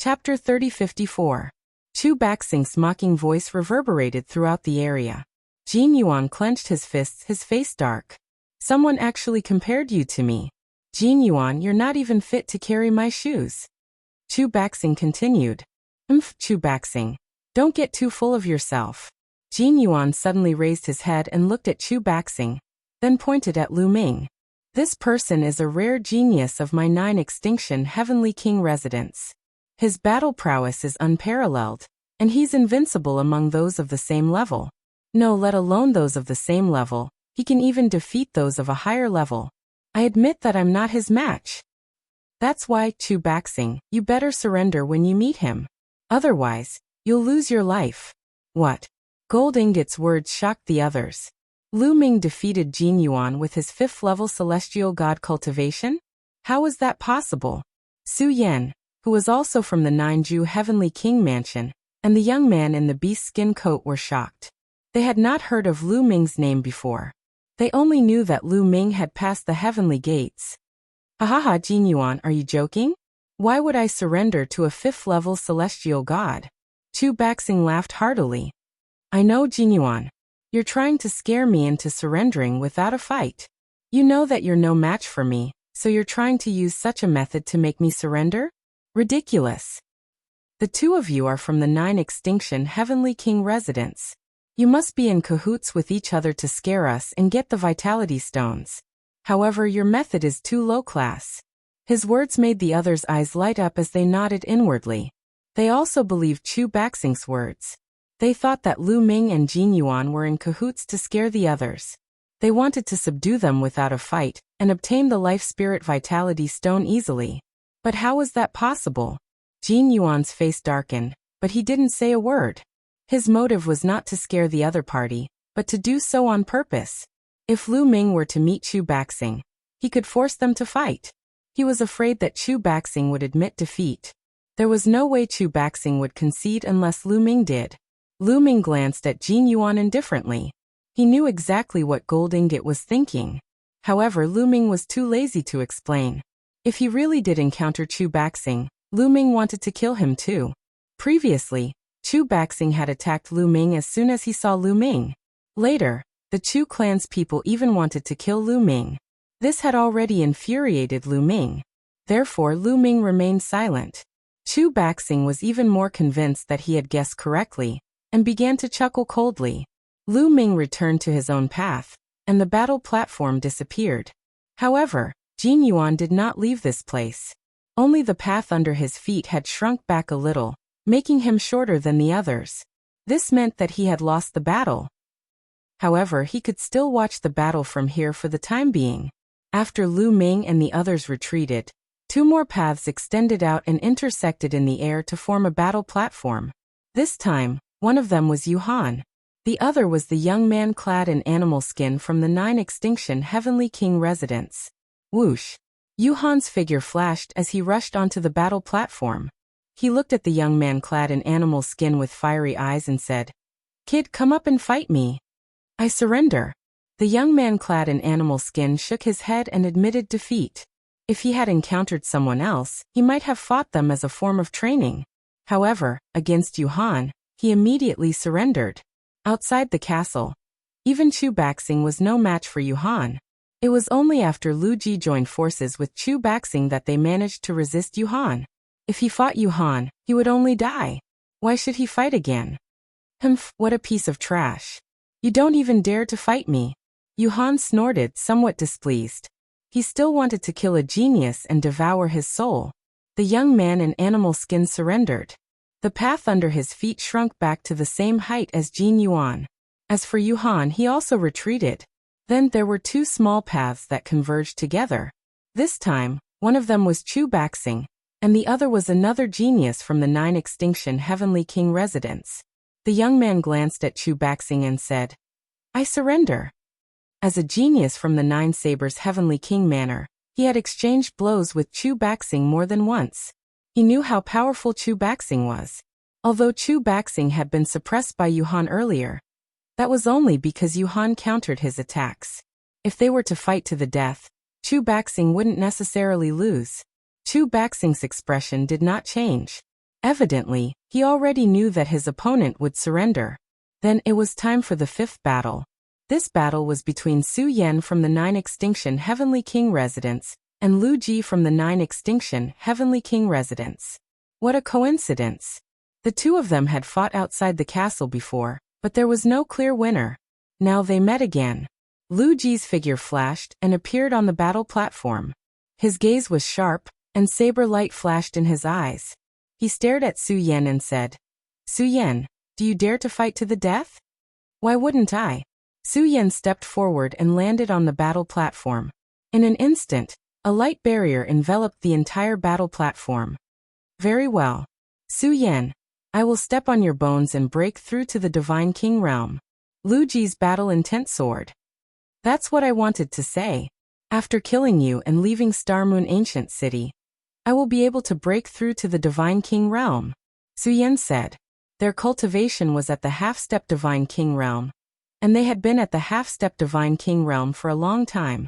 Chapter 3054. Chu Baxing's mocking voice reverberated throughout the area. Jin Yuan clenched his fists, his face dark. Someone actually compared you to me. Jin Yuan, you're not even fit to carry my shoes. Chu Baxing continued. Chu Baxing. Don't get too full of yourself. Jin Yuan suddenly raised his head and looked at Chu Baxing, then pointed at Lu Ming. This person is a rare genius of my 9 extinction Heavenly King residence. His battle prowess is unparalleled, and he's invincible among those of the same level. No, let alone those of the same level, he can even defeat those of a higher level. I admit that I'm not his match. That's why, Chu Baxing, you better surrender when you meet him. Otherwise, you'll lose your life. What? Gold Ingot's words shocked the others. Lu Ming defeated Jin Yuan with his 5th level celestial god cultivation? How was that possible? Su Yan, who was also from the 9-Ju Heavenly King mansion, and the young man in the beast skin coat were shocked. They had not heard of Lu Ming's name before. They only knew that Lu Ming had passed the heavenly gates. Hahaha, Jin Yuan, are you joking? Why would I surrender to a 5th level celestial god? Chu Baxing laughed heartily. I know, Jin Yuan. You're trying to scare me into surrendering without a fight. You know that you're no match for me, so you're trying to use such a method to make me surrender? Ridiculous. The two of you are from the 9 extinction Heavenly King residence. You must be in cahoots with each other to scare us and get the vitality stones. However, your method is too low class. His words made the others' eyes light up as they nodded inwardly. They also believed Chu Baxing's words. They thought that Lu Ming and Jin Yuan were in cahoots to scare the others. They wanted to subdue them without a fight and obtain the life spirit vitality stone easily. But how was that possible? Jin Yuan's face darkened, but he didn't say a word. His motive was not to scare the other party, but to do so on purpose. If Lu Ming were to meet Chu Baxing, he could force them to fight. He was afraid that Chu Baxing would admit defeat. There was no way Chu Baxing would concede unless Lu Ming did. Lu Ming glanced at Jin Yuan indifferently. He knew exactly what Gold Ingot was thinking. However, Lu Ming was too lazy to explain. If he really did encounter Chu Baxing, Lu Ming wanted to kill him too. Previously, Chu Baxing had attacked Lu Ming as soon as he saw Lu Ming. Later, the Chu clan's people even wanted to kill Lu Ming. This had already infuriated Lu Ming. Therefore, Lu Ming remained silent. Chu Baxing was even more convinced that he had guessed correctly, and began to chuckle coldly. Lu Ming returned to his own path, and the battle platform disappeared. However, Jin Yuan did not leave this place. Only the path under his feet had shrunk back a little, making him shorter than the others. This meant that he had lost the battle. However, he could still watch the battle from here for the time being. After Lu Ming and the others retreated, 2 more paths extended out and intersected in the air to form a battle platform. This time, one of them was Yuhan. The other was the young man clad in animal skin from the 9 extinction Heavenly King residence. Whoosh! Yuhan's figure flashed as he rushed onto the battle platform. He looked at the young man clad in animal skin with fiery eyes and said, "Kid, come up and fight me." "I surrender." The young man clad in animal skin shook his head and admitted defeat. If he had encountered someone else, he might have fought them as a form of training. However, against Yuhan, he immediately surrendered. Outside the castle, even Chu Baxing was no match for Yuhan. It was only after Lu Ji joined forces with Chu Baxing that they managed to resist Yuhan. If he fought Yuhan, he would only die. Why should he fight again? Humph, what a piece of trash. You don't even dare to fight me. Yuhan snorted, somewhat displeased. He still wanted to kill a genius and devour his soul. The young man in animal skin surrendered. The path under his feet shrunk back to the same height as Jin Yuan. As for Yuhan, he also retreated. Then there were 2 small paths that converged together. This time, one of them was Chu Baxing, and the other was another genius from the 9 extinction Heavenly King residence. The young man glanced at Chu Baxing and said, "I surrender." As a genius from the 9 Sabers Heavenly King manor, he had exchanged blows with Chu Baxing more than once. He knew how powerful Chu Baxing was. Although Chu Baxing had been suppressed by Yuhan earlier, that was only because Yuhan countered his attacks. If they were to fight to the death, Chu Baxing wouldn't necessarily lose. Chu Baxing's expression did not change. Evidently, he already knew that his opponent would surrender. Then it was time for the fifth battle. This battle was between Su Yan from the 9 Extinction Heavenly King residence and Lu Ji from the 9 Extinction Heavenly King residence. What a coincidence! The two of them had fought outside the castle before, but there was no clear winner. Now they met again. Lu Ji's figure flashed and appeared on the battle platform. His gaze was sharp, and saber light flashed in his eyes. He stared at Su Yan and said, "Su Yan, do you dare to fight to the death?" "Why wouldn't I?" Su Yan stepped forward and landed on the battle platform. In an instant, a light barrier enveloped the entire battle platform. "Very well. Su Yan, I will step on your bones and break through to the Divine King realm." Lu Ji's battle-intent sword. "That's what I wanted to say. After killing you and leaving Star Moon Ancient City, I will be able to break through to the Divine King realm," Su Yan said. Their cultivation was at the half-step Divine King realm, and they had been at the half-step Divine King realm for a long time.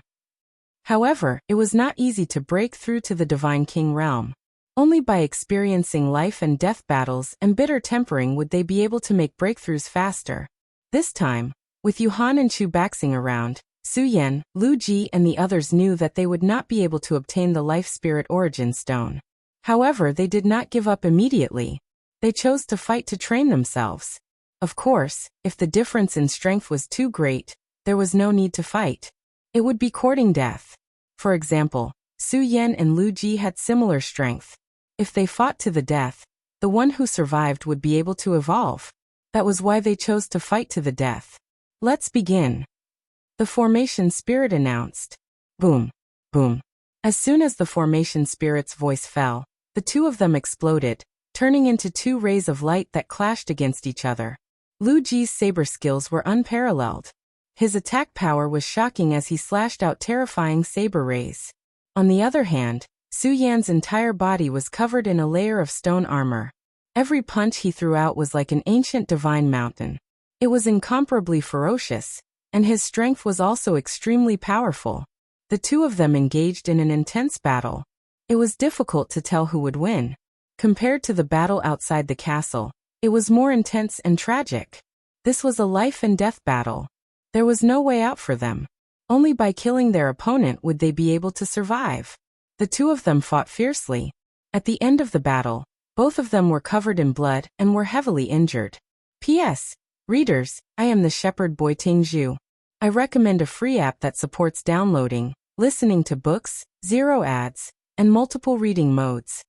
However, it was not easy to break through to the Divine King realm. Only by experiencing life and death battles and bitter tempering would they be able to make breakthroughs faster. This time, with Yuhan and Chu Baxing around, Su Yan, Lu Ji and the others knew that they would not be able to obtain the Life Spirit Origin Stone. However, they did not give up immediately. They chose to fight to train themselves. Of course, if the difference in strength was too great, there was no need to fight. It would be courting death. For example, Su Yan and Lu Ji had similar strength. If they fought to the death, the one who survived would be able to evolve. That was why they chose to fight to the death. "Let's begin," the Formation Spirit announced. Boom, boom. As soon as the Formation Spirit's voice fell, the two of them exploded, turning into two rays of light that clashed against each other. Lu Ji's saber skills were unparalleled. His attack power was shocking as he slashed out terrifying saber rays. On the other hand, Su Yan's entire body was covered in a layer of stone armor. Every punch he threw out was like an ancient divine mountain. It was incomparably ferocious, and his strength was also extremely powerful. The two of them engaged in an intense battle. It was difficult to tell who would win. Compared to the battle outside the castle, it was more intense and tragic. This was a life and death battle. There was no way out for them. Only by killing their opponent would they be able to survive. The two of them fought fiercely. At the end of the battle, both of them were covered in blood and were heavily injured. P.S. Readers, I am the Shepherd Boy Tingzhu. I recommend a free app that supports downloading, listening to books, zero ads, and multiple reading modes.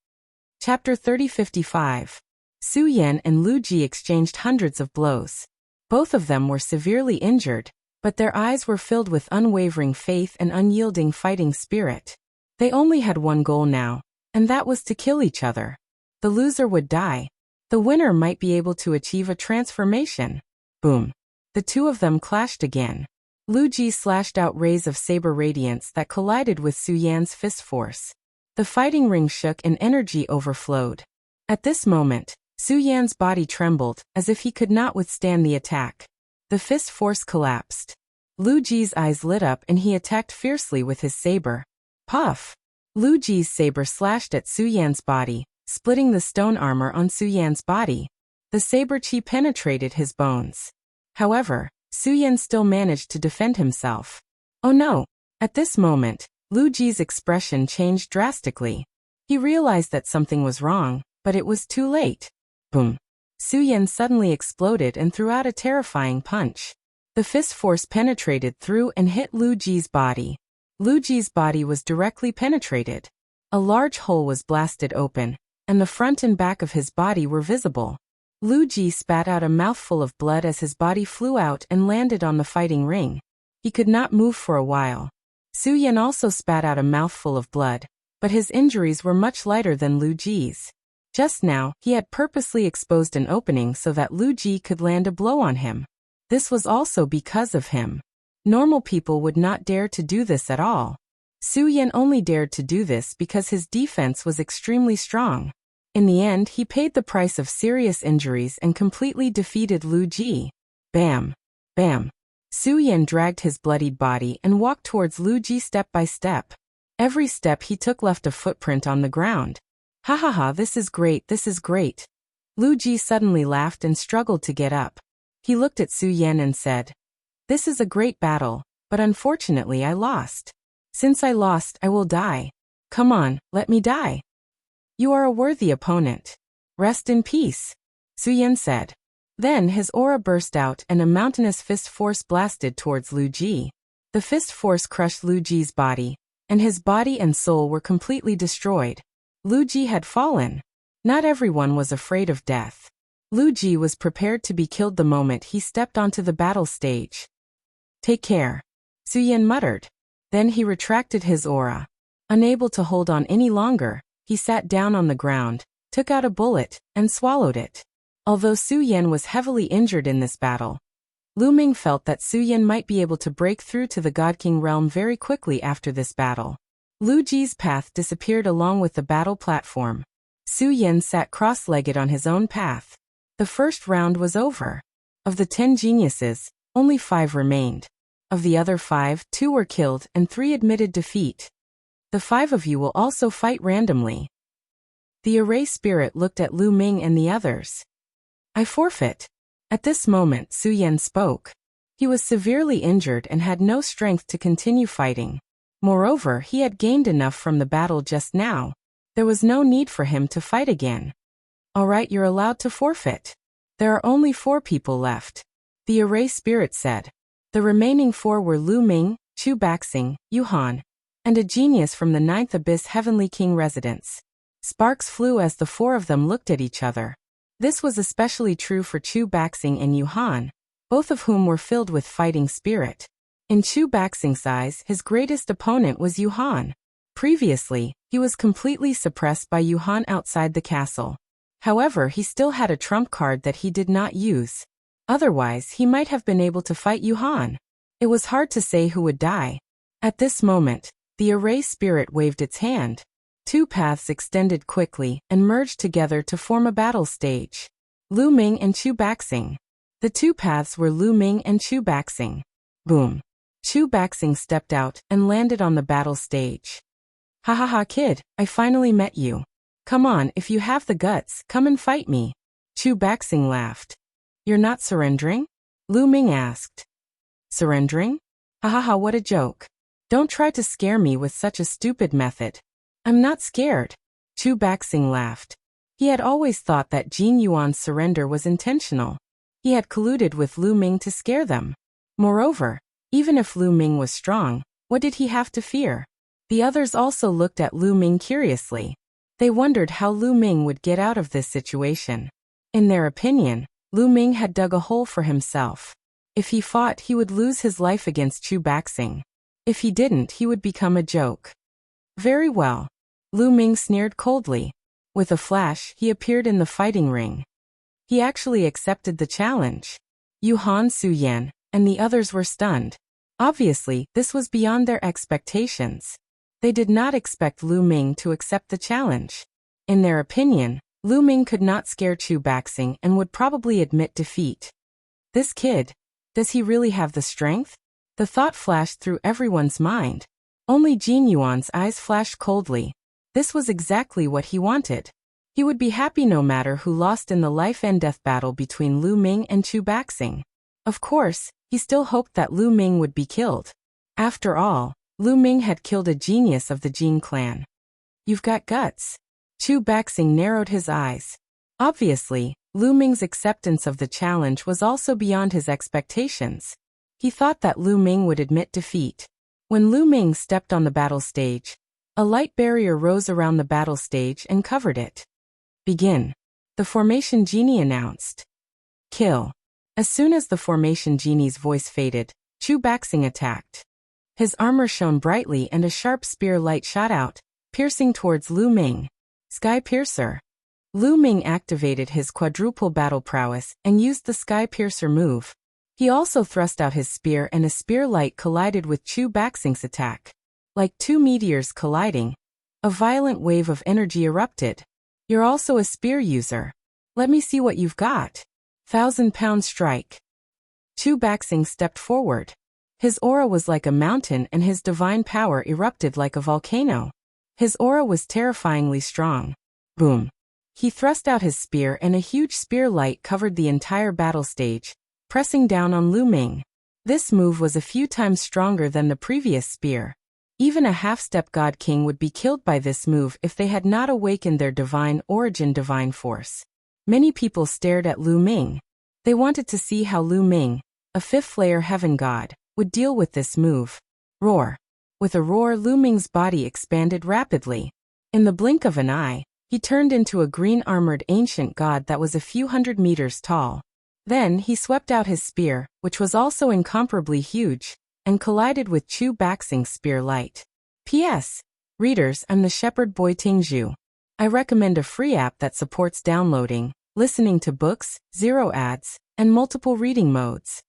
Chapter 3055. Su Yan and Lu Ji exchanged hundreds of blows. Both of them were severely injured, but their eyes were filled with unwavering faith and unyielding fighting spirit. They only had one goal now, and that was to kill each other. The loser would die. The winner might be able to achieve a transformation. Boom. The two of them clashed again. Lu Ji slashed out rays of saber radiance that collided with Su Yan's fist force. The fighting ring shook and energy overflowed. At this moment, Su Yan's body trembled, as if he could not withstand the attack. The fist force collapsed. Lu Ji's eyes lit up and he attacked fiercely with his saber. Puff! Lu Ji's saber slashed at Su Yan's body, splitting the stone armor on Su Yan's body. The saber chi penetrated his bones. However, Su Yan still managed to defend himself. Oh no! At this moment, Lu Ji's expression changed drastically. He realized that something was wrong, but it was too late. Boom! Su Yan suddenly exploded and threw out a terrifying punch. The fist force penetrated through and hit Lu Ji's body. Lu Ji's body was directly penetrated. A large hole was blasted open, and the front and back of his body were visible. Lu Ji spat out a mouthful of blood as his body flew out and landed on the fighting ring. He could not move for a while. Su Yan also spat out a mouthful of blood, but his injuries were much lighter than Lu Ji's. Just now, he had purposely exposed an opening so that Lu Ji could land a blow on him. This was also because of him. Normal people would not dare to do this at all. Su Yan only dared to do this because his defense was extremely strong. In the end, he paid the price of serious injuries and completely defeated Lu Ji. Bam! Bam! Su Yan dragged his bloodied body and walked towards Lu Ji step by step. Every step he took left a footprint on the ground. Ha ha ha, this is great, this is great. Lu Ji suddenly laughed and struggled to get up. He looked at Su Yan and said, "This is a great battle, but unfortunately I lost. Since I lost, I will die. Come on, let me die." "You are a worthy opponent. Rest in peace," Su Yan said. Then his aura burst out and a mountainous fist force blasted towards Lu Ji. The fist force crushed Lu Ji's body, and his body and soul were completely destroyed. Lu Ji had fallen. Not everyone was afraid of death. Lu Ji was prepared to be killed the moment he stepped onto the battle stage. "Take care," Su Yan muttered. Then he retracted his aura. Unable to hold on any longer, he sat down on the ground, took out a bullet, and swallowed it. Although Su Yan was heavily injured in this battle, Lu Ming felt that Su Yan might be able to break through to the God King realm very quickly after this battle. Lu Ji's path disappeared along with the battle platform. Su Yan sat cross-legged on his own path. The first round was over. Of the 10 geniuses, only 5 remained. Of the other 5, 2 were killed and 3 admitted defeat. The 5 of you will also fight randomly. The array spirit looked at Lu Ming and the others. "I forfeit." At this moment Su Yan spoke. He was severely injured and had no strength to continue fighting. Moreover, he had gained enough from the battle just now. There was no need for him to fight again. "All right, you're allowed to forfeit. There are only 4 people left," the array spirit said. The remaining 4 were Lu Ming, Chu Baxing, Yu Han, and a genius from the 9th Abyss Heavenly King residence. Sparks flew as the 4 of them looked at each other. This was especially true for Chu Baxing and Yu Han, both of whom were filled with fighting spirit. In Chu Baxing's eyes, his greatest opponent was Yu Han. Previously, he was completely suppressed by Yu Han outside the castle. However, he still had a trump card that he did not use. Otherwise, he might have been able to fight Yu Han. It was hard to say who would die. At this moment, the array spirit waved its hand. 2 paths extended quickly and merged together to form a battle stage. Lu Ming and Chu Baxing. The 2 paths were Lu Ming and Chu Baxing. Boom. Chu Baxing stepped out and landed on the battle stage. "Ha ha ha, kid, I finally met you. Come on, if you have the guts, come and fight me." Chu Baxing laughed. "You're not surrendering?" Lu Ming asked. "Surrendering? Ha ha ha, what a joke. Don't try to scare me with such a stupid method." "I'm not scared." Chu Baxing laughed. He had always thought that Jin Yuan's surrender was intentional. He had colluded with Lu Ming to scare them. Moreover, even if Lu Ming was strong, what did he have to fear? The others also looked at Lu Ming curiously. They wondered how Lu Ming would get out of this situation. In their opinion, Lu Ming had dug a hole for himself. If he fought, he would lose his life against Chu Baxing. If he didn't, he would become a joke. "Very well." Lu Ming sneered coldly. With a flash, he appeared in the fighting ring. He actually accepted the challenge. Yu Han, Su Yan, and the others were stunned. Obviously, this was beyond their expectations. They did not expect Lu Ming to accept the challenge. In their opinion, Lu Ming could not scare Chu Baxing and would probably admit defeat. This kid, does he really have the strength? The thought flashed through everyone's mind. Only Jin Yuan's eyes flashed coldly. This was exactly what he wanted. He would be happy no matter who lost in the life and death battle between Lu Ming and Chu Baxing. Of course, he still hoped that Lu Ming would be killed. After all, Lu Ming had killed a genius of the Jin clan. "You've got guts." Chu Baxing narrowed his eyes. Obviously, Lu Ming's acceptance of the challenge was also beyond his expectations. He thought that Lu Ming would admit defeat. When Lu Ming stepped on the battle stage, a light barrier rose around the battle stage and covered it. "Begin," the formation genie announced. "Kill." As soon as the formation genie's voice faded, Chu Baxing attacked. His armor shone brightly and a sharp spear light shot out, piercing towards Lu Ming. Sky Piercer. Lu Ming activated his quadruple battle prowess and used the Sky Piercer move. He also thrust out his spear and a spear light collided with Chu Baxing's attack. Like 2 meteors colliding, a violent wave of energy erupted. "You're also a spear user. Let me see what you've got." 1,000-pound strike. Chu Baxing stepped forward. His aura was like a mountain and his divine power erupted like a volcano. His aura was terrifyingly strong. Boom. He thrust out his spear and a huge spear light covered the entire battle stage, pressing down on Lu Ming. This move was a few times stronger than the previous spear. Even a half-step God King would be killed by this move if they had not awakened their divine origin divine force. Many people stared at Lu Ming. They wanted to see how Lu Ming, a fifth-layer heaven god, would deal with this move. Roar. With a roar, Lu Ming's body expanded rapidly. In the blink of an eye, he turned into a green-armored ancient god that was a few hundred meters tall. Then he swept out his spear, which was also incomparably huge, and collided with Chu Baxing's spear light. P.S. Readers, I'm the Shepherd Boy Tingzhu. I recommend a free app that supports downloading, listening to books, zero ads, and multiple reading modes.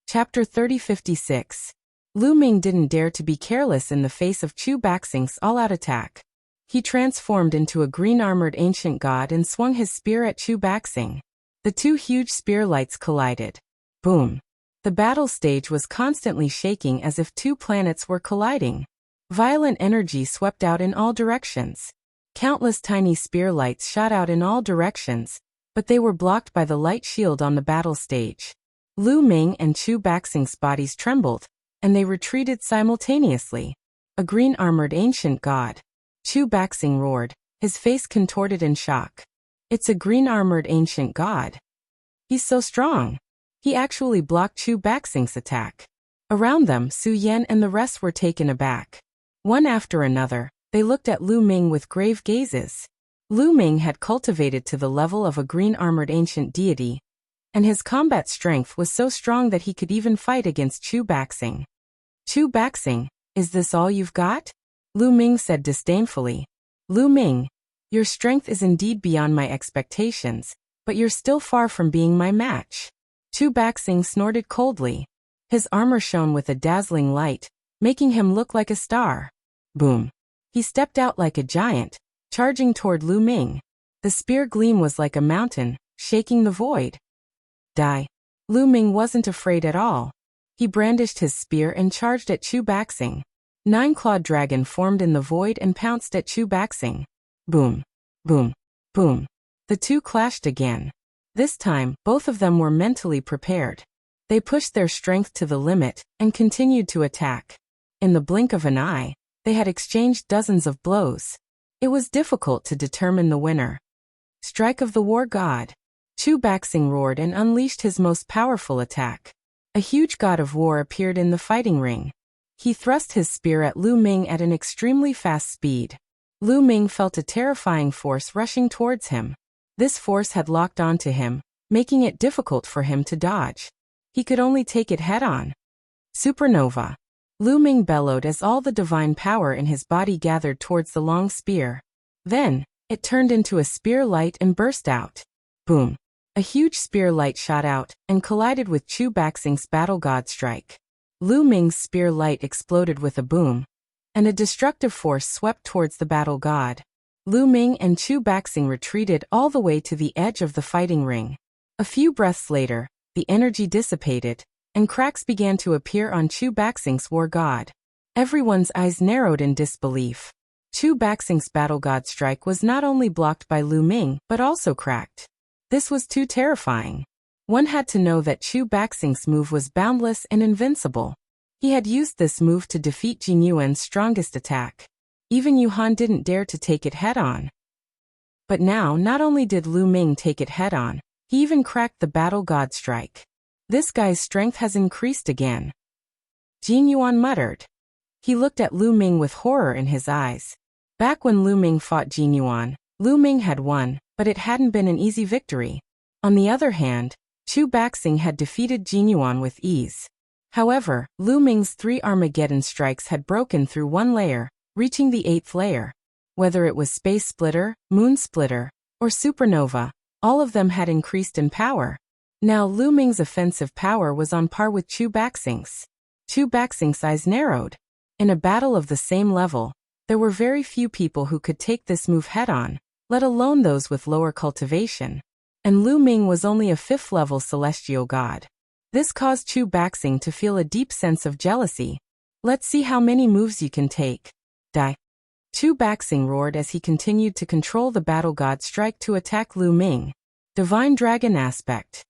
Chapter 3056. Lu Ming didn't dare to be careless in the face of Chu Baxing's all-out attack. He transformed into a green-armored ancient god and swung his spear at Chu Baxing. The two huge spear lights collided. Boom. The battle stage was constantly shaking as if two planets were colliding. Violent energy swept out in all directions. Countless tiny spear lights shot out in all directions, but they were blocked by the light shield on the battle stage. Lu Ming and Chu Baxing's bodies trembled, and they retreated simultaneously. A green-armored ancient god. Chu Baxing roared, his face contorted in shock. It's a green-armored ancient god. He's so strong. He actually blocked Chu Baxing's attack. Around them, Su Yan and the rest were taken aback. One after another, they looked at Lu Ming with grave gazes. Lu Ming had cultivated to the level of a green-armored ancient deity, and his combat strength was so strong that he could even fight against Chu Baxing. Chu Baxing, is this all you've got? Lu Ming said disdainfully. Lu Ming, your strength is indeed beyond my expectations, but you're still far from being my match. Chu Baxing snorted coldly. His armor shone with a dazzling light, making him look like a star. Boom. He stepped out like a giant, charging toward Lu Ming. The spear gleam was like a mountain, shaking the void. Die. Lu Ming wasn't afraid at all. He brandished his spear and charged at Chu Baxing. Nine-clawed dragon formed in the void and pounced at Chu Baxing. Boom. Boom. Boom. The two clashed again. This time, both of them were mentally prepared. They pushed their strength to the limit and continued to attack. In the blink of an eye, they had exchanged dozens of blows. It was difficult to determine the winner. Strike of the war god. Chu Baxing roared and unleashed his most powerful attack. A huge god of war appeared in the fighting ring. He thrust his spear at Lu Ming at an extremely fast speed. Lu Ming felt a terrifying force rushing towards him. This force had locked onto him, making it difficult for him to dodge. He could only take it head-on. Supernova. Lu Ming bellowed as all the divine power in his body gathered towards the long spear. Then, it turned into a spear light and burst out. Boom. A huge spear light shot out and collided with Chu Baxing's battle god strike. Lu Ming's spear light exploded with a boom, and a destructive force swept towards the battle god. Lu Ming and Chu Baxing retreated all the way to the edge of the fighting ring. A few breaths later, the energy dissipated, and cracks began to appear on Chu Baxing's war god. Everyone's eyes narrowed in disbelief. Chu Baxing's battle god strike was not only blocked by Lu Ming but also cracked. This was too terrifying. One had to know that Chu Baxing's move was boundless and invincible. He had used this move to defeat Jin Yuan's strongest attack. Even Yuhan didn't dare to take it head-on. But now, not only did Lu Ming take it head-on, he even cracked the battle god strike. This guy's strength has increased again. Jin Yuan muttered. He looked at Lu Ming with horror in his eyes. Back when Lu Ming fought Jin Yuan, Lu Ming had won, but it hadn't been an easy victory. On the other hand, Chu Baxing had defeated Jin Yuan with ease. However, Lu Ming's 3 Armageddon strikes had broken through one layer, reaching the 8th layer. Whether it was Space Splitter, Moon Splitter, or Supernova, all of them had increased in power. Now Lu Ming's offensive power was on par with Chu Baxing's. Chu Baxing's eyes narrowed. In a battle of the same level, there were very few people who could take this move head-on, let alone those with lower cultivation. And Lu Ming was only a 5th-level celestial god. This caused Chu Baxing to feel a deep sense of jealousy. Let's see how many moves you can take. Die. Chu Baxing roared as he continued to control the battle god strike to attack Lu Ming. Divine Dragon Aspect.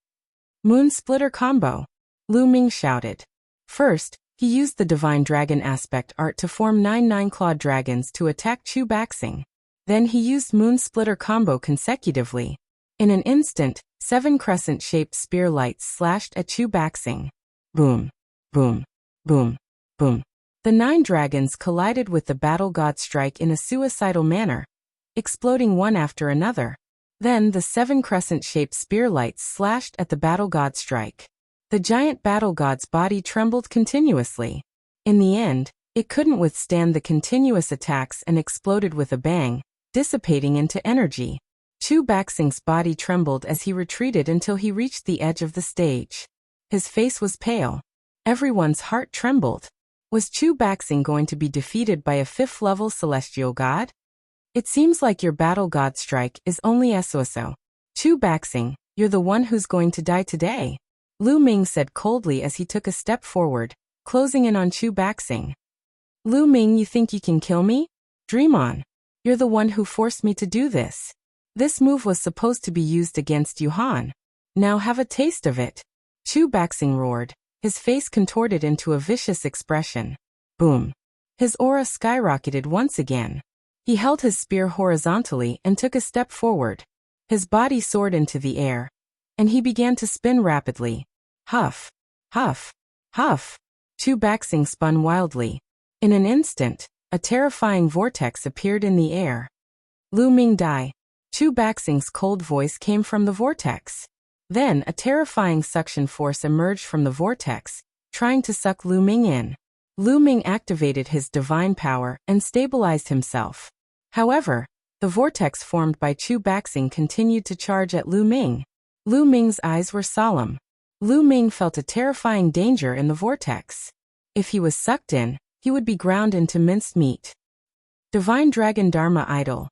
Moon Splitter Combo. Lu Ming shouted. First, he used the Divine Dragon Aspect art to form 9 clawed dragons to attack Chu Baxing. Then he used Moon Splitter Combo consecutively. In an instant, 7 crescent-shaped spear lights slashed at Chu Baxing. Boom, boom, boom, boom. The 9 dragons collided with the battle god strike in a suicidal manner, exploding one after another. Then the 7 crescent-shaped spear lights slashed at the battle god strike. The giant battle god's body trembled continuously. In the end, it couldn't withstand the continuous attacks and exploded with a bang, dissipating into energy. Chu Baxing's body trembled as he retreated until he reached the edge of the stage. His face was pale. Everyone's heart trembled. Was Chu Baxing going to be defeated by a 5th-level celestial god? It seems like your battle god strike is only so. Chu Baxing, you're the one who's going to die today. Lu Ming said coldly as he took a step forward, closing in on Chu Baxing. Lu Ming, you think you can kill me? Dream on. You're the one who forced me to do this. This move was supposed to be used against Yuhan. Now have a taste of it. Chu Baxing roared, his face contorted into a vicious expression. Boom. His aura skyrocketed once again. He held his spear horizontally and took a step forward. His body soared into the air, and he began to spin rapidly. Huff, huff, huff. Chu Baxing spun wildly. In an instant, a terrifying vortex appeared in the air. Lu Ming die. Chu Baxing's cold voice came from the vortex. Then a terrifying suction force emerged from the vortex, trying to suck Lu Ming in. Lu Ming activated his divine power and stabilized himself. However, the vortex formed by Chu Baxing continued to charge at Lu Ming. Lu Ming's eyes were solemn. Lu Ming felt a terrifying danger in the vortex. If he was sucked in, he would be ground into minced meat. Divine Dragon Dharma Idol.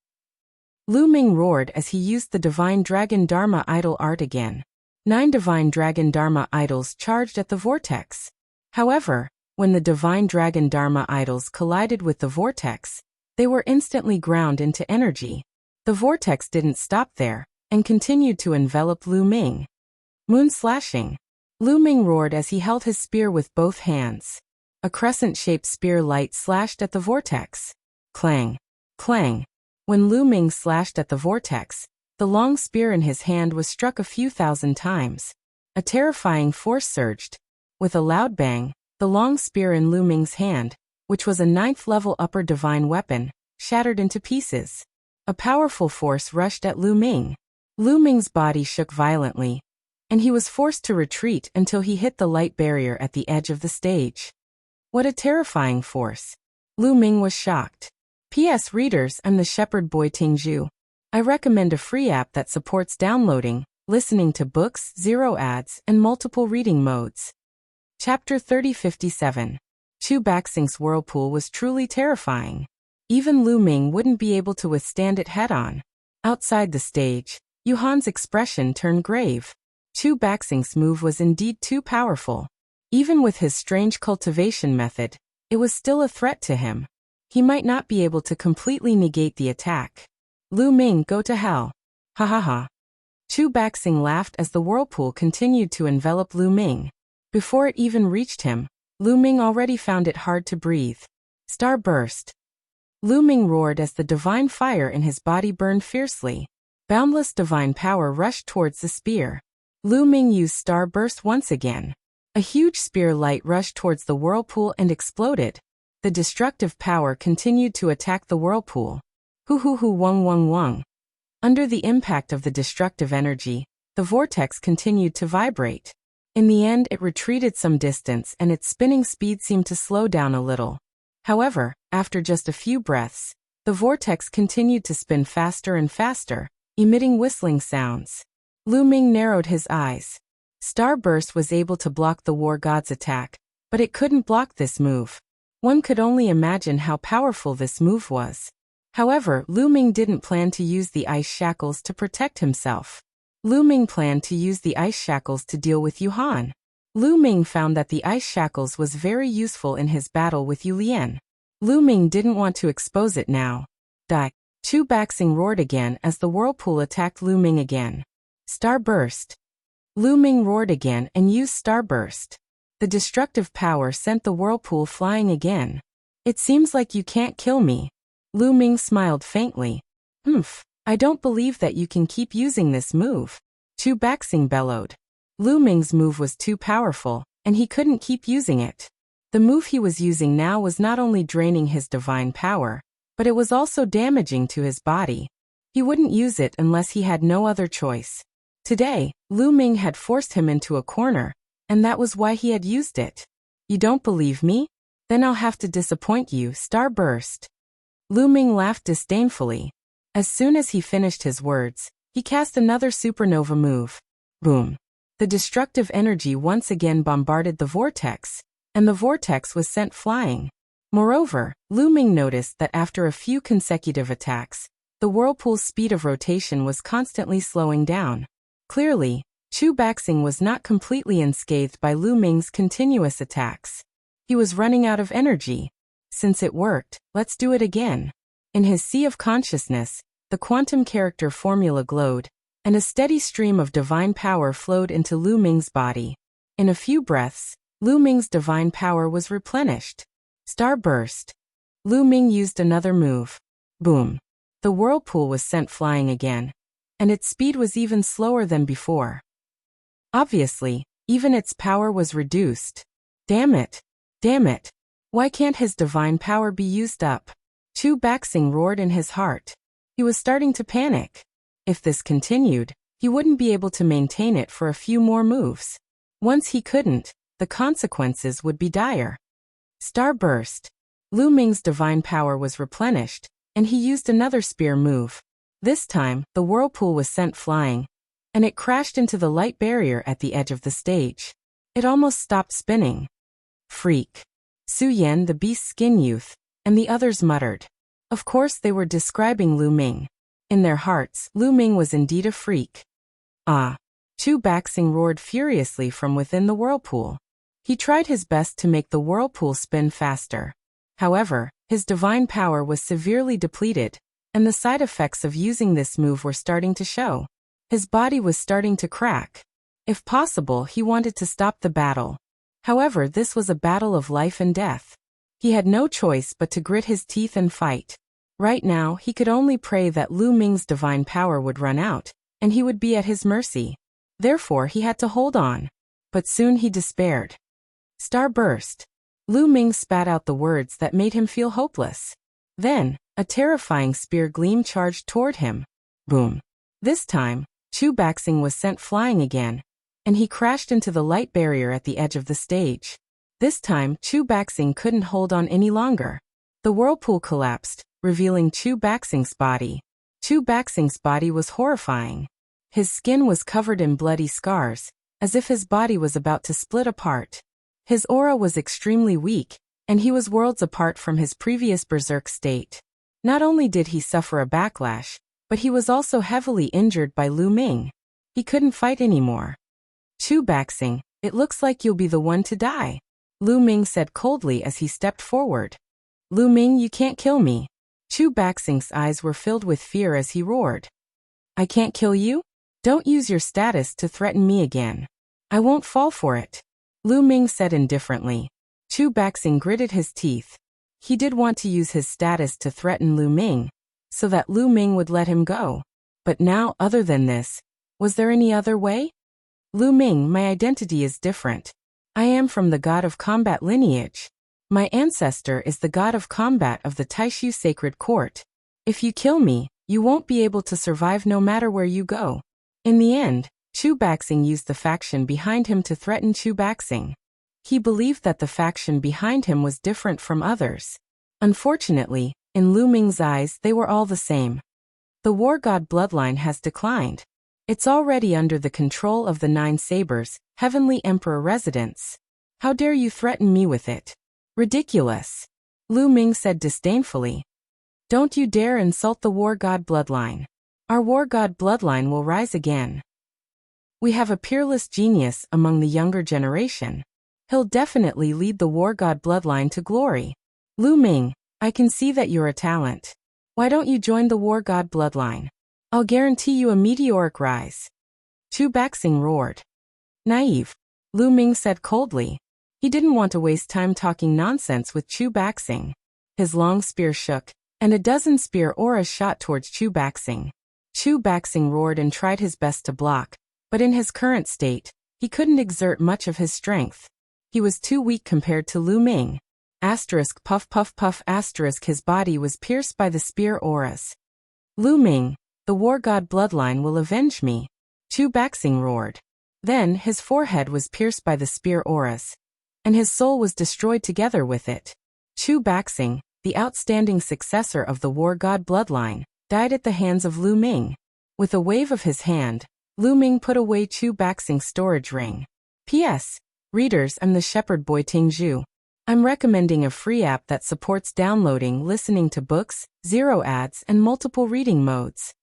Lu Ming roared as he used the Divine Dragon Dharma Idol art again. 9 Divine Dragon Dharma Idols charged at the vortex. However, when the Divine Dragon Dharma Idols collided with the vortex, they were instantly ground into energy. The vortex didn't stop there, and continued to envelop Lu Ming. Moon Slashing. Lu Ming roared as he held his spear with both hands. A crescent-shaped spear light slashed at the vortex. Clang, clang. When Lu Ming slashed at the vortex, the long spear in his hand was struck a few thousand times. A terrifying force surged. With a loud bang, the long spear in Lu Ming's hand, which was a 9th-level upper divine weapon, shattered into pieces. A powerful force rushed at Lu Ming. Lu Ming's body shook violently, and he was forced to retreat until he hit the light barrier at the edge of the stage. What a terrifying force. Lu Ming was shocked. P.S. Readers, I'm the Shepherd Boy Tingzhu. I recommend a free app that supports downloading, listening to books, 0 ads, and multiple reading modes. Chapter 3057. Chu Baxing's whirlpool was truly terrifying. Even Lu Ming wouldn't be able to withstand it head-on. Outside the stage, Yuhan's expression turned grave. Chu Baxing's move was indeed too powerful. Even with his strange cultivation method, it was still a threat to him. He might not be able to completely negate the attack. Lu Ming, go to hell. Ha ha ha. Chu Baxing laughed as the whirlpool continued to envelop Lu Ming. Before it even reached him, Lu Ming already found it hard to breathe. Starburst. Lu Ming roared as the divine fire in his body burned fiercely. Boundless divine power rushed towards the spear. Lu Ming used Starburst once again. A huge spear light rushed towards the whirlpool and exploded. The destructive power continued to attack the whirlpool. Hu hu hu wung wung wung. Under the impact of the destructive energy, the vortex continued to vibrate. In the end, it retreated some distance and its spinning speed seemed to slow down a little. However, after just a few breaths, the vortex continued to spin faster and faster, emitting whistling sounds. Lu Ming narrowed his eyes. Starburst was able to block the war god's attack, but it couldn't block this move. One could only imagine how powerful this move was. However, Lu Ming didn't plan to use the ice shackles to protect himself. Lu Ming planned to use the ice shackles to deal with Yuhan. Lu Ming found that the ice shackles was very useful in his battle with Yu Lian. Lu Ming didn't want to expose it now. Die. Chu Baxing roared again as the whirlpool attacked Lu Ming again. Starburst. Lu Ming roared again and used Starburst. The destructive power sent the whirlpool flying again. It seems like you can't kill me. Lu Ming smiled faintly. I don't believe that you can keep using this move. Chu Baxing bellowed. Lu Ming's move was too powerful, and he couldn't keep using it. The move he was using now was not only draining his divine power, but it was also damaging to his body. He wouldn't use it unless he had no other choice. Today, Lu Ming had forced him into a corner, and that was why he had used it. You don't believe me? Then I'll have to disappoint you. Starburst. Lu Ming laughed disdainfully. As soon as he finished his words, he cast another supernova move. Boom. The destructive energy once again bombarded the vortex, and the vortex was sent flying. Moreover, Lu Ming noticed that after a few consecutive attacks, the whirlpool's speed of rotation was constantly slowing down. Clearly, Chu Baxing was not completely unscathed by Lu Ming's continuous attacks. He was running out of energy. Since it worked, let's do it again. In his sea of consciousness, the quantum character formula glowed, and a steady stream of divine power flowed into Lu Ming's body. In a few breaths, Lu Ming's divine power was replenished. Starburst. Lu Ming used another move. Boom. The whirlpool was sent flying again, and its speed was even slower than before. Obviously, even its power was reduced. Damn it. Damn it. Why can't his divine power be used up? Chu Baxing roared in his heart. He was starting to panic. If this continued, he wouldn't be able to maintain it for a few more moves. Once he couldn't, the consequences would be dire. Starburst. Lu Ming's divine power was replenished, and he used another spear move. This time, the whirlpool was sent flying, and it crashed into the light barrier at the edge of the stage. It almost stopped spinning. Freak. Su Yan, the beast skin youth, and the others muttered. Of course they were describing Lu Ming. In their hearts, Lu Ming was indeed a freak. Ah! Chu Baxing roared furiously from within the whirlpool. He tried his best to make the whirlpool spin faster. However, his divine power was severely depleted, and the side effects of using this move were starting to show. His body was starting to crack. If possible, he wanted to stop the battle. However, this was a battle of life and death. He had no choice but to grit his teeth and fight. Right now, he could only pray that Lu Ming's divine power would run out, and he would be at his mercy. Therefore, he had to hold on. But soon he despaired. Starburst. Lu Ming spat out the words that made him feel hopeless. Then, a terrifying spear gleam charged toward him. Boom. This time, Chu Baxing was sent flying again, and he crashed into the light barrier at the edge of the stage. This time, Chu Baxing couldn't hold on any longer. The whirlpool collapsed, revealing Chu Baxing's body. Chu Baxing's body was horrifying. His skin was covered in bloody scars, as if his body was about to split apart. His aura was extremely weak, and he was worlds apart from his previous berserk state. Not only did he suffer a backlash, but he was also heavily injured by Lu Ming. He couldn't fight anymore. Chu Baxing, it looks like you'll be the one to die, Lu Ming said coldly as he stepped forward. Lu Ming, you can't kill me. Chu Baxing's eyes were filled with fear as he roared. I can't kill you? Don't use your status to threaten me again. I won't fall for it, Lu Ming said indifferently. Chu Baxing gritted his teeth. He did want to use his status to threaten Lu Ming, so that Lu Ming would let him go. But now, other than this, was there any other way? Lu Ming, my identity is different. I am from the god of combat lineage. My ancestor is the god of combat of the Taishu Sacred Court. If you kill me, you won't be able to survive no matter where you go. In the end, Chu Baxing used the faction behind him to threaten Chu Baxing. He believed that the faction behind him was different from others. Unfortunately, in Lu Ming's eyes, they were all the same. The war god bloodline has declined. It's already under the control of the Nine Sabers, Heavenly Emperor residence. How dare you threaten me with it? Ridiculous, Lu Ming said disdainfully. Don't you dare insult the war god bloodline. Our war god bloodline will rise again. We have a peerless genius among the younger generation. He'll definitely lead the war god bloodline to glory. Lu Ming, I can see that you're a talent. Why don't you join the war god bloodline? I'll guarantee you a meteoric rise. Chu Baxing roared. Naive, Lu Ming said coldly. He didn't want to waste time talking nonsense with Chu Baxing. His long spear shook, and a dozen spear auras shot towards Chu Baxing. Chu Baxing roared and tried his best to block, but in his current state, he couldn't exert much of his strength. He was too weak compared to Lu Ming. Asterisk puff puff puff asterisk his body was pierced by the spear auras. Lu Ming, the war god bloodline will avenge me. Chu Baxing roared. Then his forehead was pierced by the spear auras, and his soul was destroyed together with it. Chu Baxing, the outstanding successor of the war god bloodline, died at the hands of Lu Ming. With a wave of his hand, Lu Ming put away Chu Baxing's storage ring. P.S. Readers, I'm the shepherd boy Tingzhu. I'm recommending a free app that supports downloading, listening to books, zero ads, and multiple reading modes.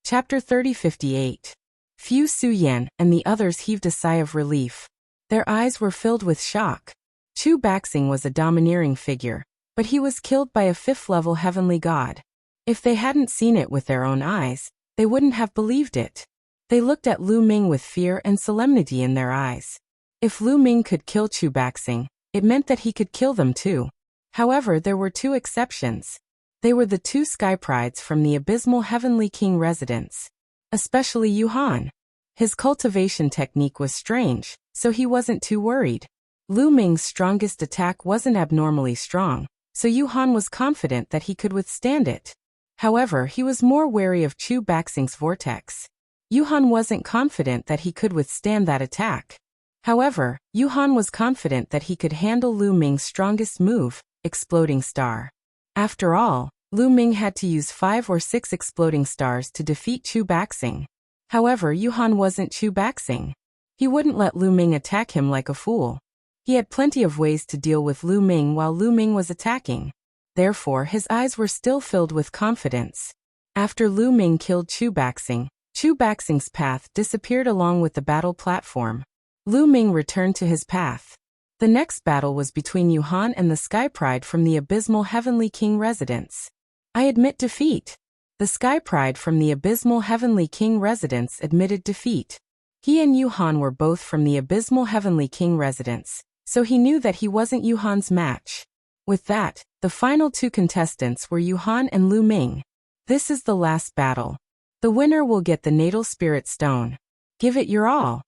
Chapter 3058. Fu Suyan and the others heaved a sigh of relief. Their eyes were filled with shock. Chu Baxing was a domineering figure, but he was killed by a fifth-level heavenly god. If they hadn't seen it with their own eyes, they wouldn't have believed it. They looked at Lu Ming with fear and solemnity in their eyes. If Lu Ming could kill Chu Baxing, it meant that he could kill them too. However, there were two exceptions. They were the two sky prides from the abysmal Heavenly King residence. Especially Yuhan. His cultivation technique was strange, so he wasn't too worried. Lu Ming's strongest attack wasn't abnormally strong, so Yuhan was confident that he could withstand it. However, he was more wary of Chu Baxing's vortex. Yuhan wasn't confident that he could withstand that attack. However, Yuhan was confident that he could handle Lu Ming's strongest move, Exploding Star. After all, Lu Ming had to use 5 or 6 exploding stars to defeat Chu Baxing. However, Yuhan wasn't Chu Baxing. He wouldn't let Lu Ming attack him like a fool. He had plenty of ways to deal with Lu Ming while Lu Ming was attacking. Therefore, his eyes were still filled with confidence. After Lu Ming killed Chu Baxing's path disappeared along with the battle platform. Lu Ming returned to his path. The next battle was between Yuhan and the Sky Pride from the abysmal Heavenly King residence. I admit defeat. The Sky Pride from the abysmal Heavenly King residence admitted defeat. He and Yuhan were both from the abysmal Heavenly King residence, so he knew that he wasn't Yuhan's match. With that, the final two contestants were Yuhan and Lu Ming. This is the last battle. The winner will get the Natal Spirit Stone. Give it your all.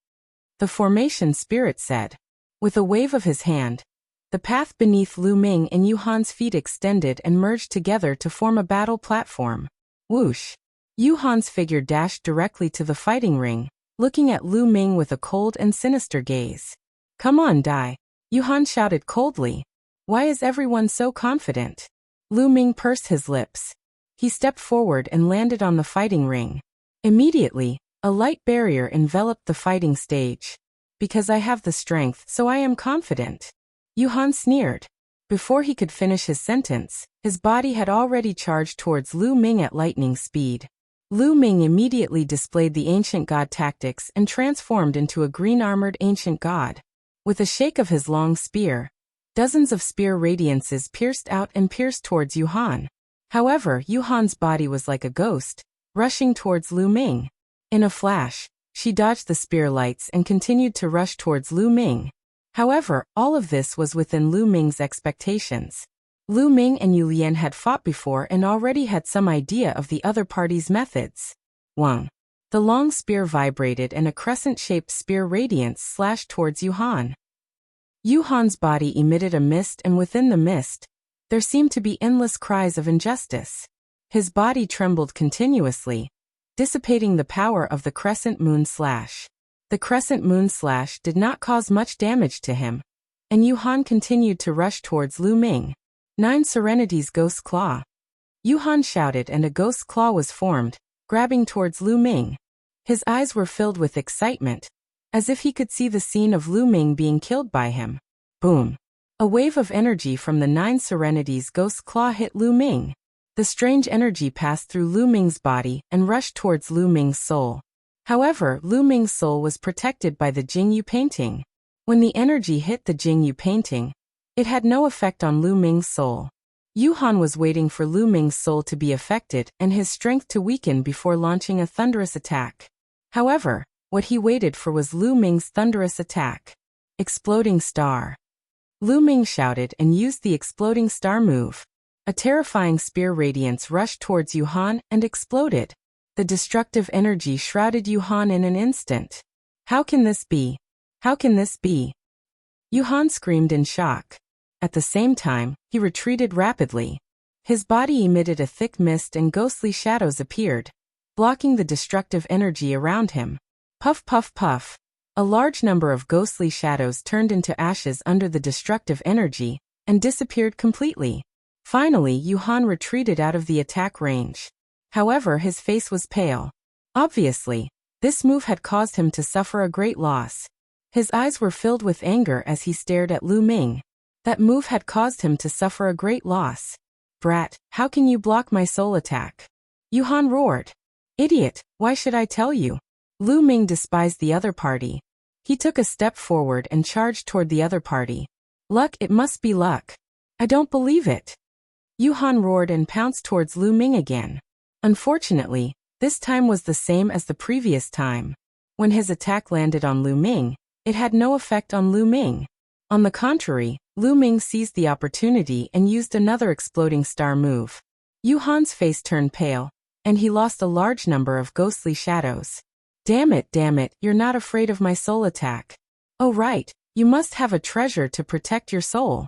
The Formation Spirit said. With a wave of his hand, the path beneath Lu Ming and Yuhan's feet extended and merged together to form a battle platform. Whoosh! Yuhan's figure dashed directly to the fighting ring, looking at Lu Ming with a cold and sinister gaze. Come on, die! Yuhan shouted coldly. Why is everyone so confident? Lu Ming pursed his lips. He stepped forward and landed on the fighting ring. Immediately, a light barrier enveloped the fighting stage. Because I have the strength, so I am confident. Yuhan sneered. Before he could finish his sentence, his body had already charged towards Lu Ming at lightning speed. Lu Ming immediately displayed the ancient god tactics and transformed into a green-armored ancient god. With a shake of his long spear, dozens of spear radiances pierced out and pierced towards Yuhan. However, Yuhan's body was like a ghost, rushing towards Lu Ming. In a flash, she dodged the spear lights and continued to rush towards Lu Ming. However, all of this was within Lu Ming's expectations. Lu Ming and Yu Lian had fought before and already had some idea of the other party's methods. Wang. The long spear vibrated and a crescent-shaped spear radiance slashed towards Yuhan. Yuhan's body emitted a mist, and within the mist, there seemed to be endless cries of injustice. His body trembled continuously, dissipating the power of the crescent moon slash. The crescent moon slash did not cause much damage to him, and Yuhan continued to rush towards Lu Ming. 9 Serenity's Ghost Claw. Yuhan shouted and a ghost claw was formed, grabbing towards Lu Ming. His eyes were filled with excitement, as if he could see the scene of Lu Ming being killed by him. Boom! A wave of energy from the 9 Serenity's Ghost Claw hit Lu Ming. The strange energy passed through Lu Ming's body and rushed towards Lu Ming's soul. However, Lu Ming's soul was protected by the Jingyu painting. When the energy hit the Jingyu painting, it had no effect on Lu Ming's soul. Yuhan was waiting for Lu Ming's soul to be affected and his strength to weaken before launching a thunderous attack. However, what he waited for was Lu Ming's thunderous attack. Exploding Star. Lu Ming shouted and used the Exploding Star move. A terrifying spear radiance rushed towards Yuhan and exploded. The destructive energy shrouded Yuhan in an instant. How can this be? How can this be? Yuhan screamed in shock. At the same time, he retreated rapidly. His body emitted a thick mist and ghostly shadows appeared, blocking the destructive energy around him. Puff puff puff. A large number of ghostly shadows turned into ashes under the destructive energy and disappeared completely. Finally, Yuhan retreated out of the attack range. However, his face was pale. Obviously, this move had caused him to suffer a great loss. His eyes were filled with anger as he stared at Lu Ming. That move had caused him to suffer a great loss. Brat, how can you block my soul attack? Yuhan roared. Idiot, why should I tell you? Lu Ming despised the other party. He took a step forward and charged toward the other party. Luck, it must be luck. I don't believe it. Yuhan roared and pounced towards Lu Ming again. Unfortunately, this time was the same as the previous time. When his attack landed on Lu Ming, it had no effect on Lu Ming. On the contrary, Lu Ming seized the opportunity and used another Exploding Star move. Yuhan's face turned pale, and he lost a large number of ghostly shadows. Damn it, you're not afraid of my soul attack. Oh right, you must have a treasure to protect your soul.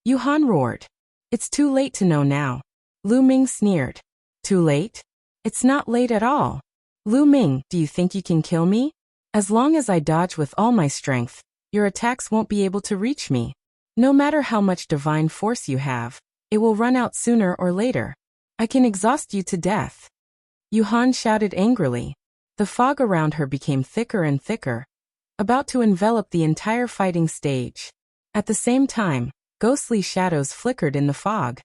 Yuhan roared. It's too late to know now. Lu Ming sneered. Too late? It's not late at all. Lu Ming, do you think you can kill me? As long as I dodge with all my strength, your attacks won't be able to reach me. No matter how much divine force you have, it will run out sooner or later. I can exhaust you to death. Yuhan shouted angrily. The fog around her became thicker and thicker, about to envelop the entire fighting stage. At the same time, ghostly shadows flickered in the fog.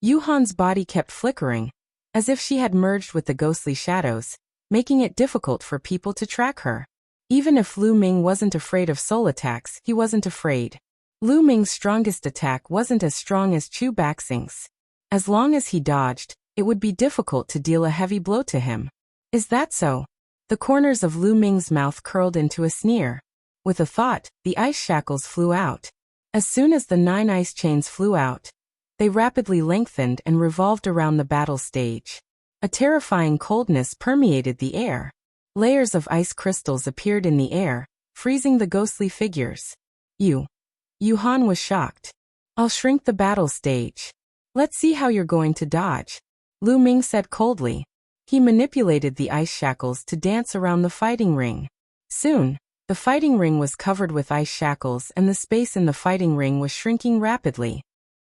Yuhan's body kept flickering, as if she had merged with the ghostly shadows, making it difficult for people to track her. Even if Lu Ming wasn't afraid of soul attacks, he wasn't afraid. Lu Ming's strongest attack wasn't as strong as Chu Baxing's. As long as he dodged, it would be difficult to deal a heavy blow to him. Is that so? The corners of Lu Ming's mouth curled into a sneer. With a thought, the ice shackles flew out. As soon as the 9 ice chains flew out, they rapidly lengthened and revolved around the battle stage. A terrifying coldness permeated the air. Layers of ice crystals appeared in the air, freezing the ghostly figures. Yuhan was shocked. I'll shrink the battle stage. Let's see how you're going to dodge. Lu Ming said coldly. He manipulated the ice shackles to dance around the fighting ring. Soon, the fighting ring was covered with ice shackles and the space in the fighting ring was shrinking rapidly.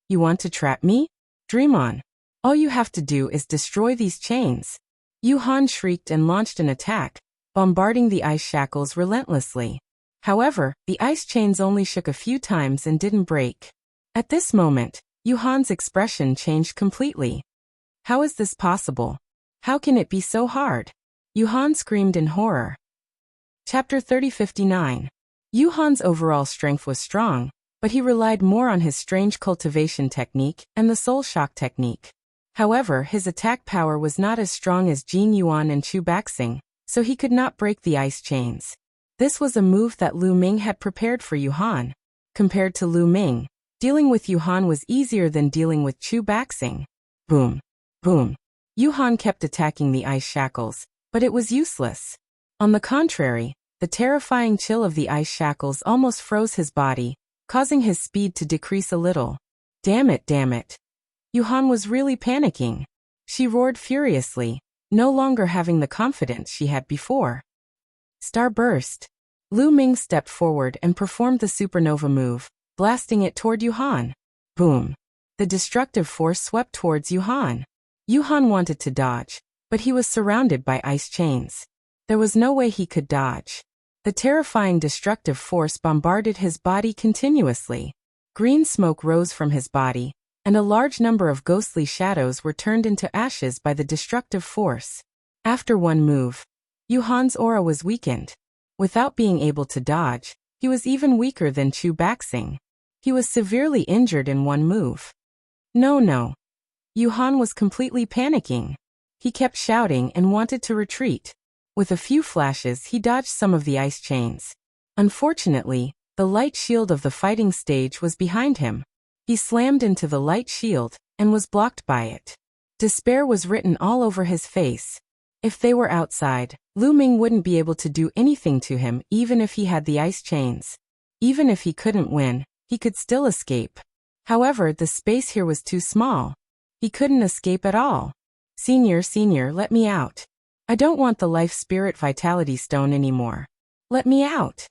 You want to trap me? Dream on. All you have to do is destroy these chains. Yuhan shrieked and launched an attack, bombarding the ice shackles relentlessly. However, the ice chains only shook a few times and didn't break. At this moment, Yuhan's expression changed completely. How is this possible? How can it be so hard? Yuhan screamed in horror. Chapter 3059. Yuhan's overall strength was strong, but he relied more on his strange cultivation technique and the soul shock technique. However, his attack power was not as strong as Jin Yuan and Chu Baxing, so he could not break the ice chains. This was a move that Lu Ming had prepared for Yuhan. Compared to Lu Ming, dealing with Yuhan was easier than dealing with Chu Baxing. Boom. Boom. Yuhan kept attacking the ice shackles, but it was useless. On the contrary, the terrifying chill of the ice shackles almost froze his body, causing his speed to decrease a little. Damn it. Yuhan was really panicking. She roared furiously, no longer having the confidence she had before. Starburst. Lu Ming stepped forward and performed the supernova move, blasting it toward Yuhan. Boom. The destructive force swept towards Yuhan. Yuhan wanted to dodge, but he was surrounded by ice chains. There was no way he could dodge. The terrifying destructive force bombarded his body continuously. Green smoke rose from his body, and a large number of ghostly shadows were turned into ashes by the destructive force. After one move, Yuhan's aura was weakened. Without being able to dodge, he was even weaker than Chu Baxing. He was severely injured in one move. No, no. Yuhan was completely panicking. He kept shouting and wanted to retreat. With a few flashes, he dodged some of the ice chains. Unfortunately, the light shield of the fighting stage was behind him. He slammed into the light shield and was blocked by it. Despair was written all over his face. If they were outside, Lu Ming wouldn't be able to do anything to him even if he had the ice chains. Even if he couldn't win, he could still escape. However, the space here was too small. He couldn't escape at all. Senior, let me out. I don't want the Life Spirit Vitality Stone anymore. Let me out.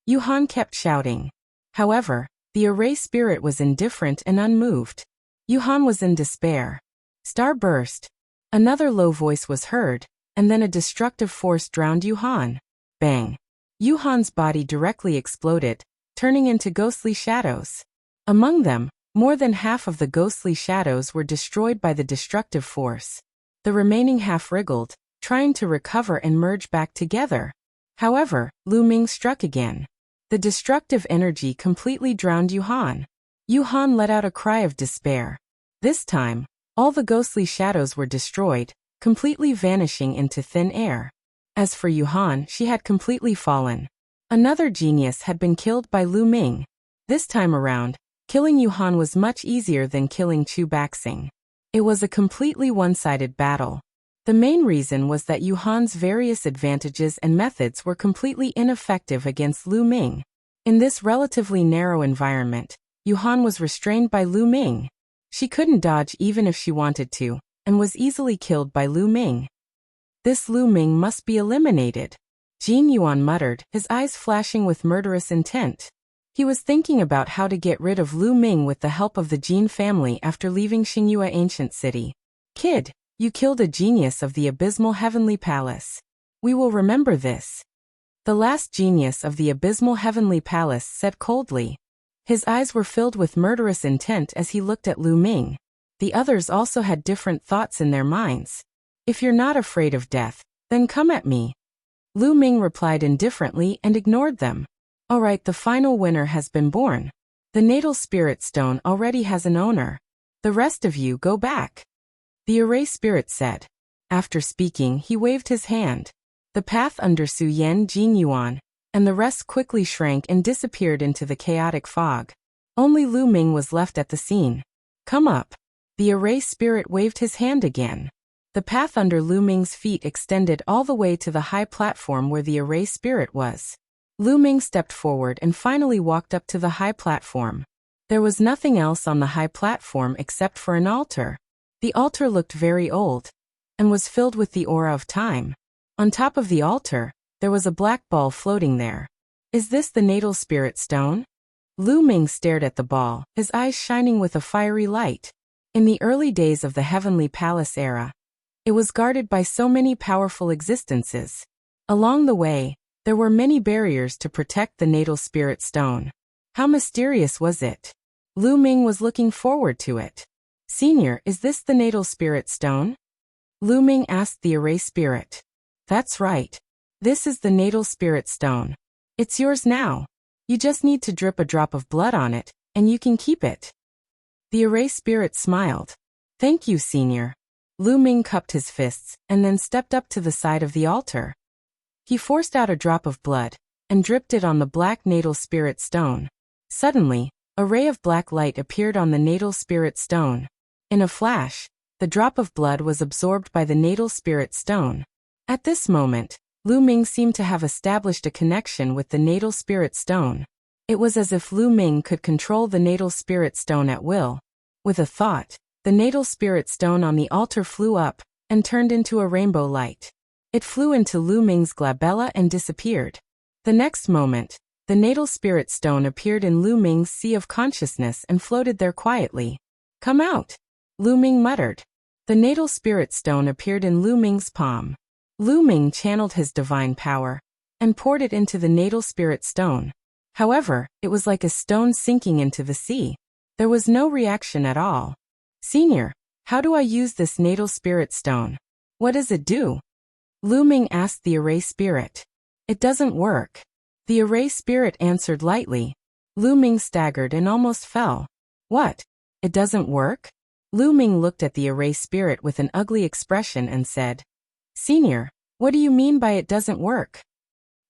Yuhan kept shouting. However, the Array Spirit was indifferent and unmoved. Yuhan was in despair. Starburst. Another low voice was heard, and then a destructive force drowned Yuhan. Bang. Yuhan's body directly exploded, turning into ghostly shadows. Among them, more than half of the ghostly shadows were destroyed by the destructive force. The remaining half wriggled, trying to recover and merge back together. However, Lu Ming struck again. The destructive energy completely drowned Yuhan. Yuhan let out a cry of despair. This time, all the ghostly shadows were destroyed, completely vanishing into thin air. As for Yuhan, she had completely fallen. Another genius had been killed by Lu Ming. This time around, killing Yuhan was much easier than killing Chu Baxing. It was a completely one-sided battle. The main reason was that Yuhan's various advantages and methods were completely ineffective against Lu Ming. In this relatively narrow environment, Yuhan was restrained by Lu Ming. She couldn't dodge even if she wanted to, and was easily killed by Lu Ming. This Lu Ming must be eliminated. Jin Yuan muttered, his eyes flashing with murderous intent. He was thinking about how to get rid of Lu Ming with the help of the Jin family after leaving Xingyue Ancient City. Kid, you killed a genius of the Abysmal Heavenly Palace. We will remember this. The last genius of the Abysmal Heavenly Palace said coldly. His eyes were filled with murderous intent as he looked at Lu Ming. The others also had different thoughts in their minds. If you're not afraid of death, then come at me. Lu Ming replied indifferently and ignored them. Alright, the final winner has been born. The Natal Spirit Stone already has an owner. The rest of you go back. The Array Spirit said. After speaking, he waved his hand. The path under Su Yan Jin Yuan, and the rest quickly shrank and disappeared into the chaotic fog. Only Lu Ming was left at the scene. Come up. The Array Spirit waved his hand again. The path under Lu Ming's feet extended all the way to the high platform where the Array Spirit was. Lu Ming stepped forward and finally walked up to the high platform. There was nothing else on the high platform except for an altar. The altar looked very old, and was filled with the aura of time. On top of the altar, there was a black ball floating there. Is this the Natal Spirit Stone? Lu Ming stared at the ball, his eyes shining with a fiery light. In the early days of the Heavenly Palace era, it was guarded by so many powerful existences. Along the way, there were many barriers to protect the Natal Spirit Stone. How mysterious was it? Lu Ming was looking forward to it. Senior, is this the Natal Spirit Stone? Lu Ming asked the Array Spirit. That's right. This is the Natal Spirit Stone. It's yours now. You just need to drip a drop of blood on it, and you can keep it. The Array Spirit smiled. Thank you, Senior. Lu Ming cupped his fists, and then stepped up to the side of the altar. He forced out a drop of blood, and dripped it on the black Natal Spirit Stone. Suddenly, a ray of black light appeared on the Natal Spirit Stone. In a flash, the drop of blood was absorbed by the Natal Spirit Stone. At this moment, Lu Ming seemed to have established a connection with the Natal Spirit Stone. It was as if Lu Ming could control the Natal Spirit Stone at will. With a thought, the Natal Spirit Stone on the altar flew up, and turned into a rainbow light. It flew into Lu Ming's glabella and disappeared. The next moment, the Natal Spirit Stone appeared in Lu Ming's sea of consciousness and floated there quietly. Come out! Lu Ming muttered. The Natal Spirit Stone appeared in Lu Ming's palm. Lu Ming channeled his divine power, and poured it into the Natal Spirit Stone. However, it was like a stone sinking into the sea. There was no reaction at all. Senior, how do I use this Natal Spirit Stone? What does it do? Lu Ming asked the Array Spirit. It doesn't work. The Array Spirit answered lightly. Lu Ming staggered and almost fell. What? It doesn't work? Lu Ming looked at the erase spirit with an ugly expression and said, "Senior, what do you mean by it doesn't work?"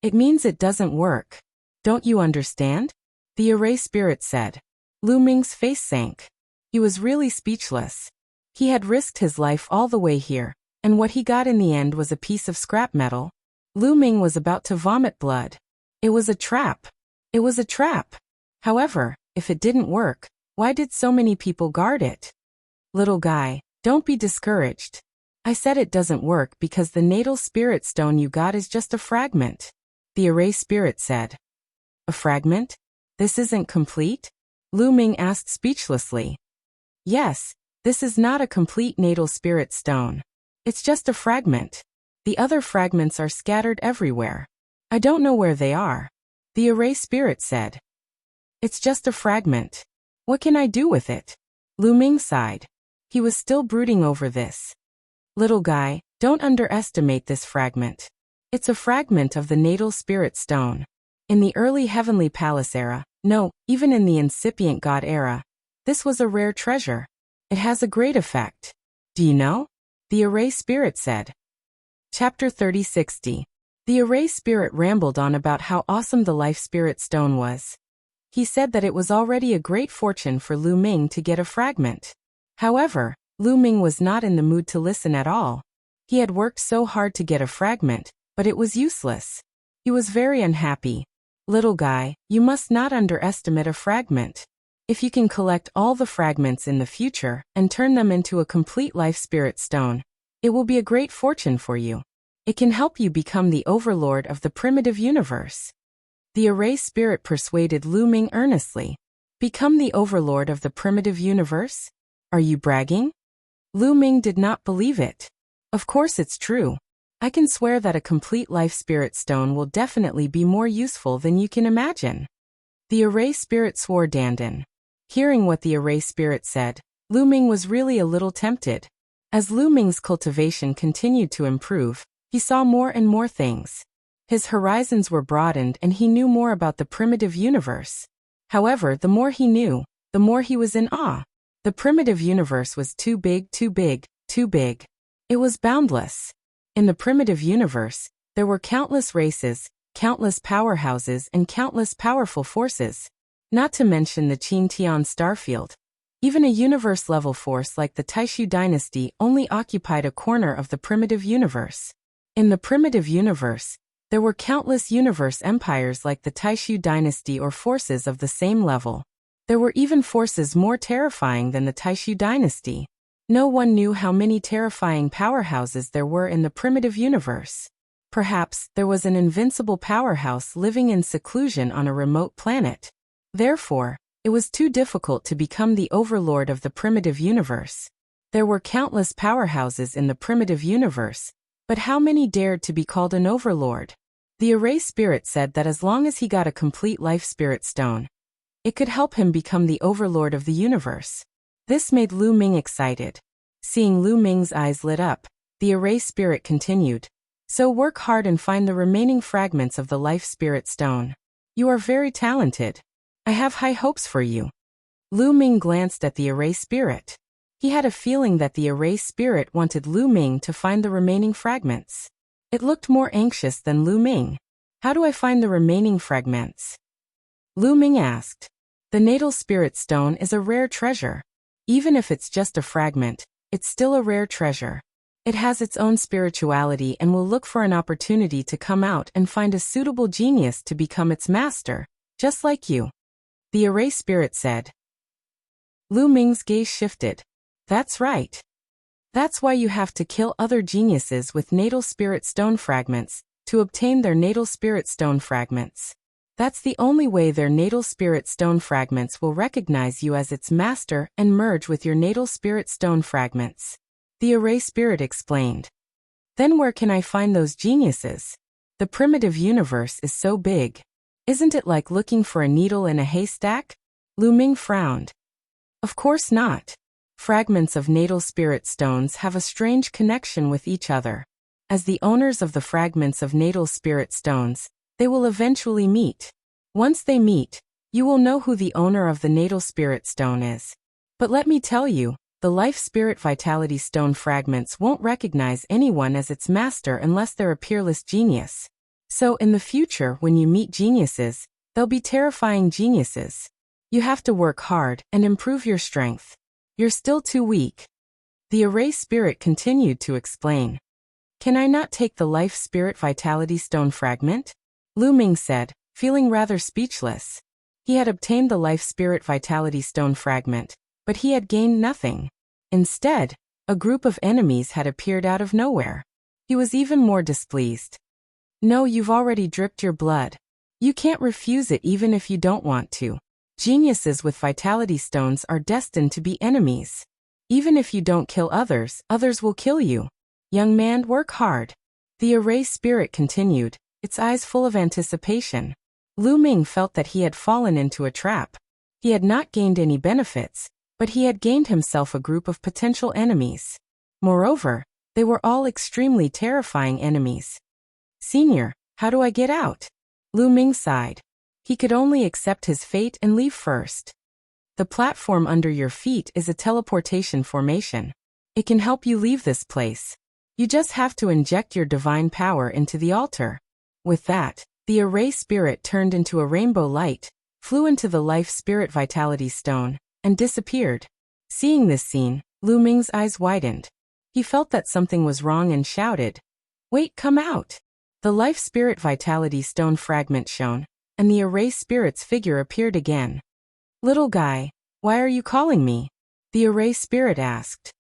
"It means it doesn't work. Don't you understand?" the erase spirit said. Lu Ming's face sank. He was really speechless. He had risked his life all the way here, and what he got in the end was a piece of scrap metal. Lu Ming was about to vomit blood. It was a trap. It was a trap. However, if it didn't work, why did so many people guard it? "Little guy, don't be discouraged. I said it doesn't work because the natal spirit stone you got is just a fragment," the erase spirit said. "A fragment? This isn't complete?" Lu Ming asked speechlessly. "Yes, this is not a complete natal spirit stone. It's just a fragment. The other fragments are scattered everywhere. I don't know where they are," the erase spirit said. "It's just a fragment. What can I do with it?" Lu Ming sighed. He was still brooding over this. "Little guy, don't underestimate this fragment. It's a fragment of the natal spirit stone. In the early Heavenly Palace era, no, even in the incipient God era, this was a rare treasure. It has a great effect. Do you know?" the erase spirit said. Chapter 3060. The erase spirit rambled on about how awesome the life spirit stone was. He said that it was already a great fortune for Lu Ming to get a fragment. However, Lu Ming was not in the mood to listen at all. He had worked so hard to get a fragment, but it was useless. He was very unhappy. "Little guy, you must not underestimate a fragment. If you can collect all the fragments in the future and turn them into a complete life spirit stone, it will be a great fortune for you. It can help you become the overlord of the primitive universe." The erase spirit persuaded Lu Ming earnestly. "Become the overlord of the primitive universe? Are you bragging?" Lu Ming did not believe it. "Of course it's true. I can swear that a complete life spirit stone will definitely be more useful than you can imagine." The erase spirit swore dandan. Hearing what the erase spirit said, Lu Ming was really a little tempted. As Lu Ming's cultivation continued to improve, he saw more and more things. His horizons were broadened and he knew more about the primitive universe. However, the more he knew, the more he was in awe. The primitive universe was too big, too big, too big. It was boundless. In the primitive universe, there were countless races, countless powerhouses, and countless powerful forces. Not to mention the Qin-Tian starfield. Even a universe-level force like the Taishu dynasty only occupied a corner of the primitive universe. In the primitive universe, there were countless universe empires like the Taishu dynasty or forces of the same level. There were even forces more terrifying than the Taishu dynasty. No one knew how many terrifying powerhouses there were in the primitive universe. Perhaps there was an invincible powerhouse living in seclusion on a remote planet. Therefore, it was too difficult to become the overlord of the primitive universe. There were countless powerhouses in the primitive universe, but how many dared to be called an overlord? The erase spirit said that as long as he got a complete life spirit stone, it could help him become the overlord of the universe. This made Lu Ming excited. Seeing Lu Ming's eyes lit up, the erase spirit continued. "So work hard and find the remaining fragments of the life spirit stone. You are very talented. I have high hopes for you." Lu Ming glanced at the erase spirit. He had a feeling that the erase spirit wanted Lu Ming to find the remaining fragments. It looked more anxious than Lu Ming. "How do I find the remaining fragments?" Lu Ming asked. "The natal spirit stone is a rare treasure. Even if it's just a fragment, it's still a rare treasure. It has its own spirituality and will look for an opportunity to come out and find a suitable genius to become its master, just like you," the erase spirit said. Lu Ming's gaze shifted. "That's right. That's why you have to kill other geniuses with natal spirit stone fragments to obtain their natal spirit stone fragments. That's the only way their natal spirit stone fragments will recognize you as its master and merge with your natal spirit stone fragments," the erase spirit explained. "Then where can I find those geniuses? The primitive universe is so big. Isn't it like looking for a needle in a haystack?" Lu Ming frowned. "Of course not. Fragments of natal spirit stones have a strange connection with each other. As the owners of the fragments of natal spirit stones, they will eventually meet. Once they meet, you will know who the owner of the natal spirit stone is. But let me tell you, The Life Spirit Vitality Stone fragments won't recognize anyone as its master unless they're a peerless genius. So in the future, when you meet geniuses, they'll be terrifying geniuses. You have to work hard and improve your strength. You're still too weak. The Array Spirit continued to explain. Can I not take the Life Spirit Vitality Stone fragment? Lu Ming said, feeling rather speechless. He had obtained the Life Spirit Vitality Stone fragment, but he had gained nothing. Instead, a group of enemies had appeared out of nowhere. He was even more displeased. No, you've already dripped your blood. You can't refuse it even if you don't want to. Geniuses with Vitality Stones are destined to be enemies. Even if you don't kill others, others will kill you. Young man, work hard. The Array Spirit continued, its eyes full of anticipation. Lu Ming felt that he had fallen into a trap. He had not gained any benefits, but he had gained himself a group of potential enemies. Moreover, they were all extremely terrifying enemies. Senior, how do I get out? Lu Ming sighed. He could only accept his fate and leave first. The platform under your feet is a teleportation formation. It can help you leave this place. You just have to inject your divine power into the altar. With that, the Array Spirit turned into a rainbow light, flew into the Life Spirit Vitality Stone, and disappeared. Seeing this scene, Lu Ming's eyes widened. He felt that something was wrong and shouted, "Wait, come out!" The Life Spirit Vitality Stone fragment shone, and the Array Spirit's figure appeared again. Little guy, why are you calling me? The Array Spirit asked.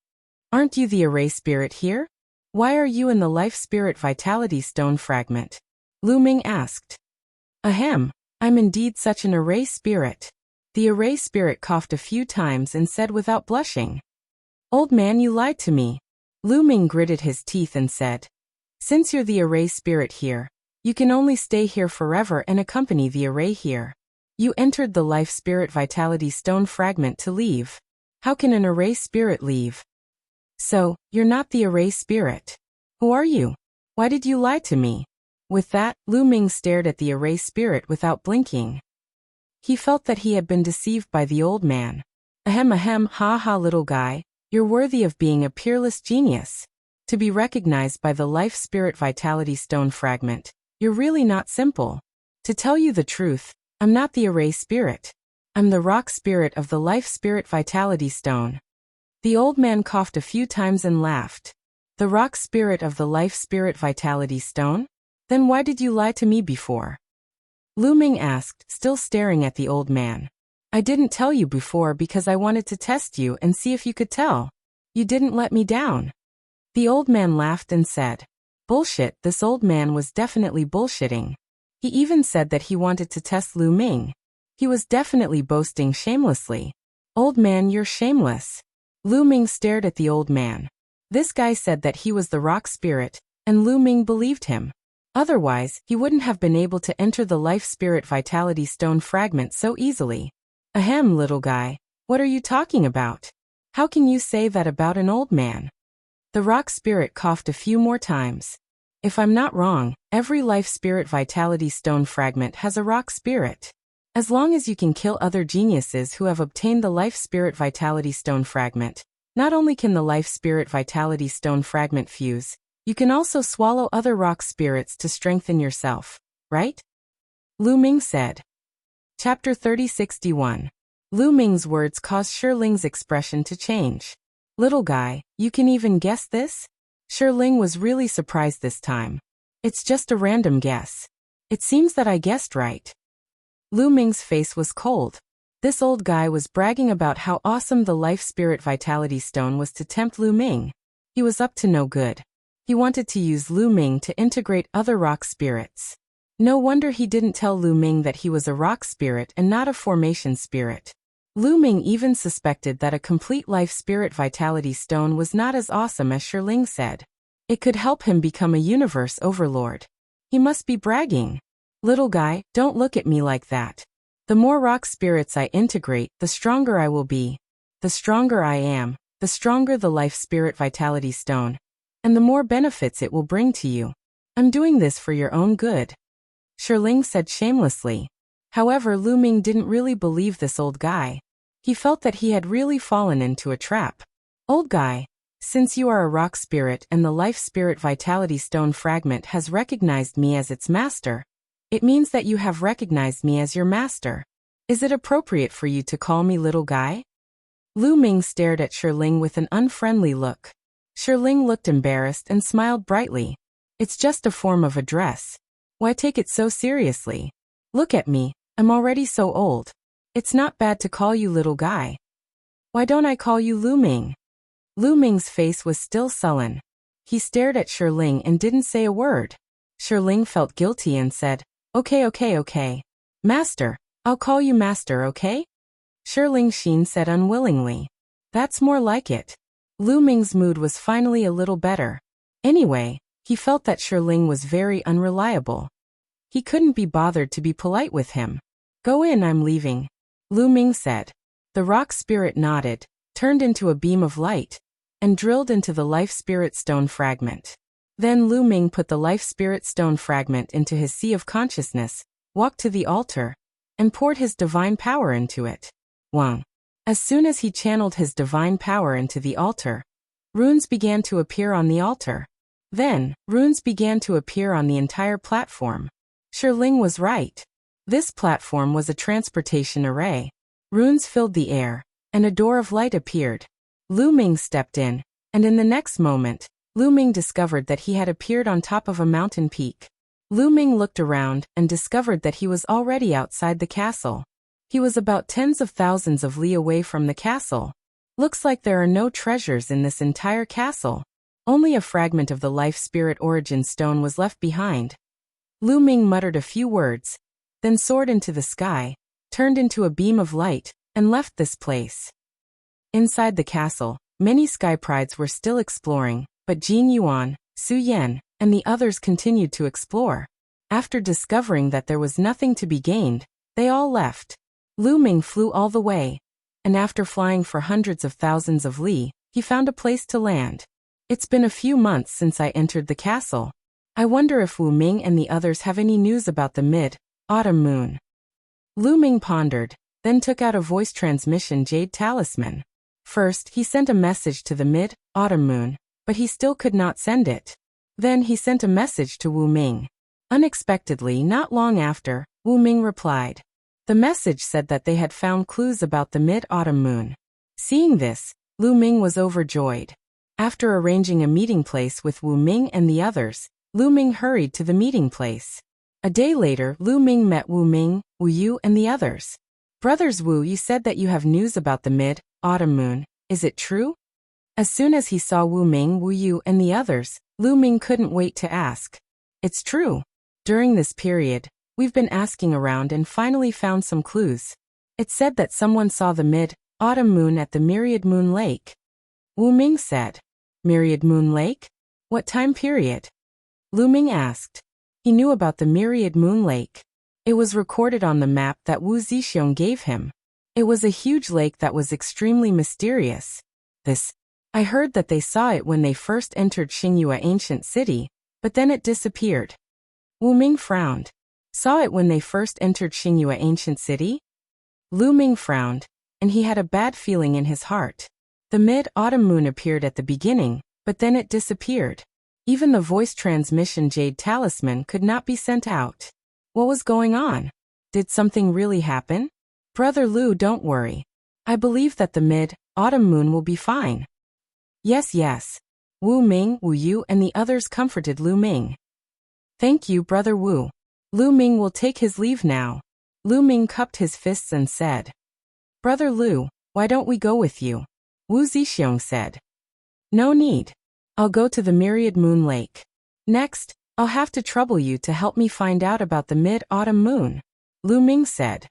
Aren't you the Array Spirit here? Why are you in the Life Spirit Vitality Stone fragment? Lu Ming asked. Ahem, I'm indeed such an Array Spirit. The Array Spirit coughed a few times and said without blushing. Old man, you lied to me. Lu Ming gritted his teeth and said, since you're the Array Spirit here, you can only stay here forever and accompany the Array here. You entered the Life Spirit Vitality Stone fragment to leave. How can an Array Spirit leave? So, you're not the Array Spirit. Who are you? Why did you lie to me? With that, Lu Ming stared at the Array Spirit without blinking. He felt that he had been deceived by the old man. Ahem, ha ha, little guy, you're worthy of being a peerless genius. To be recognized by the Life Spirit Vitality Stone fragment, you're really not simple. To tell you the truth, I'm not the Array Spirit. I'm the Rock Spirit of the Life Spirit Vitality Stone. The old man coughed a few times and laughed. The Rock Spirit of the Life Spirit Vitality Stone? Then why did you lie to me before? Lu Ming asked, still staring at the old man. I didn't tell you before because I wanted to test you and see if you could tell. You didn't let me down. The old man laughed and said, bullshit, this old man was definitely bullshitting. He even said that he wanted to test Lu Ming. He was definitely boasting shamelessly. Old man, you're shameless. Lu Ming stared at the old man. This guy said that he was the Rock Spirit, and Lu Ming believed him. Otherwise, he wouldn't have been able to enter the Life Spirit Vitality Stone fragment so easily. Ahem, little guy, what are you talking about? How can you say that about an old man? The Rock Spirit coughed a few more times. If I'm not wrong, every Life Spirit Vitality Stone fragment has a Rock Spirit. As long as you can kill other geniuses who have obtained the Life Spirit Vitality Stone fragment, not only can the Life Spirit Vitality Stone fragment fuse, you can also swallow other Rock Spirits to strengthen yourself, right? Lu Ming said. Chapter 3061. Lu Ming's words caused Shiling's expression to change. Little guy, you can even guess this? Shiling was really surprised this time. It's just a random guess. It seems that I guessed right. Lu Ming's face was cold. This old guy was bragging about how awesome the Life Spirit Vitality Stone was to tempt Lu Ming. He was up to no good. He wanted to use Lu Ming to integrate other Rock Spirits. No wonder he didn't tell Lu Ming that he was a Rock Spirit and not a Formation Spirit. Lu Ming even suspected that a complete Life Spirit Vitality Stone was not as awesome as Shiling said. It could help him become a universe overlord. He must be bragging. Little guy, don't look at me like that. The more Rock Spirits I integrate, the stronger I will be. The stronger I am, the stronger the Life Spirit Vitality Stone, and the more benefits it will bring to you. I'm doing this for your own good. Shiling said shamelessly. However, Lu Ming didn't really believe this old guy. He felt that he had really fallen into a trap. Old guy, since you are a rock spirit and the life spirit vitality stone fragment has recognized me as its master, it means that you have recognized me as your master. Is it appropriate for you to call me little guy? Lu Ming stared at Shiling with an unfriendly look. Shiling looked embarrassed and smiled brightly. It's just a form of address. Why take it so seriously? Look at me, I'm already so old. It's not bad to call you little guy. Why don't I call you Lu Ming? Lu Ming's face was still sullen. He stared at Shiling and didn't say a word. Shiling felt guilty and said, Okay. Master, I'll call you master, okay? Shiling Xin said unwillingly. That's more like it. Lu Ming's mood was finally a little better. Anyway, he felt that Shiling was very unreliable. He couldn't be bothered to be polite with him. Go in, I'm leaving, Lu Ming said. The rock spirit nodded, turned into a beam of light, and drilled into the life spirit stone fragment. Then Lu Ming put the life spirit stone fragment into his sea of consciousness, walked to the altar, and poured his divine power into it. Wang. As soon as he channeled his divine power into the altar, runes began to appear on the altar. Then, runes began to appear on the entire platform. Shiling was right. This platform was a transportation array. Runes filled the air, and a door of light appeared. Lu Ming stepped in, and in the next moment, Lu Ming discovered that he had appeared on top of a mountain peak. Lu Ming looked around and discovered that he was already outside the castle. He was about tens of thousands of li away from the castle. Looks like there are no treasures in this entire castle. Only a fragment of the life spirit origin stone was left behind. Lu Ming muttered a few words, then soared into the sky, turned into a beam of light, and left this place. Inside the castle, many sky prides were still exploring, but Jin Yuan, Su Yan, and the others continued to explore. After discovering that there was nothing to be gained, they all left. Lu Ming flew all the way, and after flying for hundreds of thousands of li, he found a place to land. It's been a few months since I entered the castle. I wonder if Wu Ming and the others have any news about the mid-autumn moon. Lu Ming pondered, then took out a voice transmission jade talisman. First, he sent a message to the mid-autumn moon, but he still could not send it. Then he sent a message to Wu Ming. Unexpectedly, not long after, Wu Ming replied. The message said that they had found clues about the mid-autumn moon. Seeing this, Lu Ming was overjoyed. After arranging a meeting place with Wu Ming and the others, Lu Ming hurried to the meeting place. A day later, Lu Ming met Wu Ming, Wu Yu, and the others. Brothers Wu, you said that you have news about the mid-autumn moon. Is it true? As soon as he saw Wu Ming, Wu Yu, and the others, Lu Ming couldn't wait to ask. It's true. During this period, we've been asking around and finally found some clues. It said that someone saw the mid-autumn moon at the Myriad Moon Lake. Wu Ming said. Myriad Moon Lake? What time period? Lu Ming asked. He knew about the Myriad Moon Lake. It was recorded on the map that Wu Zixiong gave him. It was a huge lake that was extremely mysterious. I heard that they saw it when they first entered Xingyue ancient city, but then it disappeared. Wu Ming frowned. Saw it when they first entered Xingyue ancient city? Lu Ming frowned, and he had a bad feeling in his heart. The mid-autumn moon appeared at the beginning, but then it disappeared. Even the voice transmission jade talisman could not be sent out. What was going on? Did something really happen? Brother Lu, don't worry. I believe that the mid-autumn moon will be fine. Yes. Wu Ming, Wu Yu, and the others comforted Lu Ming. Thank you, Brother Wu. Lu Ming will take his leave now. Lu Ming cupped his fists and said. Brother Lu, why don't we go with you? Wu Zixiong said. No need. I'll go to the Myriad Moon Lake. Next, I'll have to trouble you to help me find out about the mid-autumn moon. Lu Ming said.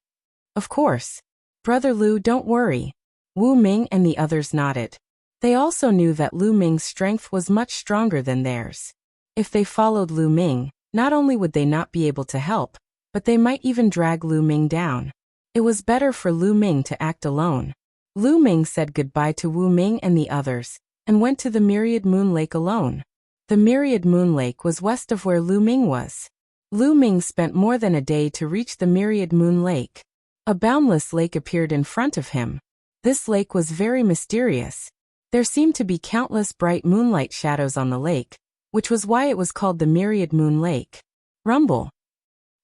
Of course. Brother Lu, don't worry. Wu Ming and the others nodded. They also knew that Lu Ming's strength was much stronger than theirs. If they followed Lu Ming, not only would they not be able to help, but they might even drag Lu Ming down. It was better for Lu Ming to act alone. Lu Ming said goodbye to Wu Ming and the others, and went to the Myriad Moon Lake alone. The Myriad Moon Lake was west of where Lu Ming was. Lu Ming spent more than a day to reach the Myriad Moon Lake. A boundless lake appeared in front of him. This lake was very mysterious. There seemed to be countless bright moonlight shadows on the lake, which was why it was called the Myriad Moon Lake. Rumble.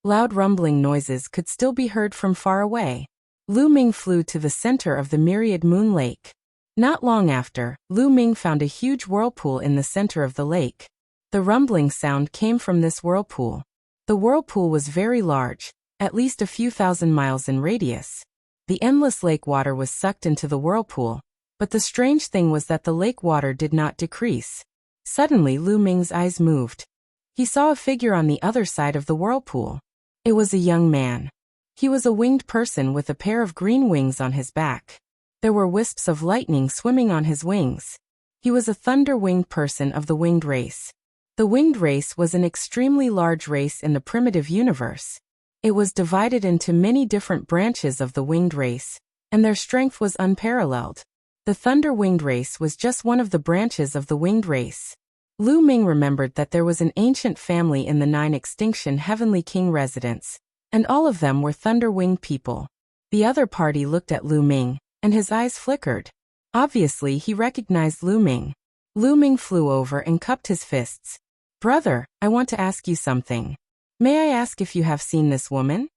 Loud rumbling noises could still be heard from far away. Lu Ming flew to the center of the Myriad Moon Lake. Not long after, Lu Ming found a huge whirlpool in the center of the lake. The rumbling sound came from this whirlpool. The whirlpool was very large, at least a few thousand miles in radius. The endless lake water was sucked into the whirlpool, but the strange thing was that the lake water did not decrease. Suddenly Lu Ming's eyes moved. He saw a figure on the other side of the whirlpool. It was a young man. He was a winged person with a pair of green wings on his back. There were wisps of lightning swimming on his wings. He was a thunder-winged person of the winged race. The winged race was an extremely large race in the primitive universe. It was divided into many different branches of the winged race, and their strength was unparalleled. The thunder-winged race was just one of the branches of the winged race. Lu Ming remembered that there was an ancient family in the 9 extinction Heavenly King residence, and all of them were thunder-winged people. The other party looked at Lu Ming, and his eyes flickered. Obviously, he recognized Lu Ming. Lu Ming flew over and cupped his fists. "Brother, I want to ask you something. May I ask if you have seen this woman?"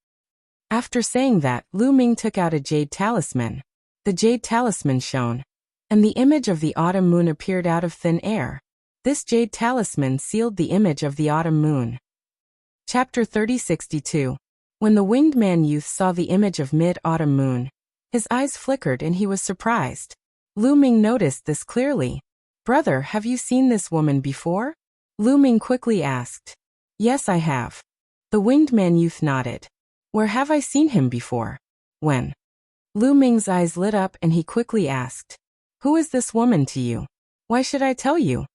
After saying that, Lu Ming took out a jade talisman. The jade talisman shone, and the image of the autumn moon appeared out of thin air. This jade talisman sealed the image of the autumn moon. Chapter 3062. When the winged man youth saw the image of mid-autumn moon, his eyes flickered and he was surprised. Lu Ming noticed this clearly. "Brother, have you seen this woman before?" Lu Ming quickly asked. "Yes, I have." The winged man youth nodded. "Where have I seen him before?" "When?" Lu Ming's eyes lit up and he quickly asked. "Who is this woman to you? Why should I tell you?"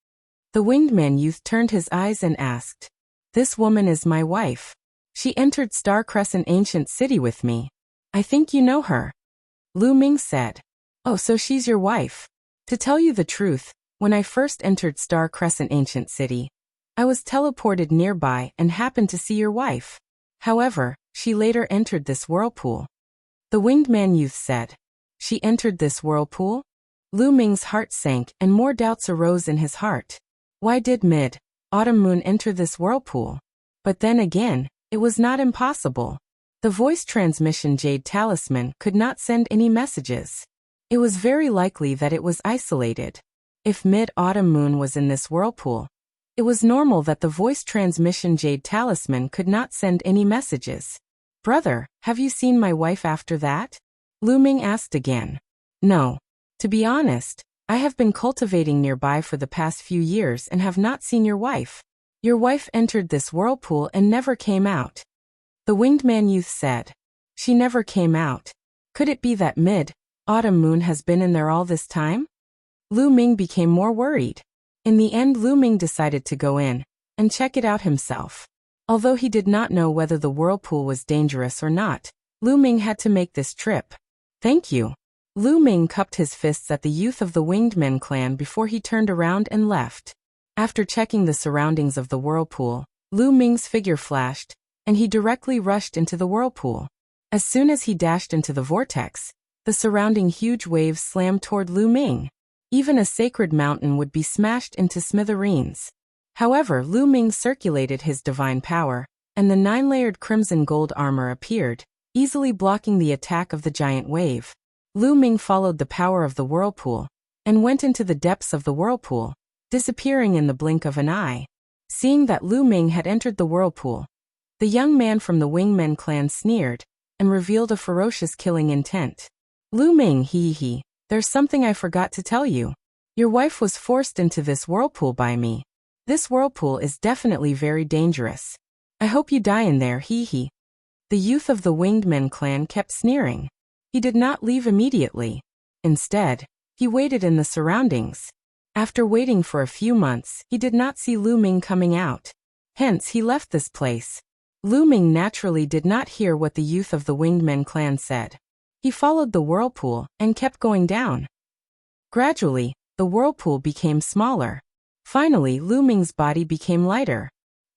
The winged man youth turned his eyes and asked. "This woman is my wife. She entered Star Crescent Ancient City with me. I think you know her." Lu Ming said. "Oh, so she's your wife." "To tell you the truth, when I first entered Star Crescent Ancient City, I was teleported nearby and happened to see your wife. However, she later entered this whirlpool." The winged man youth said. "She entered this whirlpool?" Lu Ming's heart sank and more doubts arose in his heart. Why did mid-autumn moon enter this whirlpool? But then again, it was not impossible. The voice transmission jade talisman could not send any messages. It was very likely that it was isolated. If mid-autumn moon was in this whirlpool, it was normal that the voice transmission jade talisman could not send any messages. "Brother, have you seen my wife after that?" Lu Ming asked again. "No. To be honest, I have been cultivating nearby for the past few years and have not seen your wife. Your wife entered this whirlpool and never came out." The winged man youth said. "She never came out. Could it be that mid-autumn moon has been in there all this time?" Lu Ming became more worried. In the end, Lu Ming decided to go in and check it out himself. Although he did not know whether the whirlpool was dangerous or not, Lu Ming had to make this trip. "Thank you." Lu Ming cupped his fists at the youth of the Winged Men clan before he turned around and left. After checking the surroundings of the whirlpool, Lu Ming's figure flashed, and he directly rushed into the whirlpool. As soon as he dashed into the vortex, the surrounding huge waves slammed toward Lu Ming. Even a sacred mountain would be smashed into smithereens. However, Lu Ming circulated his divine power, and the 9-layered crimson gold armor appeared, easily blocking the attack of the giant wave. Lu Ming followed the power of the whirlpool, and went into the depths of the whirlpool, disappearing in the blink of an eye. Seeing that Lu Ming had entered the whirlpool, the young man from the Wingmen clan sneered, and revealed a ferocious killing intent. "Lu Ming, hee, there's something I forgot to tell you. Your wife was forced into this whirlpool by me. This whirlpool is definitely very dangerous. I hope you die in there, hee." The youth of the Winged Men clan kept sneering. He did not leave immediately. Instead, he waited in the surroundings. After waiting for a few months, he did not see Lu Ming coming out. Hence, he left this place. Lu Ming naturally did not hear what the youth of the Winged Men clan said. He followed the whirlpool and kept going down. Gradually, the whirlpool became smaller. Finally, Lu Ming's body became lighter.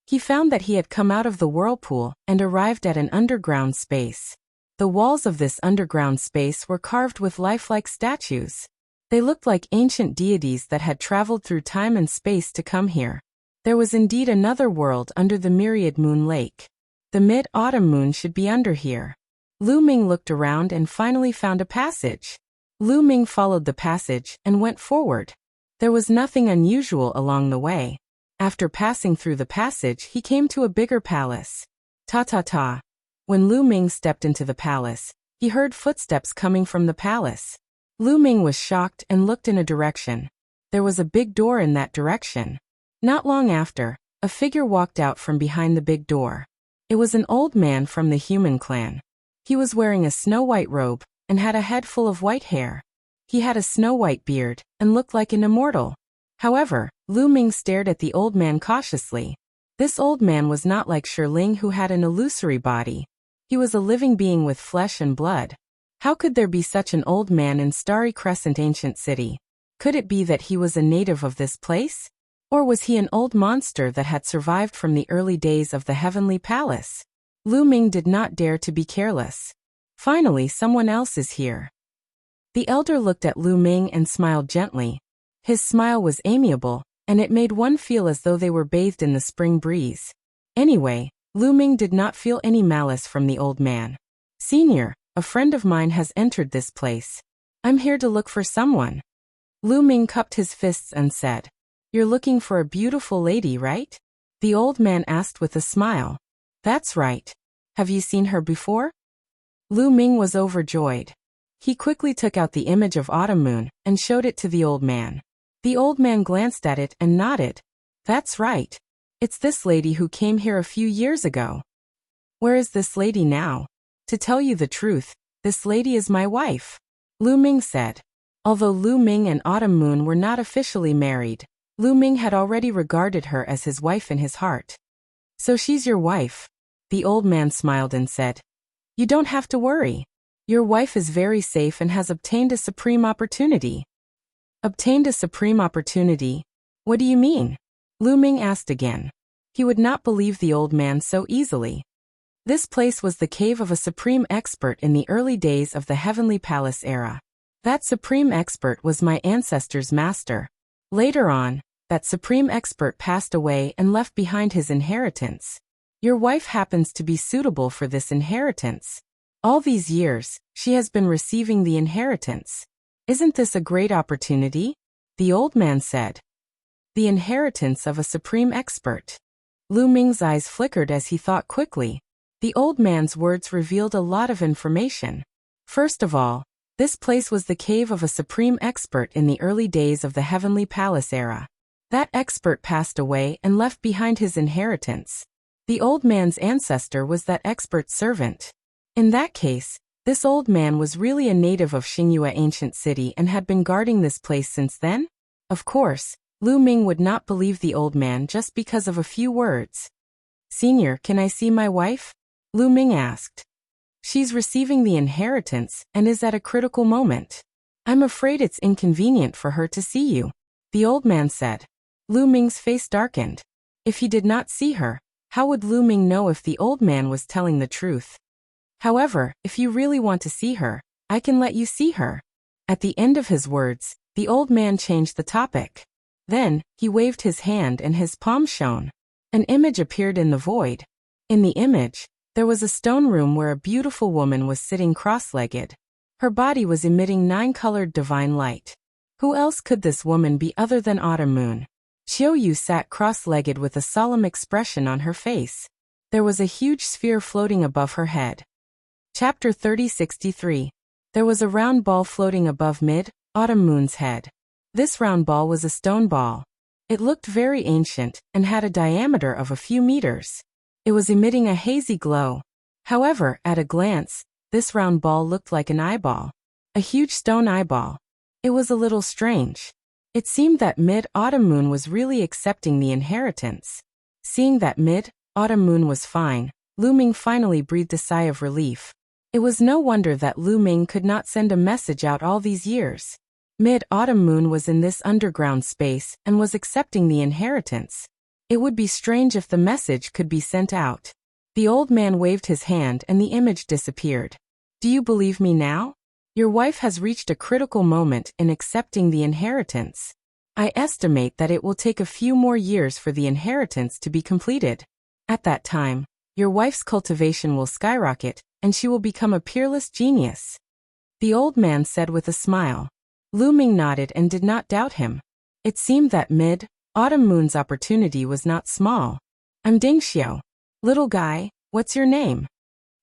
He found that he had come out of the whirlpool and arrived at an underground space. The walls of this underground space were carved with lifelike statues. They looked like ancient deities that had traveled through time and space to come here. There was indeed another world under the myriad moon lake. The mid-autumn moon should be under here. Lu Ming looked around and finally found a passage. Lu Ming followed the passage and went forward. There was nothing unusual along the way. After passing through the passage, he came to a bigger palace. Ta-ta-ta. When Lu Ming stepped into the palace, he heard footsteps coming from the palace. Lu Ming was shocked and looked in a direction. There was a big door in that direction. Not long after, a figure walked out from behind the big door. It was an old man from the human clan. He was wearing a snow-white robe and had a head full of white hair. He had a snow-white beard and looked like an immortal. However, Lu Ming stared at the old man cautiously. This old man was not like Shirling, who had an illusory body. He was a living being with flesh and blood. How could there be such an old man in Starry Crescent Ancient City? Could it be that he was a native of this place? Or was he an old monster that had survived from the early days of the Heavenly Palace? Lu Ming did not dare to be careless. Finally, someone else is here. The elder looked at Lu Ming and smiled gently. His smile was amiable, and it made one feel as though they were bathed in the spring breeze. Anyway, Lu Ming did not feel any malice from the old man. "Senior, a friend of mine has entered this place. I'm here to look for someone." Lu Ming cupped his fists and said, "You're looking for a beautiful lady, right?" The old man asked with a smile. "That's right. Have you seen her before?" Lu Ming was overjoyed. He quickly took out the image of Autumn Moon and showed it to the old man. The old man glanced at it and nodded. "That's right. It's this lady who came here a few years ago." "Where is this lady now?" "To tell you the truth, this lady is my wife," Lu Ming said. Although Lu Ming and Autumn Moon were not officially married, Lu Ming had already regarded her as his wife in his heart. "So she's your wife?" The old man smiled and said, "You don't have to worry. Your wife is very safe and has obtained a supreme opportunity." "Obtained a supreme opportunity? What do you mean?" Lu Ming asked again. He would not believe the old man so easily. This place was the cave of a supreme expert in the early days of the Heavenly Palace era. That supreme expert was my ancestor's master. Later on, that supreme expert passed away and left behind his inheritance. Your wife happens to be suitable for this inheritance. All these years, she has been receiving the inheritance. Isn't this a great opportunity? The old man said. The inheritance of a supreme expert. Lu Ming's eyes flickered as he thought quickly. The old man's words revealed a lot of information. First of all, this place was the cave of a supreme expert in the early days of the Heavenly Palace era. That expert passed away and left behind his inheritance. The old man's ancestor was that expert's servant. In that case, this old man was really a native of Xingyue Ancient City and had been guarding this place since then? Of course, Lu Ming would not believe the old man just because of a few words. "Senior, can I see my wife?" Lu Ming asked. "She's receiving the inheritance and is at a critical moment. I'm afraid it's inconvenient for her to see you," the old man said. Lu Ming's face darkened. If he did not see her, how would Lu Ming know if the old man was telling the truth? "However, if you really want to see her, I can let you see her." At the end of his words, the old man changed the topic. Then, he waved his hand and his palm shone. An image appeared in the void. In the image, there was a stone room where a beautiful woman was sitting cross-legged. Her body was emitting 9-colored divine light. Who else could this woman be other than Autumn Moon? Xiao Yu sat cross-legged with a solemn expression on her face. There was a huge sphere floating above her head. Chapter 3063. There was a round ball floating above Autumn Moon's head. This round ball was a stone ball. It looked very ancient and had a diameter of a few meters. It was emitting a hazy glow. However, at a glance, this round ball looked like an eyeball. A huge stone eyeball. It was a little strange. It seemed that Autumn Moon was really accepting the inheritance. Seeing that Autumn Moon was fine, Lu Ming finally breathed a sigh of relief. It was no wonder that Lu Ming could not send a message out all these years. Autumn Moon was in this underground space and was accepting the inheritance. It would be strange if the message could be sent out. The old man waved his hand and the image disappeared. "Do you believe me now?" Your wife has reached a critical moment in accepting the inheritance. I estimate that it will take a few more years for the inheritance to be completed. At that time, your wife's cultivation will skyrocket, and she will become a peerless genius. The old man said with a smile. Lu Ming nodded and did not doubt him. It seemed that Autumn Moon's opportunity was not small. I'm Ding Xiao. Little guy, what's your name?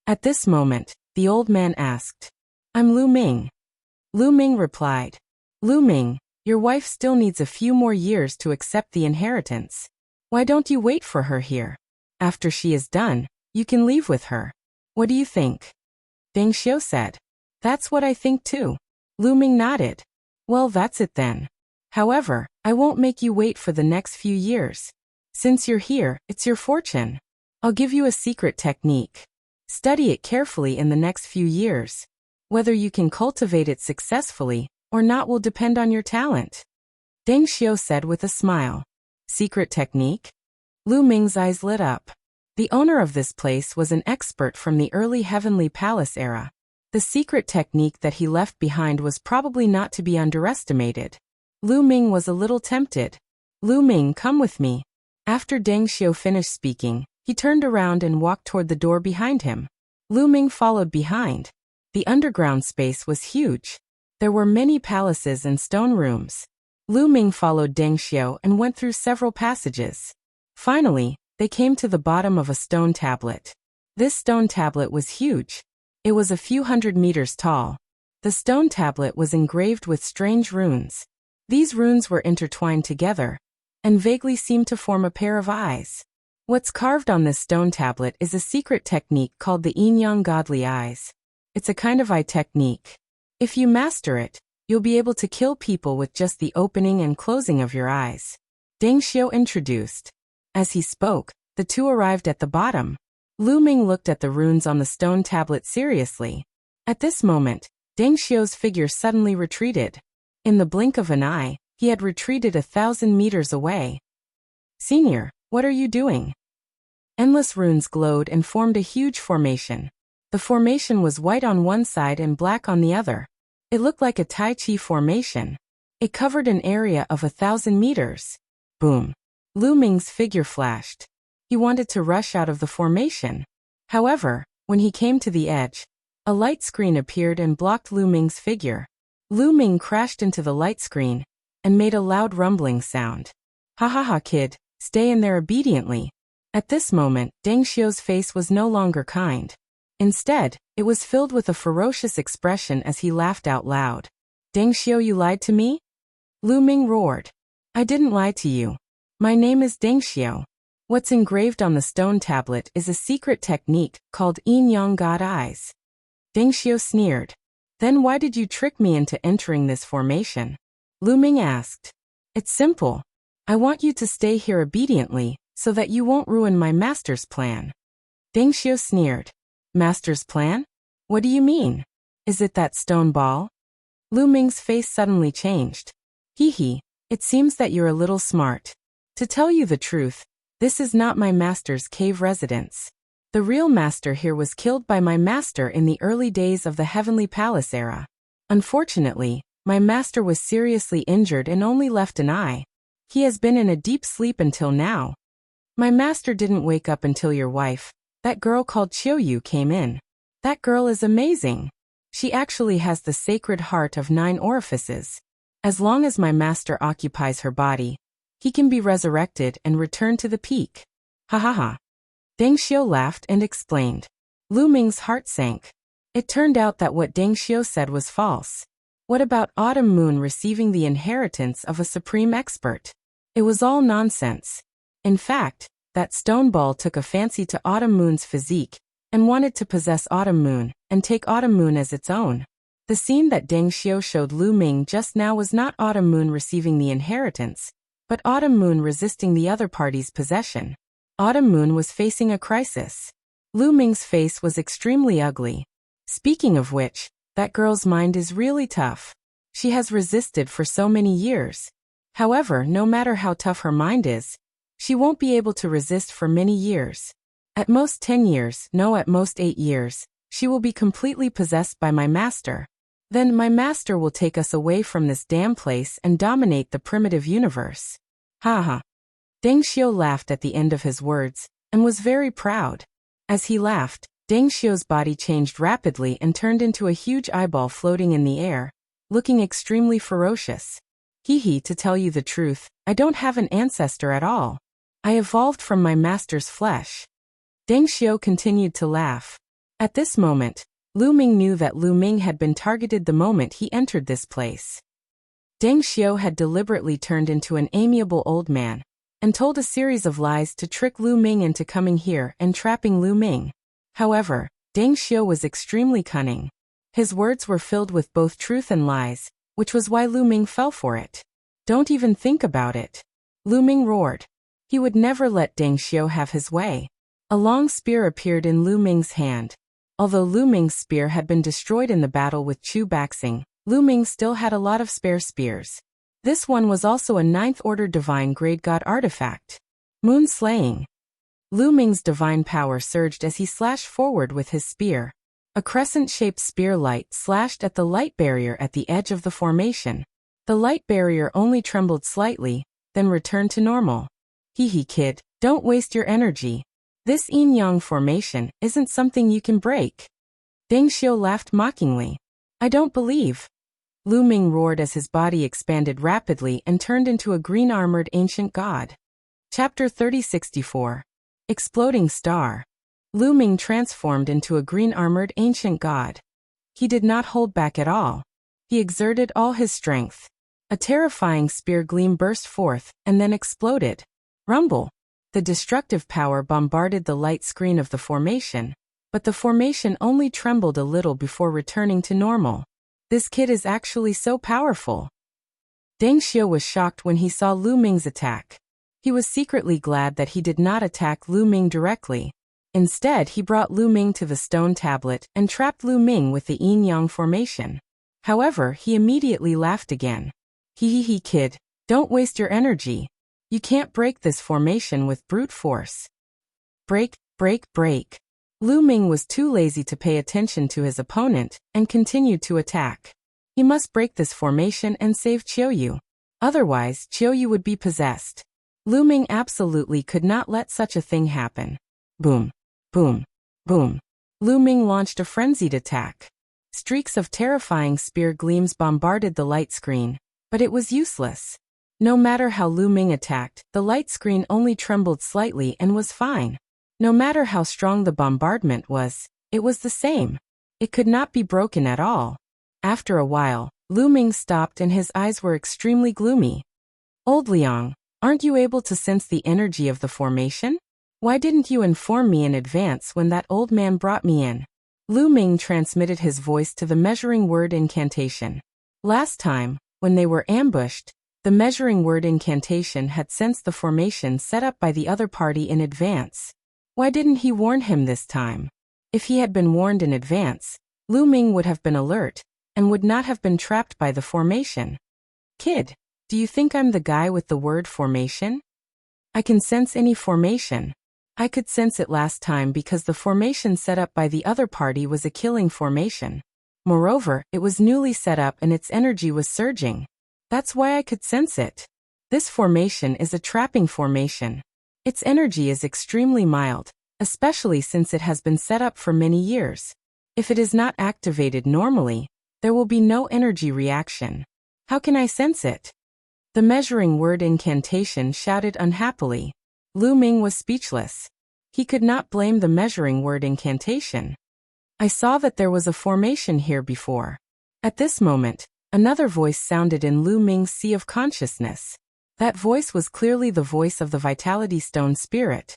At this moment, the old man asked. I'm Lu Ming. Lu Ming replied. Lu Ming, your wife still needs a few more years to accept the inheritance. Why don't you wait for her here? After she is done, you can leave with her. What do you think? Ding Xiao said. That's what I think too. Lu Ming nodded. Well, that's it then. However, I won't make you wait for the next few years. Since you're here, it's your fortune. I'll give you a secret technique. Study it carefully in the next few years. Whether you can cultivate it successfully or not will depend on your talent. Deng Xiao said with a smile. Secret technique? Lu Ming's eyes lit up. The owner of this place was an expert from the early Heavenly Palace era. The secret technique that he left behind was probably not to be underestimated. Lu Ming was a little tempted. Lu Ming, come with me. After Deng Xiao finished speaking, he turned around and walked toward the door behind him. Lu Ming followed behind. The underground space was huge. There were many palaces and stone rooms. Lu Ming followed Deng Xiao and went through several passages. Finally, they came to the bottom of a stone tablet. This stone tablet was huge. It was a few hundred meters tall. The stone tablet was engraved with strange runes. These runes were intertwined together and vaguely seemed to form a pair of eyes. What's carved on this stone tablet is a secret technique called the yin-yang godly eyes. It's a kind of eye technique. If you master it, you'll be able to kill people with just the opening and closing of your eyes. Deng Xiao introduced. As he spoke, the two arrived at the bottom. Lu Ming looked at the runes on the stone tablet seriously. At this moment, Deng Xiao's figure suddenly retreated. In the blink of an eye, he had retreated 1,000 meters away. Senior, what are you doing? Endless runes glowed and formed a huge formation. The formation was white on one side and black on the other. It looked like a Tai Chi formation. It covered an area of 1,000 meters. Boom. Lu Ming's figure flashed. He wanted to rush out of the formation. However, when he came to the edge, a light screen appeared and blocked Lu Ming's figure. Lu Ming crashed into the light screen and made a loud rumbling sound. Ha ha ha, kid, stay in there obediently. At this moment, Deng Xiao's face was no longer kind. Instead, it was filled with a ferocious expression as he laughed out loud. Deng Xiao, you lied to me? Lu Ming roared. I didn't lie to you. My name is Deng Xiao. What's engraved on the stone tablet is a secret technique called yin-yang god eyes. Deng Xiao sneered. Then why did you trick me into entering this formation? Lu Ming asked. It's simple. I want you to stay here obediently so that you won't ruin my master's plan. Deng Xiao sneered. Master's plan? What do you mean? Is it that stone ball? Lu Ming's face suddenly changed. Hee hee, it seems that you're a little smart. To tell you the truth, this is not my master's cave residence. The real master here was killed by my master in the early days of the Heavenly Palace era. Unfortunately, my master was seriously injured and only left an eye. He has been in a deep sleep until now. My master didn't wake up until your wife, that girl called Qiuyu, came in. That girl is amazing. She actually has the sacred heart of 9 orifices. As long as my master occupies her body, he can be resurrected and return to the peak. Ha ha ha. Deng Xiao laughed and explained. Lu Ming's heart sank. It turned out that what Deng Xiao said was false. What about Autumn Moon receiving the inheritance of a supreme expert? It was all nonsense. In fact, that stone ball took a fancy to Autumn Moon's physique and wanted to possess Autumn Moon and take Autumn Moon as its own. The scene that Deng Xiao showed Lu Ming just now was not Autumn Moon receiving the inheritance, but Autumn Moon resisting the other party's possession. Autumn Moon was facing a crisis. Lu Ming's face was extremely ugly. Speaking of which, that girl's mind is really tough. She has resisted for so many years. However, no matter how tough her mind is, she won't be able to resist for many years. At most 10 years, no, at most 8 years, she will be completely possessed by my master. Then my master will take us away from this damn place and dominate the primitive universe. Ha ha. Deng Xiu laughed at the end of his words, and was very proud. As he laughed, Deng Xiu's body changed rapidly and turned into a huge eyeball floating in the air, looking extremely ferocious. Hee hee, to tell you the truth, I don't have an ancestor at all. I evolved from my master's flesh. Deng Xiu continued to laugh. At this moment, Lu Ming knew that Lu Ming had been targeted the moment he entered this place. Deng Xiu had deliberately turned into an amiable old man, and told a series of lies to trick Lu Ming into coming here and trapping Lu Ming. However, Deng Xiu was extremely cunning. His words were filled with both truth and lies, which was why Lu Ming fell for it. Don't even think about it. Lu Ming roared. He would never let Deng Xiu have his way. A long spear appeared in Lu Ming's hand. Although Lu Ming's spear had been destroyed in the battle with Chu Baxing, Lu Ming still had a lot of spare spears. This one was also a 9th order divine grade god artifact. Moon slaying. Lu Ming's divine power surged as he slashed forward with his spear. A crescent-shaped spear light slashed at the light barrier at the edge of the formation. The light barrier only trembled slightly, then returned to normal. Hee hee, kid, don't waste your energy. This yin-yang formation isn't something you can break. Deng Xiu laughed mockingly. I don't believe. Lu Ming roared as his body expanded rapidly and turned into a green-armored ancient god. Chapter 3064. Exploding Star. Lu Ming transformed into a green-armored ancient god. He did not hold back at all. He exerted all his strength. A terrifying spear gleam burst forth, and then exploded. Rumble. The destructive power bombarded the light screen of the formation, but the formation only trembled a little before returning to normal. This kid is actually so powerful. Deng Xiu was shocked when he saw Lu Ming's attack. He was secretly glad that he did not attack Lu Ming directly. Instead, he brought Lu Ming to the stone tablet and trapped Lu Ming with the yin-yang formation. However, he immediately laughed again. Hee hee hee, kid, don't waste your energy. You can't break this formation with brute force. Break, break, break. Lu Ming was too lazy to pay attention to his opponent and continued to attack. He must break this formation and save Qiuyu. Otherwise, Qiuyu would be possessed. Lu Ming absolutely could not let such a thing happen. Boom, boom, boom. Lu Ming launched a frenzied attack. Streaks of terrifying spear gleams bombarded the light screen, but it was useless. No matter how Lu Ming attacked, the light screen only trembled slightly and was fine. No matter how strong the bombardment was, it was the same. It could not be broken at all. After a while, Lu Ming stopped and his eyes were extremely gloomy. Old Liang, aren't you able to sense the energy of the formation? Why didn't you inform me in advance when that old man brought me in? Lu Ming transmitted his voice to the measuring word incantation. Last time, when they were ambushed, the measuring word incantation had sensed the formation set up by the other party in advance. Why didn't he warn him this time? If he had been warned in advance, Lu Ming would have been alert, and would not have been trapped by the formation. Kid, do you think I'm the guy with the word formation? I can sense any formation. I could sense it last time because the formation set up by the other party was a killing formation. Moreover, it was newly set up and its energy was surging. That's why I could sense it. This formation is a trapping formation. Its energy is extremely mild, especially since it has been set up for many years. If it is not activated normally, there will be no energy reaction. How can I sense it? The measuring word incantation shouted unhappily. Lu Ming was speechless. He could not blame the measuring word incantation. I saw that there was a formation here before. At this moment, another voice sounded in Lu Ming's sea of consciousness. That voice was clearly the voice of the Vitality Stone spirit.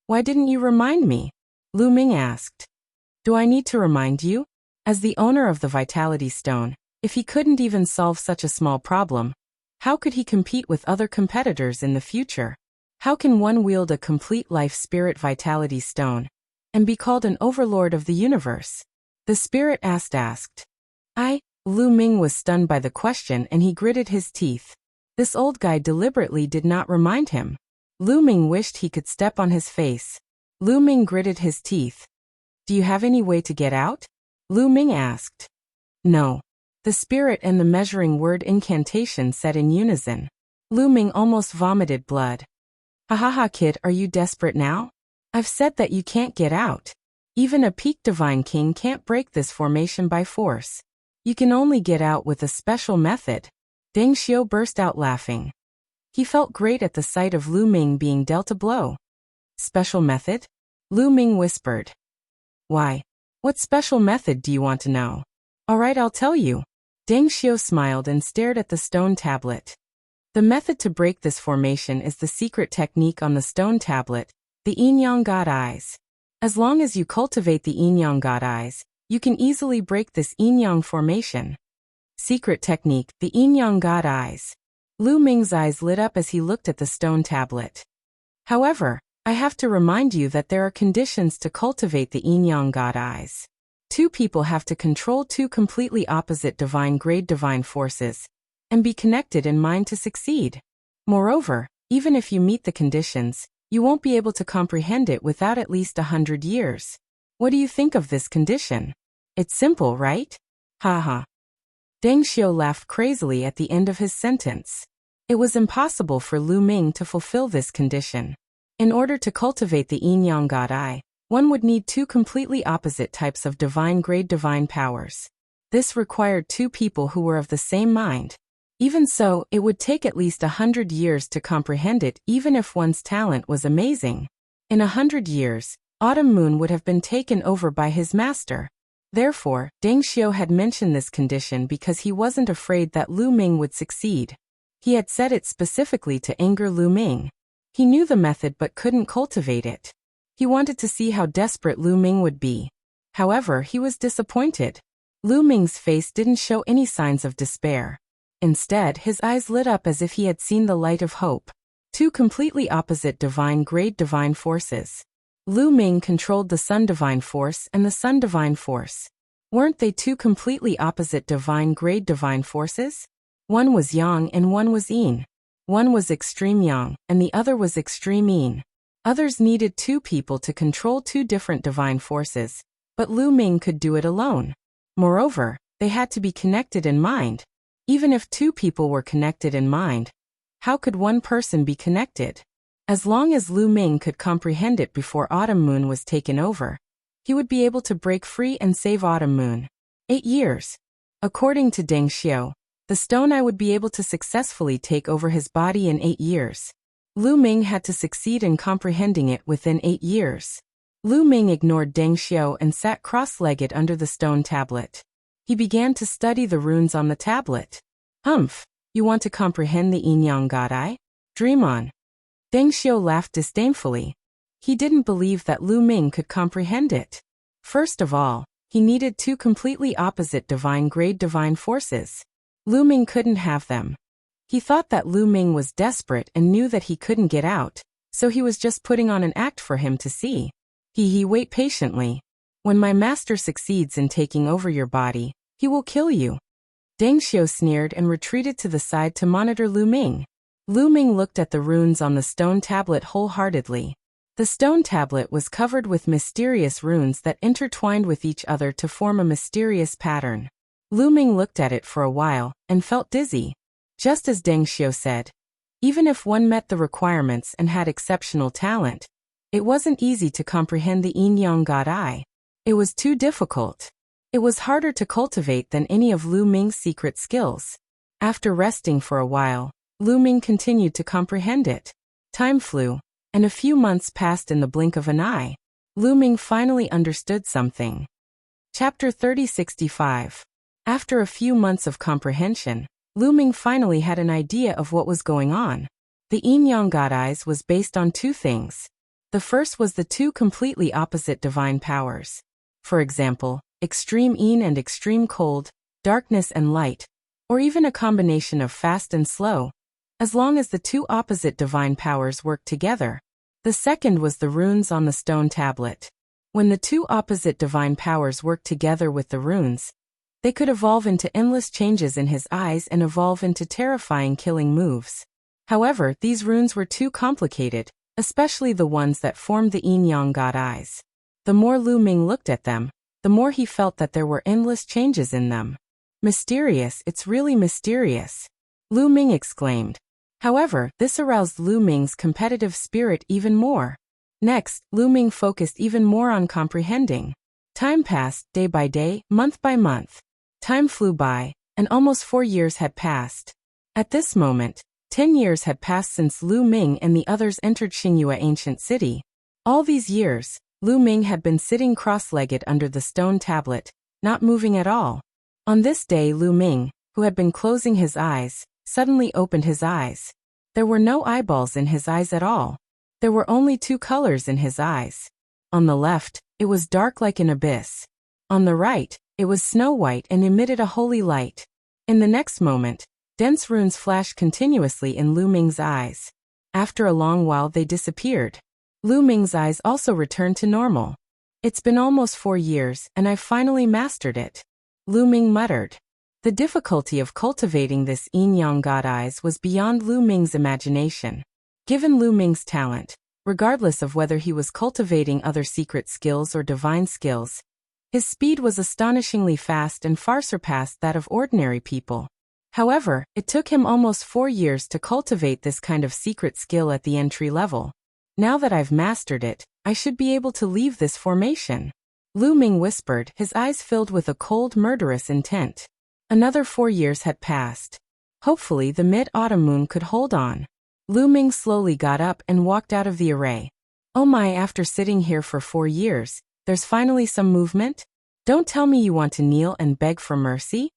Why didn't you remind me? Lu Ming asked. Do I need to remind you? As the owner of the Vitality Stone, if he couldn't even solve such a small problem, how could he compete with other competitors in the future? How can one wield a complete life spirit Vitality Stone and be called an overlord of the universe? The spirit asked. Lu Ming was stunned by the question and he gritted his teeth. This old guy deliberately did not remind him. Lu Ming wished he could step on his face. Lu Ming gritted his teeth. Do you have any way to get out? Lu Ming asked. No. The spirit and the measuring word incantation said in unison. Lu Ming almost vomited blood. "Ha ha ha, kid, are you desperate now? I've said that you can't get out. Even a peak divine king can't break this formation by force. You can only get out with a special method." Deng Xiu burst out laughing. He felt great at the sight of Lu Ming being dealt a blow. "Special method?" Lu Ming whispered. "Why? What special method do you want to know?" "All right, I'll tell you." Deng Xiu smiled and stared at the stone tablet. "The method to break this formation is the secret technique on the stone tablet, the Yin-Yang God Eyes. As long as you cultivate the Yin-Yang God Eyes, you can easily break this Yin-Yang formation." Secret technique, the Yin-Yang God Eyes. Lu Ming's eyes lit up as he looked at the stone tablet. "However, I have to remind you that there are conditions to cultivate the Yin-Yang God Eyes. Two people have to control two completely opposite divine grade divine forces, and be connected in mind to succeed. Moreover, even if you meet the conditions, you won't be able to comprehend it without at least 100 years. What do you think of this condition? It's simple, right? Ha ha." Deng Xiu laughed crazily at the end of his sentence. It was impossible for Lu Ming to fulfill this condition. In order to cultivate the Yin-Yang God Eye, one would need two completely opposite types of divine grade divine powers. This required two people who were of the same mind. Even so, it would take at least 100 years to comprehend it, even if one's talent was amazing. In 100 years, Autumn Moon would have been taken over by his master. Therefore, Deng Xiu had mentioned this condition because he wasn't afraid that Lu Ming would succeed. He had said it specifically to anger Lu Ming. He knew the method but couldn't cultivate it. He wanted to see how desperate Lu Ming would be. However, he was disappointed. Lu Ming's face didn't show any signs of despair. Instead, his eyes lit up as if he had seen the light of hope. Two completely opposite divine grade divine forces. Lu Ming controlled the Sun Divine Force and the Sun Divine Force. Weren't they two completely opposite divine grade divine forces? One was Yang and one was Yin. One was extreme Yang, and the other was extreme Yin. Others needed two people to control two different divine forces, but Lu Ming could do it alone. Moreover, they had to be connected in mind. Even if two people were connected in mind, how could one person be connected? As long as Lu Ming could comprehend it before Autumn Moon was taken over, he would be able to break free and save Autumn Moon. 8 years. According to Deng Xiu, the stone eye would be able to successfully take over his body in 8 years. Lu Ming had to succeed in comprehending it within 8 years. Lu Ming ignored Deng Xiu and sat cross-legged under the stone tablet. He began to study the runes on the tablet. "Humph, you want to comprehend the Yin-Yang God Eye? Dream on." Deng Xiu laughed disdainfully. He didn't believe that Lu Ming could comprehend it. First of all, he needed two completely opposite divine grade divine forces. Lu Ming couldn't have them. He thought that Lu Ming was desperate and knew that he couldn't get out, so he was just putting on an act for him to see. Wait patiently. When my master succeeds in taking over your body, he will kill you." Deng Xiu sneered and retreated to the side to monitor Lu Ming. Lu Ming looked at the runes on the stone tablet wholeheartedly. The stone tablet was covered with mysterious runes that intertwined with each other to form a mysterious pattern. Lu Ming looked at it for a while and felt dizzy. Just as Deng Xiu said, even if one met the requirements and had exceptional talent, it wasn't easy to comprehend the Yin-Yang God Eye. It was too difficult. It was harder to cultivate than any of Lu Ming's secret skills. After resting for a while, Lu Ming continued to comprehend it. Time flew, and a few months passed in the blink of an eye. Lu Ming finally understood something. Chapter 3065. After a few months of comprehension, Lu Ming finally had an idea of what was going on. The Yin-Yang God Eyes was based on two things. The first was the two completely opposite divine powers. For example, extreme Yin and extreme cold, darkness and light, or even a combination of fast and slow, as long as the two opposite divine powers worked together. The second was the runes on the stone tablet. When the two opposite divine powers worked together with the runes, they could evolve into endless changes in his eyes and evolve into terrifying killing moves. However, these runes were too complicated, especially the ones that formed the Yin-Yang God Eyes. The more Lu Ming looked at them, the more he felt that there were endless changes in them. Mysterious, it's really mysterious, Lu Ming exclaimed. However, this aroused Lu Ming's competitive spirit even more. Next, Lu Ming focused even more on comprehending. Time passed, day by day, month by month. Time flew by, and almost 4 years had passed. At this moment, 10 years had passed since Lu Ming and the others entered Xingyue ancient city. All these years, Lu Ming had been sitting cross-legged under the stone tablet, not moving at all. On this day Lu Ming, who had been closing his eyes, suddenly opened his eyes. There were no eyeballs in his eyes at all. There were only 2 colors in his eyes. On the left, it was dark like an abyss. On the right, it was snow-white and emitted a holy light. In the next moment, dense runes flashed continuously in Lu Ming's eyes. After a long while they disappeared. Lu Ming's eyes also returned to normal. It's been almost 4 years, and I've finally mastered it, Lu Ming muttered. The difficulty of cultivating this yin-yang god eyes was beyond Lu Ming's imagination. Given Lu Ming's talent, regardless of whether he was cultivating other secret skills or divine skills, his speed was astonishingly fast and far surpassed that of ordinary people. However, it took him almost 4 years to cultivate this kind of secret skill at the entry level. Now that I've mastered it, I should be able to leave this formation, Lu Ming whispered, his eyes filled with a cold, murderous intent. Another 4 years had passed. Hopefully the mid-autumn moon could hold on. Lu Ming slowly got up and walked out of the array. Oh my, after sitting here for 4 years, there's finally some movement? Don't tell me you want to kneel and beg for mercy?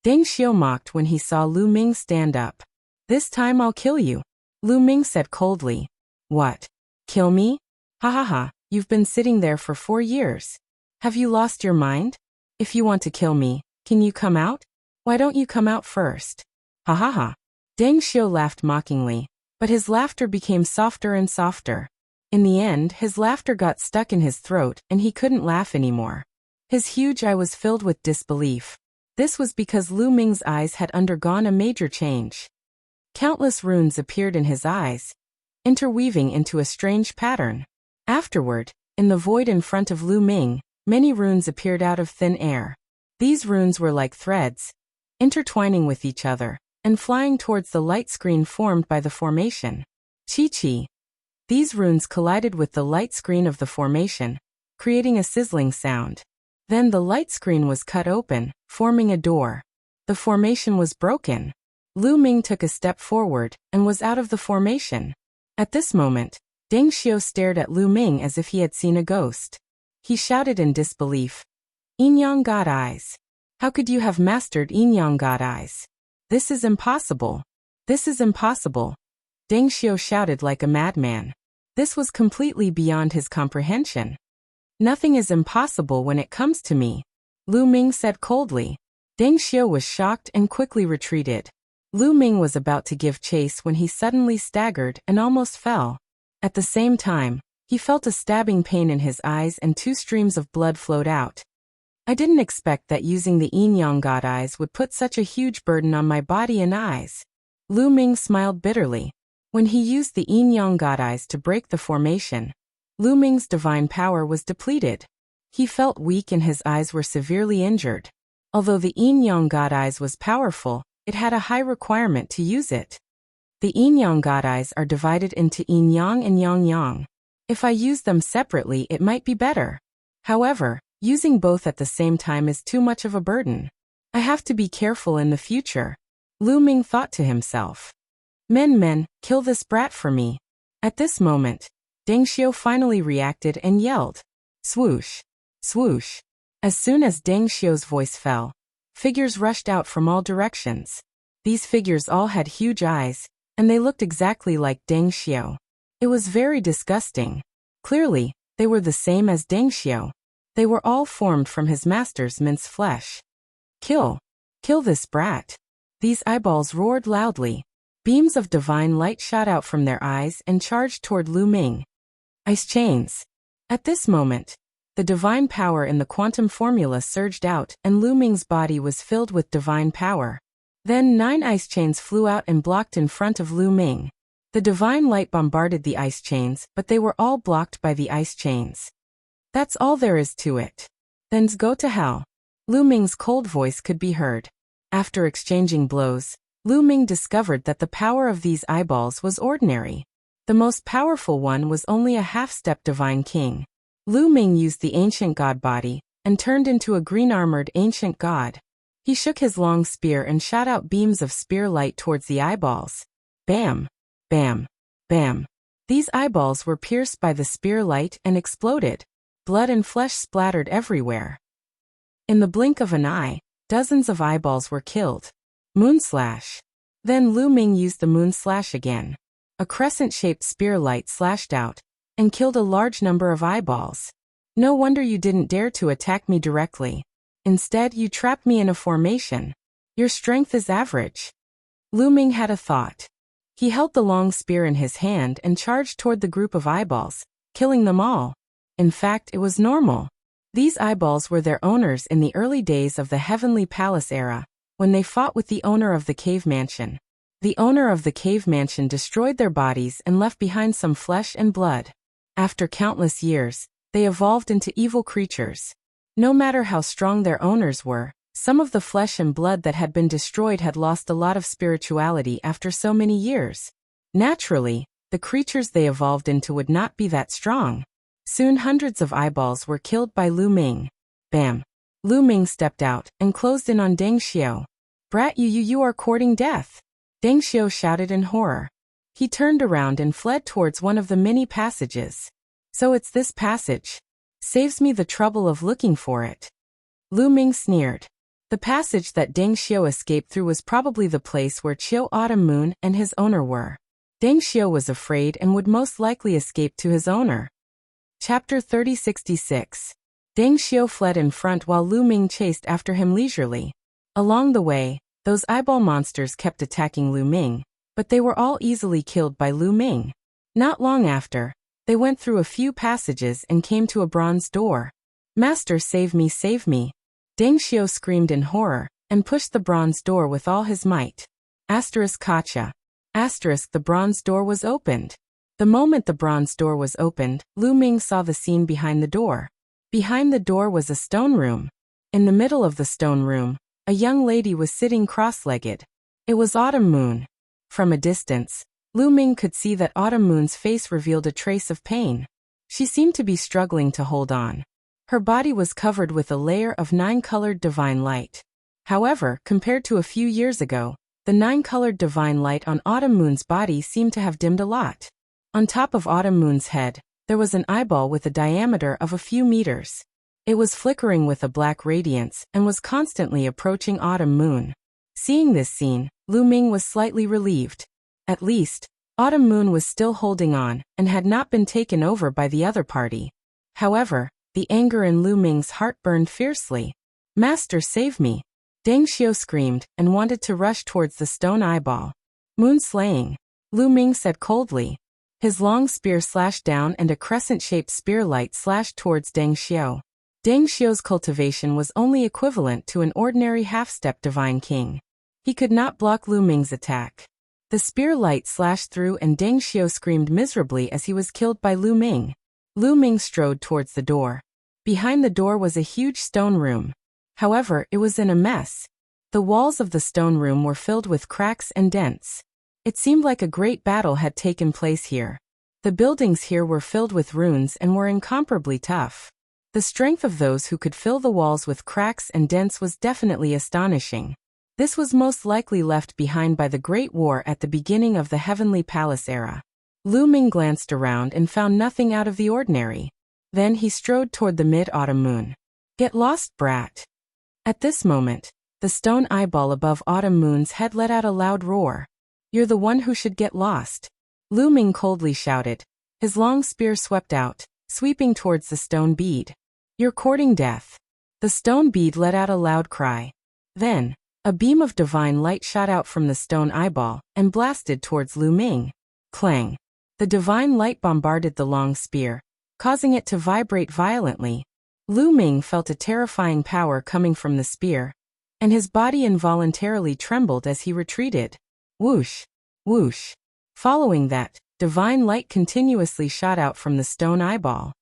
Deng Xiu mocked when he saw Lu Ming stand up. This time I'll kill you, Lu Ming said coldly. What? Kill me? Ha ha ha, you've been sitting there for 4 years. Have you lost your mind? If you want to kill me, can you come out? Why don't you come out first? Ha ha ha. Deng Xiu laughed mockingly, but his laughter became softer and softer. In the end, his laughter got stuck in his throat and he couldn't laugh anymore. His huge eye was filled with disbelief. This was because Lu Ming's eyes had undergone a major change. Countless runes appeared in his eyes, interweaving into a strange pattern. Afterward, in the void in front of Lu Ming, many runes appeared out of thin air. These runes were like threads, intertwining with each other, and flying towards the light screen formed by the formation. Chi-chi. These runes collided with the light screen of the formation, creating a sizzling sound. Then the light screen was cut open, forming a door. The formation was broken. Lu Ming took a step forward, and was out of the formation. At this moment, Deng Xiu stared at Lu Ming as if he had seen a ghost. He shouted in disbelief. Yin-yang god eyes. How could you have mastered yin-yang god eyes? This is impossible. This is impossible. Deng Xiu shouted like a madman. This was completely beyond his comprehension. Nothing is impossible when it comes to me, Lu Ming said coldly. Deng Xiu was shocked and quickly retreated. Lu Ming was about to give chase when he suddenly staggered and almost fell. At the same time, he felt a stabbing pain in his eyes and 2 streams of blood flowed out. I didn't expect that using the yin-yang god eyes would put such a huge burden on my body and eyes. Lu Ming smiled bitterly. When he used the yin-yang god eyes to break the formation, Lu Ming's divine power was depleted. He felt weak and his eyes were severely injured. Although the yin-yang god eyes was powerful, it had a high requirement to use it. The yin-yang god eyes are divided into yin-yang and yang-yang. If I use them separately, it might be better. However, using both at the same time is too much of a burden. I have to be careful in the future, Lu Ming thought to himself. Men, kill this brat for me. At this moment, Deng Xiu finally reacted and yelled. Swoosh! Swoosh! As soon as Deng Xiu's voice fell, figures rushed out from all directions. These figures all had huge eyes, and they looked exactly like Deng Xiu. It was very disgusting. Clearly, they were the same as Deng Xiu. They were all formed from his master's minced flesh. Kill! Kill this brat! These eyeballs roared loudly. Beams of divine light shot out from their eyes and charged toward Lu Ming. Ice chains! At this moment, the divine power in the quantum formula surged out and Lu Ming's body was filled with divine power. Then 9 ice chains flew out and blocked in front of Lu Ming. The divine light bombarded the ice chains, but they were all blocked by the ice chains. That's all there is to it. Then go to hell. Lu Ming's cold voice could be heard. After exchanging blows, Lu Ming discovered that the power of these eyeballs was ordinary. The most powerful one was only a half-step divine king. Lu Ming used the ancient god body and turned into a green-armored ancient god. He shook his long spear and shot out beams of spear light towards the eyeballs. Bam! Bam! Bam! These eyeballs were pierced by the spear light and exploded. Blood and flesh splattered everywhere. In the blink of an eye, dozens of eyeballs were killed. Moonslash. Then Lu Ming used the moonslash again. A crescent-shaped spear light slashed out and killed a large number of eyeballs. No wonder you didn't dare to attack me directly. Instead, you trapped me in a formation. Your strength is average. Lu Ming had a thought. He held the long spear in his hand and charged toward the group of eyeballs, killing them all. In fact, it was normal. These eyeballs were their owners in the early days of the Heavenly Palace era, when they fought with the owner of the cave mansion. The owner of the cave mansion destroyed their bodies and left behind some flesh and blood. After countless years, they evolved into evil creatures. No matter how strong their owners were, some of the flesh and blood that had been destroyed had lost a lot of spirituality after so many years. Naturally, the creatures they evolved into would not be that strong. Soon hundreds of eyeballs were killed by Lu Ming. Bam! Lu Ming stepped out and closed in on Deng Xiao. Brat, you are courting death. Deng Xiao shouted in horror. He turned around and fled towards one of the many passages. So it's this passage. Saves me the trouble of looking for it. Lu Ming sneered. The passage that Deng Xiao escaped through was probably the place where Qiu Autumn Moon and his owner were. Deng Xiao was afraid and would most likely escape to his owner. Chapter 3066. Deng Xiao fled in front while Lu Ming chased after him leisurely. Along the way, those eyeball monsters kept attacking Lu Ming, but they were all easily killed by Lu Ming. Not long after, they went through a few passages and came to a bronze door. Master, save me, save me. Deng Xiao screamed in horror and pushed the bronze door with all his might. Gotcha. The bronze door was opened. The moment the bronze door was opened, Lu Ming saw the scene behind the door. Behind the door was a stone room. In the middle of the stone room, a young lady was sitting cross-legged. It was Autumn Moon. From a distance, Lu Ming could see that Autumn Moon's face revealed a trace of pain. She seemed to be struggling to hold on. Her body was covered with a layer of 9-colored divine light. However, compared to a few years ago, the 9-colored divine light on Autumn Moon's body seemed to have dimmed a lot. On top of Autumn Moon's head, there was an eyeball with a diameter of a few meters. It was flickering with a black radiance and was constantly approaching Autumn Moon. Seeing this scene, Lu Ming was slightly relieved. At least, Autumn Moon was still holding on and had not been taken over by the other party. However, the anger in Lu Ming's heart burned fiercely. Master, save me! Deng Xiao screamed and wanted to rush towards the stone eyeball. Moon slaying, Lu Ming said coldly. His long spear slashed down and a crescent-shaped spear light slashed towards Deng Xiao. Deng Xiao's cultivation was only equivalent to an ordinary half-step divine king. He could not block Lu Ming's attack. The spear light slashed through and Deng Xiao screamed miserably as he was killed by Lu Ming. Lu Ming strode towards the door. Behind the door was a huge stone room. However, it was in a mess. The walls of the stone room were filled with cracks and dents. It seemed like a great battle had taken place here. The buildings here were filled with runes and were incomparably tough. The strength of those who could fill the walls with cracks and dents was definitely astonishing. This was most likely left behind by the Great War at the beginning of the Heavenly Palace era. Lu Ming glanced around and found nothing out of the ordinary. Then he strode toward the mid-autumn moon. Get lost, brat. At this moment, the stone eyeball above Autumn Moon's head let out a loud roar. You're the one who should get lost. Lu Ming coldly shouted. His long spear swept out, sweeping towards the stone bead. You're courting death. The stone bead let out a loud cry. Then, a beam of divine light shot out from the stone eyeball and blasted towards Lu Ming. Clang. The divine light bombarded the long spear, causing it to vibrate violently. Lu Ming felt a terrifying power coming from the spear, and his body involuntarily trembled as he retreated. Whoosh! Whoosh! Following that, divine light continuously shot out from the stone eyeball.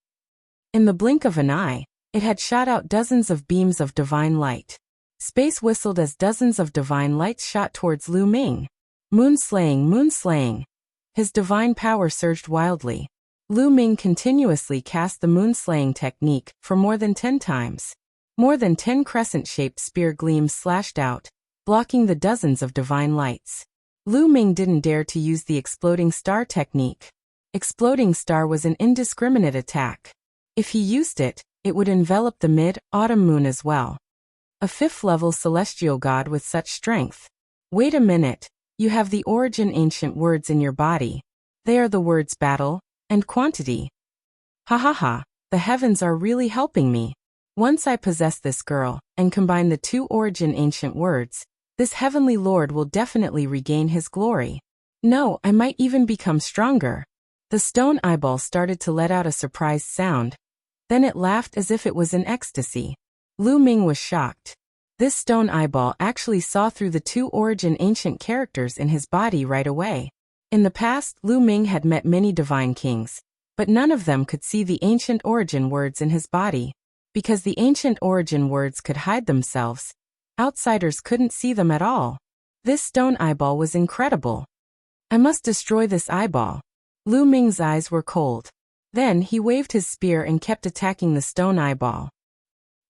In the blink of an eye, it had shot out dozens of beams of divine light. Space whistled as dozens of divine lights shot towards Lu Ming. Moonslaying, moonslaying. His divine power surged wildly. Lu Ming continuously cast the moonslaying technique for more than 10 times. More than 10 crescent-shaped spear gleams slashed out, blocking the dozens of divine lights. Lu Ming didn't dare to use the exploding star technique. Exploding star was an indiscriminate attack. If he used it, it would envelop the mid-autumn moon as well. A 5th-level celestial god with such strength. Wait a minute, you have the origin ancient words in your body. They are the words battle and quantity. Ha ha ha, the heavens are really helping me. Once I possess this girl and combine the 2 origin ancient words, this heavenly lord will definitely regain his glory. No, I might even become stronger. The stone eyeball started to let out a surprised sound. Then it laughed as if it was in ecstasy. Lu Ming was shocked. This stone eyeball actually saw through the 2 origin ancient characters in his body right away. In the past, Lu Ming had met many divine kings, but none of them could see the ancient origin words in his body. Because the ancient origin words could hide themselves, outsiders couldn't see them at all. This stone eyeball was incredible. I must destroy this eyeball. Lu Ming's eyes were cold. Then he waved his spear and kept attacking the stone eyeball.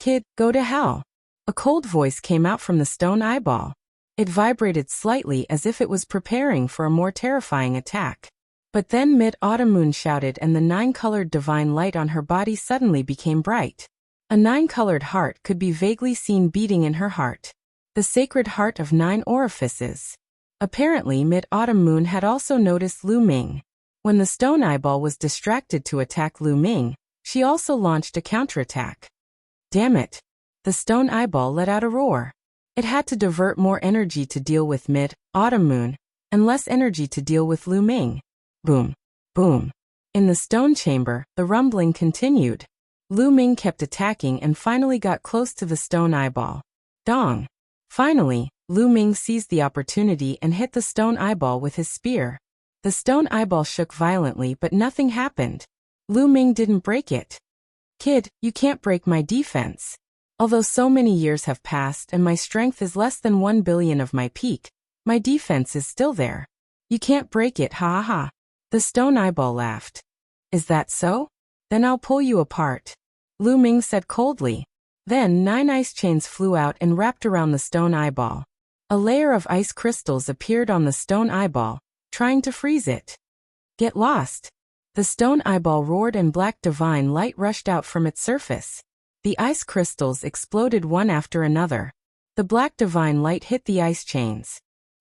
Kid, go to hell. A cold voice came out from the stone eyeball. It vibrated slightly as if it was preparing for a more terrifying attack. But then mid-autumn moon shouted and the 9-colored divine light on her body suddenly became bright. A 9-colored heart could be vaguely seen beating in her heart. The sacred heart of 9 orifices. Apparently mid-autumn moon had also noticed Lu Ming. When the stone eyeball was distracted to attack Lu Ming, she also launched a counterattack. Damn it. The stone eyeball let out a roar. It had to divert more energy to deal with mid-autumn moon, and less energy to deal with Lu Ming. Boom. Boom. In the stone chamber, the rumbling continued. Lu Ming kept attacking and finally got close to the stone eyeball. Dong. Finally, Lu Ming seized the opportunity and hit the stone eyeball with his spear. The stone eyeball shook violently but nothing happened. Lu Ming didn't break it. Kid, you can't break my defense. Although so many years have passed and my strength is less than 1 billion of my peak, my defense is still there. You can't break it, ha ha ha. The stone eyeball laughed. Is that so? Then I'll pull you apart. Lu Ming said coldly. Then 9 ice chains flew out and wrapped around the stone eyeball. A layer of ice crystals appeared on the stone eyeball, trying to freeze it. Get lost. The stone eyeball roared and black divine light rushed out from its surface. The ice crystals exploded one after another. The black divine light hit the ice chains.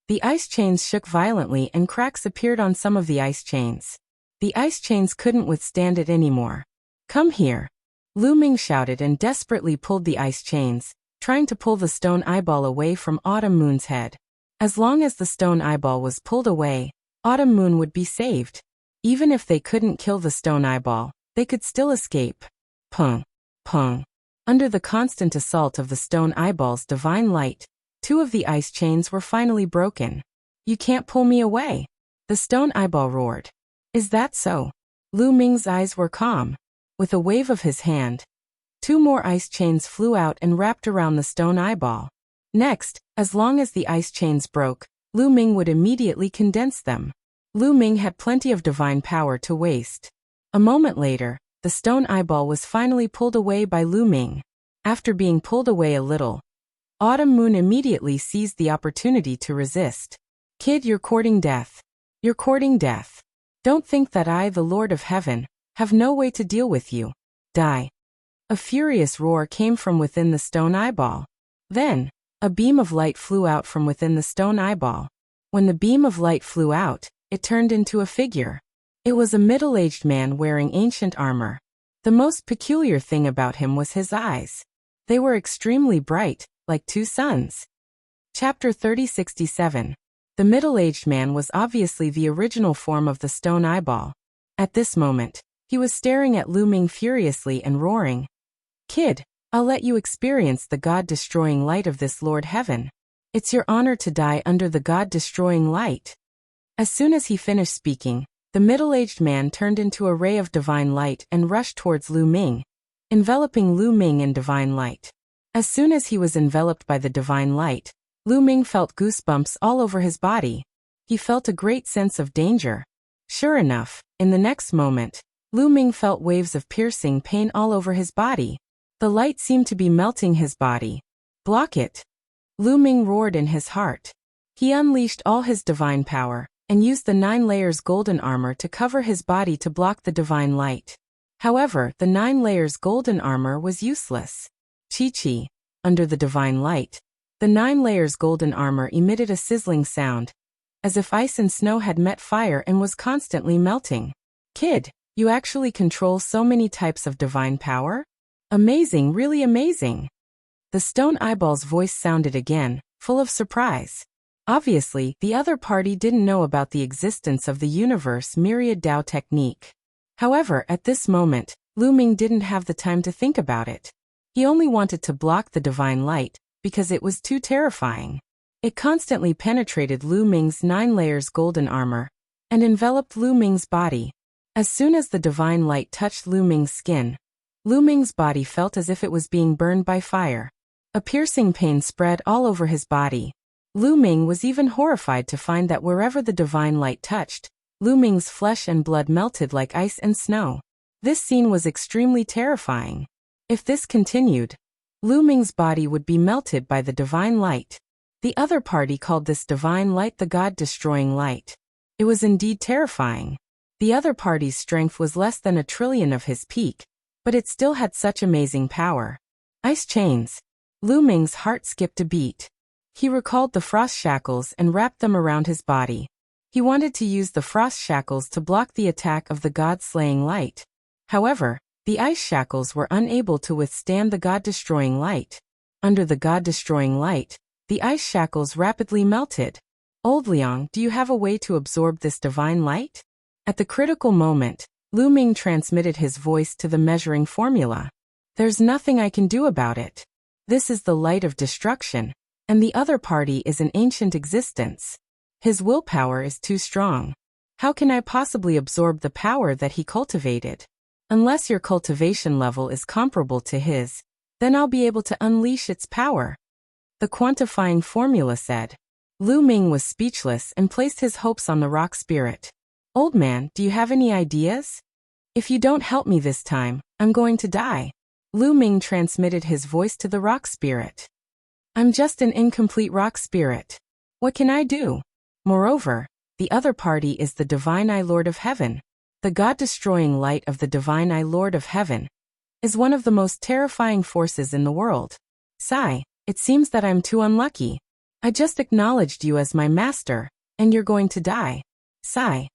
The ice chains shook violently and cracks appeared on some of the ice chains. The ice chains couldn't withstand it anymore. Come here. Lu Ming shouted and desperately pulled the ice chains, trying to pull the stone eyeball away from Autumn Moon's head. As long as the stone eyeball was pulled away, Autumn Moon would be saved. Even if they couldn't kill the stone eyeball, they could still escape. Pung. Pung. Under the constant assault of the stone eyeball's divine light, 2 of the ice chains were finally broken. You can't pull me away. The stone eyeball roared. Is that so? Lu Ming's eyes were calm. With a wave of his hand, 2 more ice chains flew out and wrapped around the stone eyeball. Next, as long as the ice chains broke, Lu Ming would immediately condense them. Lu Ming had plenty of divine power to waste. A moment later, the stone eyeball was finally pulled away by Lu Ming. After being pulled away a little, Autumn Moon immediately seized the opportunity to resist. Kid, you're courting death. You're courting death. Don't think that I, the Lord of Heaven, have no way to deal with you. Die. A furious roar came from within the stone eyeball. Then, a beam of light flew out from within the stone eyeball. When the beam of light flew out, it turned into a figure. It was a middle-aged man wearing ancient armor. The most peculiar thing about him was his eyes. They were extremely bright, like 2 suns. Chapter 3067. The middle-aged man was obviously the original form of the stone eyeball. At this moment, he was staring at Lu Ming furiously and roaring. Kid, I'll let you experience the God-destroying light of this Lord Heaven. It's your honor to die under the God-destroying light. As soon as he finished speaking, the middle-aged man turned into a ray of divine light and rushed towards Lu Ming, enveloping Lu Ming in divine light. As soon as he was enveloped by the divine light, Lu Ming felt goosebumps all over his body. He felt a great sense of danger. Sure enough, in the next moment, Lu Ming felt waves of piercing pain all over his body. The light seemed to be melting his body. Block it! Lu Ming roared in his heart. He unleashed all his divine power, and used the 9 layers golden armor to cover his body to block the divine light. However, the 9 layers golden armor was useless. Chi-chi, under the divine light, the 9 layers golden armor emitted a sizzling sound, as if ice and snow had met fire and was constantly melting. Kid, you actually control so many types of divine power? Amazing, really amazing. The stone eyeball's voice sounded again, full of surprise. Obviously, the other party didn't know about the existence of the universe myriad Dao technique. However, at this moment, Lu Ming didn't have the time to think about it. He only wanted to block the divine light, because it was too terrifying. It constantly penetrated Lu Ming's 9 layers golden armor, and enveloped Lu Ming's body. As soon as the divine light touched Lu Ming's skin, Lu Ming's body felt as if it was being burned by fire. A piercing pain spread all over his body. Lu Ming was even horrified to find that wherever the divine light touched, Lu Ming's flesh and blood melted like ice and snow. This scene was extremely terrifying. If this continued, Lu Ming's body would be melted by the divine light. The other party called this divine light the God-destroying light. It was indeed terrifying. The other party's strength was less than 1,000,000,000,000 of his peak, but it still had such amazing power. Ice chains. Lu Ming's heart skipped a beat. He recalled the frost shackles and wrapped them around his body. He wanted to use the frost shackles to block the attack of the God-slaying light. However, the ice shackles were unable to withstand the God-destroying light. Under the God-destroying light, the ice shackles rapidly melted. Old Liang, do you have a way to absorb this divine light? At the critical moment, Lu Ming transmitted his voice to the measuring formula. There's nothing I can do about it. This is the light of destruction, and the other party is an ancient existence. His willpower is too strong. How can I possibly absorb the power that he cultivated? Unless your cultivation level is comparable to his, then I'll be able to unleash its power. The quantifying formula said. Lu Ming was speechless and placed his hopes on the rock spirit. Old man, do you have any ideas? If you don't help me this time, I'm going to die. Lu Ming transmitted his voice to the rock spirit. I'm just an incomplete rock spirit. What can I do? Moreover, the other party is the Divine Eye Lord of Heaven. The God-destroying light of the Divine Eye Lord of Heaven is one of the most terrifying forces in the world. Sigh, it seems that I'm too unlucky. I just acknowledged you as my master, and you're going to die. Sigh.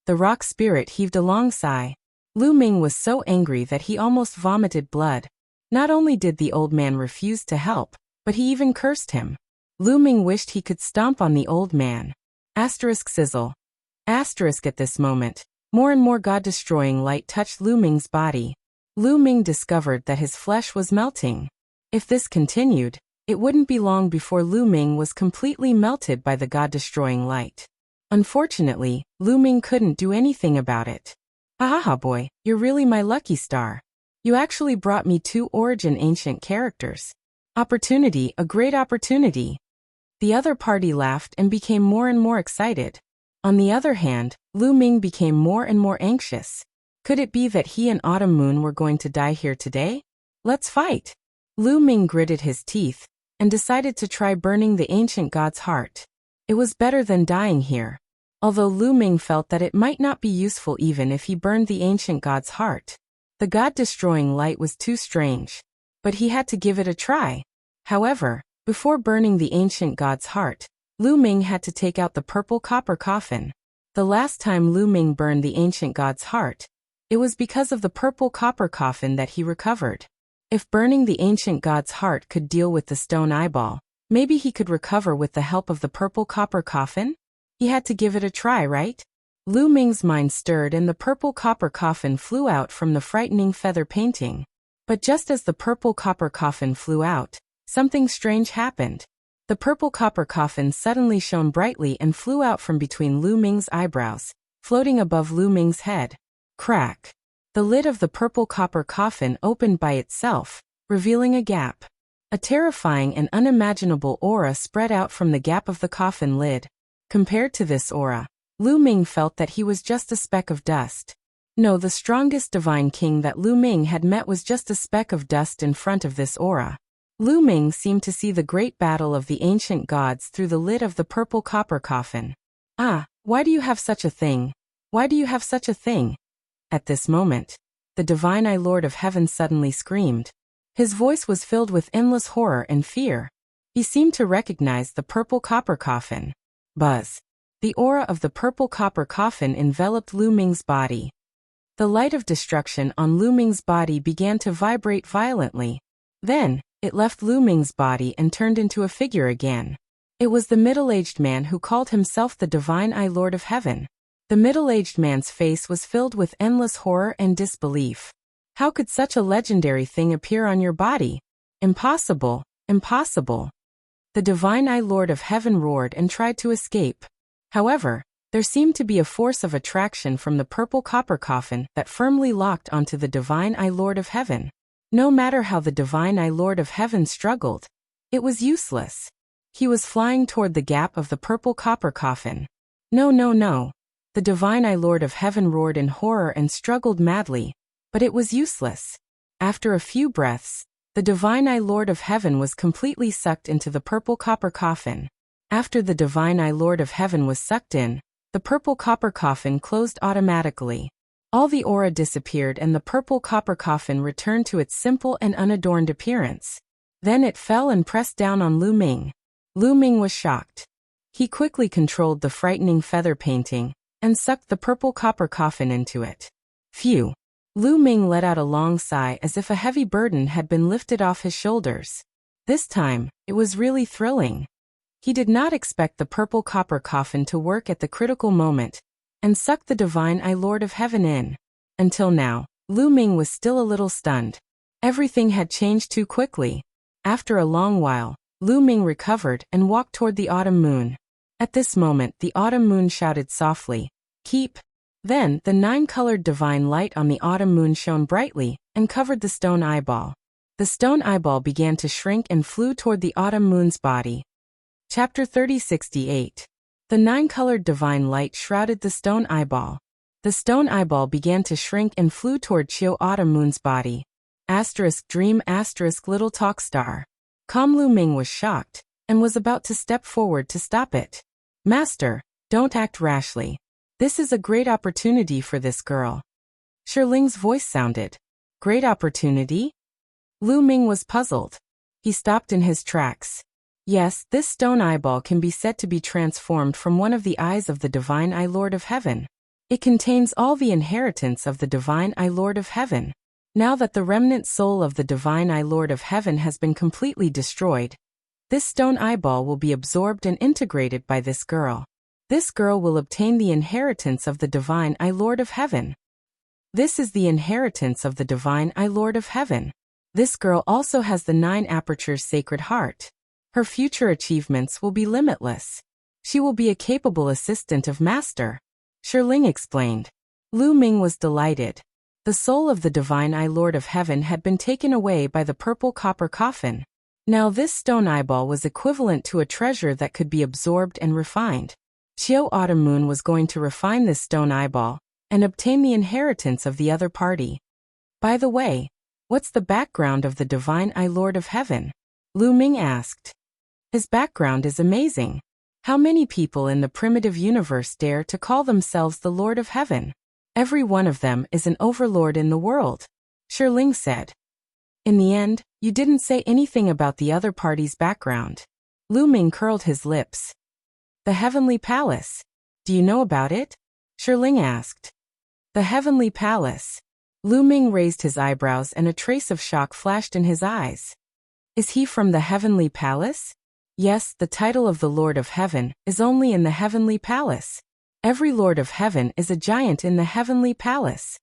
The rock spirit heaved a long sigh. Lu Ming was so angry that he almost vomited blood. Not only did the old man refuse to help, but he even cursed him. Lu Ming wished he could stomp on the old man. Asterisk sizzle. Asterisk at this moment, more and more God-destroying light touched Lu Ming's body. Lu Ming discovered that his flesh was melting. If this continued, it wouldn't be long before Lu Ming was completely melted by the God-destroying light. Unfortunately, Lu Ming couldn't do anything about it. Ahaha boy, you're really my lucky star. You actually brought me 2 origin ancient characters. Opportunity, a great opportunity. The other party laughed and became more and more excited. On the other hand, Lu Ming became more and more anxious. Could it be that he and Autumn Moon were going to die here today? Let's fight. Lu Ming gritted his teeth and decided to try burning the ancient god's heart. It was better than dying here. Although Lu Ming felt that it might not be useful even if he burned the ancient god's heart. The god-destroying light was too strange. But he had to give it a try. However, before burning the ancient god's heart, Lu Ming had to take out the purple copper coffin. The last time Lu Ming burned the ancient god's heart, it was because of the purple copper coffin that he recovered. If burning the ancient god's heart could deal with the stone eyeball, maybe he could recover with the help of the purple copper coffin? He had to give it a try, right? Lu Ming's mind stirred and the purple copper coffin flew out from the frightening feather painting. But just as the purple copper coffin flew out, something strange happened. The purple copper coffin suddenly shone brightly and flew out from between Lu Ming's eyebrows, floating above Lu Ming's head. Crack. The lid of the purple copper coffin opened by itself, revealing a gap. A terrifying and unimaginable aura spread out from the gap of the coffin lid. Compared to this aura, Lu Ming felt that he was just a speck of dust. No, the strongest divine king that Lu Ming had met was just a speck of dust in front of this aura. Lu Ming seemed to see the great battle of the ancient gods through the lid of the purple copper coffin. Ah, why do you have such a thing? Why do you have such a thing? At this moment, the divine I Lord of Heaven suddenly screamed. His voice was filled with endless horror and fear. He seemed to recognize the purple copper coffin. Buzz. The aura of the purple copper coffin enveloped Lu Ming's body. The light of destruction on Lu Ming's body began to vibrate violently. Then, it left Lu Ming's body and turned into a figure again. It was the middle-aged man who called himself the divine I Lord of Heaven. The middle-aged man's face was filled with endless horror and disbelief. How could such a legendary thing appear on your body? Impossible, impossible. The divine I Lord of Heaven roared and tried to escape. However, there seemed to be a force of attraction from the purple copper coffin that firmly locked onto the divine I Lord of Heaven. No matter how the divine I Lord of Heaven struggled, it was useless. He was flying toward the gap of the purple copper coffin. No, no, no. The divine I Lord of Heaven roared in horror and struggled madly, but it was useless. After a few breaths, the divine I Lord of Heaven was completely sucked into the purple copper coffin. After the divine I Lord of Heaven was sucked in, the purple copper coffin closed automatically. All the aura disappeared and the purple copper coffin returned to its simple and unadorned appearance. Then it fell and pressed down on Lu Ming. Lu Ming was shocked. He quickly controlled the frightening feather painting and sucked the purple copper coffin into it. Phew! Lu Ming let out a long sigh as if a heavy burden had been lifted off his shoulders. This time, it was really thrilling. He did not expect the purple copper coffin to work at the critical moment and suck the divine I Lord of Heaven in. Until now, Lu Ming was still a little stunned. Everything had changed too quickly. After a long while, Lu Ming recovered and walked toward the autumn moon. At this moment, the autumn moon shouted softly, "Keep." Then, the 9-colored divine light on the autumn moon shone brightly and covered the stone eyeball. The stone eyeball began to shrink and flew toward the autumn moon's body. Chapter 3068. The 9-colored divine light shrouded the stone eyeball. The stone eyeball began to shrink and flew toward Chiu Autumn Moon's body. Dream little talk star. Calm Lu Ming was shocked and was about to step forward to stop it. Master, don't act rashly. This is a great opportunity for this girl. Shiling's voice sounded. Great opportunity? Lu Ming was puzzled. He stopped in his tracks. Yes, this stone eyeball can be said to be transformed from one of the eyes of the divine I Lord of Heaven. It contains all the inheritance of the divine I Lord of Heaven. Now that the remnant soul of the divine I Lord of Heaven has been completely destroyed, this stone eyeball will be absorbed and integrated by this girl. This girl will obtain the inheritance of the divine I Lord of Heaven. This is the inheritance of the divine I Lord of Heaven. This girl also has the 9 apertures sacred heart. Her future achievements will be limitless. She will be a capable assistant of Master. Shiling explained. Lu Ming was delighted. The soul of the divine I Lord of Heaven had been taken away by the purple copper coffin. Now this stone eyeball was equivalent to a treasure that could be absorbed and refined. Chiu Autumn Moon was going to refine this stone eyeball and obtain the inheritance of the other party. By the way, what's the background of the divine I Lord of Heaven? Lu Ming asked. His background is amazing. How many people in the primitive universe dare to call themselves the Lord of Heaven? Every one of them is an overlord in the world, Shiling said. In the end, you didn't say anything about the other party's background. Lu Ming curled his lips. The Heavenly Palace. Do you know about it? Shiling asked. The Heavenly Palace. Lu Ming raised his eyebrows and a trace of shock flashed in his eyes. Is he from the Heavenly Palace? Yes, the title of the Lord of Heaven is only in the Heavenly Palace. Every Lord of Heaven is a giant in the Heavenly Palace.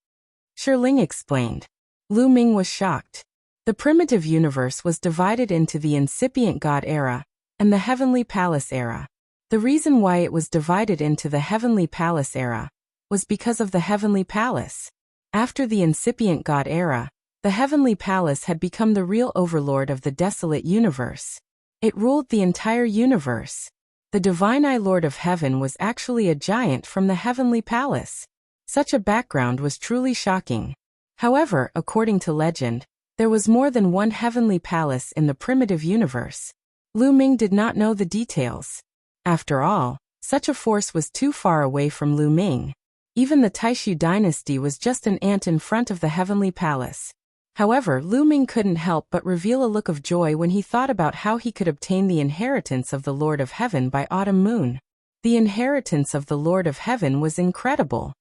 Shiling explained. Lu Ming was shocked. The primitive universe was divided into the incipient God era and the Heavenly Palace era. The reason why it was divided into the Heavenly Palace era was because of the Heavenly Palace. After the incipient God era, The heavenly palace had become the real overlord of the desolate universe. It ruled the entire universe. The divine Eye Lord of Heaven was actually a giant from the heavenly palace. Such a background was truly shocking. However, according to legend, there was more than one heavenly palace in the primitive universe. Lu Ming did not know the details. After all, such a force was too far away from Lu Ming. Even the Taishu dynasty was just an ant in front of the heavenly palace. However, Lu Ming couldn't help but reveal a look of joy when he thought about how he could obtain the inheritance of the Lord of Heaven by autumn moon. The inheritance of the Lord of Heaven was incredible.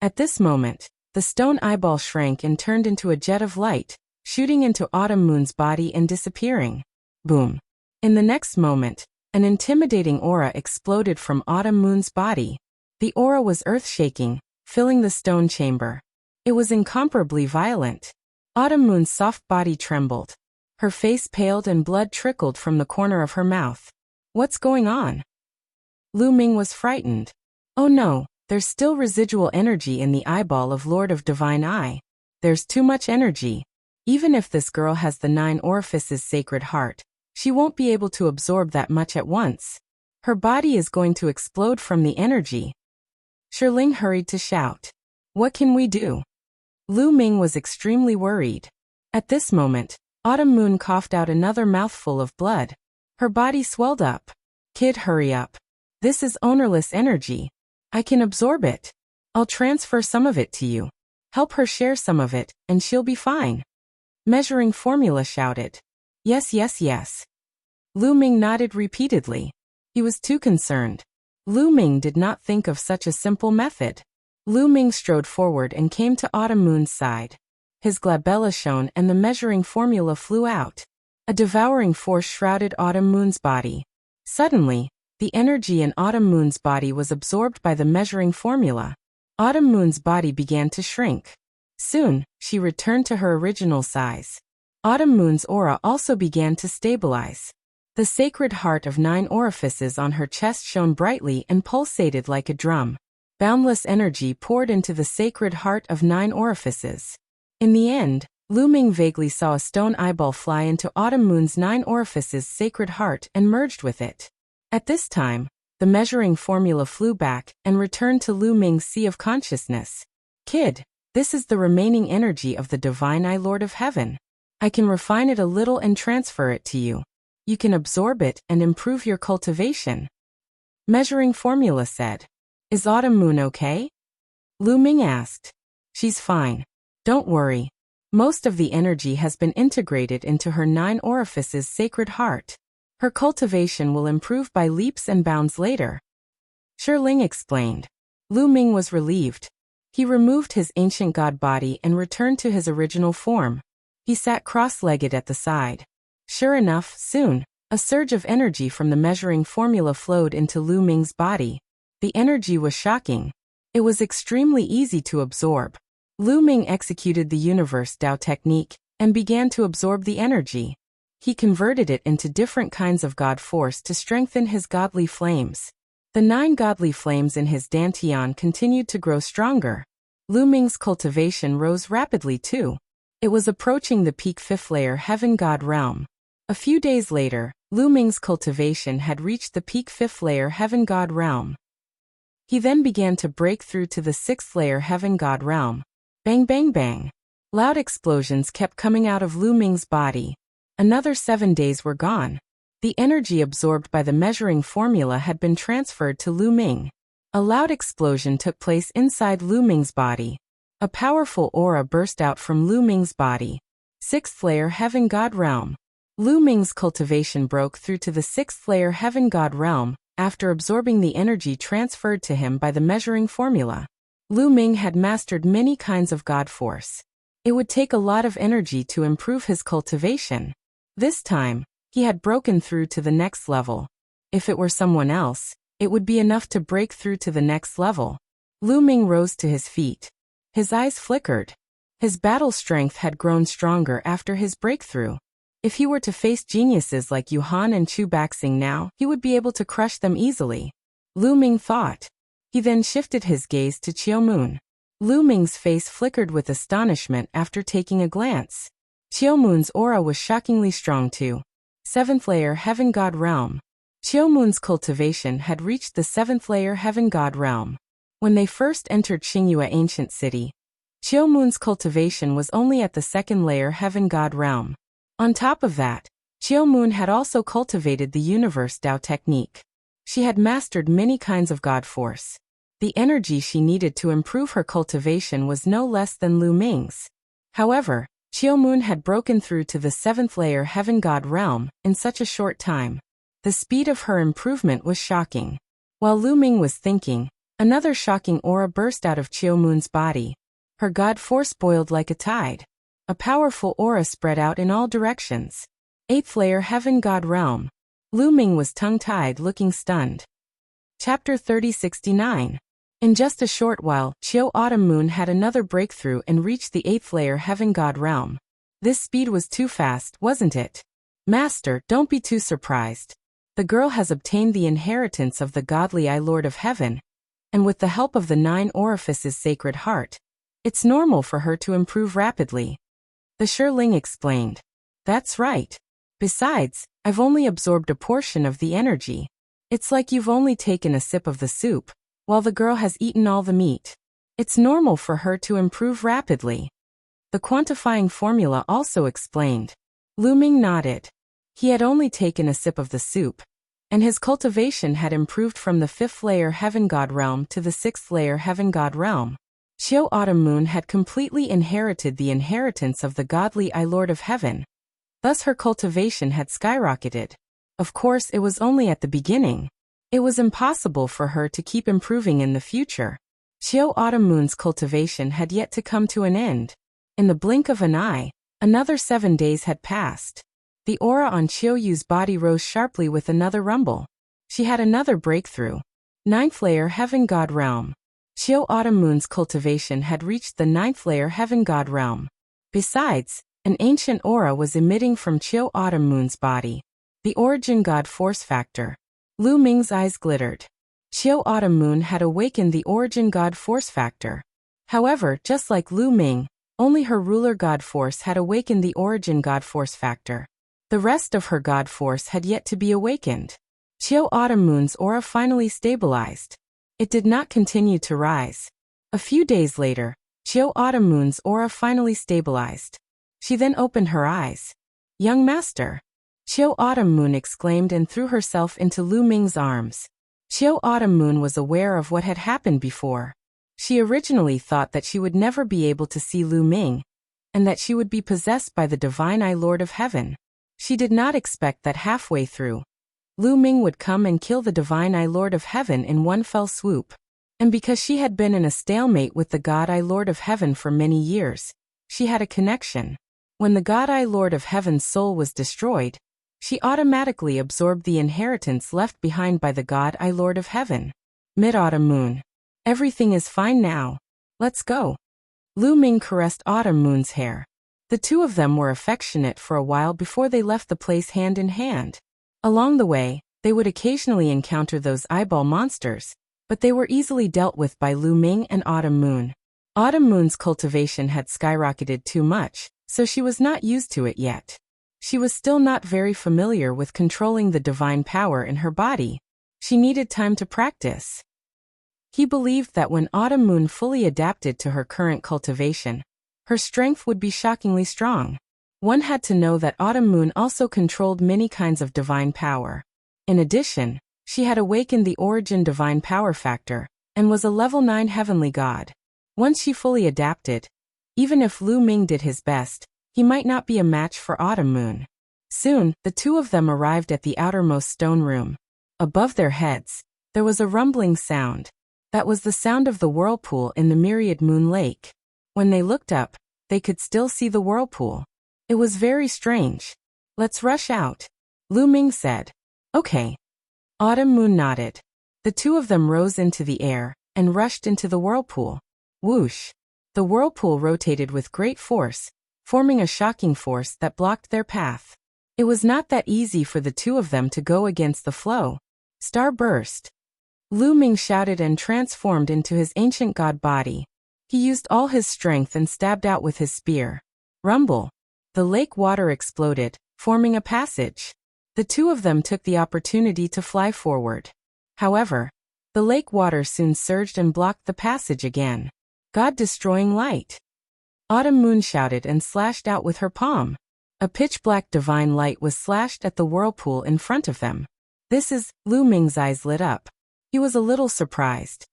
At this moment, the stone eyeball shrank and turned into a jet of light, shooting into Autumn Moon's body and disappearing. Boom. In the next moment, an intimidating aura exploded from Autumn Moon's body. The aura was earth-shaking, filling the stone chamber. It was incomparably violent. Autumn Moon's soft body trembled. Her face paled and blood trickled from the corner of her mouth. What's going on? Lu Ming was frightened. Oh no, there's still residual energy in the eyeball of Lord of Divine Eye. There's too much energy. Even if this girl has the 9 orifices sacred heart, she won't be able to absorb that much at once. Her body is going to explode from the energy. Shirling hurried to shout. What can we do? Lu Ming was extremely worried. At this moment, Autumn Moon coughed out another mouthful of blood. Her body swelled up. Kid, hurry up. This is ownerless energy. I can absorb it. I'll transfer some of it to you. Help her share some of it, and she'll be fine. Measuring Formula shouted. Yes, yes, yes. Lu Ming nodded repeatedly. He was too concerned. Lu Ming did not think of such a simple method. Lu Ming strode forward and came to Autumn Moon's side. His glabella shone and the measuring formula flew out. A devouring force shrouded Autumn Moon's body. Suddenly, the energy in Autumn Moon's body was absorbed by the measuring formula. Autumn Moon's body began to shrink. Soon, she returned to her original size. Autumn Moon's aura also began to stabilize. The sacred heart of 9 orifices on her chest shone brightly and pulsated like a drum. Boundless energy poured into the sacred heart of 9 orifices. In the end, Lu Ming vaguely saw a stone eyeball fly into Autumn Moon's 9 orifices sacred heart and merged with it. At this time, the measuring formula flew back and returned to Lu Ming's sea of consciousness. Kid, this is the remaining energy of the Divine Eye Lord of Heaven. I can refine it a little and transfer it to you. You can absorb it and improve your cultivation. Measuring formula said. Is Autumn Moon okay? Lu Ming asked. She's fine. Don't worry. Most of the energy has been integrated into her 9 orifices sacred heart. Her cultivation will improve by leaps and bounds later. Shirling explained. Lu Ming was relieved. He removed his ancient god body and returned to his original form. He sat cross-legged at the side. Sure enough, soon, a surge of energy from the measuring formula flowed into Lu Ming's body. The energy was shocking. It was extremely easy to absorb. Lu Ming executed the Universe Tao technique and began to absorb the energy. He converted it into different kinds of God force to strengthen his godly flames. The 9 godly flames in his dantian continued to grow stronger. Lu Ming's cultivation rose rapidly too. It was approaching the peak 5th layer Heaven God realm. A few days later, Lu Ming's cultivation had reached the peak 5th layer Heaven God realm. He then began to break through to the 6th layer Heaven God realm. Bang bang bang. Loud explosions kept coming out of Lu Ming's body. Another 7 days were gone. The energy absorbed by the measuring formula had been transferred to Lu Ming. A loud explosion took place inside Lu Ming's body. A powerful aura burst out from Lu Ming's body. 6th layer Heaven God realm. Lu Ming's cultivation broke through to the 6th layer Heaven God realm, after absorbing the energy transferred to him by the measuring formula. Lu Ming had mastered many kinds of God force. It would take a lot of energy to improve his cultivation. This time, he had broken through to the next level. If it were someone else, it would be enough to break through to the next level. Lu Ming rose to his feet. His eyes flickered. His battle strength had grown stronger after his breakthrough. If he were to face geniuses like Yuhan and Chu Baxing now, he would be able to crush them easily. Lu Ming thought. He then shifted his gaze to Chiao Moon. Lu Ming's face flickered with astonishment after taking a glance. Qiu Moon's aura was shockingly strong too. 7th layer Heaven God Realm. Qiu Moon's cultivation had reached the 7th layer Heaven God Realm. When they first entered Xingyue Ancient City, Qiu Moon's cultivation was only at the 2nd layer Heaven God Realm. On top of that, Qiu Moon had also cultivated the Universe Dao technique. She had mastered many kinds of God force. The energy she needed to improve her cultivation was no less than Lu Ming's. However, Qiu Moon had broken through to the 7th layer Heaven God Realm in such a short time. The speed of her improvement was shocking. While Lu Ming was thinking, another shocking aura burst out of Qiu Moon's body. Her God force boiled like a tide. A powerful aura spread out in all directions. 8th layer Heaven God Realm. Lu Ming was tongue-tied, looking stunned. Chapter 3069. In just a short while, Qiu Autumn Moon had another breakthrough and reached the 8th layer Heaven God Realm. This speed was too fast, wasn't it? Master, don't be too surprised. The girl has obtained the inheritance of the godly I Lord of Heaven, and with the help of the 9 orifices Sacred Heart, it's normal for her to improve rapidly. The Shiling explained. That's right. Besides, I've only absorbed a portion of the energy. It's like you've only taken a sip of the soup, while the girl has eaten all the meat. It's normal for her to improve rapidly. The quantifying formula also explained. Lu Ming nodded. He had only taken a sip of the soup, and his cultivation had improved from the 5th layer Heaven God Realm to the 6th layer Heaven God Realm. Qiu Autumn Moon had completely inherited the inheritance of the godly I Lord of Heaven. Thus her cultivation had skyrocketed. Of course, it was only at the beginning. It was impossible for her to keep improving in the future. Qiu Autumn Moon's cultivation had yet to come to an end. In the blink of an eye, another 7 days had passed. The aura on Qiu Yu's body rose sharply with another rumble. She had another breakthrough. 9th layer Heaven God Realm. Qiu Autumn Moon's cultivation had reached the 9th layer Heaven God Realm. Besides, an ancient aura was emitting from Qiu Autumn Moon's body. The Origin God Force Factor. Lu Ming's eyes glittered. Qiu Autumn Moon had awakened the Origin God Force Factor. However, just like Lu Ming, only her ruler God Force had awakened the Origin God Force Factor. The rest of her God Force had yet to be awakened. Qiu Autumn Moon's aura finally stabilized. It did not continue to rise. A few days later, Qiu Autumn Moon's aura finally stabilized. She then opened her eyes. Young Master! Qiu Autumn Moon exclaimed and threw herself into Lu Ming's arms. Qiu Autumn Moon was aware of what had happened before. She originally thought that she would never be able to see Lu Ming, and that she would be possessed by the Divine I Lord of Heaven. She did not expect that halfway through, Lu Ming would come and kill the Divine I Lord of Heaven in one fell swoop. And because she had been in a stalemate with the God I Lord of Heaven for many years, she had a connection. When the God I Lord of Heaven's soul was destroyed, she automatically absorbed the inheritance left behind by the God I Lord of Heaven. Mid-Autumn Moon. Everything is fine now. Let's go. Lu Ming caressed Autumn Moon's hair. The two of them were affectionate for a while before they left the place hand in hand. Along the way, they would occasionally encounter those eyeball monsters, but they were easily dealt with by Lu Ming and Autumn Moon. Autumn Moon's cultivation had skyrocketed too much, so she was not used to it yet. She was still not very familiar with controlling the divine power in her body. She needed time to practice. He believed that when Autumn Moon fully adapted to her current cultivation, her strength would be shockingly strong. One had to know that Autumn Moon also controlled many kinds of divine power. In addition, she had awakened the Origin Divine Power Factor, and was a level 9 heavenly god. Once she fully adapted, even if Lu Ming did his best, he might not be a match for Autumn Moon. Soon, the two of them arrived at the outermost stone room. Above their heads, there was a rumbling sound. That was the sound of the whirlpool in the Myriad Moon Lake. When they looked up, they could still see the whirlpool. It was very strange. Let's rush out, Lu Ming said. Okay. Autumn Moon nodded. The two of them rose into the air and rushed into the whirlpool. Whoosh! The whirlpool rotated with great force, forming a shocking force that blocked their path. It was not that easy for the two of them to go against the flow. Starburst! Lu Ming shouted and transformed into his ancient god body. He used all his strength and stabbed out with his spear. Rumble. The lake water exploded, forming a passage. The two of them took the opportunity to fly forward. However, the lake water soon surged and blocked the passage again. God-destroying light. Autumn Moon shouted and slashed out with her palm. A pitch-black divine light was slashed at the whirlpool in front of them. This is, Lu Ming's eyes lit up. He was a little surprised.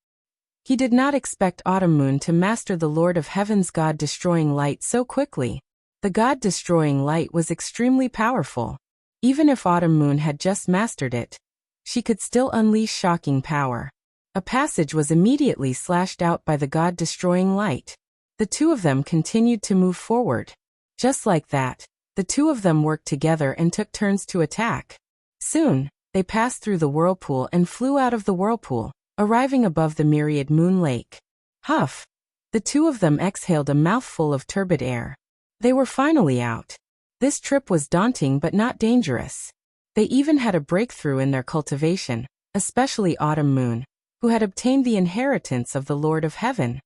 He did not expect Autumn Moon to master the Lord of Heaven's God-destroying light so quickly. The God-destroying light was extremely powerful. Even if Autumn Moon had just mastered it, she could still unleash shocking power. A passage was immediately slashed out by the God-destroying light. The two of them continued to move forward. Just like that, the two of them worked together and took turns to attack. Soon, they passed through the whirlpool and flew out of the whirlpool, arriving above the myriad moon lake. Huff! The two of them exhaled a mouthful of turbid air. They were finally out. This trip was daunting but not dangerous. They even had a breakthrough in their cultivation, especially Autumn Moon, who had obtained the inheritance of the Lord of Heaven.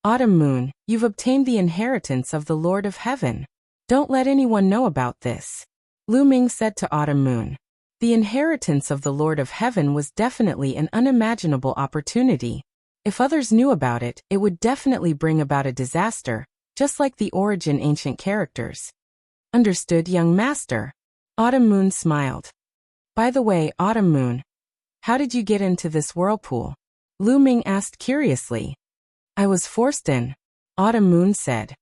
Autumn Moon, you've obtained the inheritance of the Lord of Heaven. Don't let anyone know about this. Lu Ming said to Autumn Moon. The inheritance of the Lord of Heaven was definitely an unimaginable opportunity. If others knew about it, it would definitely bring about a disaster, just like the origin ancient characters. Understood, young master. Autumn Moon smiled. By the way, Autumn Moon, how did you get into this whirlpool? Lu Ming asked curiously. I was forced in, Autumn Moon said.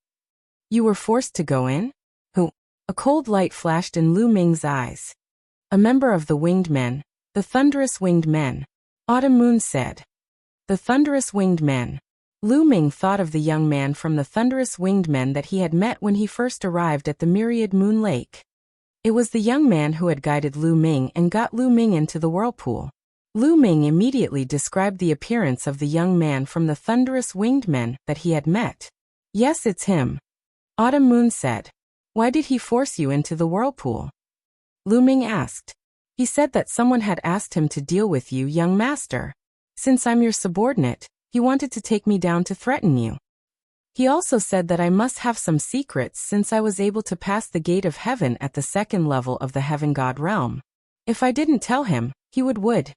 You were forced to go in? Who? A cold light flashed in Lu Ming's eyes. A member of the Winged Men, the Thunderous Winged Men, Autumn Moon said. The Thunderous Winged Men. Lu Ming thought of the young man from the Thunderous Winged Men that he had met when he first arrived at the Myriad Moon Lake. It was the young man who had guided Lu Ming and got Lu Ming into the whirlpool. Lu Ming immediately described the appearance of the young man from the Thunderous Winged Men that he had met. Yes, it's him. Autumn Moon said. Why did he force you into the whirlpool? Lu Ming asked. He said that someone had asked him to deal with you, young master. Since I'm your subordinate, he wanted to take me down to threaten you. He also said that I must have some secrets since I was able to pass the gate of heaven at the second level of the heaven god realm. If I didn't tell him, he would.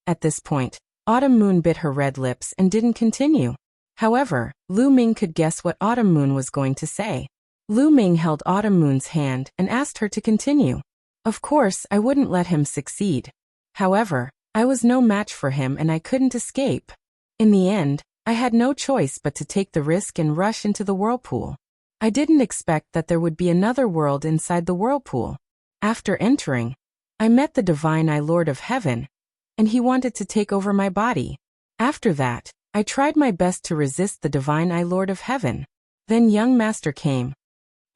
At this point, Autumn Moon bit her red lips and didn't continue. However, Lu Ming could guess what Autumn Moon was going to say. Lu Ming held Autumn Moon's hand and asked her to continue. Of course, I wouldn't let him succeed. However, I was no match for him and I couldn't escape. In the end, I had no choice but to take the risk and rush into the whirlpool. I didn't expect that there would be another world inside the whirlpool. After entering, I met the Divine Eye Lord of Heaven, and he wanted to take over my body. After that, I tried my best to resist the Divine Eye Lord of Heaven. Then young master came.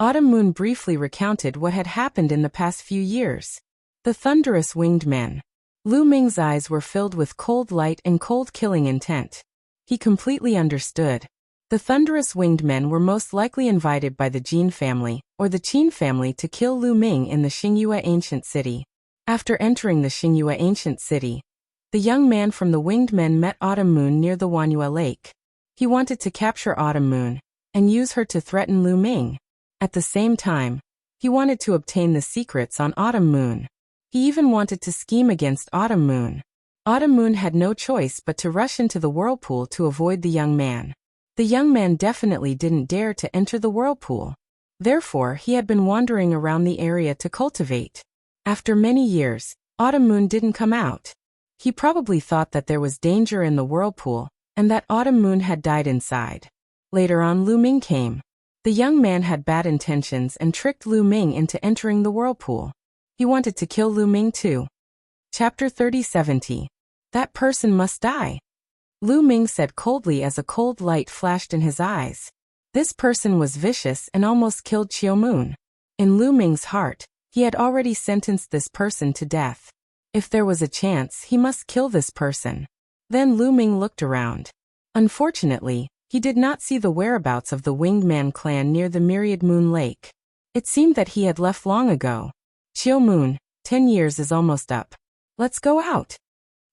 Autumn Moon briefly recounted what had happened in the past few years. The Thunderous Winged Men. Lu Ming's eyes were filled with cold light and cold killing intent. He completely understood. The Thunderous Winged Men were most likely invited by the Jin family, or the Qin family to kill Lu Ming in the Xingyue Ancient City. After entering the Xingyue Ancient City, the young man from the Winged Men met Autumn Moon near the Wanyue Lake. He wanted to capture Autumn Moon, and use her to threaten Lu Ming. At the same time, he wanted to obtain the secrets on Autumn Moon. He even wanted to scheme against Autumn Moon. Autumn Moon had no choice but to rush into the whirlpool to avoid the young man. The young man definitely didn't dare to enter the whirlpool. Therefore, he had been wandering around the area to cultivate. After many years, Autumn Moon didn't come out. He probably thought that there was danger in the whirlpool, and that Autumn Moon had died inside. Later on, Lu Ming came. The young man had bad intentions and tricked Lu Ming into entering the whirlpool. He wanted to kill Lu Ming too. Chapter 30-70. That person must die. Lu Ming said coldly as a cold light flashed in his eyes. This person was vicious and almost killed Qiu Moon. In Lu Ming's heart, he had already sentenced this person to death. If there was a chance, he must kill this person. Then Lu Ming looked around. Unfortunately, he did not see the whereabouts of the Winged Man clan near the Myriad Moon Lake. It seemed that he had left long ago. Qiu Moon, 10 years is almost up. Let's go out.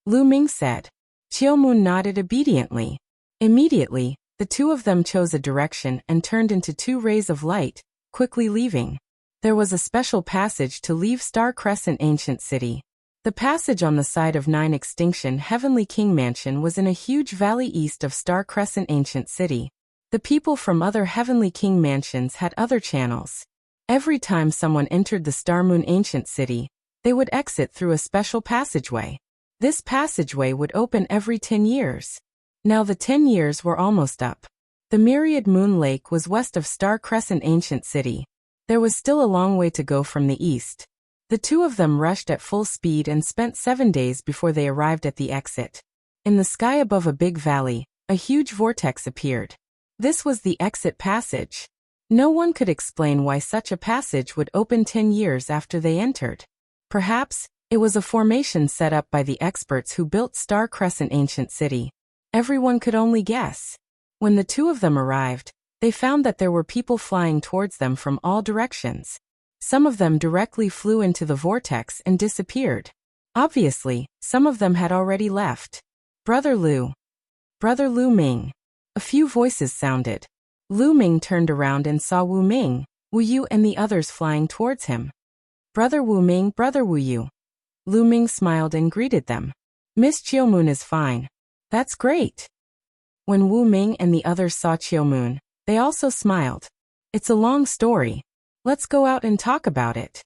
Lu Ming said. Qiu Moon nodded obediently. Immediately, The two of them chose a direction and turned into two rays of light, quickly leaving. There was a special passage to leave Star Crescent Ancient City. The passage on the side of 9 Extinction Heavenly King Mansion was in a huge valley east of Star Crescent Ancient City. The people from other Heavenly King mansions had other channels. Every time someone entered the Star Moon Ancient City, they would exit through a special passageway. This passageway would open every 10 years. Now the 10 years were almost up. The Myriad Moon Lake was west of Star Crescent Ancient City. There was still a long way to go from the east. The two of them rushed at full speed and spent 7 days before they arrived at the exit. In the sky above a big valley, a huge vortex appeared. This was the exit passage. No one could explain why such a passage would open 10 years after they entered. Perhaps, it was a formation set up by the experts who built Star Crescent Ancient City. Everyone could only guess. When the two of them arrived, they found that there were people flying towards them from all directions. Some of them directly flew into the vortex and disappeared. Obviously, some of them had already left. Brother Lu. Brother Lu Ming. A few voices sounded. Lu Ming turned around and saw Wu Ming, Wu Yu and the others flying towards him. Brother Wu Ming, Brother Wu Yu. Lu Ming smiled and greeted them. Miss Qiumoon is fine. That's great. When Wu Ming and the others saw Qiumoon, they also smiled. It's a long story. Let's go out and talk about it.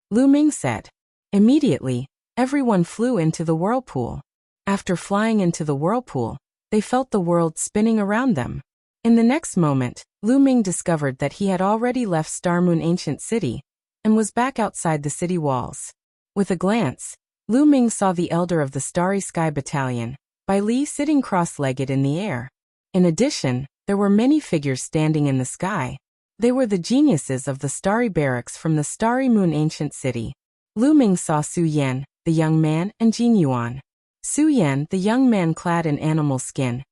Lu Ming said. Immediately, everyone flew into the whirlpool. After flying into the whirlpool, they felt the world spinning around them. In the next moment, Lu Ming discovered that he had already left Star Moon Ancient City and was back outside the city walls. With a glance, Lu Ming saw the elder of the Starry Sky Battalion, Bai Li, sitting cross-legged in the air. In addition, there were many figures standing in the sky. They were the geniuses of the Starry Barracks from the Starry Moon Ancient City. Lu Ming saw Su Yan, the young man, and Jin Yuan. Su Yan, the young man clad in animal skin,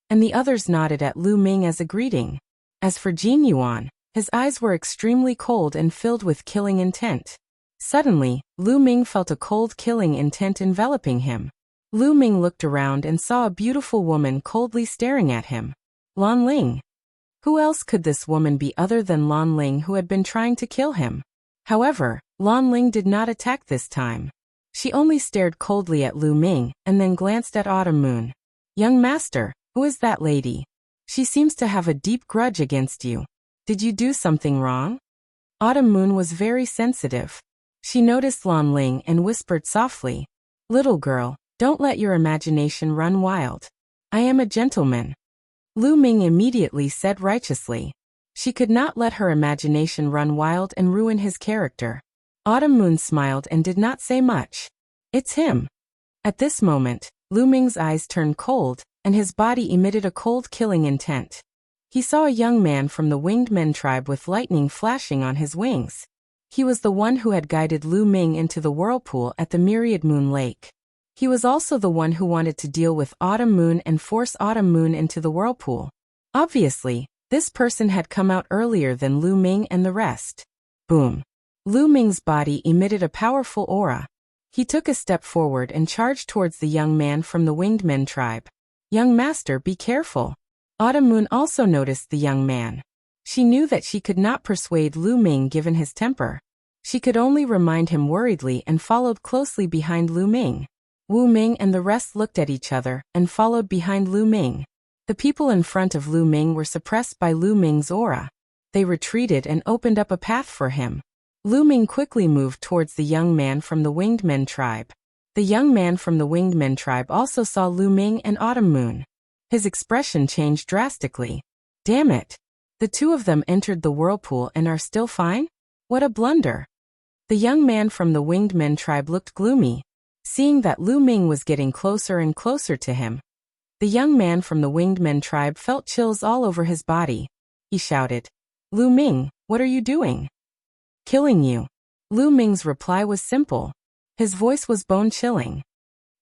and the others nodded at Lu Ming as a greeting. As for Jin Yuan, his eyes were extremely cold and filled with killing intent. Suddenly, Lu Ming felt a cold killing intent enveloping him. Lu Ming looked around and saw a beautiful woman coldly staring at him. Lan Ling. Who else could this woman be other than Lan Ling, who had been trying to kill him? However, Lan Ling did not attack this time. She only stared coldly at Lu Ming and then glanced at Autumn Moon. Young master, who is that lady? She seems to have a deep grudge against you. Did you do something wrong? Autumn Moon was very sensitive. She noticed Lan Ling and whispered softly, "Little girl, don't let your imagination run wild. I am a gentleman." Lu Ming immediately said righteously. She could not let her imagination run wild and ruin his character. Autumn Moon smiled and did not say much. It's him. At this moment, Lu Ming's eyes turned cold, and his body emitted a cold killing intent. He saw a young man from the Winged Men tribe with lightning flashing on his wings. He was the one who had guided Lu Ming into the whirlpool at the Myriad Moon Lake. He was also the one who wanted to deal with Autumn Moon and force Autumn Moon into the whirlpool. Obviously, this person had come out earlier than Lu Ming and the rest. Boom. Lu Ming's body emitted a powerful aura. He took a step forward and charged towards the young man from the Winged Men tribe. Young master, be careful. Autumn Moon also noticed the young man. She knew that she could not persuade Lu Ming given his temper. She could only remind him worriedly and followed closely behind Lu Ming. Wu Ming and the rest looked at each other and followed behind Lu Ming. The people in front of Lu Ming were suppressed by Lu Ming's aura. They retreated and opened up a path for him. Lu Ming quickly moved towards the young man from the Winged Men tribe. The young man from the Winged Men tribe also saw Lu Ming and Autumn Moon. His expression changed drastically. Damn it! The two of them entered the whirlpool and are still fine? What a blunder! The young man from the Winged Men tribe looked gloomy. Seeing that Lu Ming was getting closer and closer to him, the young man from the Winged Men tribe felt chills all over his body. He shouted, "Lu Ming, what are you doing?" "Killing you." Lu Ming's reply was simple. His voice was bone-chilling.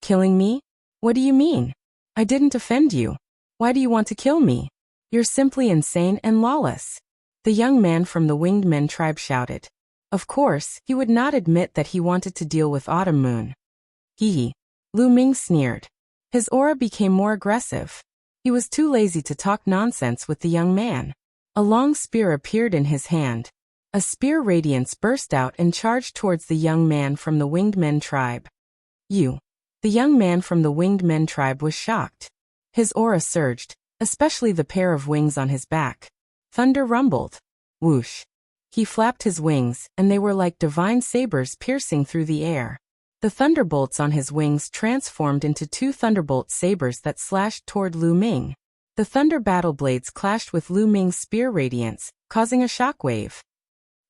"Killing me? What do you mean? I didn't offend you. Why do you want to kill me? You're simply insane and lawless." The young man from the Winged Men tribe shouted. Of course, he would not admit that he wanted to deal with Autumn Moon. Hee hee. Lu Ming sneered. His aura became more aggressive. He was too lazy to talk nonsense with the young man. A long spear appeared in his hand. A spear radiance burst out and charged towards the young man from the Winged Men tribe. You. The young man from the Winged Men tribe was shocked. His aura surged, especially the pair of wings on his back. Thunder rumbled. Whoosh. He flapped his wings, and they were like divine sabers piercing through the air. The thunderbolts on his wings transformed into 2 thunderbolt sabers that slashed toward Lu Ming. The thunder battle blades clashed with Lu Ming's spear radiance, causing a shockwave.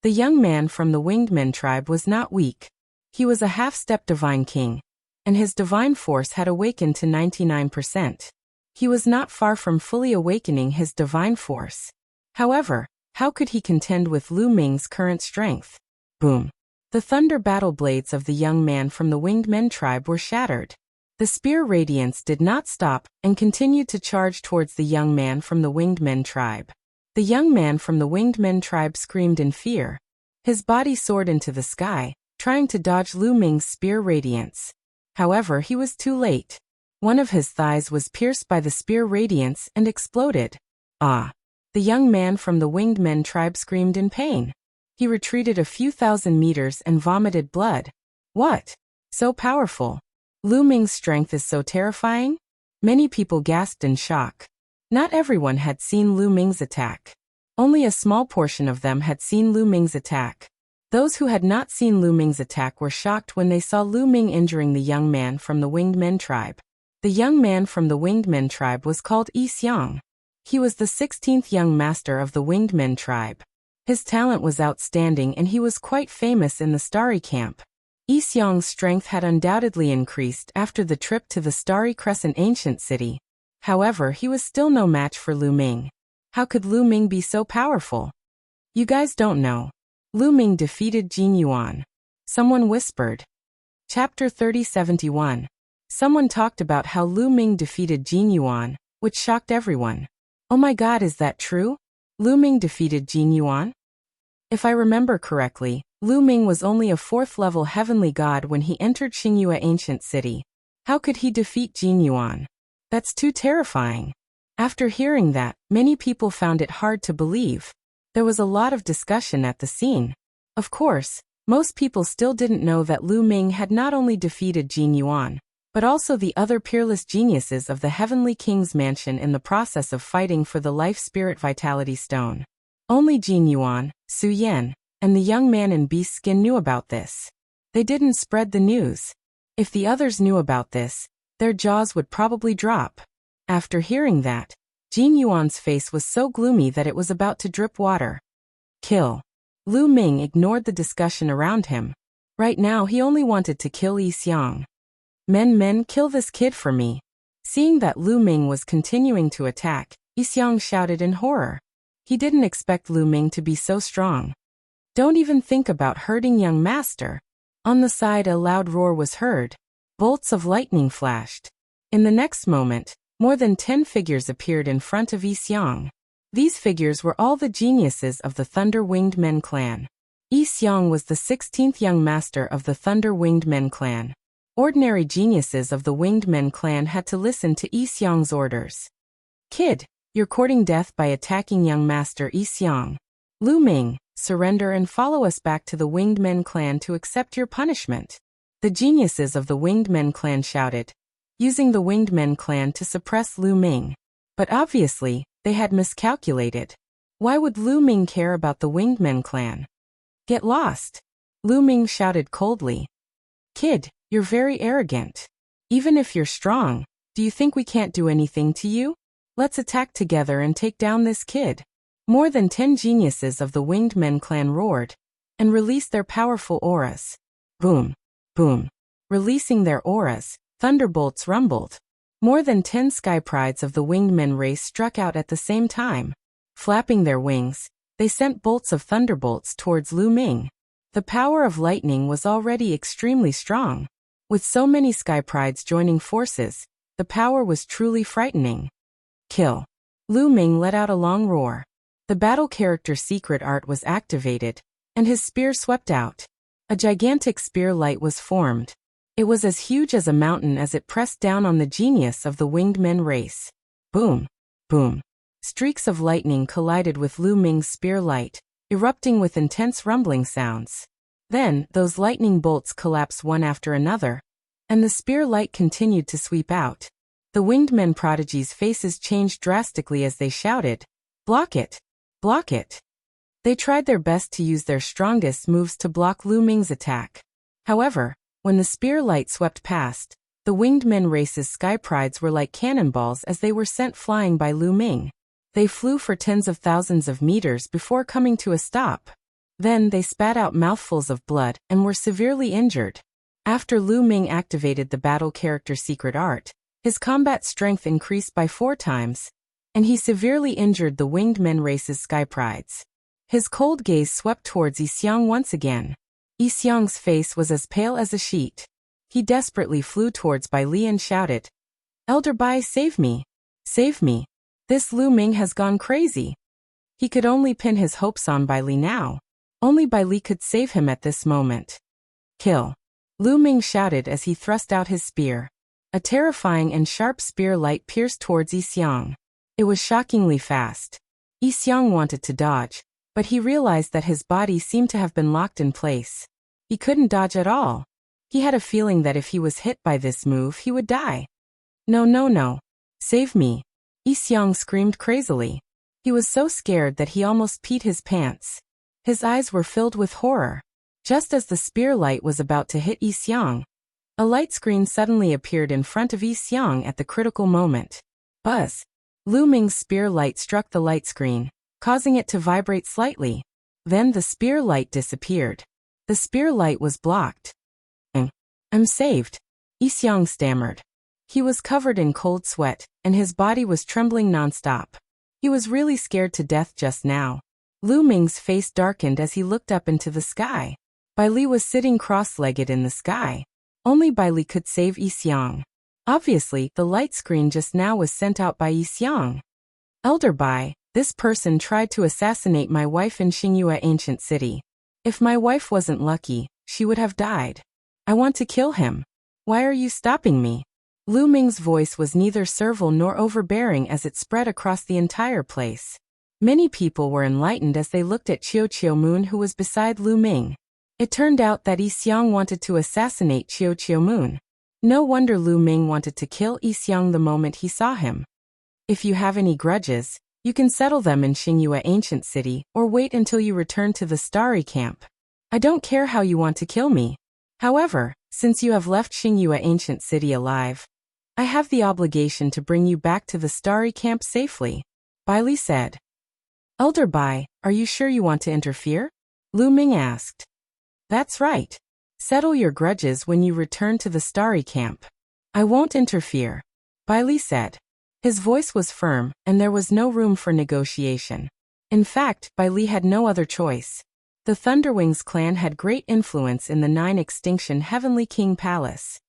The young man from the Winged Men tribe was not weak. He was a half-step divine king, and his divine force had awakened to 99%. He was not far from fully awakening his divine force. However, how could he contend with Lu Ming's current strength? Boom. The thunder battle blades of the young man from the Winged Men tribe were shattered. The spear radiance did not stop and continued to charge towards the young man from the Winged Men tribe. The young man from the Winged Men tribe screamed in fear. His body soared into the sky, trying to dodge Lu Ming's spear radiance. However, he was too late. One of his thighs was pierced by the spear radiance and exploded. Ah! The young man from the Winged Men tribe screamed in pain. He retreated a few thousand meters and vomited blood. What? So powerful. Lu Ming's strength is so terrifying? Many people gasped in shock. Not everyone had seen Lu Ming's attack. Only a small portion of them had seen Lu Ming's attack. Those who had not seen Lu Ming's attack were shocked when they saw Lu Ming injuring the young man from the Winged Men tribe. The young man from the Winged Men tribe was called Yi Xiang. He was the 16th young master of the Winged Men tribe. His talent was outstanding and he was quite famous in the Starry Camp. Yi Xiang's strength had undoubtedly increased after the trip to the Starry Crescent ancient city. However, he was still no match for Lu Ming. How could Lu Ming be so powerful? You guys don't know. Lu Ming defeated Jin Yuan. Someone whispered. Chapter 3071. Someone talked about how Lu Ming defeated Jin Yuan, which shocked everyone. Oh my god, is that true? Lu Ming defeated Jin Yuan? If I remember correctly, Lu Ming was only a 4th-level heavenly god when he entered Xingyue ancient city. How could he defeat Jin Yuan? That's too terrifying. After hearing that, many people found it hard to believe. There was a lot of discussion at the scene. Of course, most people still didn't know that Lu Ming had not only defeated Jin Yuan, but also the other peerless geniuses of the Heavenly King's mansion in the process of fighting for the Life Spirit Vitality Stone. Only Jin Yuan, Su Yan, and the young man in beast skin knew about this. They didn't spread the news. If the others knew about this, their jaws would probably drop. After hearing that, Jin Yuan's face was so gloomy that it was about to drip water. Kill. Lu Ming ignored the discussion around him. Right now he only wanted to kill Yi Xiang. Men, kill this kid for me. Seeing that Lu Ming was continuing to attack, Yi Xiang shouted in horror. He didn't expect Lu Ming to be so strong. Don't even think about hurting young master. On the side a loud roar was heard. Bolts of lightning flashed. In the next moment, more than 10 figures appeared in front of Yi Xiang. These figures were all the geniuses of the Thunder Winged Men clan. Yi Xiang was the 16th young master of the Thunder Winged Men clan. Ordinary geniuses of the Winged Men clan had to listen to Yi Xiang's orders. Kid, you're courting death by attacking young master Yi Xiang. Lu Ming, surrender and follow us back to the Winged Men clan to accept your punishment. The geniuses of the Winged Men clan shouted, using the Winged Men clan to suppress Lu Ming. But obviously, they had miscalculated. Why would Lu Ming care about the Winged Men clan? Get lost. Lu Ming shouted coldly. Kid, you're very arrogant. Even if you're strong, do you think we can't do anything to you? Let's attack together and take down this kid. More than 10 geniuses of the Winged Men clan roared and released their powerful auras. Boom, boom. Releasing their auras, thunderbolts rumbled. More than 10 sky prides of the Winged Men race struck out at the same time. Flapping their wings, they sent bolts of thunderbolts towards Lu Ming. The power of lightning was already extremely strong. With so many sky prides joining forces, the power was truly frightening. Kill. Lu Ming let out a long roar. The battle character secret art was activated, and his spear swept out. A gigantic spear light was formed. It was as huge as a mountain as it pressed down on the genius of the Winged Men race. Boom! Boom! Streaks of lightning collided with Lu Ming's spear light, erupting with intense rumbling sounds. Then, those lightning bolts collapsed one after another, and the spear light continued to sweep out. The winged men prodigy's faces changed drastically as they shouted, "Block it! Block it!" They tried their best to use their strongest moves to block Lu Ming's attack. However, when the spear light swept past, the winged men race's sky prides were like cannonballs as they were sent flying by Lu Ming. They flew for tens of thousands of meters before coming to a stop. Then they spat out mouthfuls of blood and were severely injured. After Lu Ming activated the battle character secret art, his combat strength increased by 4 times, and he severely injured the winged men race's sky prides. His cold gaze swept towards Yixiang once again. Yixiang's face was as pale as a sheet. He desperately flew towards Bai Li and shouted, "Elder Bai, save me! Save me! This Lu Ming has gone crazy!" He could only pin his hopes on Bai Li now. Only Bai Li could save him at this moment. "Kill!" Lu Ming shouted as he thrust out his spear. A terrifying and sharp spear light pierced towards Yixiang. It was shockingly fast. Yixiang wanted to dodge, but he realized that his body seemed to have been locked in place. He couldn't dodge at all. He had a feeling that if he was hit by this move, he would die. "No, no, no. Save me!" Yixiang screamed crazily. He was so scared that he almost peed his pants. His eyes were filled with horror. Just as the spear light was about to hit Yixiang, a light screen suddenly appeared in front of Yixiang at the critical moment. Buzz! Lu Ming's spear light struck the light screen, causing it to vibrate slightly. Then the spear light disappeared. The spear light was blocked. "I'm saved," Yixiang stammered. He was covered in cold sweat, and his body was trembling nonstop. He was really scared to death just now. Lu Ming's face darkened as he looked up into the sky. Bai Li was sitting cross-legged in the sky. Only Bai Li could save Yixiang. Obviously, the light screen just now was sent out by Yixiang. "Elder Bai, this person tried to assassinate my wife in Xingyue Ancient City. If my wife wasn't lucky, she would have died. I want to kill him. Why are you stopping me?" Lu Ming's voice was neither servile nor overbearing as it spread across the entire place. Many people were enlightened as they looked at Qiu Moon, who was beside Lu Ming. It turned out that Yixiang wanted to assassinate Qiu Moon. No wonder Lu Ming wanted to kill Yixiang the moment he saw him. "If you have any grudges, you can settle them in Xingyue Ancient City or wait until you return to the Starry Camp. I don't care how you want to kill me. However, since you have left Xingyue Ancient City alive, I have the obligation to bring you back to the Starry Camp safely," Bai Li said. "Elder Bai, are you sure you want to interfere?" Lu Ming asked. "That's right. Settle your grudges when you return to the Starry Camp. I won't interfere," Bai Li said. His voice was firm, and there was no room for negotiation. In fact, Bai Li had no other choice. The Thunderwings clan had great influence in the 9 Extinction Heavenly King Palace.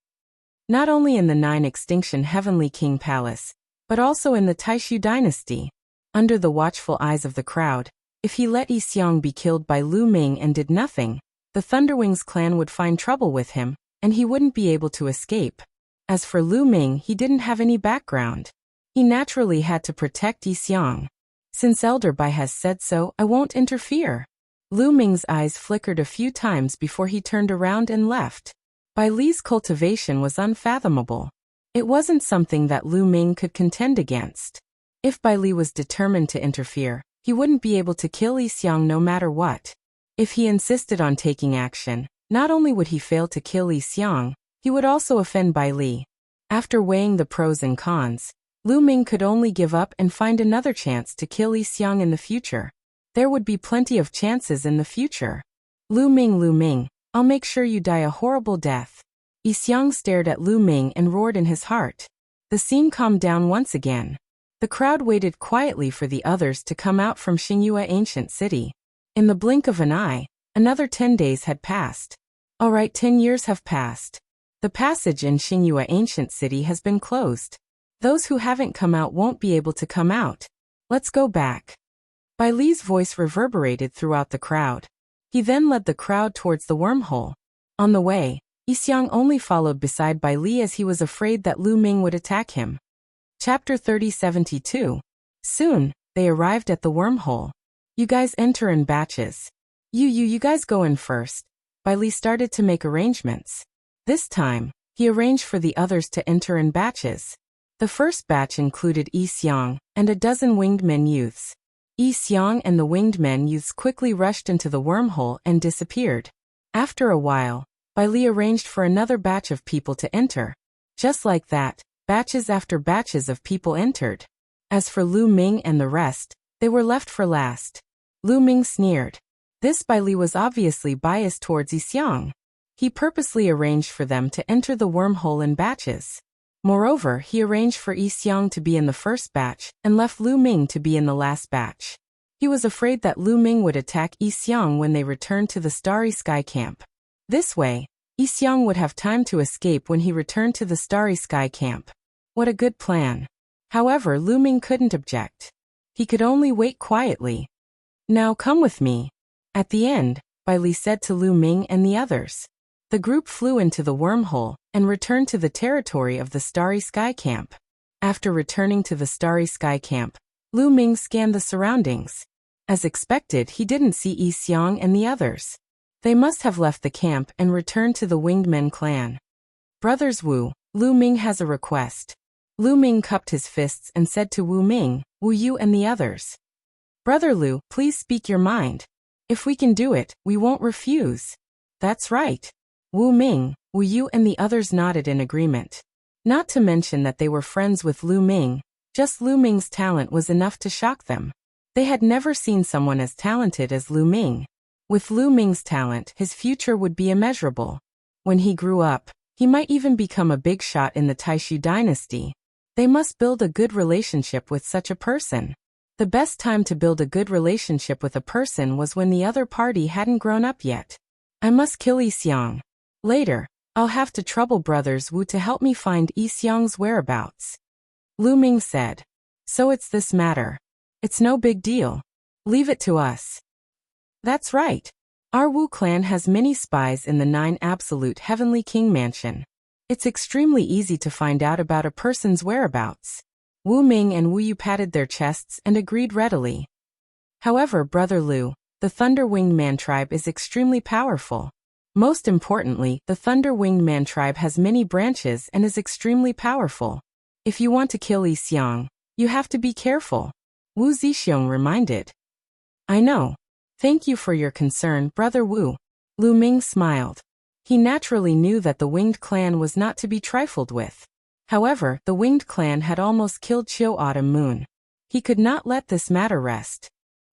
Not only in the 9 Extinction Heavenly King Palace, but also in the Taishu dynasty. Under the watchful eyes of the crowd, if he let Yixiang be killed by Lu Ming and did nothing, the Thunderwings clan would find trouble with him, and he wouldn't be able to escape. As for Lu Ming, he didn't have any background. He naturally had to protect Yixiang. "Since Elder Bai has said so, I won't interfere." Lu Ming's eyes flickered a few times before he turned around and left. Bai Li's cultivation was unfathomable. It wasn't something that Lu Ming could contend against. If Bai Li was determined to interfere, he wouldn't be able to kill Yixiang no matter what. If he insisted on taking action, not only would he fail to kill Yixiang, he would also offend Bai Li. After weighing the pros and cons, Lu Ming could only give up and find another chance to kill Yixiang in the future. There would be plenty of chances in the future. Lu Ming, I'll make sure you die a horrible death." Yixiang stared at Lu Ming and roared in his heart. The scene calmed down once again. The crowd waited quietly for the others to come out from Xingyue Ancient City. In the blink of an eye, another 10 days had passed. Alright, 10 years have passed. The passage in Xingyue Ancient City has been closed. Those who haven't come out won't be able to come out. Let's go back. Bai Li's voice reverberated throughout the crowd. He then led the crowd towards the wormhole. On the way, Yixiang only followed beside Bai Li as he was afraid that Lu Ming would attack him. Chapter 3072. Soon, they arrived at the wormhole. You guys enter in batches. You guys go in first. Bailey started to make arrangements. This time, he arranged for the others to enter in batches. The first batch included Yi Xiang and a dozen winged men youths. Yi Xiang and the winged men youths quickly rushed into the wormhole and disappeared. After a while, Bailey arranged for another batch of people to enter. Just like that, batches after batches of people entered. As for Lu Ming and the rest, they were left for last. Lu Ming sneered. This Bailey was obviously biased towards Yi Xiang. He purposely arranged for them to enter the wormhole in batches. Moreover, he arranged for Yi Xiang to be in the first batch and left Lu Ming to be in the last batch. He was afraid that Lu Ming would attack Yi Xiang when they returned to the Starry Sky Camp. This way, Yi Xiang would have time to escape when he returned to the Starry Sky Camp. What a good plan. However, Lu Ming couldn't object. He could only wait quietly. Now come with me. At the end, Bailey said to Lu Ming and the others. The group flew into the wormhole and returned to the territory of the Starry Sky Camp. After returning to the Starry Sky Camp, Lu Ming scanned the surroundings. As expected, he didn't see Yi Xiang and the others. They must have left the camp and returned to the Winged Men clan. Brothers Wu, Lu Ming has a request. Lu Ming cupped his fists and said to Wu Ming, Wu Yu and the others. Brother Lu, please speak your mind. If we can do it, we won't refuse. That's right. Wu Ming, Wu Yu and the others nodded in agreement. Not to mention that they were friends with Lu Ming, just Lu Ming's talent was enough to shock them. They had never seen someone as talented as Lu Ming. With Lu Ming's talent, his future would be immeasurable. When he grew up, he might even become a big shot in the Taishu dynasty. They must build a good relationship with such a person. The best time to build a good relationship with a person was when the other party hadn't grown up yet. I must kill Yi Xiang. Later, I'll have to trouble Brothers Wu to help me find Yi Xiang's whereabouts. Lu Ming said. So it's this matter. It's no big deal. Leave it to us. That's right. Our Wu clan has many spies in the 9 Absolute Heavenly King Mansion. It's extremely easy to find out about a person's whereabouts. Wu Ming and Wu Yu patted their chests and agreed readily. However, Brother Lu, the Thunder Winged Man tribe is extremely powerful. Most importantly, the Thunder Winged Man tribe has many branches and is extremely powerful. If you want to kill Yi Xiang, you have to be careful. Wu Zixiong reminded. I know. Thank you for your concern, Brother Wu. Lu Ming smiled. He naturally knew that the Winged Clan was not to be trifled with. However, the Winged Clan had almost killed Chiu Autumn Moon. He could not let this matter rest.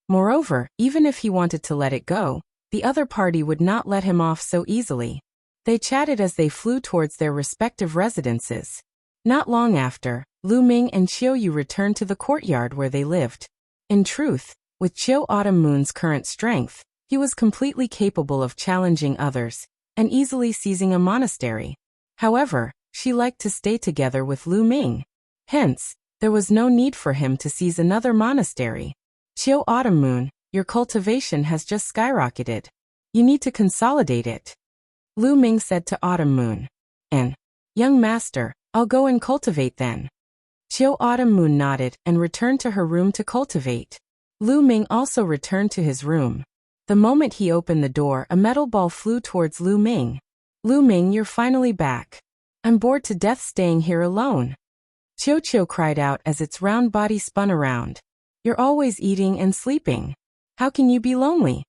Moreover, even if he wanted to let it go, the other party would not let him off so easily. They chatted as they flew towards their respective residences. Not long after, Lu Ming and Chiu Yu returned to the courtyard where they lived. In truth, with Chiu Autumn Moon's current strength, he was completely capable of challenging others and easily seizing a monastery. However, she liked to stay together with Lu Ming. Hence, there was no need for him to seize another monastery. Chiu Autumn Moon, your cultivation has just skyrocketed. You need to consolidate it. Lu Ming said to Autumn Moon. And, young master, I'll go and cultivate then. Chiu Autumn Moon nodded and returned to her room to cultivate. Lu Ming also returned to his room. The moment he opened the door, a metal ball flew towards Lu Ming. Lu Ming, you're finally back. I'm bored to death staying here alone. Chiu Chiu cried out as its round body spun around. You're always eating and sleeping. How can you be lonely?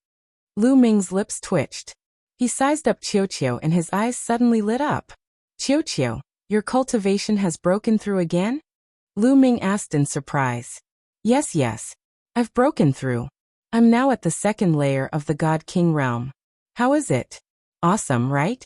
Lu Ming's lips twitched. He sized up Chiu Chiu and his eyes suddenly lit up. Chiu Chiu, your cultivation has broken through again? Lu Ming asked in surprise. Yes. I've broken through. I'm now at the 2nd layer of the God King realm. How is it? Awesome, right?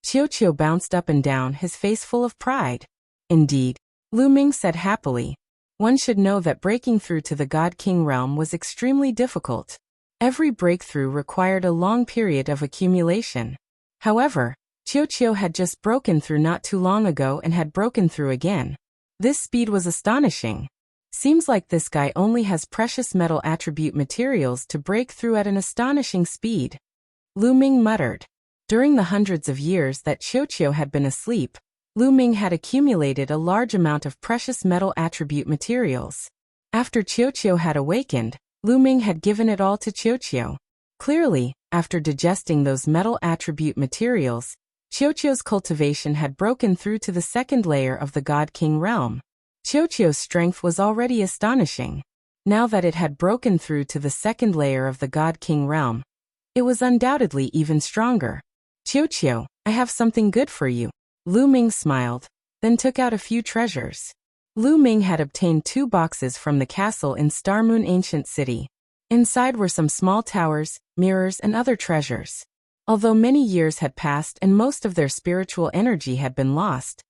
Chiu Chiu bounced up and down, his face full of pride. Indeed, Lu Ming said happily. One should know that breaking through to the God King realm was extremely difficult. Every breakthrough required a long period of accumulation. However, Chiu Chiu had just broken through not too long ago and had broken through again. This speed was astonishing. Seems like this guy only has precious metal attribute materials to break through at an astonishing speed. Lu Ming muttered. During the hundreds of years that Chiu Chiu had been asleep, Lu Ming had accumulated a large amount of precious metal attribute materials. After Qiuqiu had awakened, Lu Ming had given it all to Qiuqiu. Clearly, after digesting those metal attribute materials, Qiuqiu's cultivation had broken through to the second layer of the God King realm. Qiuqiu's strength was already astonishing. Now that it had broken through to the second layer of the God King realm, it was undoubtedly even stronger. Qiuqiu, I have something good for you. Lu Ming smiled, then took out a few treasures. Lu Ming had obtained 2 boxes from the castle in Starmoon Ancient City. Inside were some small towers, mirrors, and other treasures. Although many years had passed and most of their spiritual energy had been lost,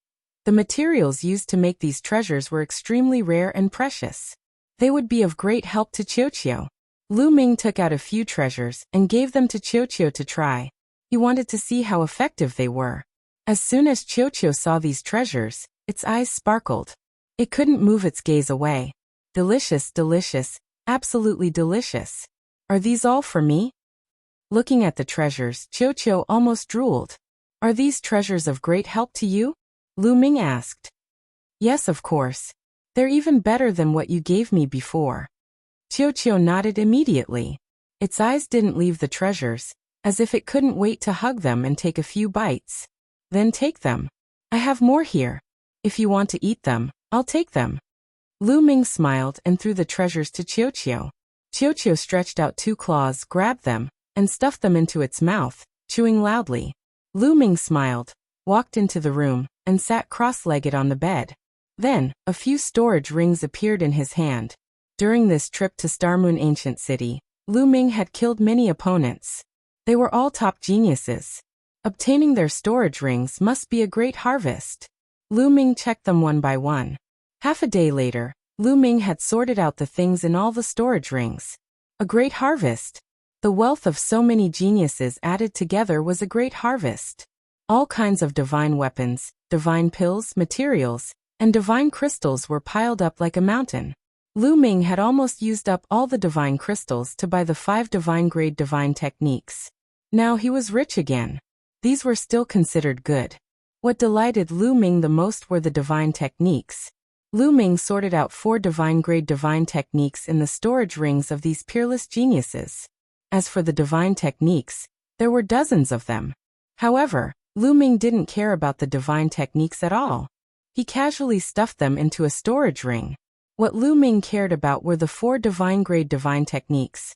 the materials used to make these treasures were extremely rare and precious. They would be of great help to Qiuqiu. Lu Ming took out a few treasures and gave them to Qiuqiu to try. He wanted to see how effective they were. As soon as Qiuqiu saw these treasures, its eyes sparkled. It couldn't move its gaze away. Delicious, delicious, absolutely delicious. Are these all for me? Looking at the treasures, Qiuqiu almost drooled. Are these treasures of great help to you? Lu Ming asked. Yes, of course. They're even better than what you gave me before. Qiuqiu nodded immediately. Its eyes didn't leave the treasures, as if it couldn't wait to hug them and take a few bites. Then take them. I have more here. If you want to eat them, I'll take them. Lu Ming smiled and threw the treasures to Qiuqiu. Qiuqiu stretched out 2 claws, grabbed them, and stuffed them into its mouth, chewing loudly. Lu Ming smiled, walked into the room, and sat cross-legged on the bed. Then, a few storage rings appeared in his hand. During this trip to Starmoon Ancient City, Lu Ming had killed many opponents. They were all top geniuses. Obtaining their storage rings must be a great harvest. Lu Ming checked them one by one. Half a day later, Lu Ming had sorted out the things in all the storage rings. A great harvest. The wealth of so many geniuses added together was a great harvest. All kinds of divine weapons, divine pills, materials, and divine crystals were piled up like a mountain. Lu Ming had almost used up all the divine crystals to buy the 5 divine-grade divine techniques. Now he was rich again. These were still considered good. What delighted Lu Ming the most were the divine techniques. Lu Ming sorted out 4 divine-grade divine techniques in the storage rings of these peerless geniuses. As for the divine techniques, there were dozens of them. However, Lu Ming didn't care about the divine techniques at all. He casually stuffed them into a storage ring. What Lu Ming cared about were the 4 divine-grade divine techniques.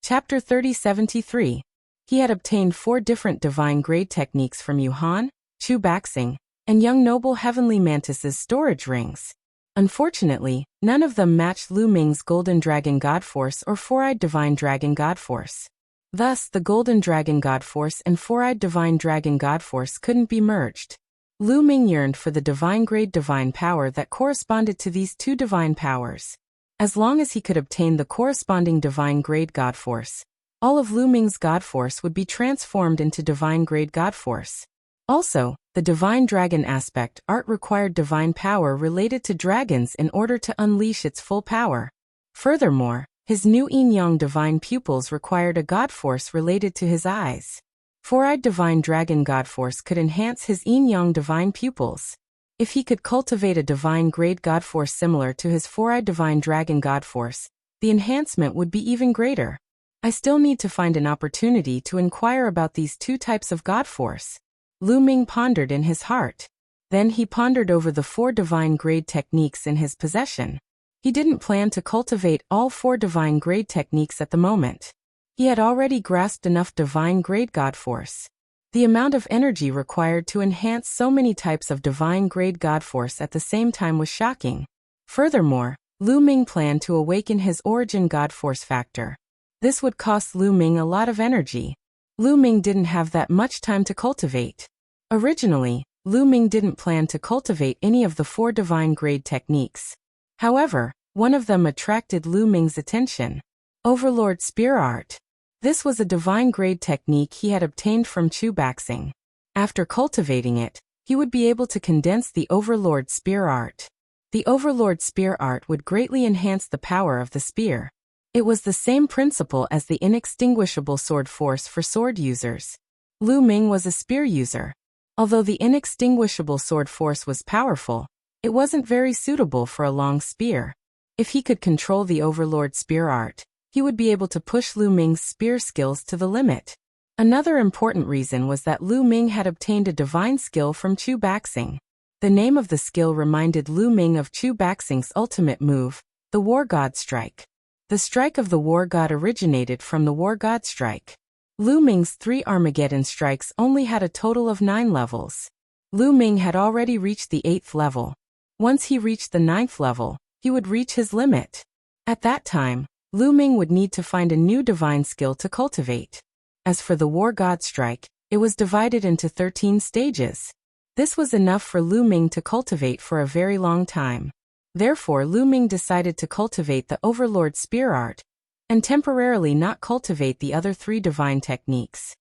Chapter 3073. He had obtained 4 different divine-grade techniques from Yuhan, Chu Baxing, and young noble Heavenly Mantis's storage rings. Unfortunately, none of them matched Lu Ming's Golden Dragon God Force or 4-Eyed Divine Dragon God Force. Thus, the Golden Dragon God Force and 4-Eyed Divine Dragon God Force couldn't be merged. Lu Ming yearned for the divine-grade divine power that corresponded to these 2 divine powers. As long as he could obtain the corresponding divine-grade God Force, all of Lu Ming's God Force would be transformed into divine-grade God Force. Also, the Divine Dragon aspect art required divine power related to dragons in order to unleash its full power. Furthermore, his new Yin-Yang divine pupils required a God Force related to his eyes. 4-Eyed Divine Dragon God Force could enhance his Yin-Yang divine pupils. If he could cultivate a divine-grade God Force similar to his 4-Eyed Divine Dragon God Force, the enhancement would be even greater. I still need to find an opportunity to inquire about these 2 types of God Force. Lu Ming pondered in his heart. Then he pondered over the 4 divine-grade techniques in his possession. He didn't plan to cultivate all 4 divine-grade techniques at the moment. He had already grasped enough divine-grade God Force. The amount of energy required to enhance so many types of divine-grade God Force at the same time was shocking. Furthermore, Lu Ming planned to awaken his origin God Force factor. This would cost Lu Ming a lot of energy. Lu Ming didn't have that much time to cultivate. Originally, Lu Ming didn't plan to cultivate any of the 4 divine-grade techniques. However, one of them attracted Lu Ming's attention. Overlord Spear Art. This was a divine-grade technique he had obtained from Chu Baxing. After cultivating it, he would be able to condense the Overlord Spear Art. The Overlord Spear Art would greatly enhance the power of the spear. It was the same principle as the inextinguishable sword force for sword users. Lu Ming was a spear user. Although the inextinguishable sword force was powerful, it wasn't very suitable for a long spear. If he could control the overlord spear art, he would be able to push Lu Ming's spear skills to the limit. Another important reason was that Lu Ming had obtained a divine skill from Chu Baxing. The name of the skill reminded Lu Ming of Chu Baxing's ultimate move, the War God Strike. The strike of the War God originated from the War God Strike. Lu Ming's 3 Armageddon strikes only had a total of 9 levels. Lu Ming had already reached the 8th level. Once he reached the 9th level, he would reach his limit. At that time, Lu Ming would need to find a new divine skill to cultivate. As for the War God Strike, it was divided into 13 stages. This was enough for Lu Ming to cultivate for a very long time. Therefore, Lu Ming decided to cultivate the Overlord Spear Art, and temporarily not cultivate the other 3 divine techniques.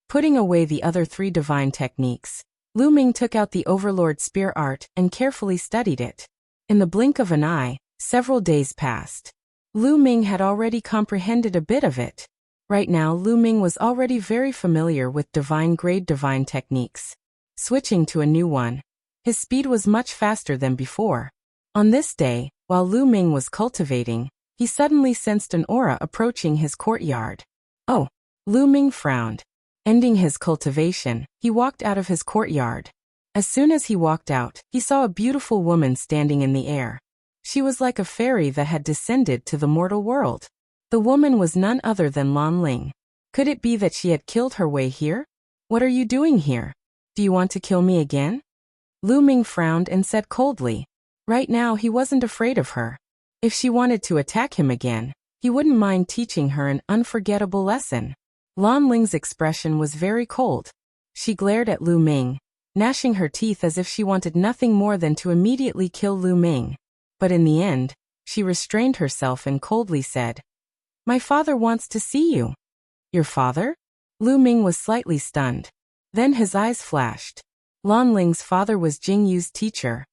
Putting away the other 3 divine techniques, Lu Ming took out the Overlord Spear Art and carefully studied it. In the blink of an eye, several days passed. Lu Ming had already comprehended a bit of it. Right now, Lu Ming was already very familiar with divine-grade divine techniques. Switching to a new one, his speed was much faster than before. On this day, while Lu Ming was cultivating, he suddenly sensed an aura approaching his courtyard. Oh! Lu Ming frowned. Ending his cultivation, he walked out of his courtyard. As soon as he walked out, he saw a beautiful woman standing in the air. She was like a fairy that had descended to the mortal world. The woman was none other than Lan Ling. Could it be that she had killed her way here? What are you doing here? Do you want to kill me again? Lu Ming frowned and said coldly. Right now he wasn't afraid of her. If she wanted to attack him again, he wouldn't mind teaching her an unforgettable lesson. Lan Ling's expression was very cold. She glared at Lu Ming, gnashing her teeth as if she wanted nothing more than to immediately kill Lu Ming. But in the end, she restrained herself and coldly said, "My father wants to see you." "Your father?" Lu Ming was slightly stunned. Then his eyes flashed. Lan Ling's father was Jing Yu's teacher.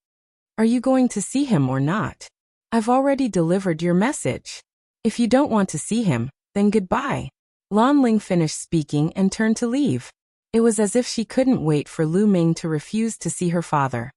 "Are you going to see him or not? I've already delivered your message. If you don't want to see him, then goodbye." Lan Ling finished speaking and turned to leave. It was as if she couldn't wait for Lu Ming to refuse to see her father.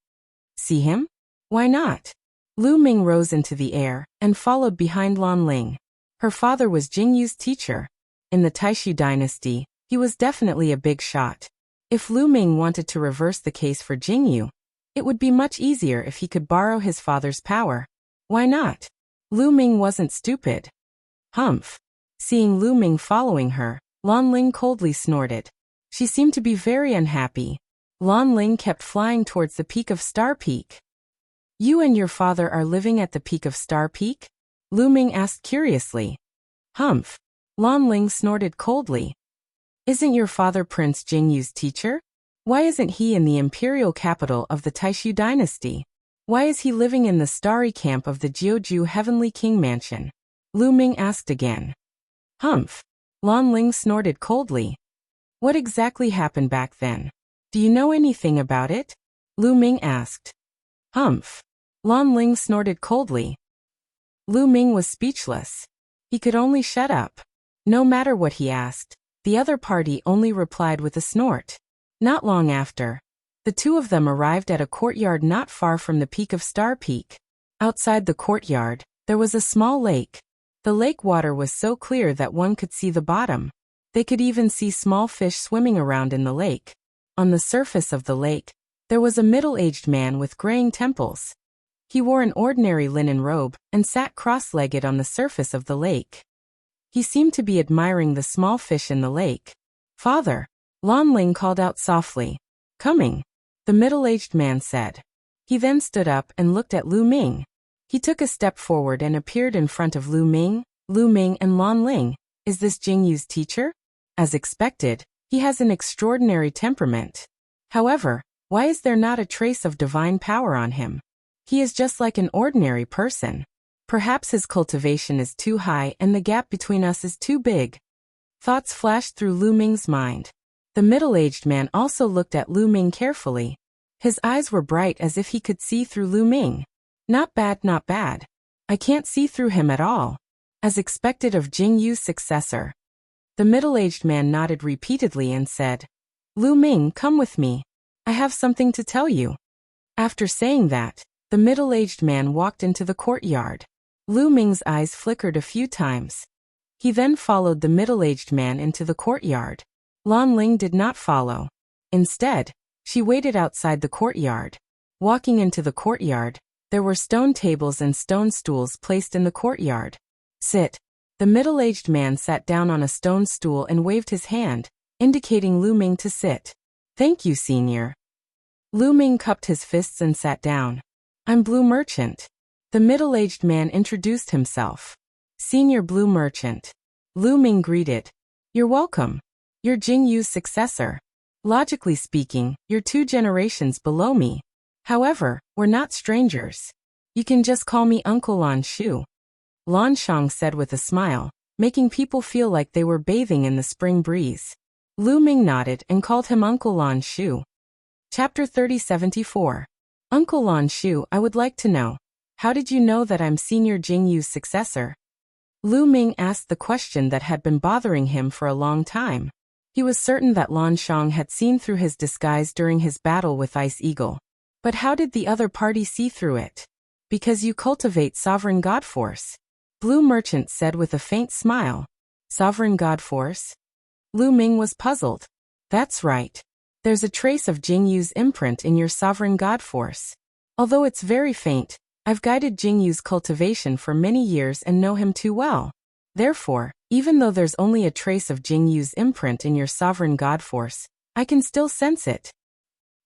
See him? Why not? Lu Ming rose into the air and followed behind Lan Ling. Her father was Jing Yu's teacher. In the Taishu dynasty, he was definitely a big shot. If Lu Ming wanted to reverse the case for Jing Yu, it would be much easier if he could borrow his father's power. Why not? Lu Ming wasn't stupid. Humph. Seeing Lu Ming following her, Lan Ling coldly snorted. She seemed to be very unhappy. Lan Ling kept flying towards the peak of Star Peak. "You and your father are living at the peak of Star Peak?" Lu Ming asked curiously. Humph. Lan Ling snorted coldly. "Isn't your father Prince Jing Yu's teacher? Why isn't he in the imperial capital of the Taishu dynasty? Why is he living in the starry camp of the Jiuju Heavenly King Mansion?" Lu Ming asked again. Humph. Lan Ling snorted coldly. "What exactly happened back then? Do you know anything about it?" Lu Ming asked. Humph. Lan Ling snorted coldly. Lu Ming was speechless. He could only shut up. No matter what he asked, the other party only replied with a snort. Not long after, the two of them arrived at a courtyard not far from the peak of Star Peak. Outside the courtyard, there was a small lake. The lake water was so clear that one could see the bottom. They could even see small fish swimming around in the lake. On the surface of the lake, there was a middle-aged man with graying temples. He wore an ordinary linen robe and sat cross-legged on the surface of the lake. He seemed to be admiring the small fish in the lake. "Father," Lan Ling called out softly. "Coming," the middle-aged man said. He then stood up and looked at Lu Ming. He took a step forward and appeared in front of Lu Ming, and Lan Ling. "Is this Jing Yu's teacher?" As expected, he has an extraordinary temperament. However, why is there not a trace of divine power on him? He is just like an ordinary person. Perhaps his cultivation is too high and the gap between us is too big. Thoughts flashed through Lu Ming's mind. The middle-aged man also looked at Lu Ming carefully. His eyes were bright as if he could see through Lu Ming. Not bad, not bad. I can't see through him at all. As expected of Jing Yu's successor. The middle-aged man nodded repeatedly and said, "Lu Ming, come with me. I have something to tell you. After saying that, the middle-aged man walked into the courtyard. Lu Ming's eyes flickered a few times. He then followed the middle-aged man into the courtyard. Lan Ling did not follow. Instead, she waited outside the courtyard. Walking into the courtyard, there were stone tables and stone stools placed in the courtyard. Sit. The middle-aged man sat down on a stone stool and waved his hand, indicating Lu Ming to sit. Thank you, senior. Lu Ming cupped his fists and sat down. I'm Blue Merchant. The middle-aged man introduced himself. Senior Blue Merchant. Lu Ming greeted. You're welcome. You're Jing Yu's successor. Logically speaking, you're 2 generations below me. However, we're not strangers. You can just call me Uncle Lan Shu. Lan Shang said with a smile, making people feel like they were bathing in the spring breeze. Lu Ming nodded and called him Uncle Lan Shu. Chapter 3074. Uncle Lan Shu, I would like to know, how did you know that I'm Senior Jing Yu's successor? Lu Ming asked the question that had been bothering him for a long time. He was certain that Lan Shang had seen through his disguise during his battle with Ice Eagle. But how did the other party see through it? Because you cultivate Sovereign God Force. Blue Merchant said with a faint smile. Sovereign God Force? Lu Ming was puzzled. That's right. There's a trace of Jing Yu's imprint in your Sovereign God Force. Although it's very faint, I've guided Jing Yu's cultivation for many years and know him too well. Therefore, even though there's only a trace of Jing Yu's imprint in your Sovereign God Force, I can still sense it.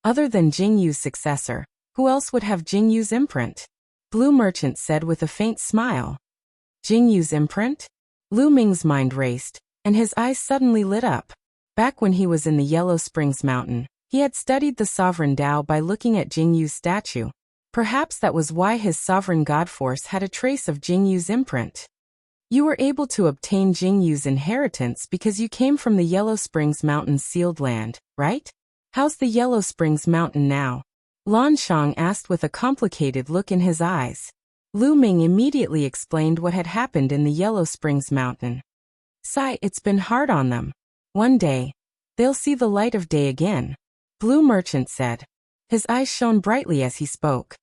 Other than Jing Yu's successor, who else would have Jing Yu's imprint? Blue Merchant said with a faint smile. Jing Yu's imprint? Lu Ming's mind raced, and his eyes suddenly lit up. Back when he was in the Yellow Springs Mountain, he had studied the Sovereign Tao by looking at Jing Yu's statue. Perhaps that was why his Sovereign God Force had a trace of Jing Yu's imprint. You were able to obtain Jing Yu's inheritance because you came from the Yellow Springs Mountain's sealed land, right? How's the Yellow Springs Mountain now? Lan Shang asked with a complicated look in his eyes. Lu Ming immediately explained what had happened in the Yellow Springs Mountain. Sigh, it's been hard on them. One day, they'll see the light of day again, Blue Merchant said. His eyes shone brightly as he spoke.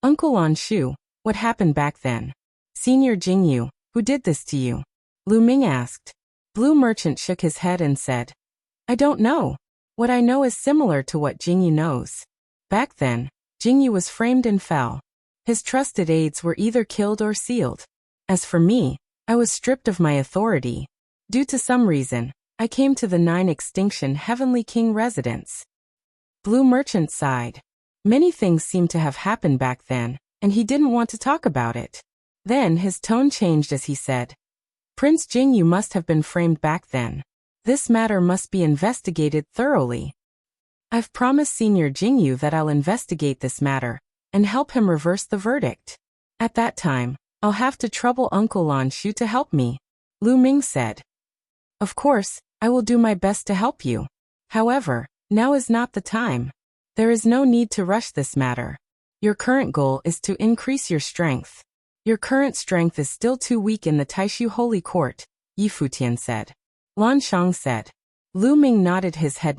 Uncle Lan Shu, what happened back then? Senior Jing Yu, who did this to you? Lu Ming asked. Blue Merchant shook his head and said, I don't know. What I know is similar to what Jing Yu knows. Back then, Jing Yu was framed and fell. His trusted aides were either killed or sealed. As for me, I was stripped of my authority. Due to some reason, I came to the 9 Extinction Heavenly King residence. Blue Merchant sighed. Many things seemed to have happened back then, and he didn't want to talk about it. Then his tone changed as he said, Prince Jing Yu must have been framed back then. This matter must be investigated thoroughly. I've promised Senior Jing Yu that I'll investigate this matter and help him reverse the verdict. At that time, I'll have to trouble Uncle Lan Shu to help me, Lu Ming said. Of course, I will do my best to help you. However, now is not the time. There is no need to rush this matter. Your current goal is to increase your strength. Your current strength is still too weak in the Taishu Holy Court, Yi Futian said. Lan Shang said. Lu Ming nodded his head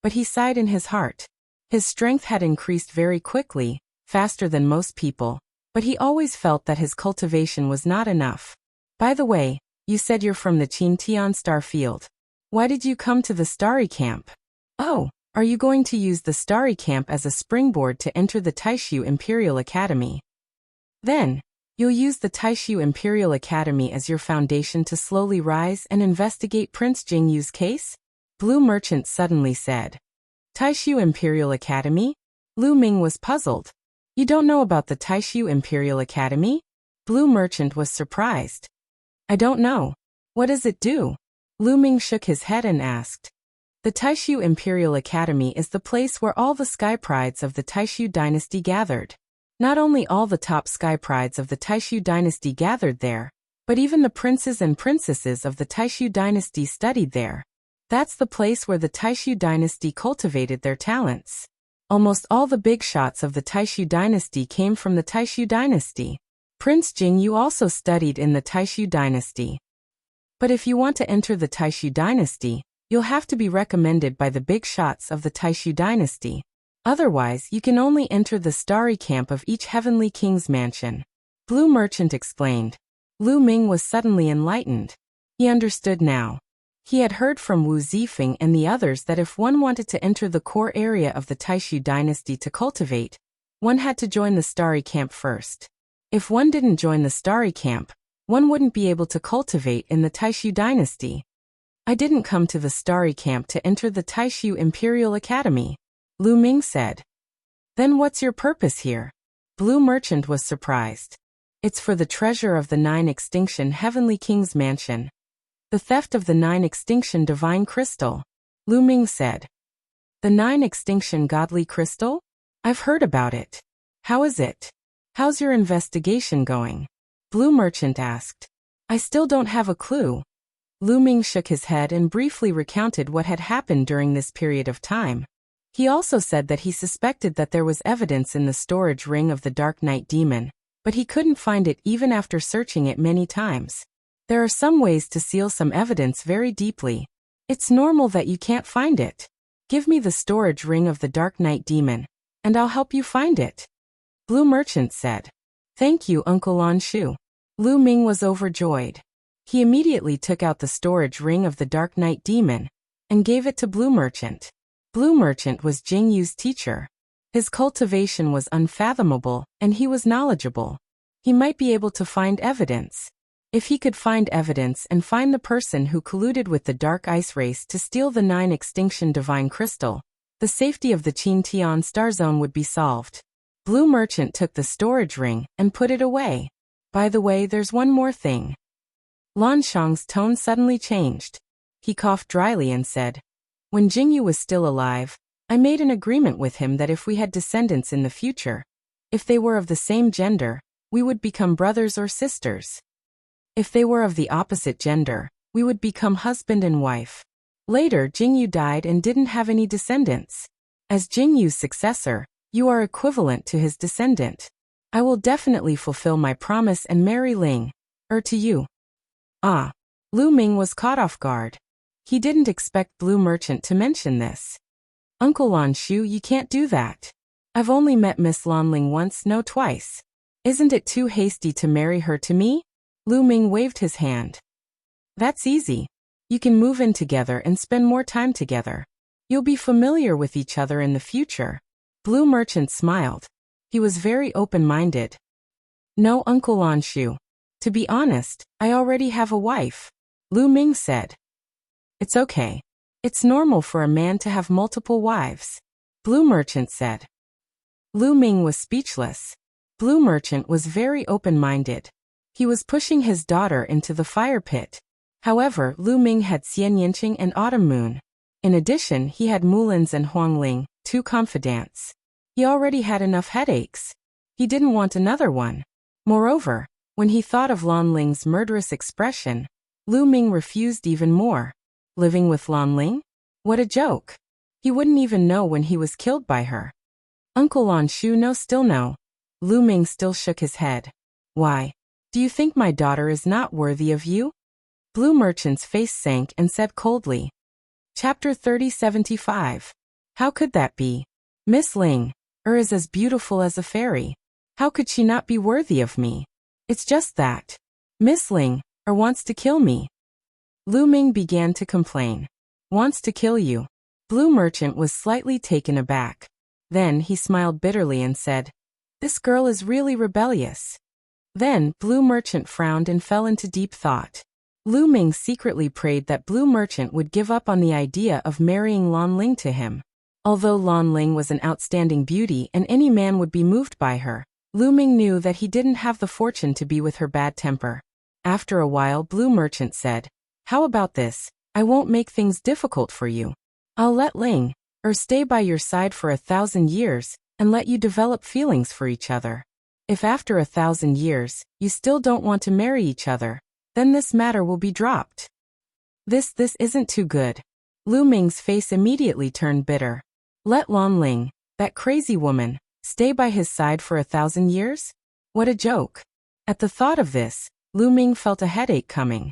but he sighed in his heart. His strength had increased very quickly, faster than most people, but he always felt that his cultivation was not enough. By the way, you said you're from the Qintian Star Field. Why did you come to the Starry Camp? Oh, are you going to use the Starry Camp as a springboard to enter the Taishu Imperial Academy? Then, you'll use the Taishu Imperial Academy as your foundation to slowly rise and investigate Prince Jing Yu's case? Blue Merchant suddenly said. Taishu Imperial Academy? Lu Ming was puzzled. You don't know about the Taishu Imperial Academy? Blue Merchant was surprised. I don't know. What does it do? Lu Ming shook his head and asked. The Taishu Imperial Academy is the place where all the Sky Prides of the Taishu dynasty gathered. Not only all the top Sky Prides of the Taishu dynasty gathered there, but even the princes and princesses of the Taishu dynasty studied there. That's the place where the Taishu dynasty cultivated their talents. Almost all the big shots of the Taishu dynasty came from the Taishu dynasty. Prince Jing Yu also studied in the Taishu dynasty. But if you want to enter the Taishu dynasty, You'll have to be recommended by the big shots of the Taishu dynasty. Otherwise, you can only enter the starry camp of each heavenly king's mansion. Blue Merchant explained. Lu Ming was suddenly enlightened. He understood now. He had heard from Wu Zifeng and the others that if one wanted to enter the core area of the Taishu dynasty to cultivate, one had to join the starry camp first. If one didn't join the starry camp, one wouldn't be able to cultivate in the Taishu dynasty. I didn't come to the starry camp to enter the Taishu Imperial Academy, Lu Ming said. Then what's your purpose here? Blue Merchant was surprised. It's for the treasure of the 9 Extinction Heavenly King's mansion. The theft of the 9 Extinction Divine Crystal, Lu Ming said. The 9 Extinction Godly Crystal? I've heard about it. How is it? How's your investigation going? Blue Merchant asked. I still don't have a clue. Lu Ming shook his head and briefly recounted what had happened during this period of time. He also said that he suspected that there was evidence in the storage ring of the Dark Knight Demon, but he couldn't find it even after searching it many times. There are some ways to seal some evidence very deeply. It's normal that you can't find it. Give me the storage ring of the Dark Knight Demon, and I'll help you find it. Blue Merchant said. Thank you, Uncle Lan Shu. Lu Ming was overjoyed. He immediately took out the storage ring of the Dark Knight Demon and gave it to Blue Merchant. Blue Merchant was Jing Yu's teacher. His cultivation was unfathomable, and he was knowledgeable. He might be able to find evidence. If he could find evidence and find the person who colluded with the Dark Ice Race to steal the 9 Extinction Divine Crystal, the safety of the Qin Tian Star Zone would be solved. Blue Merchant took the storage ring and put it away. By the way, there's one more thing. Lan Shang's tone suddenly changed. He coughed dryly and said, when Jingyu was still alive, I made an agreement with him that if we had descendants in the future, if they were of the same gender, we would become brothers or sisters. If they were of the opposite gender, we would become husband and wife. Later, Jingyu died and didn't have any descendants. As Jingyu's successor, you are equivalent to his descendant. I will definitely fulfill my promise and marry Ling, to you. Ah. Lu Ming was caught off guard. He didn't expect Blue Merchant to mention this. Uncle Lan Shu, you can't do that. I've only met Miss Lan Ling once, no twice. Isn't it too hasty to marry her to me? Lu Ming waved his hand. That's easy. You can move in together and spend more time together. You'll be familiar with each other in the future. Blue Merchant smiled. He was very open-minded. No, Uncle Lan Shu. To be honest, I already have a wife, Lu Ming said. It's okay. It's normal for a man to have multiple wives, Blue Merchant said. Lu Ming was speechless. Blue Merchant was very open-minded. He was pushing his daughter into the fire pit. However, Lu Ming had Xian Yinqing and Autumn Moon. In addition, he had Mulins and Huang Ling, 2 confidants. He already had enough headaches. He didn't want another one. Moreover, when he thought of Lan Ling's murderous expression, Lu Ming refused even more. Living with Lan Ling? What a joke. He wouldn't even know when he was killed by her. Uncle Lan Shu, no, still no. Lu Ming still shook his head. Why? Do you think my daughter is not worthy of you? Blue Merchant's face sank and said coldly. Chapter 3075. How could that be? Miss Ling is as beautiful as a fairy. How could she not be worthy of me? It's just that Miss Ling wants to kill me. Lu Ming began to complain. Wants to kill you? Blue Merchant was slightly taken aback. Then he smiled bitterly and said, this girl is really rebellious. Then Blue Merchant frowned and fell into deep thought. Lu Ming secretly prayed that Blue Merchant would give up on the idea of marrying Lan Ling to him. Although Lan Ling was an outstanding beauty and any man would be moved by her, Lu Ming knew that he didn't have the fortune to be with her bad temper. After a while, Blue Merchant said, how about this? I won't make things difficult for you. I'll let Ling stay by your side for 1,000 years and let you develop feelings for each other. If after 1,000 years, you still don't want to marry each other, then this matter will be dropped. This isn't too good. Lu Ming's face immediately turned bitter. Let Lan Ling, that crazy woman, stay by his side for 1,000 years? What a joke. At the thought of this, Lu Ming felt a headache coming.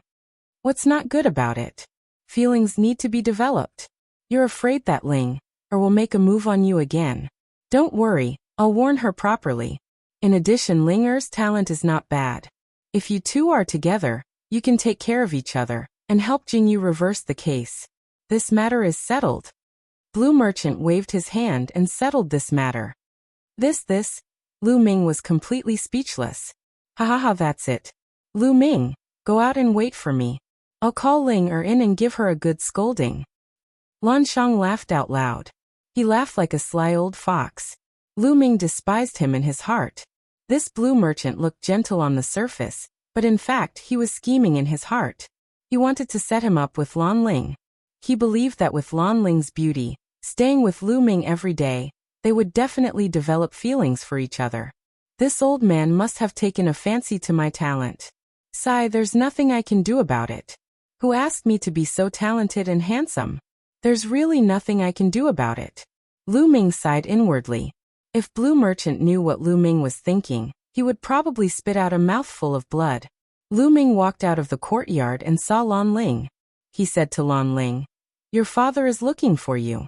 What's not good about it? Feelings need to be developed. You're afraid that Ling will make a move on you again. Don't worry, I'll warn her properly. In addition, Linger's talent is not bad. If you two are together, you can take care of each other and help Jingyu reverse the case. This matter is settled. Blue Merchant waved his hand and settled this matter. This, Lu Ming was completely speechless. Ha, that's it. Lu Ming, go out and wait for me. I'll call Ling in and give her a good scolding. Lan Shang laughed out loud. He laughed like a sly old fox. Lu Ming despised him in his heart. This Blue Merchant looked gentle on the surface, but in fact he was scheming in his heart. He wanted to set him up with Lan Ling. He believed that with Lan Ling's beauty, staying with Lu Ming every day, they would definitely develop feelings for each other. This old man must have taken a fancy to my talent. Sigh, there's nothing I can do about it. Who asked me to be so talented and handsome? There's really nothing I can do about it. Lu Ming sighed inwardly. If Blue Merchant knew what Lu Ming was thinking, he would probably spit out a mouthful of blood. Lu Ming walked out of the courtyard and saw Lan Ling. He said to Lan Ling, "Your father is looking for you."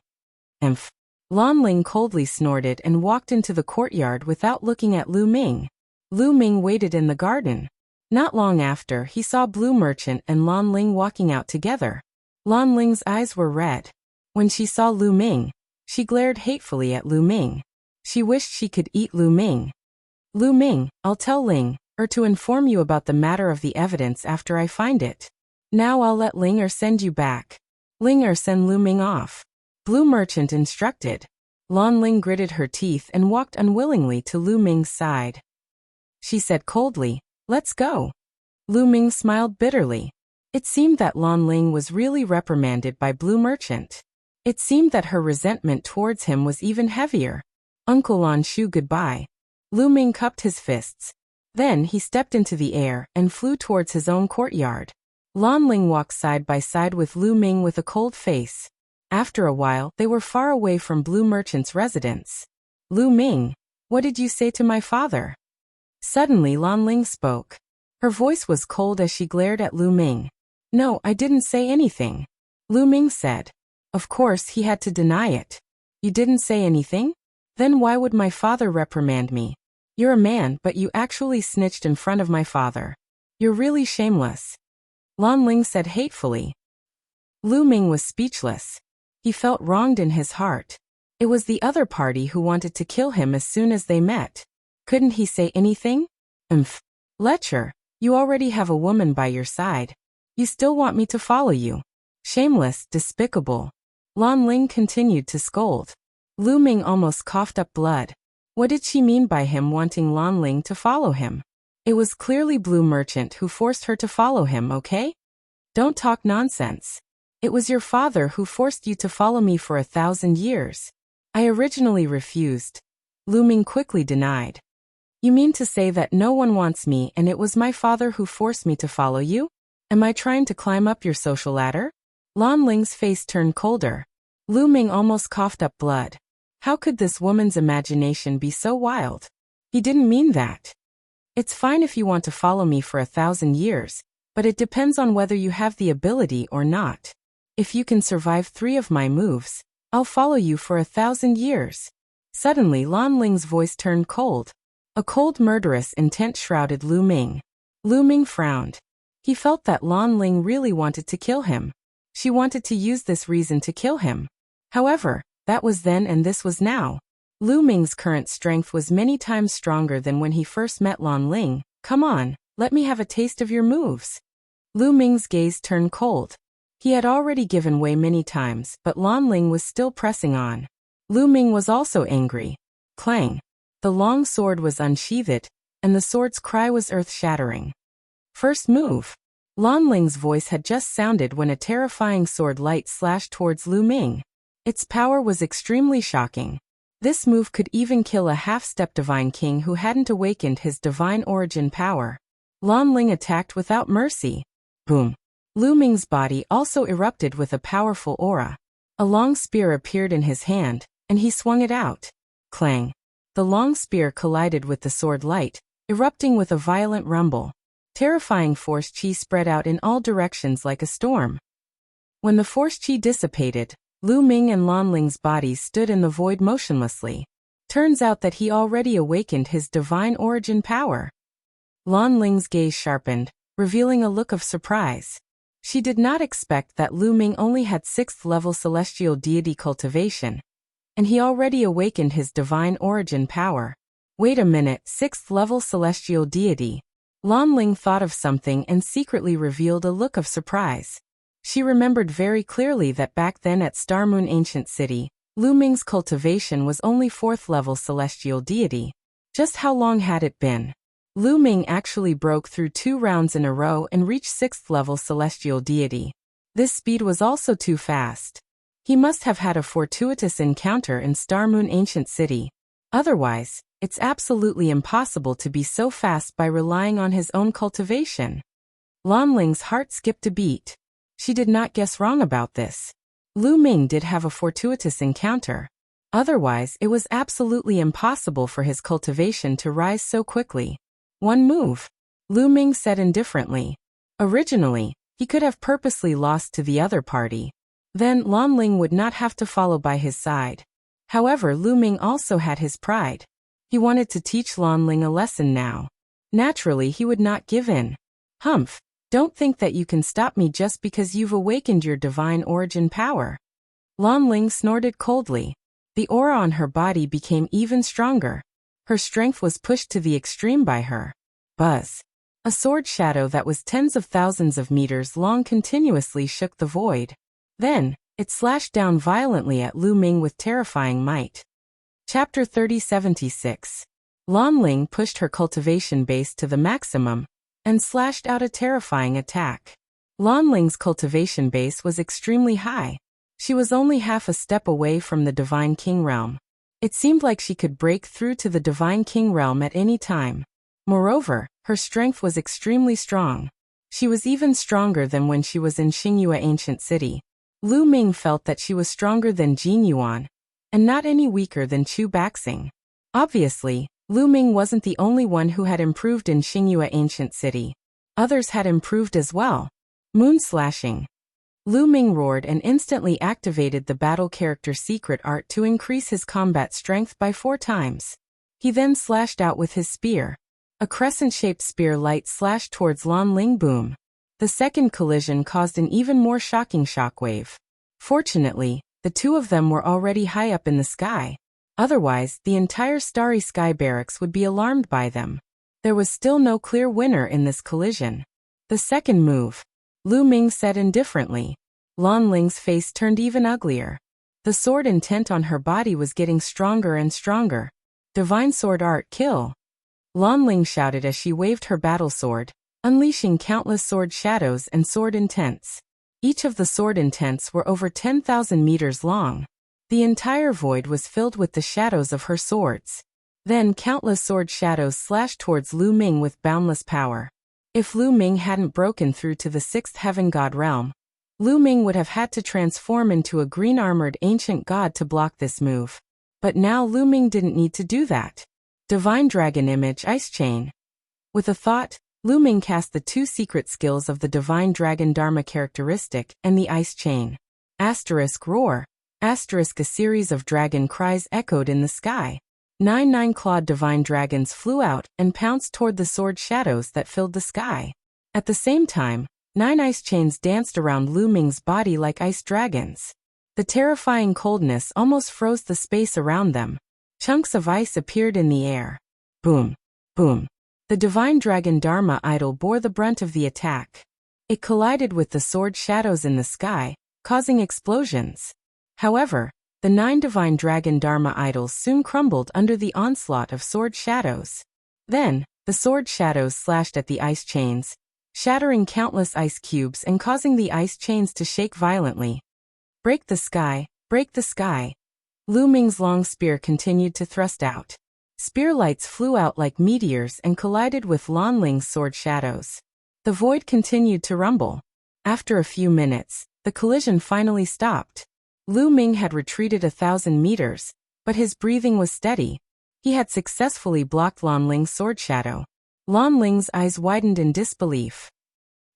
Emph. Lan Ling coldly snorted and walked into the courtyard without looking at Lu Ming. Lu Ming waited in the garden. Not long after, he saw Blue Merchant and Lan Ling walking out together. Lan Ling's eyes were red. When she saw Lu Ming, she glared hatefully at Lu Ming. She wished she could eat Lu Ming. Lu Ming, I'll tell Ling to inform you about the matter of the evidence after I find it. Now I'll let Ling send you back. Ling send Lu Ming off. Blue Merchant instructed. Lan Ling gritted her teeth and walked unwillingly to Lu Ming's side. She said coldly, "Let's go." Lu Ming smiled bitterly. It seemed that Lan Ling was really reprimanded by Blue Merchant. It seemed that her resentment towards him was even heavier. Uncle Lan Shu, goodbye. Lu Ming cupped his fists. Then he stepped into the air and flew towards his own courtyard. Lan Ling walked side by side with Lu Ming with a cold face. After a while, they were far away from Blue Merchant's residence. "Lu Ming, what did you say to my father?" Suddenly Lan Ling spoke. Her voice was cold as she glared at Lu Ming. "No, I didn't say anything," Lu Ming said. Of course he had to deny it. "You didn't say anything? Then why would my father reprimand me? You're a man, but you actually snitched in front of my father. You're really shameless," Lan Ling said hatefully. Lu Ming was speechless. He felt wronged in his heart. It was the other party who wanted to kill him as soon as they met. Couldn't he say anything? Letcher, you already have a woman by your side. You still want me to follow you? Shameless, despicable. Lan Ling continued to scold. Lu Ming almost coughed up blood. What did she mean by him wanting Lan Ling to follow him? It was clearly Blue Merchant who forced her to follow him, okay? Don't talk nonsense. It was your father who forced you to follow me for 1,000 years. I originally refused. Lu Ming quickly denied. You mean to say that no one wants me and it was my father who forced me to follow you? Am I trying to climb up your social ladder? Lan Ling's face turned colder. Lu Ming almost coughed up blood. How could this woman's imagination be so wild? He didn't mean that. It's fine if you want to follow me for 1,000 years, but it depends on whether you have the ability or not. If you can survive 3 of my moves, I'll follow you for 1,000 years. Suddenly Lan Ling's voice turned cold. A cold murderous intent shrouded Lu Ming. Lu Ming frowned. He felt that Lan Ling really wanted to kill him. She wanted to use this reason to kill him. However, that was then and this was now. Lu Ming's current strength was many times stronger than when he first met Lan Ling. Come on, let me have a taste of your moves. Lu Ming's gaze turned cold. He had already given way many times, but Lan Ling was still pressing on. Lu Ming was also angry. Clang. The long sword was unsheathed, and the sword's cry was earth-shattering. First move. Lan Ling's voice had just sounded when a terrifying sword light slashed towards Lu Ming. Its power was extremely shocking. This move could even kill a half-step divine king who hadn't awakened his divine origin power. Lan Ling attacked without mercy. Boom. Lu Ming's body also erupted with a powerful aura. A long spear appeared in his hand, and he swung it out. Clang. The long spear collided with the sword light, erupting with a violent rumble. Terrifying force chi spread out in all directions like a storm. When the force chi dissipated, Lu Ming and Lan Ling's bodies stood in the void motionlessly. Turns out that he already awakened his divine origin power. Lan Ling's gaze sharpened, revealing a look of surprise. She did not expect that Lu Ming only had 6th-level celestial deity cultivation, and he already awakened his divine origin power. Wait a minute, 6th-level celestial deity. Lan Ling thought of something and secretly revealed a look of surprise. She remembered very clearly that back then at Star Moon Ancient City, Lu Ming's cultivation was only 4th-level celestial deity. Just how long had it been? Lu Ming actually broke through 2 rounds in a row and reached 6th-level celestial deity. This speed was also too fast. He must have had a fortuitous encounter in Star Moon Ancient City. Otherwise, it's absolutely impossible to be so fast by relying on his own cultivation. Lan Ling's heart skipped a beat. She did not guess wrong about this. Lu Ming did have a fortuitous encounter. Otherwise, it was absolutely impossible for his cultivation to rise so quickly. One move, Lu Ming said indifferently. Originally, he could have purposely lost to the other party. Then Lan Ling would not have to follow by his side. However, Lu Ming also had his pride. He wanted to teach Lan Ling a lesson now. Naturally, he would not give in. Humph. Don't think that you can stop me just because you've awakened your divine origin power. Lan Ling snorted coldly. The aura on her body became even stronger. Her strength was pushed to the extreme by her. Buzz. A sword shadow that was tens of thousands of meters long continuously shook the void. Then, it slashed down violently at Lu Ming with terrifying might. Chapter 3076. Lan Ling pushed her cultivation base to the maximum, and slashed out a terrifying attack. Lan Ling's cultivation base was extremely high. She was only half a step away from the Divine King realm. It seemed like she could break through to the Divine King realm at any time. Moreover, her strength was extremely strong. She was even stronger than when she was in Xingyue Ancient City. Lu Ming felt that she was stronger than Jin Yuan, and not any weaker than Chu Baxing. Obviously, Lu Ming wasn't the only one who had improved in Xingyue Ancient City. Others had improved as well. Moon slashing. Lu Ming roared and instantly activated the battle character secret art to increase his combat strength by 4 times. He then slashed out with his spear. A crescent-shaped spear light slashed towards Lan Ling. Boom. The second collision caused an even more shocking shockwave. Fortunately, the two of them were already high up in the sky. Otherwise, the entire Starry Sky Barracks would be alarmed by them. There was still no clear winner in this collision. The second move, Lu Ming said indifferently. Lan Ling's face turned even uglier. The sword intent on her body was getting stronger and stronger. Divine Sword Art Kill. Lan Ling shouted as she waved her battle sword, unleashing countless sword shadows and sword intents. Each of the sword intents were over 10,000 meters long. The entire void was filled with the shadows of her swords. Then countless sword shadows slashed towards Lu Ming with boundless power. If Lu Ming hadn't broken through to the 6th heaven god realm, Lu Ming would have had to transform into a green-armored ancient god to block this move. But now Lu Ming didn't need to do that. Divine Dragon Image Ice Chain. With a thought, Lu Ming cast the 2 secret skills of the Divine Dragon Dharma characteristic and the Ice Chain. Asterisk roar. Asterisk a series of dragon cries echoed in the sky. 9 nine-clawed divine dragons flew out and pounced toward the sword shadows that filled the sky. At the same time, 9 ice chains danced around Lu Ming's body like ice dragons. The terrifying coldness almost froze the space around them. Chunks of ice appeared in the air. Boom. Boom. The divine dragon Dharma idol bore the brunt of the attack. It collided with the sword shadows in the sky, causing explosions. However, the 9 divine dragon Dharma idols soon crumbled under the onslaught of sword shadows. Then, the sword shadows slashed at the ice chains, shattering countless ice cubes and causing the ice chains to shake violently. Break the sky, break the sky. Lu Ming's long spear continued to thrust out. Spear lights flew out like meteors and collided with Lan Ling's sword shadows. The void continued to rumble. After a few minutes, the collision finally stopped. Lu Ming had retreated 1,000 meters, but his breathing was steady. He had successfully blocked Lan Ling's sword shadow. Lan Ling's eyes widened in disbelief.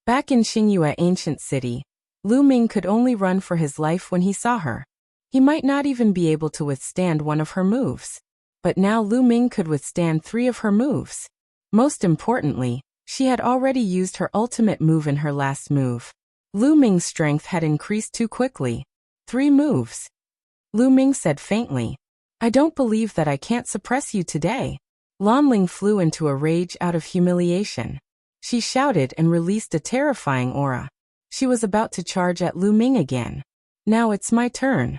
Back in Xingyue Ancient City, Lu Ming could only run for his life when he saw her. He might not even be able to withstand one of her moves. But now Lu Ming could withstand 3 of her moves. Most importantly, she had already used her ultimate move in her last move. Lu Ming's strength had increased too quickly. 3 moves. Lu Ming said faintly, "I don't believe that I can't suppress you today." Lan Ling flew into a rage out of humiliation. She shouted and released a terrifying aura. She was about to charge at Lu Ming again. "Now it's my turn."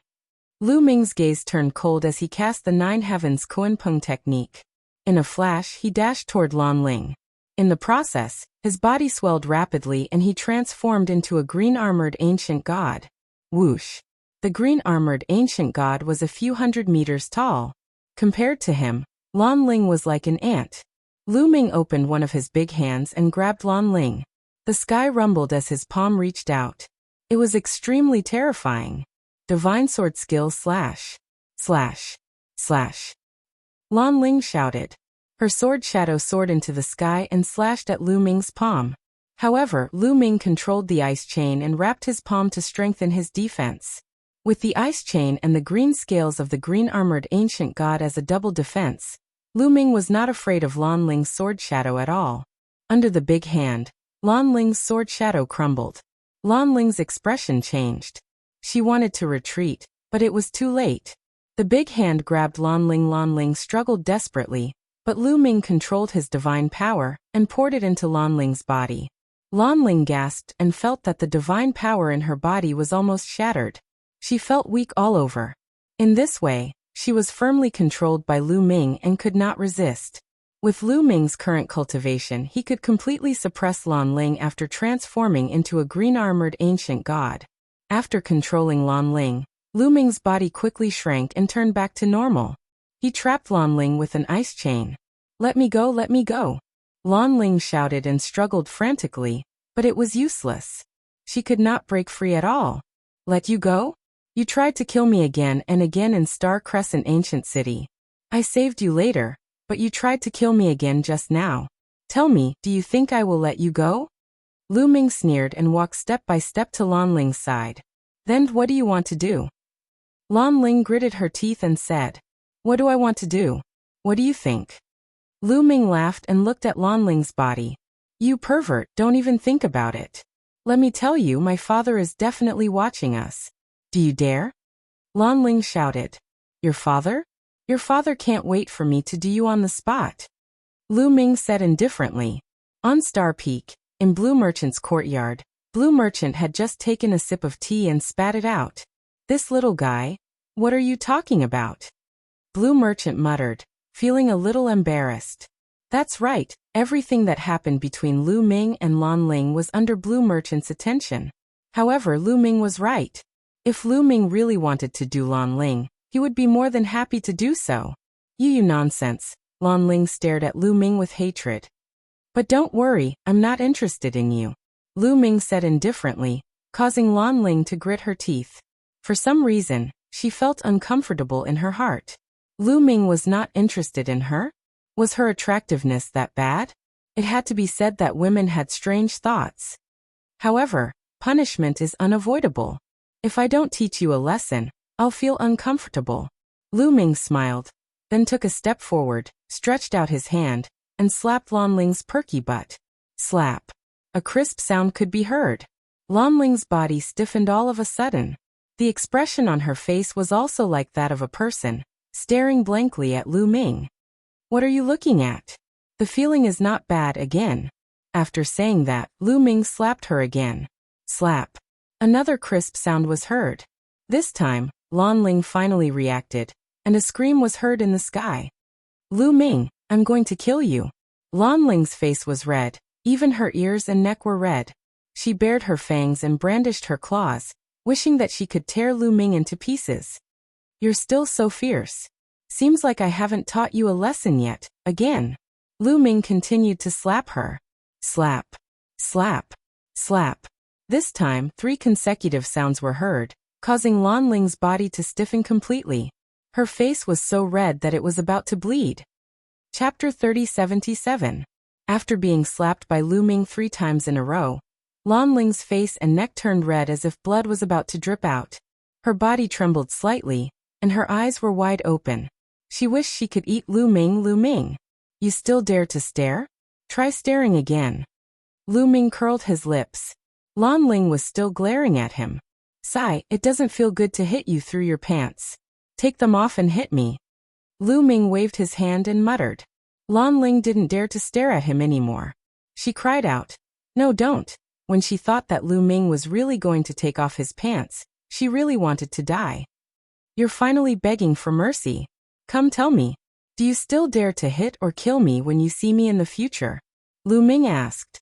Lu Ming's gaze turned cold as he cast the 9 Heavens Kuan-Peng technique. In a flash, he dashed toward Lan Ling. In the process, his body swelled rapidly and he transformed into a green-armored ancient god. Whoosh! The green-armored ancient god was a few hundred meters tall. Compared to him, Lan Ling was like an ant. Lu Ming opened one of his big hands and grabbed Lan Ling. The sky rumbled as his palm reached out. It was extremely terrifying. Divine sword skill slash. Slash. Slash. Lan Ling shouted. Her sword shadow soared into the sky and slashed at Lu Ming's palm. However, Lu Ming controlled the ice chain and wrapped his palm to strengthen his defense. With the ice chain and the green scales of the green-armored ancient god as a double defense, Lu Ming was not afraid of Lan Ling's sword shadow at all. Under the big hand, Lan Ling's sword shadow crumbled. Lan Ling's expression changed. She wanted to retreat, but it was too late. The big hand grabbed Lan Ling. Lan Ling struggled desperately, but Lu Ming controlled his divine power and poured it into Lan Ling's body. Lan Ling gasped and felt that the divine power in her body was almost shattered. She felt weak all over. In this way, she was firmly controlled by Lu Ming and could not resist. With Lu Ming's current cultivation, he could completely suppress Lan Ling after transforming into a green-armored ancient god. After controlling Lan Ling, Lu Ming's body quickly shrank and turned back to normal. He trapped Lan Ling with an ice chain. "Let me go, let me go." Lan Ling shouted and struggled frantically, but it was useless. She could not break free at all. "Let you go? You tried to kill me again and again in Star Crescent Ancient City. I saved you later, but you tried to kill me again just now. Tell me, do you think I will let you go?" Lu Ming sneered and walked step by step to Lan Ling's side. "Then what do you want to do?" Lan Ling gritted her teeth and said, "What do I want to do? What do you think?" Lu Ming laughed and looked at Lan Ling's body. "You pervert, don't even think about it. Let me tell you, my father is definitely watching us. Do you dare?" Lan Ling shouted. "Your father? Your father can't wait for me to do you on the spot." Lu Ming said indifferently. On Star Peak, in Blue Merchant's courtyard, Blue Merchant had just taken a sip of tea and spat it out. "This little guy? What are you talking about?" Blue Merchant muttered, feeling a little embarrassed. That's right, everything that happened between Lu Ming and Lan Ling was under Blue Merchant's attention. However, Lu Ming was right. If Lu Ming really wanted to do Lan Ling, he would be more than happy to do so. You nonsense." Lan Ling stared at Lu Ming with hatred. "But don't worry, I'm not interested in you," Lu Ming said indifferently, causing Lan Ling to grit her teeth. For some reason, she felt uncomfortable in her heart. Lu Ming was not interested in her? Was her attractiveness that bad? It had to be said that women had strange thoughts. However, punishment is unavoidable. If I don't teach you a lesson, I'll feel uncomfortable. Lu Ming smiled, then took a step forward, stretched out his hand, and slapped Lan Ling's perky butt. Slap. A crisp sound could be heard. Lan Ling's body stiffened all of a sudden. The expression on her face was also like that of a person, staring blankly at Lu Ming. "What are you looking at? The feeling is not bad again." After saying that, Lu Ming slapped her again. Slap. Another crisp sound was heard. This time, Lan Ling finally reacted, and a scream was heard in the sky. "Lu Ming, I'm going to kill you." Lan Ling's face was red, even her ears and neck were red. She bared her fangs and brandished her claws, wishing that she could tear Lu Ming into pieces. "You're still so fierce. Seems like I haven't taught you a lesson yet, again." Lu Ming continued to slap her. Slap. Slap. Slap. This time, 3 consecutive sounds were heard, causing Lan Ling's body to stiffen completely. Her face was so red that it was about to bleed. Chapter 3077. After being slapped by Lu Ming 3 times in a row, Lan Ling's face and neck turned red as if blood was about to drip out. Her body trembled slightly, and her eyes were wide open. She wished she could eat Lu Ming. Lu Ming, you still dare to stare? Try staring again. Lu Ming curled his lips. Lan Ling was still glaring at him. Sigh, it doesn't feel good to hit you through your pants. Take them off and hit me. Lu Ming waved his hand and muttered. Lan Ling didn't dare to stare at him anymore. She cried out, "No, don't." When she thought that Lu Ming was really going to take off his pants, she really wanted to die. You're finally begging for mercy. Come tell me. Do you still dare to hit or kill me when you see me in the future? Lu Ming asked.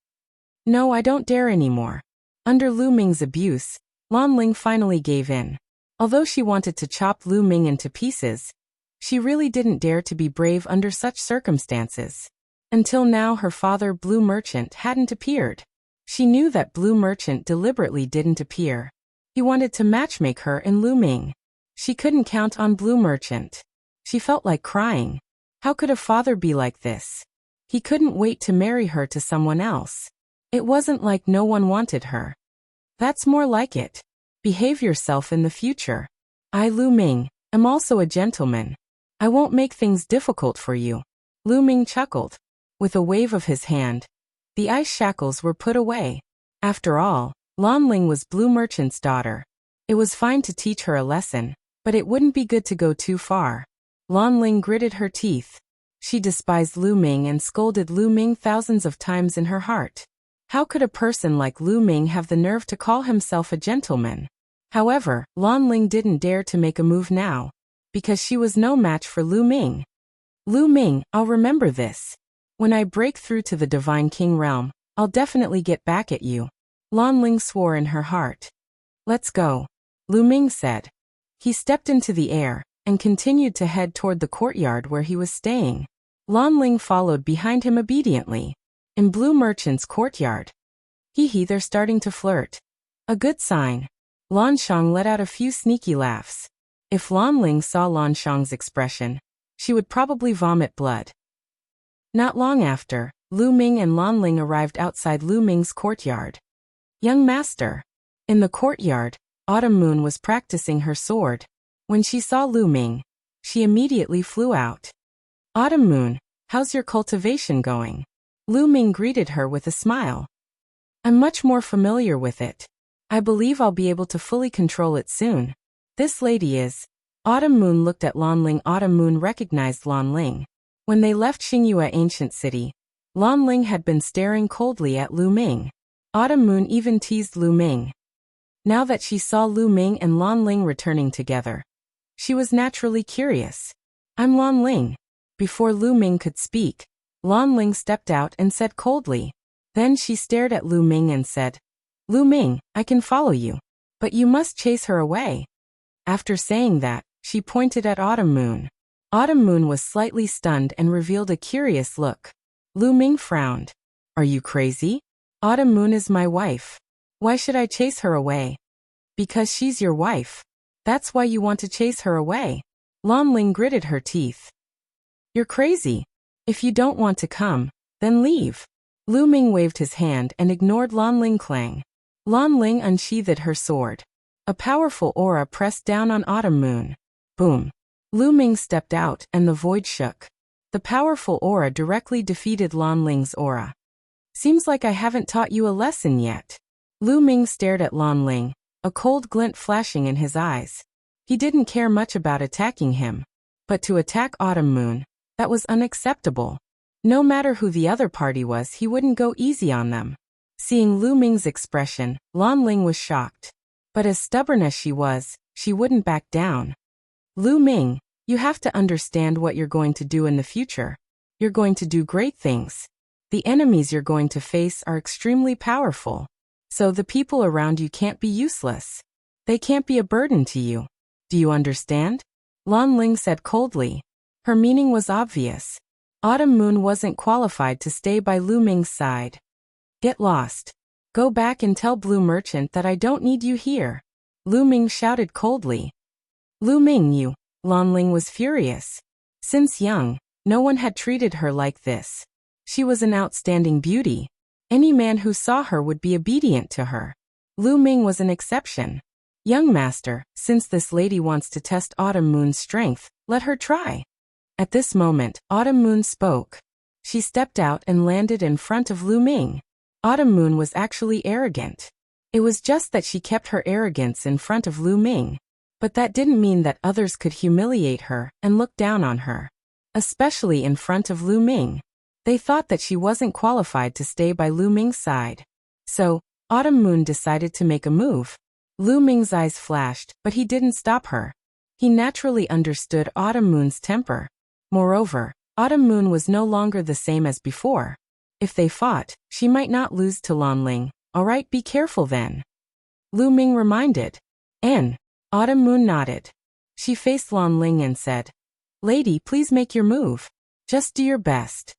No, I don't dare anymore. Under Lu Ming's abuse, Lan Ling finally gave in. Although she wanted to chop Lu Ming into pieces, she really didn't dare to be brave under such circumstances. Until now her father Blue Merchant hadn't appeared. She knew that Blue Merchant deliberately didn't appear. He wanted to matchmake her and Lu Ming. She couldn't count on Blue Merchant. She felt like crying. How could a father be like this? He couldn't wait to marry her to someone else. It wasn't like no one wanted her. That's more like it. Behave yourself in the future. I, Lu Ming, am also a gentleman. I won't make things difficult for you. Lu Ming chuckled. With a wave of his hand, the ice shackles were put away. After all, Lan Ling was Blue Merchant's daughter. It was fine to teach her a lesson, but it wouldn't be good to go too far. Lan Ling gritted her teeth. She despised Lu Ming and scolded Lu Ming thousands of times in her heart. How could a person like Lu Ming have the nerve to call himself a gentleman? However, Lan Ling didn't dare to make a move now, because she was no match for Lu Ming. Lu Ming, I'll remember this. When I break through to the Divine King realm, I'll definitely get back at you. Lan Ling swore in her heart. Let's go, Lu Ming said. He stepped into the air and continued to head toward the courtyard where he was staying. Lan Ling followed behind him obediently. In Blue Merchant's courtyard. Hee, they're starting to flirt. A good sign. Lan Shang let out a few sneaky laughs. If Lan Ling saw Lan Shang's expression, she would probably vomit blood. Not long after, Lu Ming and Lan Ling arrived outside Lu Ming's courtyard. Young master. In the courtyard, Autumn Moon was practicing her sword. When she saw Lu Ming, she immediately flew out. Autumn Moon, how's your cultivation going? Lu Ming greeted her with a smile. I'm much more familiar with it. I believe I'll be able to fully control it soon. This lady is. Autumn Moon looked at Lan Ling. Autumn Moon recognized Lan Ling. When they left Xingyue Ancient City, Lan Ling had been staring coldly at Lu Ming. Autumn Moon even teased Lu Ming. Now that she saw Lu Ming and Lan Ling returning together, she was naturally curious. I'm Lan Ling. Before Lu Ming could speak, Lan Ling stepped out and said coldly. Then she stared at Lu Ming and said, Lu Ming, I can follow you, but you must chase her away. After saying that, she pointed at Autumn Moon. Autumn Moon was slightly stunned and revealed a curious look. Lu Ming frowned. Are you crazy? Autumn Moon is my wife. Why should I chase her away? Because she's your wife. That's why you want to chase her away. Lan Ling gritted her teeth. You're crazy. If you don't want to come, then leave. Lu Ming waved his hand and ignored Lan Ling Clang. Lan Ling unsheathed her sword. A powerful aura pressed down on Autumn Moon. Boom. Lu Ming stepped out and the void shook. The powerful aura directly defeated Lan Ling's aura. Seems like I haven't taught you a lesson yet. Lu Ming stared at Lan Ling, a cold glint flashing in his eyes. He didn't care much about attacking him. But to attack Autumn Moon, that was unacceptable. No matter who the other party was, he wouldn't go easy on them. Seeing Lu Ming's expression, Lan Ling was shocked. But as stubborn as she was, she wouldn't back down. Lu Ming, you have to understand what you're going to do in the future. You're going to do great things. The enemies you're going to face are extremely powerful. So the people around you can't be useless. They can't be a burden to you. Do you understand? Lan Ling said coldly. Her meaning was obvious. Autumn Moon wasn't qualified to stay by Lu Ming's side. Get lost. Go back and tell Blue Merchant that I don't need you here. Lu Ming shouted coldly. Lu Ming, you. Lan Ling was furious. Since young, no one had treated her like this. She was an outstanding beauty. Any man who saw her would be obedient to her. Lu Ming was an exception. Young master, since this lady wants to test Autumn Moon's strength, let her try. At this moment, Autumn Moon spoke. She stepped out and landed in front of Lu Ming. Autumn Moon was actually arrogant. It was just that she kept her arrogance in front of Lu Ming. But that didn't mean that others could humiliate her and look down on her. Especially in front of Lu Ming. They thought that she wasn't qualified to stay by Lu Ming's side. So, Autumn Moon decided to make a move. Lu Ming's eyes flashed, but he didn't stop her. He naturally understood Autumn Moon's temper. Moreover, Autumn Moon was no longer the same as before. If they fought, she might not lose to Lan Ling. Alright, be careful then. Lu Ming reminded. Autumn Moon nodded. She faced Lan Ling and said, Lady, please make your move. Just do your best.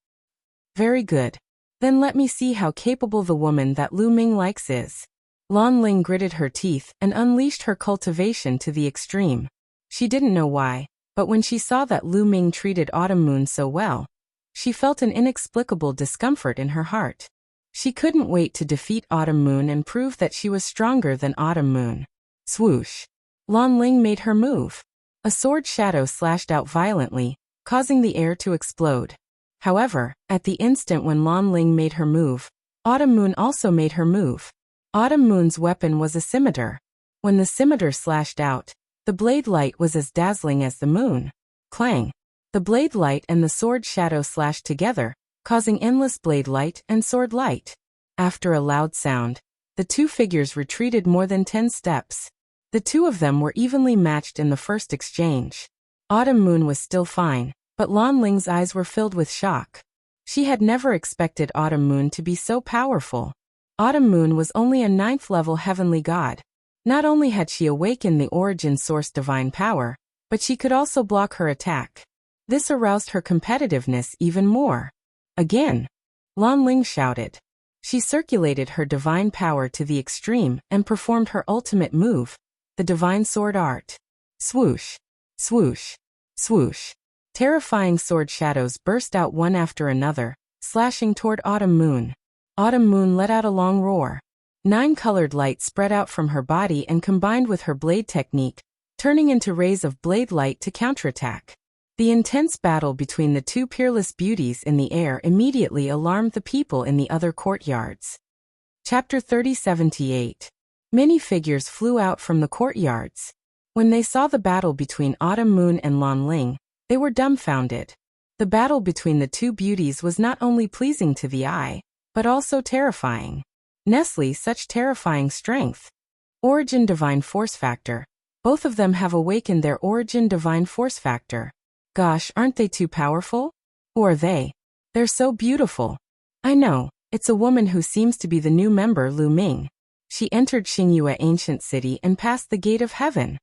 Very good. Then let me see how capable the woman that Lu Ming likes is. Lan Ling gritted her teeth and unleashed her cultivation to the extreme. She didn't know why, but when she saw that Lu Ming treated Autumn Moon so well, she felt an inexplicable discomfort in her heart. She couldn't wait to defeat Autumn Moon and prove that she was stronger than Autumn Moon. Swoosh. Lan Ling made her move. A sword shadow slashed out violently, causing the air to explode. However, at the instant when Lan Ling made her move, Autumn Moon also made her move. Autumn Moon's weapon was a scimitar. When the scimitar slashed out, the blade light was as dazzling as the moon. Clang! The blade light and the sword shadow slashed together, causing endless blade light and sword light. After a loud sound, the two figures retreated more than 10 steps. The two of them were evenly matched in the first exchange. Autumn Moon was still fine, but Lan Ling's eyes were filled with shock. She had never expected Autumn Moon to be so powerful. Autumn Moon was only a 9th-level heavenly god. Not only had she awakened the origin source divine power, but she could also block her attack. This aroused her competitiveness even more. Again! Lan Ling shouted. She circulated her divine power to the extreme and performed her ultimate move, the divine sword art. Swoosh! Swoosh! Swoosh! Terrifying sword shadows burst out one after another, slashing toward Autumn Moon. Autumn Moon let out a long roar. 9 colored light spread out from her body and combined with her blade technique, turning into rays of blade light to counterattack. The intense battle between the two peerless beauties in the air immediately alarmed the people in the other courtyards. Chapter 3078. Many figures flew out from the courtyards. When they saw the battle between Autumn Moon and Lan Ling, they were dumbfounded. The battle between the two beauties was not only pleasing to the eye, but also terrifying. Nestle, such terrifying strength. Origin Divine Force Factor. Both of them have awakened their Origin Divine Force Factor. Gosh, aren't they too powerful? Who are they? They're so beautiful. I know, it's a woman who seems to be the new member Lu Ming. She entered Xingyue Ancient City and passed the Gate of Heaven.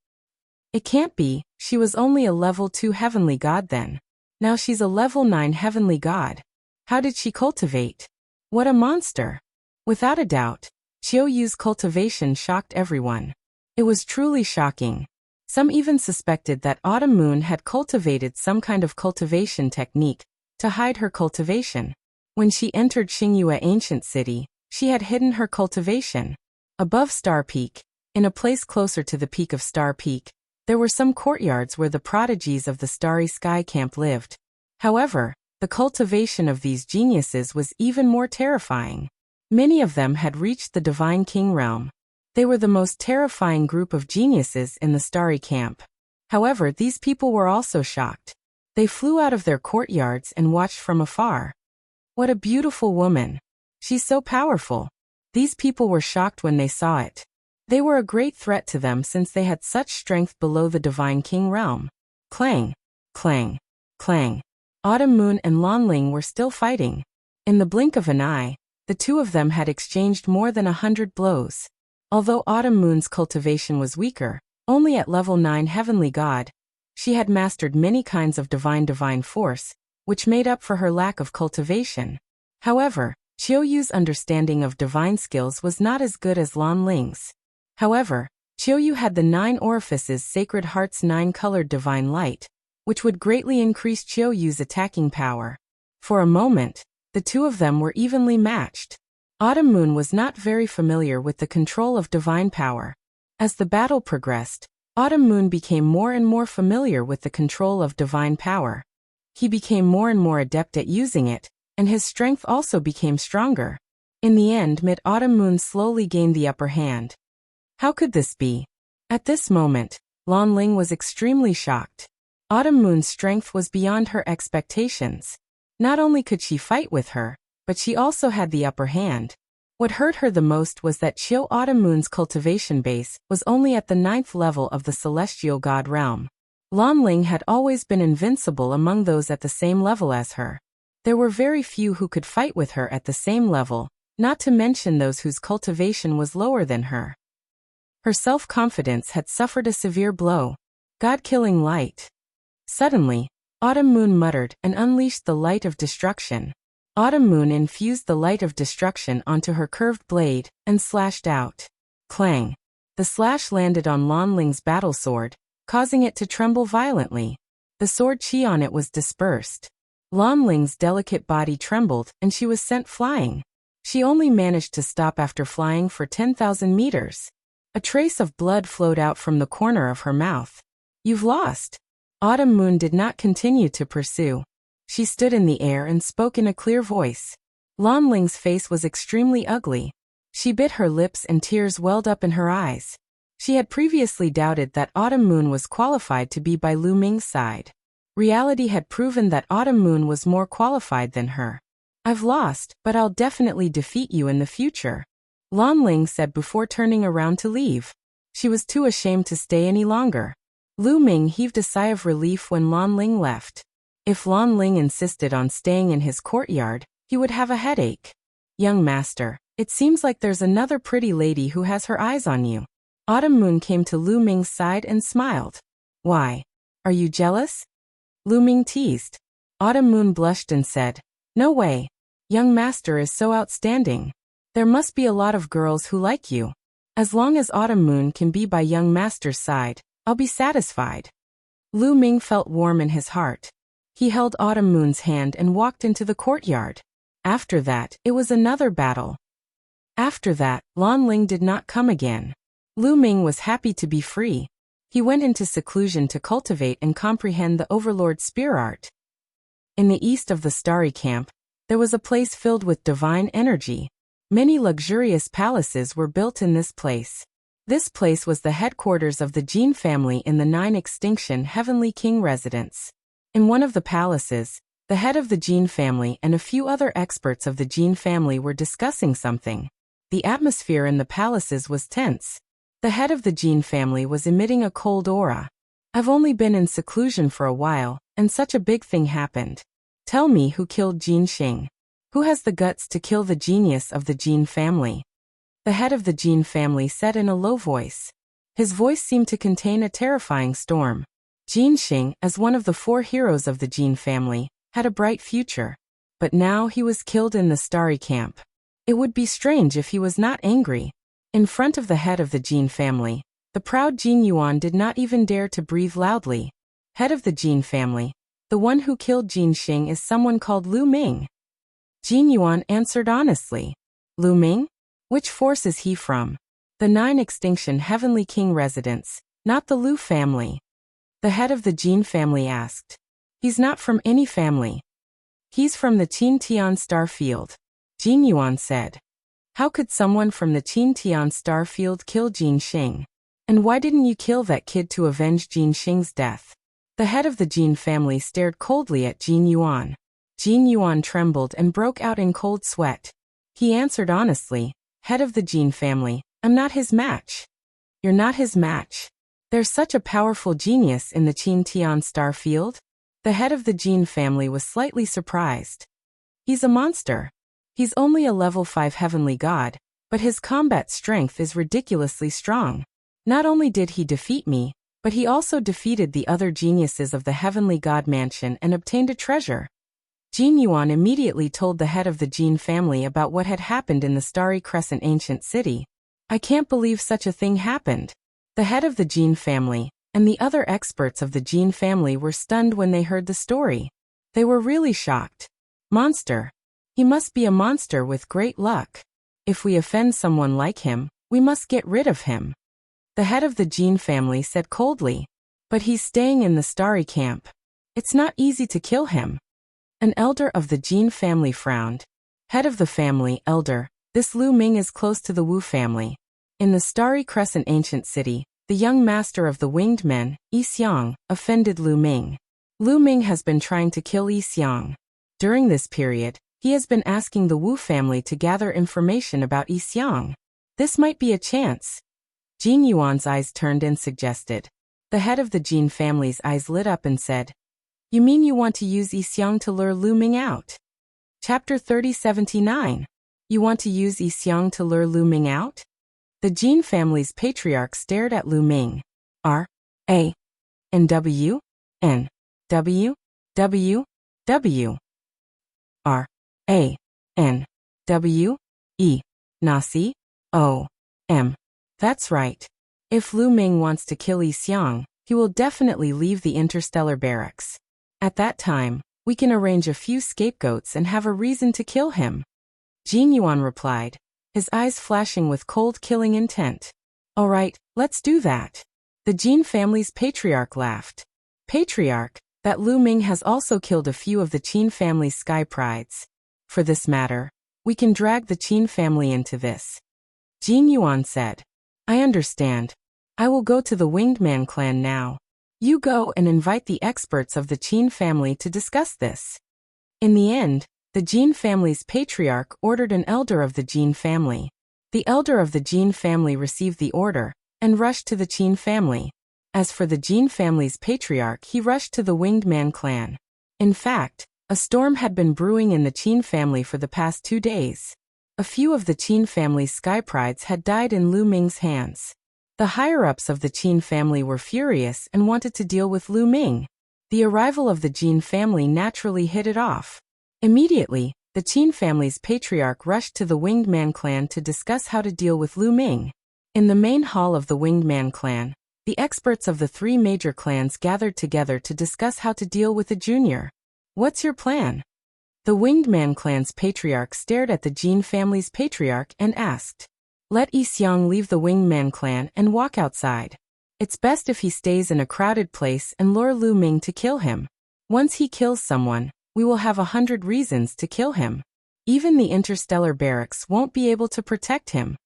It can't be, she was only a level 2 heavenly god then. Now she's a level 9 heavenly god. How did she cultivate? What a monster! Without a doubt, Qiuyu's cultivation shocked everyone. It was truly shocking. Some even suspected that Autumn Moon had cultivated some kind of cultivation technique to hide her cultivation. When she entered Xingyue Ancient City, she had hidden her cultivation. Above Star Peak, in a place closer to the peak of Star Peak, there were some courtyards where the prodigies of the Starry Sky Camp lived. However, the cultivation of these geniuses was even more terrifying. Many of them had reached the Divine King realm. They were the most terrifying group of geniuses in the Starry Camp. However, these people were also shocked. They flew out of their courtyards and watched from afar. What a beautiful woman! She's so powerful. These people were shocked when they saw it. They were a great threat to them since they had such strength below the Divine King realm. Clang! Clang! Clang! Autumn Moon and Lan Ling were still fighting. In the blink of an eye, the two of them had exchanged more than 100 blows. Although Autumn Moon's cultivation was weaker, only at level 9 heavenly god, she had mastered many kinds of divine force, which made up for her lack of cultivation. However, Qiuyu's understanding of divine skills was not as good as Lan Ling's. However, Qiuyu had the 9 orifices Sacred Heart's 9-colored divine light, which would greatly increase Qiuyu's attacking power. For a moment, the two of them were evenly matched. Autumn Moon was not very familiar with the control of divine power. As the battle progressed, Autumn Moon became more and more familiar with the control of divine power. He became more and more adept at using it, and his strength also became stronger. In the end, Autumn Moon slowly gained the upper hand. How could this be? At this moment, Lan Ling was extremely shocked. Autumn Moon's strength was beyond her expectations. Not only could she fight with her, but she also had the upper hand. What hurt her the most was that Autumn Moon's cultivation base was only at the 9th level of the celestial god realm. Lan Ling had always been invincible among those at the same level as her. There were very few who could fight with her at the same level, not to mention those whose cultivation was lower than her. Her self-confidence had suffered a severe blow. God-killing light. Suddenly, Autumn Moon muttered and unleashed the light of destruction. Autumn Moon infused the light of destruction onto her curved blade and slashed out. Clang! The slash landed on Lan Ling's battle sword, causing it to tremble violently. The sword chi on it was dispersed. Lan Ling's delicate body trembled and she was sent flying. She only managed to stop after flying for 10,000 meters. A trace of blood flowed out from the corner of her mouth. You've lost. Autumn Moon did not continue to pursue. She stood in the air and spoke in a clear voice. Lan Ling's face was extremely ugly. She bit her lips and tears welled up in her eyes. She had previously doubted that Autumn Moon was qualified to be by Lu Ming's side. Reality had proven that Autumn Moon was more qualified than her. I've lost, but I'll definitely defeat you in the future, Lan Ling said before turning around to leave. She was too ashamed to stay any longer. Lu Ming heaved a sigh of relief when Lan Ling left. If Lan Ling insisted on staying in his courtyard, he would have a headache. Young master, it seems like there's another pretty lady who has her eyes on you. Autumn Moon came to Lu Ming's side and smiled. Why? Are you jealous? Lu Ming teased. Autumn Moon blushed and said, No way. Young master is so outstanding. There must be a lot of girls who like you. As long as Autumn Moon can be by young master's side, I'll be satisfied. Lu Ming felt warm in his heart. He held Autumn Moon's hand and walked into the courtyard. After that, it was another battle. After that, Lan Ling did not come again. Lu Ming was happy to be free. He went into seclusion to cultivate and comprehend the Overlord's spear art. In the east of the Starry Camp, there was a place filled with divine energy. Many luxurious palaces were built in this place. This place was the headquarters of the Jin family in the 9 Extinction Heavenly King residence. In one of the palaces, the head of the Jin family and a few other experts of the Jin family were discussing something. The atmosphere in the palaces was tense. The head of the Jin family was emitting a cold aura. I've only been in seclusion for a while, and such a big thing happened. Tell me who killed Jin Xing. Who has the guts to kill the genius of the Jin family? The head of the Jin family said in a low voice. His voice seemed to contain a terrifying storm. Jin Xing, as one of the 4 heroes of the Jin family, had a bright future. But now he was killed in the Starry Camp. It would be strange if he was not angry. In front of the head of the Jin family, the proud Jin Yuan did not even dare to breathe loudly. Head of the Jin family, the one who killed Jin Xing is someone called Lu Ming. Jin Yuan answered honestly. Lu Ming? Which force is he from? The 9 Extinction Heavenly King residence, not the Lu family. The head of the Jin family asked. He's not from any family. He's from the Qin Tian Star Field. Jin Yuan said. How could someone from the Qin Tian Star Field kill Jin Xing? And why didn't you kill that kid to avenge Jin Xing's death? The head of the Jin family stared coldly at Jin Yuan. Jin Yuan trembled and broke out in cold sweat. He answered honestly, Head of the Jin family, I'm not his match. You're not his match. There's such a powerful genius in the Qin Tian Star Field? The head of the Jin family was slightly surprised. He's a monster. He's only a level 5 heavenly god, but his combat strength is ridiculously strong. Not only did he defeat me, but he also defeated the other geniuses of the heavenly god mansion and obtained a treasure. Jin Yuan immediately told the head of the Jin family about what had happened in the Starry Crescent ancient city. I can't believe such a thing happened. The head of the Jin family, and the other experts of the Jin family were stunned when they heard the story. They were really shocked. Monster. He must be a monster with great luck. If we offend someone like him, we must get rid of him. The head of the Jin family said coldly. But he's staying in the starry camp. It's not easy to kill him. An elder of the Jin family frowned. Head of the family, elder, this Lu Ming is close to the Wu family. In the Starry Crescent ancient city, the young master of the winged men, Yi Xiang, offended Lu Ming. Lu Ming has been trying to kill Yi Xiang. During this period, he has been asking the Wu family to gather information about Yi Xiang. This might be a chance. Jin Yuan's eyes turned and suggested. The head of the Jin family's eyes lit up and said, "You mean you want to use Yi Xiang to lure Lu Ming out?" Chapter 3079. You want to use Yi Xiang to lure Lu Ming out? The Jin family's patriarch stared at Lu Ming. R. A. N. W. N. W. W. W. R. A. N. W. E. Nasi. O. M. That's right. If Lu Ming wants to kill Yi Xiang, he will definitely leave the interstellar barracks. At that time, we can arrange a few scapegoats and have a reason to kill him. Jin Yuan replied, his eyes flashing with cold killing intent. All right, let's do that. The Jin family's patriarch laughed. Patriarch, that Lu Ming has also killed a few of the Qin family's sky prides. For this matter, we can drag the Qin family into this. Jin Yuan said, I understand. I will go to the Winged Man clan now. You go and invite the experts of the Qin family to discuss this. In the end, the Jin family's patriarch ordered an elder of the Jin family. The elder of the Jin family received the order and rushed to the Qin family. As for the Jin family's patriarch, he rushed to the Winged Man clan. In fact, a storm had been brewing in the Qin family for the past 2 days. A few of the Qin family's sky prides had died in Lu Ming's hands. The higher-ups of the Qin family were furious and wanted to deal with Lu Ming. The arrival of the Jin family naturally hit it off. Immediately, the Qin family's patriarch rushed to the Winged Man clan to discuss how to deal with Lu Ming. In the main hall of the Winged Man clan, the experts of the 3 major clans gathered together to discuss how to deal with the junior. What's your plan? The Winged Man clan's patriarch stared at the Jin family's patriarch and asked. Let Yi Xiang leave the Winged Man clan and walk outside. It's best if he stays in a crowded place and lure Lu Ming to kill him. Once he kills someone, we will have 100 reasons to kill him. Even the interstellar barracks won't be able to protect him.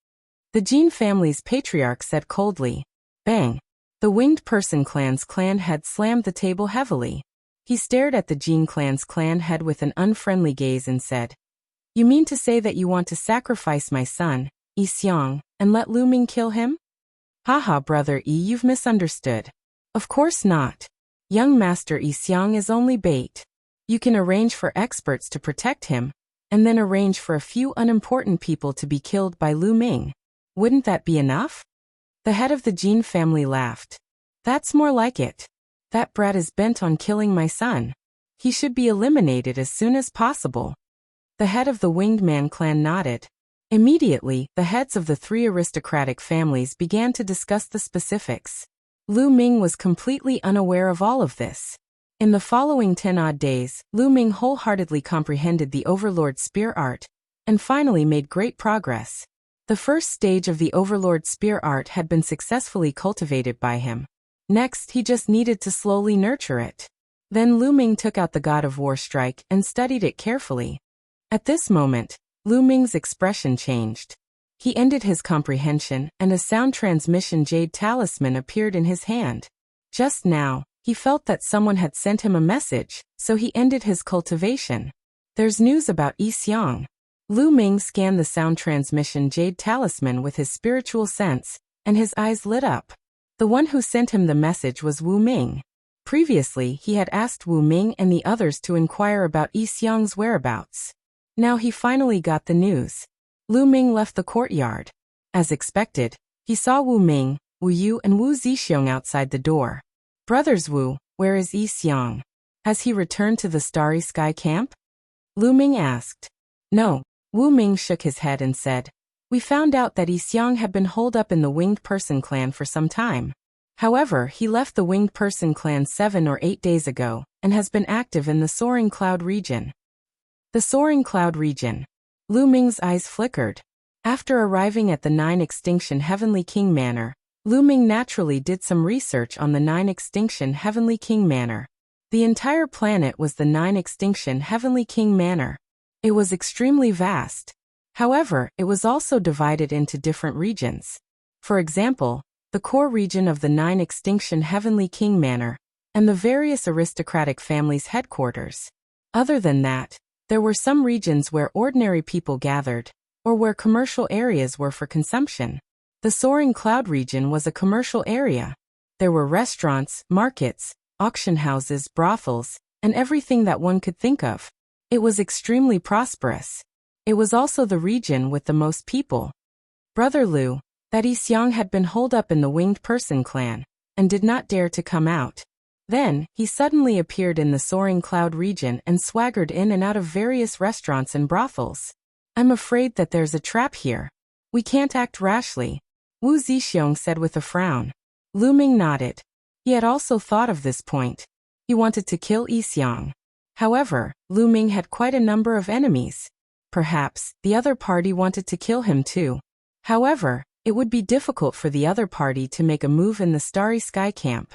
The Jin family's patriarch said coldly. Bang! The Winged Person clan's clan head slammed the table heavily. He stared at the Jin clan's clan head with an unfriendly gaze and said, You mean to say that you want to sacrifice my son, Yi Xiang, and let Lu Ming kill him? Haha, brother Yi, you've misunderstood. Of course not. Young Master Yi Xiang is only bait. You can arrange for experts to protect him, and then arrange for a few unimportant people to be killed by Lu Ming. Wouldn't that be enough? The head of the Jin family laughed. That's more like it. That brat is bent on killing my son. He should be eliminated as soon as possible. The head of the Winged Man clan nodded. Immediately, the heads of the 3 aristocratic families began to discuss the specifics. Lu Ming was completely unaware of all of this. In the following 10 odd days, Lu Ming wholeheartedly comprehended the Overlord Spear Art, and finally made great progress. The first stage of the Overlord Spear Art had been successfully cultivated by him. Next, he just needed to slowly nurture it. Then Lu Ming took out the God of War strike and studied it carefully. At this moment, Lu Ming's expression changed. He ended his comprehension, and a sound transmission jade talisman appeared in his hand. Just now, he felt that someone had sent him a message, so he ended his cultivation. There's news about Yi Xiang. Lu Ming scanned the sound transmission jade talisman with his spiritual sense, and his eyes lit up. The one who sent him the message was Wu Ming. Previously, he had asked Wu Ming and the others to inquire about Yi Xiang's whereabouts. Now he finally got the news. Lu Ming left the courtyard. As expected, he saw Wu Ming, Wu Yu and Wu Zixiong outside the door. Brothers Wu, where is Yi Xiang? Has he returned to the Starry Sky camp? Lu Ming asked. No. Wu Ming shook his head and said, We found out that Yi Xiang had been holed up in the Winged Person clan for some time. However, he left the Winged Person clan 7 or 8 days ago, and has been active in the Soaring Cloud region. The Soaring Cloud region. Lu Ming's eyes flickered. After arriving at the 9 Extinction Heavenly King Manor, Lu Ming naturally did some research on the 9 Extinction Heavenly King Manor. The entire planet was the 9 Extinction Heavenly King Manor. It was extremely vast. However, it was also divided into different regions. For example, the core region of the 9 Extinction Heavenly King Manor, and the various aristocratic families' headquarters. Other than that, there were some regions where ordinary people gathered, or where commercial areas were for consumption. The Soaring Cloud region was a commercial area. There were restaurants, markets, auction houses, brothels, and everything that one could think of. It was extremely prosperous. It was also the region with the most people. Brother Liu, that Yixiang had been holed up in the Winged Person clan, and did not dare to come out. Then, he suddenly appeared in the Soaring Cloud region and swaggered in and out of various restaurants and brothels. I'm afraid that there's a trap here. We can't act rashly, Wu Zixiong said with a frown. Lu Ming nodded. He had also thought of this point. He wanted to kill Yixiang. However, Lu Ming had quite a number of enemies. Perhaps, the other party wanted to kill him too. However, it would be difficult for the other party to make a move in the Starry Sky camp.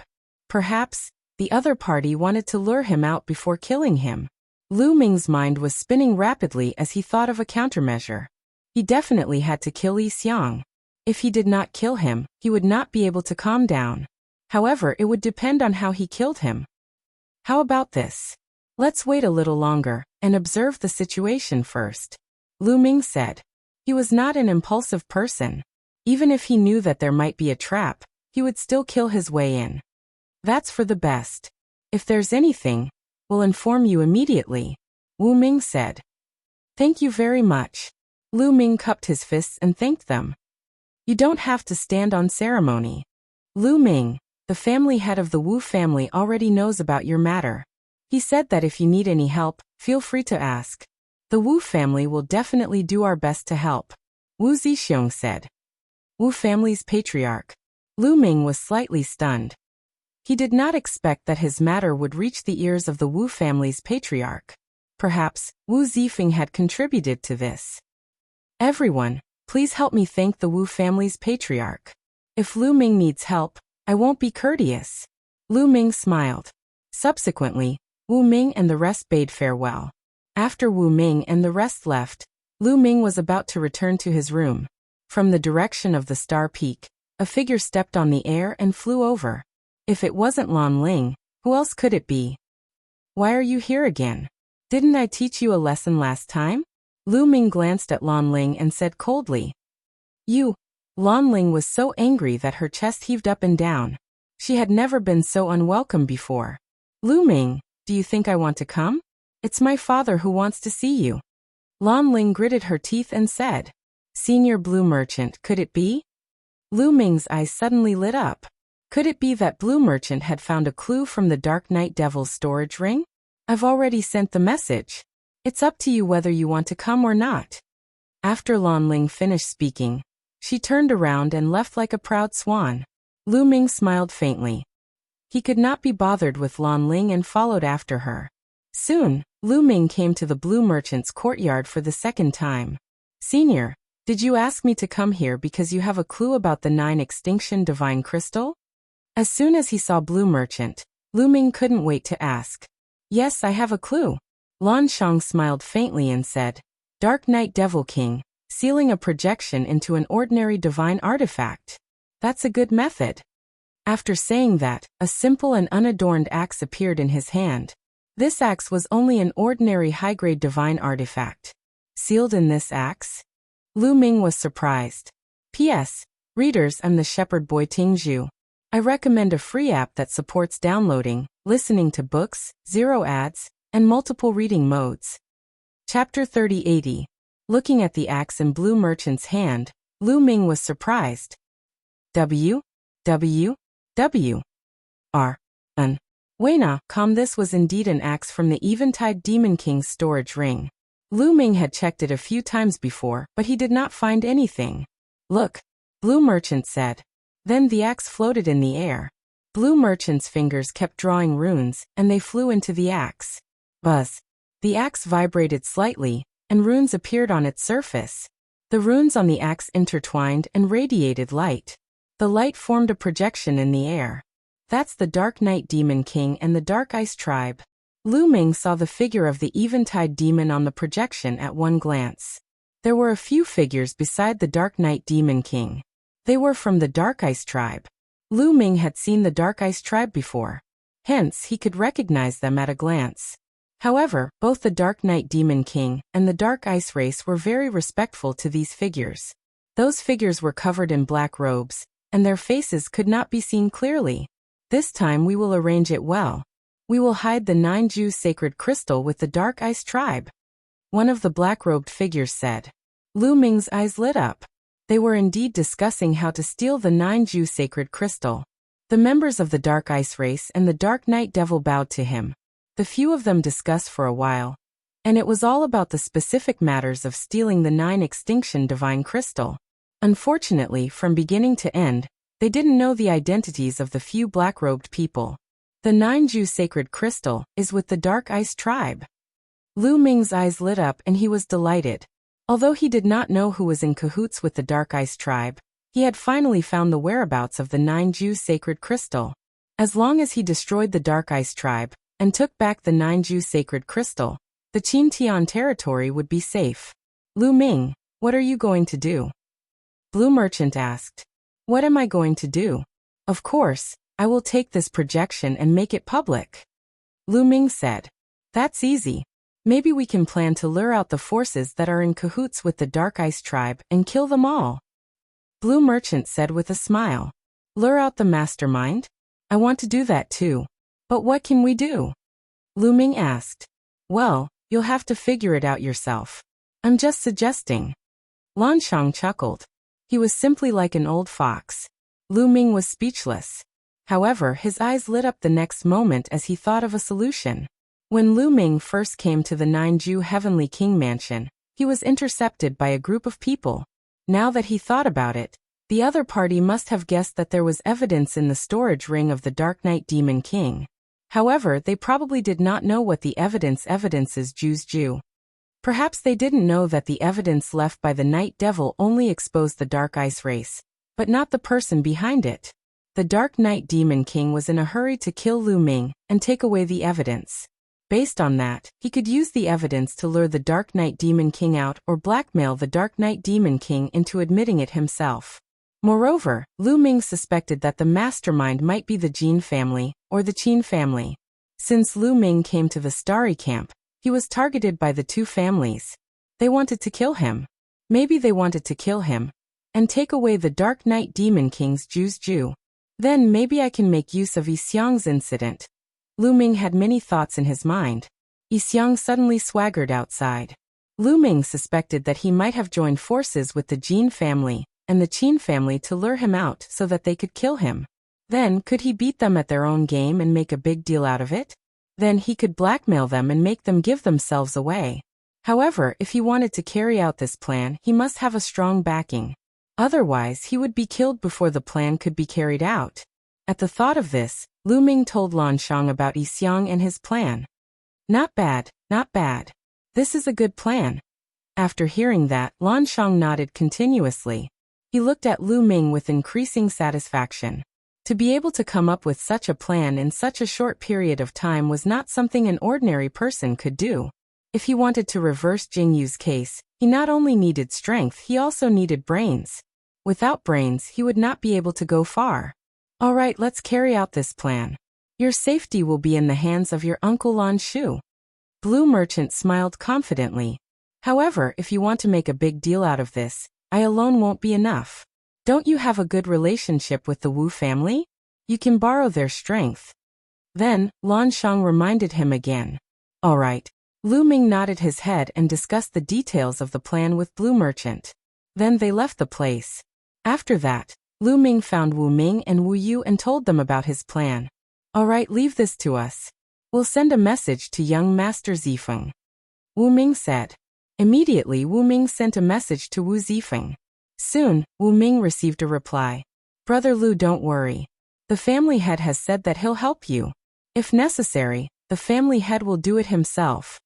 Perhaps, the other party wanted to lure him out before killing him. Lu Ming's mind was spinning rapidly as he thought of a countermeasure. He definitely had to kill Yixiang. If he did not kill him, he would not be able to calm down. However, it would depend on how he killed him. How about this? Let's wait a little longer, and observe the situation first, Lu Ming said. He was not an impulsive person. Even if he knew that there might be a trap, he would still kill his way in. That's for the best. If there's anything, we'll inform you immediately, Wu Ming said. Thank you very much. Lu Ming cupped his fists and thanked them. You don't have to stand on ceremony. Lu Ming, the family head of the Wu family, already knows about your matter. He said that if you need any help, feel free to ask. The Wu family will definitely do our best to help, Wu Zixiong said. Wu family's patriarch. Lu Ming was slightly stunned. He did not expect that his matter would reach the ears of the Wu family's patriarch. Perhaps, Wu Zifeng had contributed to this. Everyone, please help me thank the Wu family's patriarch. If Lu Ming needs help, I won't be courteous. Lu Ming smiled. Subsequently, Wu Ming and the rest bade farewell. After Wu Ming and the rest left, Lu Ming was about to return to his room. From the direction of the Star Peak, a figure stepped on the air and flew over. If it wasn't Lan Ling, who else could it be? Why are you here again? Didn't I teach you a lesson last time? Lu Ming glanced at Lan Ling and said coldly. You. Lan Ling was so angry that her chest heaved up and down. She had never been so unwelcome before. Lu Ming, do you think I want to come? It's my father who wants to see you. Lan Ling gritted her teeth and said. Senior Blue Merchant, could it be? Lu Ming's eyes suddenly lit up. Could it be that Blue Merchant had found a clue from the Dark Knight Devil's storage ring? I've already sent the message. It's up to you whether you want to come or not. After Lan Ling finished speaking, she turned around and left like a proud swan. Lu Ming smiled faintly. He could not be bothered with Lan Ling and followed after her. Soon, Lu Ming came to the Blue Merchant's courtyard for the second time. Senior, did you ask me to come here because you have a clue about the 9 Extinction Divine Crystal? As soon as he saw Blue Merchant, Lu Ming couldn't wait to ask. Yes, I have a clue. Lan Shang smiled faintly and said, Dark Knight Devil King, sealing a projection into an ordinary divine artifact. That's a good method. After saying that, a simple and unadorned axe appeared in his hand. This axe was only an ordinary high-grade divine artifact. Sealed in this axe? Lu Ming was surprised. P.S. Readers, I'm the shepherd boy Ting Zhu. I recommend a free app that supports downloading, listening to books, zero ads, and multiple reading modes. Chapter 3080. Looking at the axe in Blue Merchant's hand, Lu Ming was surprised. W. R. N. Wayna, this was indeed an axe from the Eventide Demon King's storage ring. Lu Ming had checked it a few times before, but he did not find anything. Look, Blue Merchant said. Then the axe floated in the air. Blue Merchant's fingers kept drawing runes, and they flew into the axe. Buzz. The axe vibrated slightly, and runes appeared on its surface. The runes on the axe intertwined and radiated light. The light formed a projection in the air. That's the Dark Night Demon King and the Dark Ice Tribe. Lu Ming saw the figure of the Eventide Demon on the projection at one glance. There were a few figures beside the Dark Night Demon King. They were from the Dark Ice Tribe. Lu Ming had seen the Dark Ice Tribe before. Hence, he could recognize them at a glance. However, both the Dark Night Demon King and the Dark Ice Race were very respectful to these figures. Those figures were covered in black robes, and their faces could not be seen clearly. This time we will arrange it well. We will hide the 9-Ju sacred crystal with the Dark Ice Tribe. One of the black-robed figures said. Lu Ming's eyes lit up. They were indeed discussing how to steal the 9-Ju sacred crystal. The members of the Dark Ice Race and the Dark Night Devil bowed to him. The few of them discussed for a while. And it was all about the specific matters of stealing the 9-Extinction Divine Crystal. Unfortunately, from beginning to end, they didn't know the identities of the few black-robed people. The 9-Ju sacred crystal is with the Dark Ice Tribe. Lu Ming's eyes lit up and he was delighted. Although he did not know who was in cahoots with the Dark Ice Tribe, he had finally found the whereabouts of the 9-Ju sacred crystal. As long as he destroyed the Dark Ice Tribe and took back the 9-Ju sacred crystal, the Qintian territory would be safe. Lu Ming, what are you going to do? Blue Merchant asked. What am I going to do? Of course, I will take this projection and make it public. Lu Ming said. That's easy. Maybe we can plan to lure out the forces that are in cahoots with the Dark Ice Tribe and kill them all. Blue Merchant said with a smile. Lure out the mastermind? I want to do that too. But what can we do? Lu Ming asked. Well, you'll have to figure it out yourself. I'm just suggesting. Lan Shang chuckled. He was simply like an old fox. Lu Ming was speechless. However, his eyes lit up the next moment as he thought of a solution. When Lu Ming first came to the 9-Ju Heavenly King Mansion, he was intercepted by a group of people. Now that he thought about it, the other party must have guessed that there was evidence in the storage ring of the Dark Night Demon King. However, they probably did not know what the evidences Ju's Ju. Perhaps they didn't know that the evidence left by the Night Devil only exposed the Dark Ice Race, but not the person behind it. The Dark Night Demon King was in a hurry to kill Lu Ming and take away the evidence. Based on that, he could use the evidence to lure the Dark Night Demon King out or blackmail the Dark Night Demon King into admitting it himself. Moreover, Lu Ming suspected that the mastermind might be the Jin family or the Qin family. Since Lu Ming came to the Starry Camp, he was targeted by the two families. They wanted to kill him. Maybe they wanted to kill him and take away the Dark Night Demon King's Ju's Ju. Then maybe I can make use of Yixiang's incident. Lu Ming had many thoughts in his mind. Yixiang suddenly swaggered outside. Lu Ming suspected that he might have joined forces with the Jin family and the Qin family to lure him out so that they could kill him. Then, could he beat them at their own game and make a big deal out of it? Then he could blackmail them and make them give themselves away. However, if he wanted to carry out this plan, he must have a strong backing. Otherwise, he would be killed before the plan could be carried out. At the thought of this, Lu Ming told Lan Shang about Yixiang and his plan. Not bad, not bad. This is a good plan. After hearing that, Lan Shang nodded continuously. He looked at Lu Ming with increasing satisfaction. To be able to come up with such a plan in such a short period of time was not something an ordinary person could do. If he wanted to reverse Jing Yu's case, he not only needed strength, he also needed brains. Without brains, he would not be able to go far. All right, let's carry out this plan. Your safety will be in the hands of your uncle Lan Shu. Blue Merchant smiled confidently. However, if you want to make a big deal out of this, I alone won't be enough. Don't you have a good relationship with the Wu family? You can borrow their strength. Then, Lan Shang reminded him again. All right. Lu Ming nodded his head and discussed the details of the plan with Blue Merchant. Then they left the place. After that, Lu Ming found Wu Ming and Wu Yu and told them about his plan. All right, leave this to us. We'll send a message to young Master Zifeng. Wu Ming said. Immediately Wu Ming sent a message to Wu Zifeng. Soon, Wu Ming received a reply. Brother Lu, don't worry. The family head has said that he'll help you. If necessary, the family head will do it himself.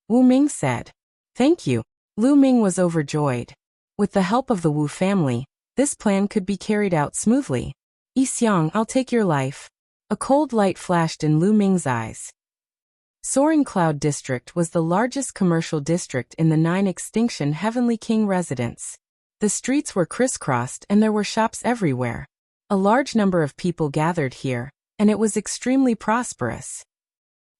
Wu Ming said. Thank you. Lu Ming was overjoyed. With the help of the Wu family, this plan could be carried out smoothly. Yi Xiang, I'll take your life. A cold light flashed in Lu Ming's eyes. Soaring Cloud District was the largest commercial district in the 9 extinction Heavenly King residence. The streets were crisscrossed and there were shops everywhere. A large number of people gathered here, and it was extremely prosperous.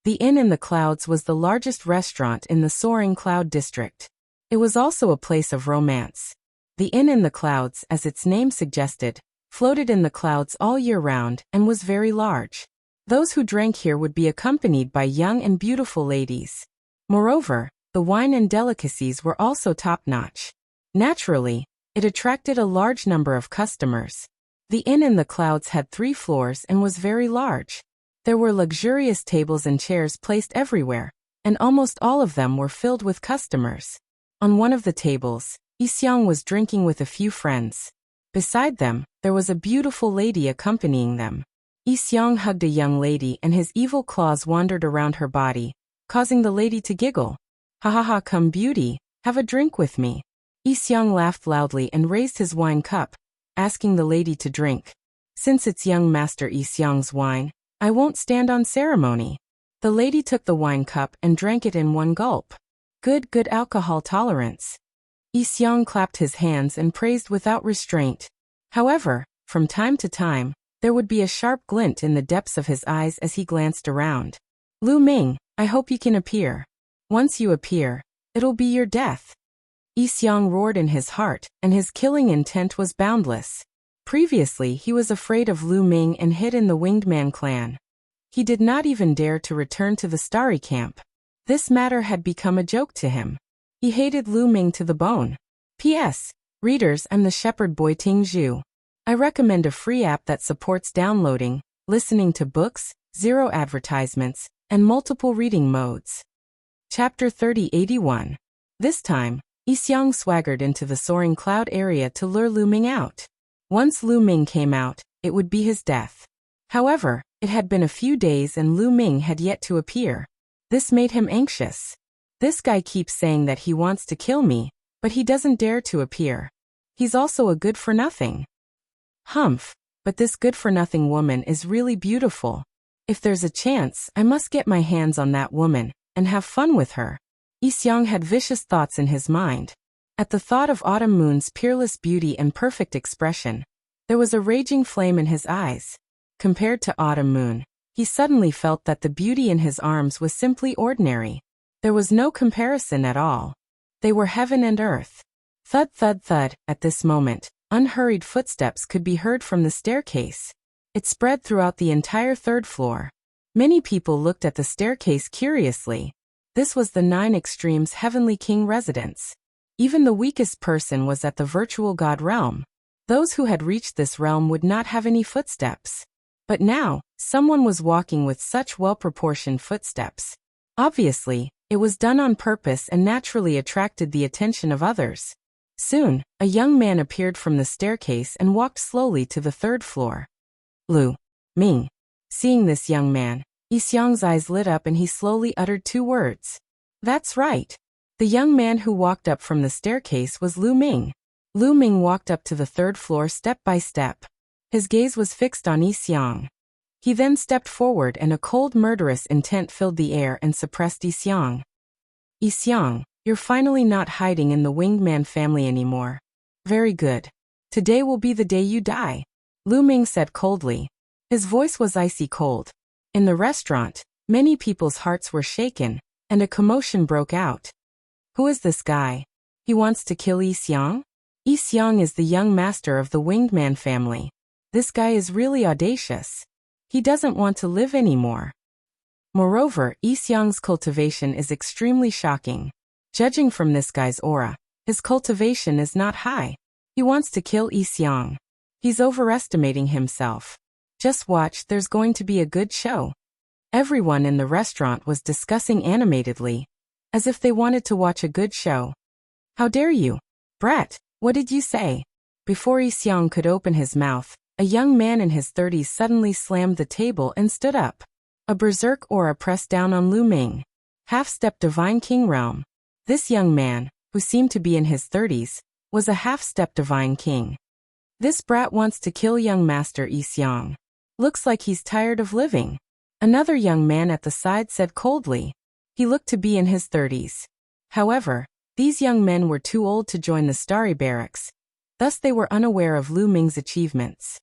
The Inn in the Clouds was the largest restaurant in the Soaring Cloud District. It was also a place of romance. The Inn in the Clouds, as its name suggested, floated in the clouds all year round and was very large. Those who drank here would be accompanied by young and beautiful ladies. Moreover, the wine and delicacies were also top-notch. Naturally, it attracted a large number of customers. The Inn in the Clouds had 3 floors and was very large. There were luxurious tables and chairs placed everywhere, and almost all of them were filled with customers. On one of the tables, Yi Xiang was drinking with a few friends. Beside them, there was a beautiful lady accompanying them. Yi Xiang hugged a young lady and his evil claws wandered around her body, causing the lady to giggle. Ha ha ha, come beauty, have a drink with me. Yi Xiang laughed loudly and raised his wine cup, asking the lady to drink. Since it's young master Yi Xiang's wine, I won't stand on ceremony. The lady took the wine cup and drank it in one gulp. Good alcohol tolerance. Yi Xiang clapped his hands and praised without restraint. However, from time to time, there would be a sharp glint in the depths of his eyes as he glanced around. Lu Ming, I hope you can appear. Once you appear, it'll be your death. Yi Xiang roared in his heart, and his killing intent was boundless. Previously, he was afraid of Lu Ming and hid in the Winged Man clan. He did not even dare to return to the Starry Camp. This matter had become a joke to him. He hated Lu Ming to the bone. P.S. Readers, I'm the shepherd boy Ting Zhu. I recommend a free app that supports downloading, listening to books, 0 advertisements, and multiple reading modes. Chapter 3081. This time, Yi Xiang swaggered into the Soaring Cloud area to lure Lu Ming out. Once Lu Ming came out, it would be his death. However, it had been a few days and Lu Ming had yet to appear. This made him anxious. This guy keeps saying that he wants to kill me, but he doesn't dare to appear. He's also a good-for-nothing. Humph, but this good-for-nothing woman is really beautiful. If there's a chance, I must get my hands on that woman and have fun with her. Yi Xiang had vicious thoughts in his mind. At the thought of Autumn Moon's peerless beauty and perfect expression, there was a raging flame in his eyes. Compared to Autumn Moon, he suddenly felt that the beauty in his arms was simply ordinary. There was no comparison at all. They were heaven and earth. Thud thud thud, at this moment, unhurried footsteps could be heard from the staircase. It spread throughout the entire 3rd floor. Many people looked at the staircase curiously. This was the 9 Extremes Heavenly King residence. Even the weakest person was at the virtual god realm. Those who had reached this realm would not have any footsteps. But now, someone was walking with such well-proportioned footsteps. Obviously, it was done on purpose and naturally attracted the attention of others. Soon, a young man appeared from the staircase and walked slowly to the 3rd floor. Lu Ming. Seeing this young man, Yi Xiang's eyes lit up and he slowly uttered 2 words. That's right. The young man who walked up from the staircase was Lu Ming. Lu Ming walked up to the 3rd floor step by step. His gaze was fixed on Yi Xiang. He then stepped forward and a cold murderous intent filled the air and suppressed Yi Xiang. Yi Xiang, you're finally not hiding in the Winged Man family anymore. Very good. Today will be the day you die, Lu Ming said coldly. His voice was icy cold. In the restaurant, many people's hearts were shaken, and a commotion broke out. Who is this guy? He wants to kill Yi Xiang? Yi Xiang is the young master of the Winged Man family. This guy is really audacious. He doesn't want to live anymore. Moreover, Yi Xiang's cultivation is extremely shocking. Judging from this guy's aura, his cultivation is not high. He wants to kill Yi Xiang. He's overestimating himself. Just watch, there's going to be a good show. Everyone in the restaurant was discussing animatedly, as if they wanted to watch a good show. How dare you? Brat, what did you say? Before Yi Xiang could open his mouth, a young man in his 30s suddenly slammed the table and stood up. A berserk aura pressed down on Lu Ming. Half-step Divine King realm. This young man, who seemed to be in his 30s, was a half-step divine king. This brat wants to kill young master Yi Xiang. Looks like he's tired of living. Another young man at the side said coldly. He looked to be in his 30s. However, these young men were too old to join the Starry Barracks, thus they were unaware of Lu Ming's achievements.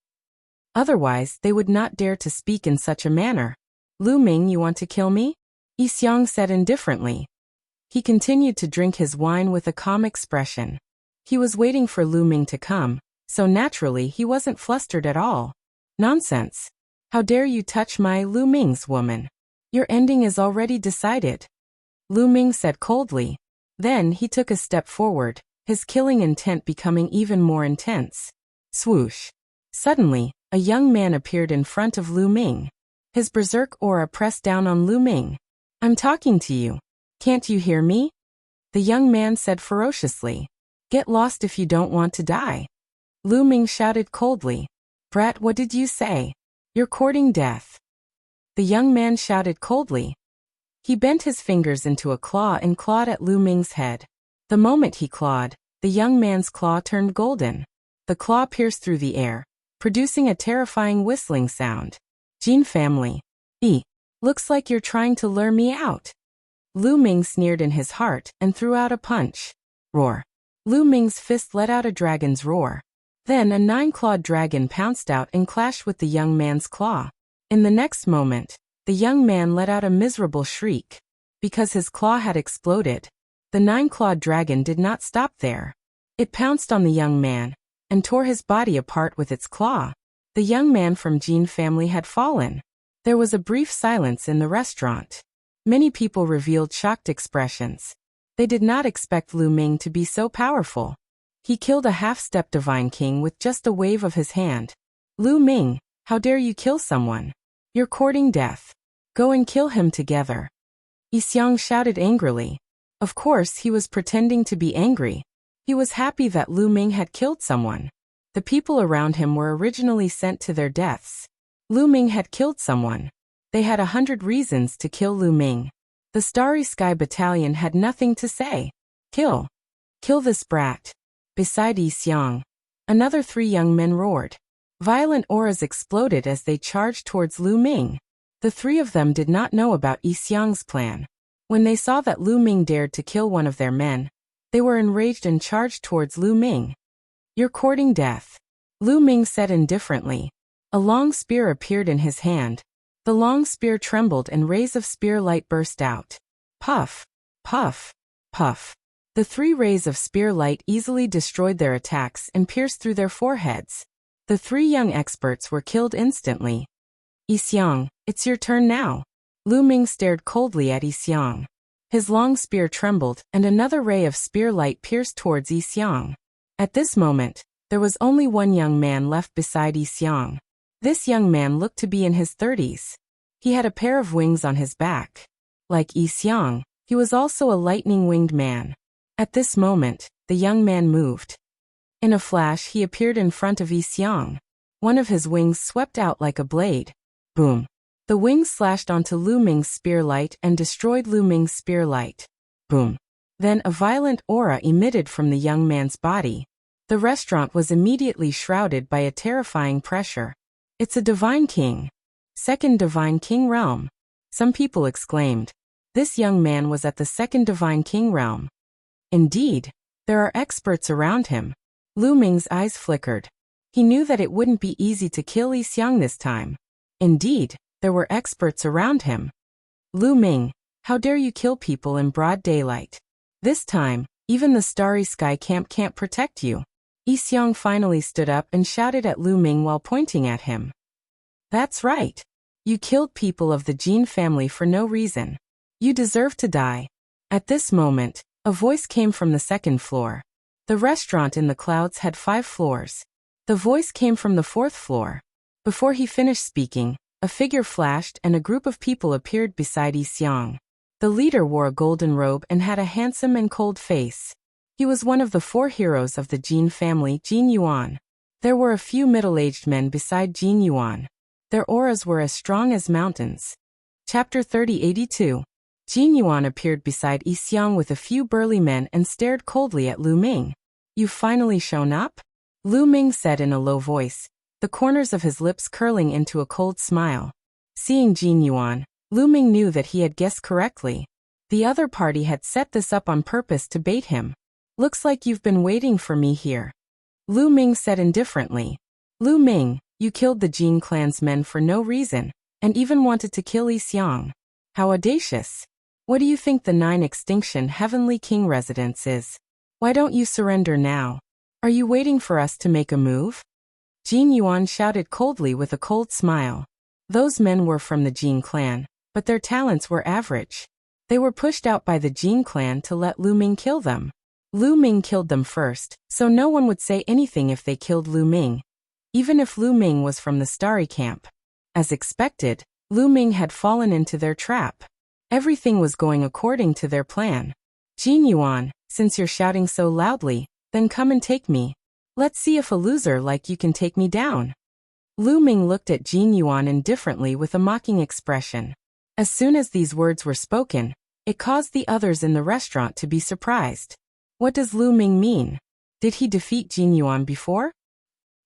Otherwise, they would not dare to speak in such a manner. Lu Ming, you want to kill me? Yi Xiang said indifferently. He continued to drink his wine with a calm expression. He was waiting for Lu Ming to come, so naturally he wasn't flustered at all. Nonsense. How dare you touch my Lu Ming's woman? Your ending is already decided. Lu Ming said coldly. Then he took a step forward, his killing intent becoming even more intense. Swoosh. Suddenly, a young man appeared in front of Lu Ming. His berserk aura pressed down on Lu Ming. I'm talking to you. Can't you hear me? The young man said ferociously. Get lost if you don't want to die. Lu Ming shouted coldly. Brat, what did you say? You're courting death. The young man shouted coldly. He bent his fingers into a claw and clawed at Lu Ming's head. The moment he clawed, the young man's claw turned golden. The claw pierced through the air, producing a terrifying whistling sound. Jin family. Looks like you're trying to lure me out. Lu Ming sneered in his heart and threw out a punch. Roar. Lu Ming's fist let out a dragon's roar. Then a 9-clawed dragon pounced out and clashed with the young man's claw. In the next moment, the young man let out a miserable shriek. Because his claw had exploded, the 9-clawed dragon did not stop there. It pounced on the young man and tore his body apart with its claw. The young man from Jin family had fallen. There was a brief silence in the restaurant. Many people revealed shocked expressions. They did not expect Lu Ming to be so powerful. He killed a half-step divine king with just a wave of his hand. Lu Ming, how dare you kill someone? You're courting death. Go and kill him together. Yi Xiang shouted angrily. Of course, he was pretending to be angry. He was happy that Lu Ming had killed someone. The people around him were originally sent to their deaths. Lu Ming had killed someone. They had 100 reasons to kill Lu Ming. The Starry Sky Battalion had nothing to say. Kill. Kill this brat. Beside Yi Xiang, another 3 young men roared. Violent auras exploded as they charged towards Lu Ming. The 3 of them did not know about Yi Xiang's plan. When they saw that Lu Ming dared to kill one of their men, they were enraged and charged towards Lu Ming. You're courting death. Lu Ming said indifferently. A long spear appeared in his hand. The long spear trembled and rays of spear light burst out. Puff, puff, puff. The 3 rays of spear light easily destroyed their attacks and pierced through their foreheads. The 3 young experts were killed instantly. Yi Xiang, it's your turn now. Lu Ming stared coldly at Yi Xiang. His long spear trembled and another ray of spear light pierced towards Yi Xiang. At this moment, there was only one young man left beside Yi Xiang. This young man looked to be in his 30s. He had a pair of wings on his back. Like Yi Xiang, he was also a lightning-winged man. At this moment, the young man moved. In a flash, he appeared in front of Yi Xiang. One of his wings swept out like a blade. Boom. The wings slashed onto Lu Ming's spear light and destroyed Lu Ming's spear light. Boom. Then a violent aura emitted from the young man's body. The restaurant was immediately shrouded by a terrifying pressure. It's a divine king. Second divine king realm. Some people exclaimed. This young man was at the second divine king realm. Indeed, there are experts around him. Lu Ming's eyes flickered. He knew that it wouldn't be easy to kill Yi Xiang this time. Indeed, there were experts around him. Lu Ming, how dare you kill people in broad daylight? This time, even the Starry Sky Camp can't protect you. Yi Xiang finally stood up and shouted at Lu Ming while pointing at him. That's right. You killed people of the Jin family for no reason. You deserve to die. At this moment, a voice came from the second floor. The restaurant in the clouds had 5 floors. The voice came from the 4th floor. Before he finished speaking, a figure flashed and a group of people appeared beside Yi Xiang. The leader wore a golden robe and had a handsome and cold face. He was one of the 4 heroes of the Jin family, Jin Yuan. There were a few middle-aged men beside Jin Yuan. Their auras were as strong as mountains. Chapter 3082. Jin Yuan appeared beside Yi Xiang with a few burly men and stared coldly at Lu Ming. You've finally shown up? Lu Ming said in a low voice, the corners of his lips curling into a cold smile. Seeing Jin Yuan, Lu Ming knew that he had guessed correctly. The other party had set this up on purpose to bait him. Looks like you've been waiting for me here. Lu Ming said indifferently. Lu Ming, you killed the Jin clan's men for no reason, and even wanted to kill Yi Xiang. How audacious. What do you think the 9 Extinction Heavenly King residence is? Why don't you surrender now? Are you waiting for us to make a move? Jin Yuan shouted coldly with a cold smile. Those men were from the Jin clan, but their talents were average. They were pushed out by the Jin clan to let Lu Ming kill them. Lu Ming killed them first, so no one would say anything if they killed Lu Ming, even if Lu Ming was from the Starry Camp. As expected, Lu Ming had fallen into their trap. Everything was going according to their plan. Jin Yuan, since you're shouting so loudly, then come and take me. Let's see if a loser like you can take me down. Lu Ming looked at Jin Yuan indifferently with a mocking expression. As soon as these words were spoken, it caused the others in the restaurant to be surprised. What does Lu Ming mean? Did he defeat Jin Yuan before?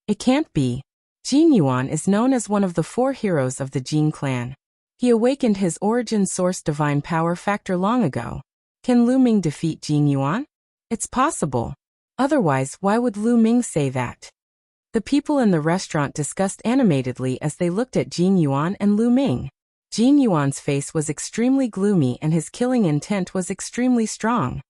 It can't be. Jin Yuan is known as one of the 4 heroes of the Jin clan. He awakened his origin source divine power factor long ago. Can Lu Ming defeat Jin Yuan? It's possible. Otherwise, why would Lu Ming say that? The people in the restaurant discussed animatedly as they looked at Jin Yuan and Lu Ming. Jin Yuan's face was extremely gloomy and his killing intent was extremely strong.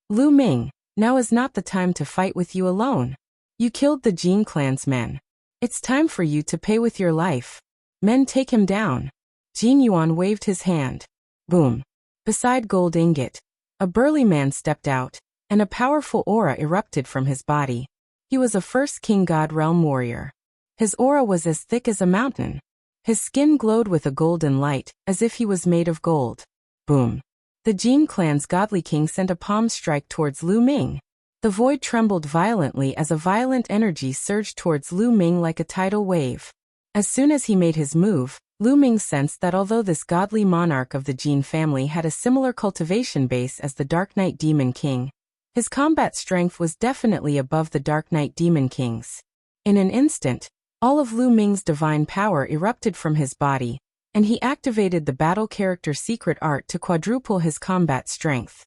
Lu Ming, now is not the time to fight with you alone. You killed the Jin clan's men. It's time for you to pay with your life. Men, take him down. Jin Yuan waved his hand. Boom. Beside Gold Ingot, a burly man stepped out, and a powerful aura erupted from his body. He was a first King God Realm warrior. His aura was as thick as a mountain. His skin glowed with a golden light, as if he was made of gold. Boom. The Jin clan's godly king sent a palm strike towards Lu Ming. The void trembled violently as a violent energy surged towards Lu Ming like a tidal wave. As soon as he made his move, Lu Ming sensed that although this godly monarch of the Jin family had a similar cultivation base as the Dark Knight Demon King, his combat strength was definitely above the Dark Knight Demon King's. In an instant, all of Lu Ming's divine power erupted from his body, and he activated the battle character secret art to quadruple his combat strength.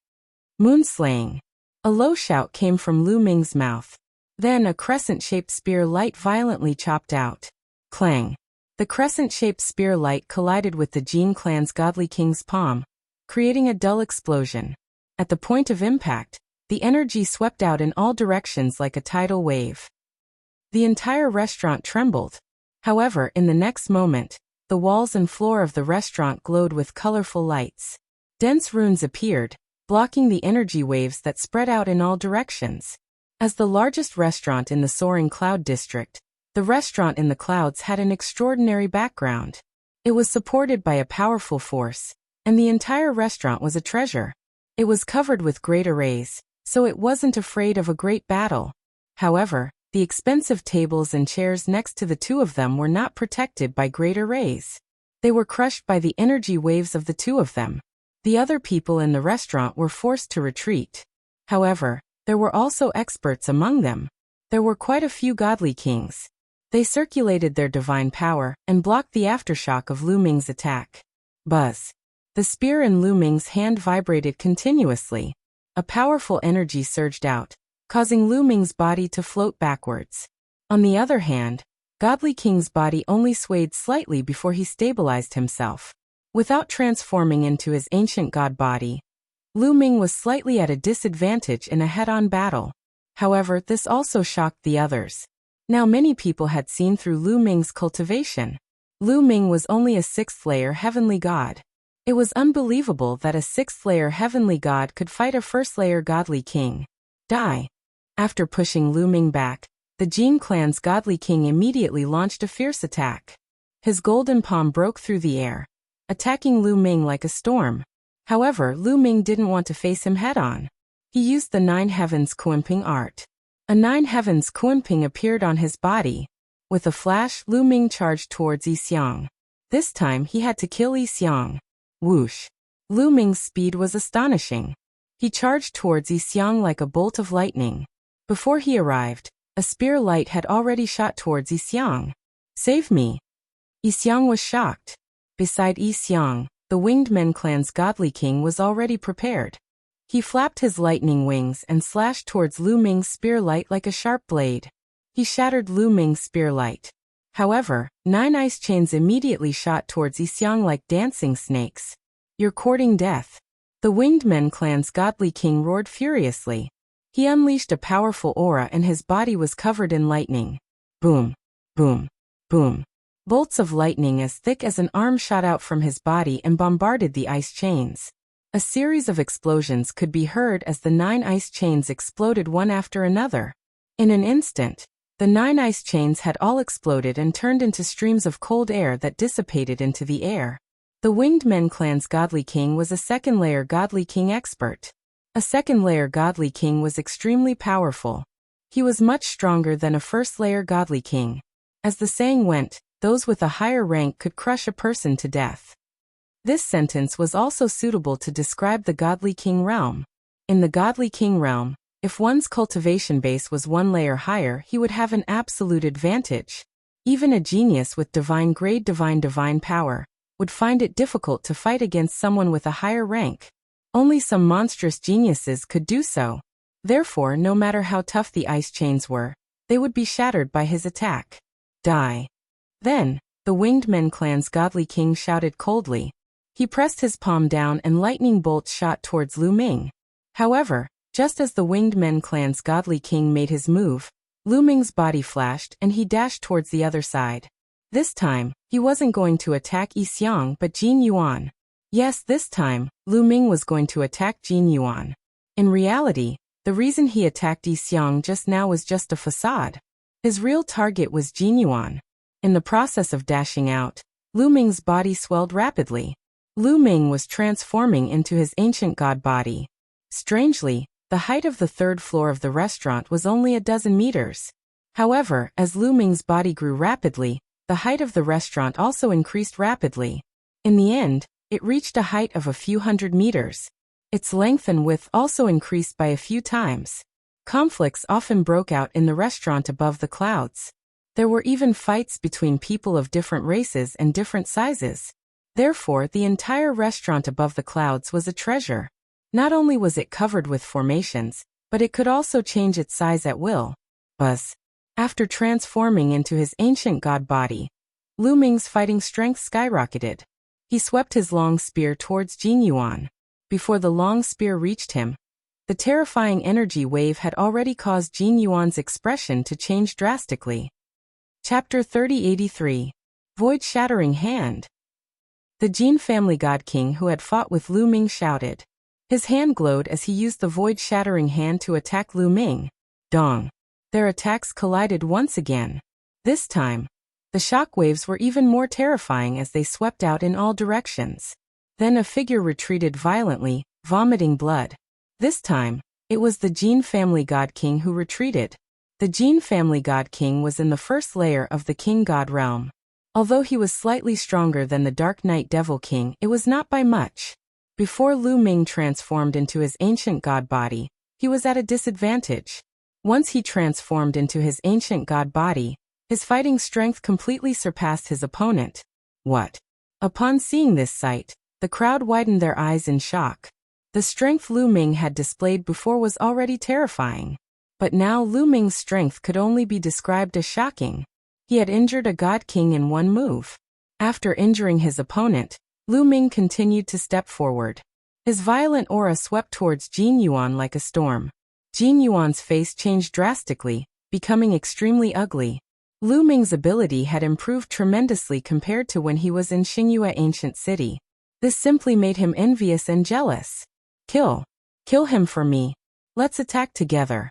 Moonslaying. A low shout came from Lu Ming's mouth. Then a crescent-shaped spear light violently chopped out. Clang. The crescent-shaped spear light collided with the Jin clan's godly king's palm, creating a dull explosion. At the point of impact, the energy swept out in all directions like a tidal wave. The entire restaurant trembled. However, in the next moment, the walls and floor of the restaurant glowed with colorful lights. Dense runes appeared, blocking the energy waves that spread out in all directions. As the largest restaurant in the soaring cloud district, the restaurant in the clouds had an extraordinary background. It was supported by a powerful force, and the entire restaurant was a treasure. It was covered with great arrays, so it wasn't afraid of a great battle. However, the expensive tables and chairs next to the two of them were not protected by great arrays. They were crushed by the energy waves of the two of them. The other people in the restaurant were forced to retreat. However, there were also experts among them. There were quite a few godly kings. They circulated their divine power and blocked the aftershock of Lu Ming's attack. Buzz. The spear in Lu Ming's hand vibrated continuously. A powerful energy surged out, causing Lu Ming's body to float backwards. On the other hand, Godly King's body only swayed slightly before he stabilized himself. Without transforming into his ancient god body, Lu Ming was slightly at a disadvantage in a head-on battle. However, this also shocked the others. Now many people had seen through Lu Ming's cultivation. Lu Ming was only a 6th-layer heavenly god. It was unbelievable that a 6th-layer heavenly god could fight a 1st-layer godly king. Die. After pushing Lu Ming back, the Jin clan's godly king immediately launched a fierce attack. His golden palm broke through the air, attacking Lu Ming like a storm. However, Lu Ming didn't want to face him head-on. He used the 9 Heavens Kuanping art. A 9 Heavens Kuanping appeared on his body. With a flash, Lu Ming charged towards Yi Xiang. This time he had to kill Yi Xiang. Whoosh. Lu Ming's speed was astonishing. He charged towards Yi Xiang like a bolt of lightning. Before he arrived, a spear light had already shot towards Yixiang. Save me! Yixiang was shocked. Beside Yixiang, the Winged Men clan's godly king was already prepared. He flapped his lightning wings and slashed towards Lu Ming's spear light like a sharp blade. He shattered Lu Ming's spear light. However, 9 ice chains immediately shot towards Yixiang like dancing snakes. You're courting death. The Winged Men clan's godly king roared furiously. He unleashed a powerful aura and his body was covered in lightning. Boom, boom, boom. Bolts of lightning as thick as an arm shot out from his body and bombarded the ice chains. A series of explosions could be heard as the 9 ice chains exploded one after another. In an instant, the 9 ice chains had all exploded and turned into streams of cold air that dissipated into the air. The Winged Men clan's godly king was a second-layer godly king expert. A second-layer godly king was extremely powerful. He was much stronger than a first-layer godly king. As the saying went, those with a higher rank could crush a person to death. This sentence was also suitable to describe the godly king realm. In the godly king realm, if one's cultivation base was 1 layer higher, he would have an absolute advantage. Even a genius with divine grade divine power would find it difficult to fight against someone with a higher rank. Only some monstrous geniuses could do so. Therefore, no matter how tough the ice chains were, they would be shattered by his attack. Die. Then, the Winged Men clan's godly king shouted coldly. He pressed his palm down and lightning bolts shot towards Lu Ming. However, just as the Winged Men clan's godly king made his move, Lu Ming's body flashed and he dashed towards the other side. This time, he wasn't going to attack Yixiang but Jin Yuan. Yes, this time, Lu Ming was going to attack Jin Yuan. In reality, the reason he attacked Yixiang just now was just a facade. His real target was Jin Yuan. In the process of dashing out, Lu Ming's body swelled rapidly. Lu Ming was transforming into his ancient god body. Strangely, the height of the 3rd floor of the restaurant was only a dozen meters. However, as Lu Ming's body grew rapidly, the height of the restaurant also increased rapidly. In the end, it reached a height of a few hundred meters. Its length and width also increased by a few times. Conflicts often broke out in the restaurant above the clouds. There were even fights between people of different races and different sizes. Therefore, the entire restaurant above the clouds was a treasure. Not only was it covered with formations, but it could also change its size at will. Buzz. After transforming into his ancient god body, Lu Ming's fighting strength skyrocketed. He swept his long spear towards Jin Yuan. Before the long spear reached him, the terrifying energy wave had already caused Jin Yuan's expression to change drastically. Chapter 3083. Void-Shattering Hand. The Jin family god king who had fought with Lu Ming shouted. His hand glowed as he used the void-shattering hand to attack Lu Ming. Dong. Their attacks collided once again. This time, the shock waves were even more terrifying as they swept out in all directions. Then a figure retreated violently, vomiting blood. This time, it was the Jin family god king who retreated. The Jin family god king was in the 1st layer of the king god realm. Although he was slightly stronger than the Dark Knight Devil King, it was not by much. Before Lu Ming transformed into his ancient god body, he was at a disadvantage. Once he transformed into his ancient god body, his fighting strength completely surpassed his opponent. What? Upon seeing this sight, the crowd widened their eyes in shock. The strength Lu Ming had displayed before was already terrifying. But now Lu Ming's strength could only be described as shocking. He had injured a god king in one move. After injuring his opponent, Lu Ming continued to step forward. His violent aura swept towards Jin Yuan like a storm. Jin Yuan's face changed drastically, becoming extremely ugly. Lu Ming's ability had improved tremendously compared to when he was in Xingyue Ancient City. This simply made him envious and jealous. Kill. Kill him for me. Let's attack together.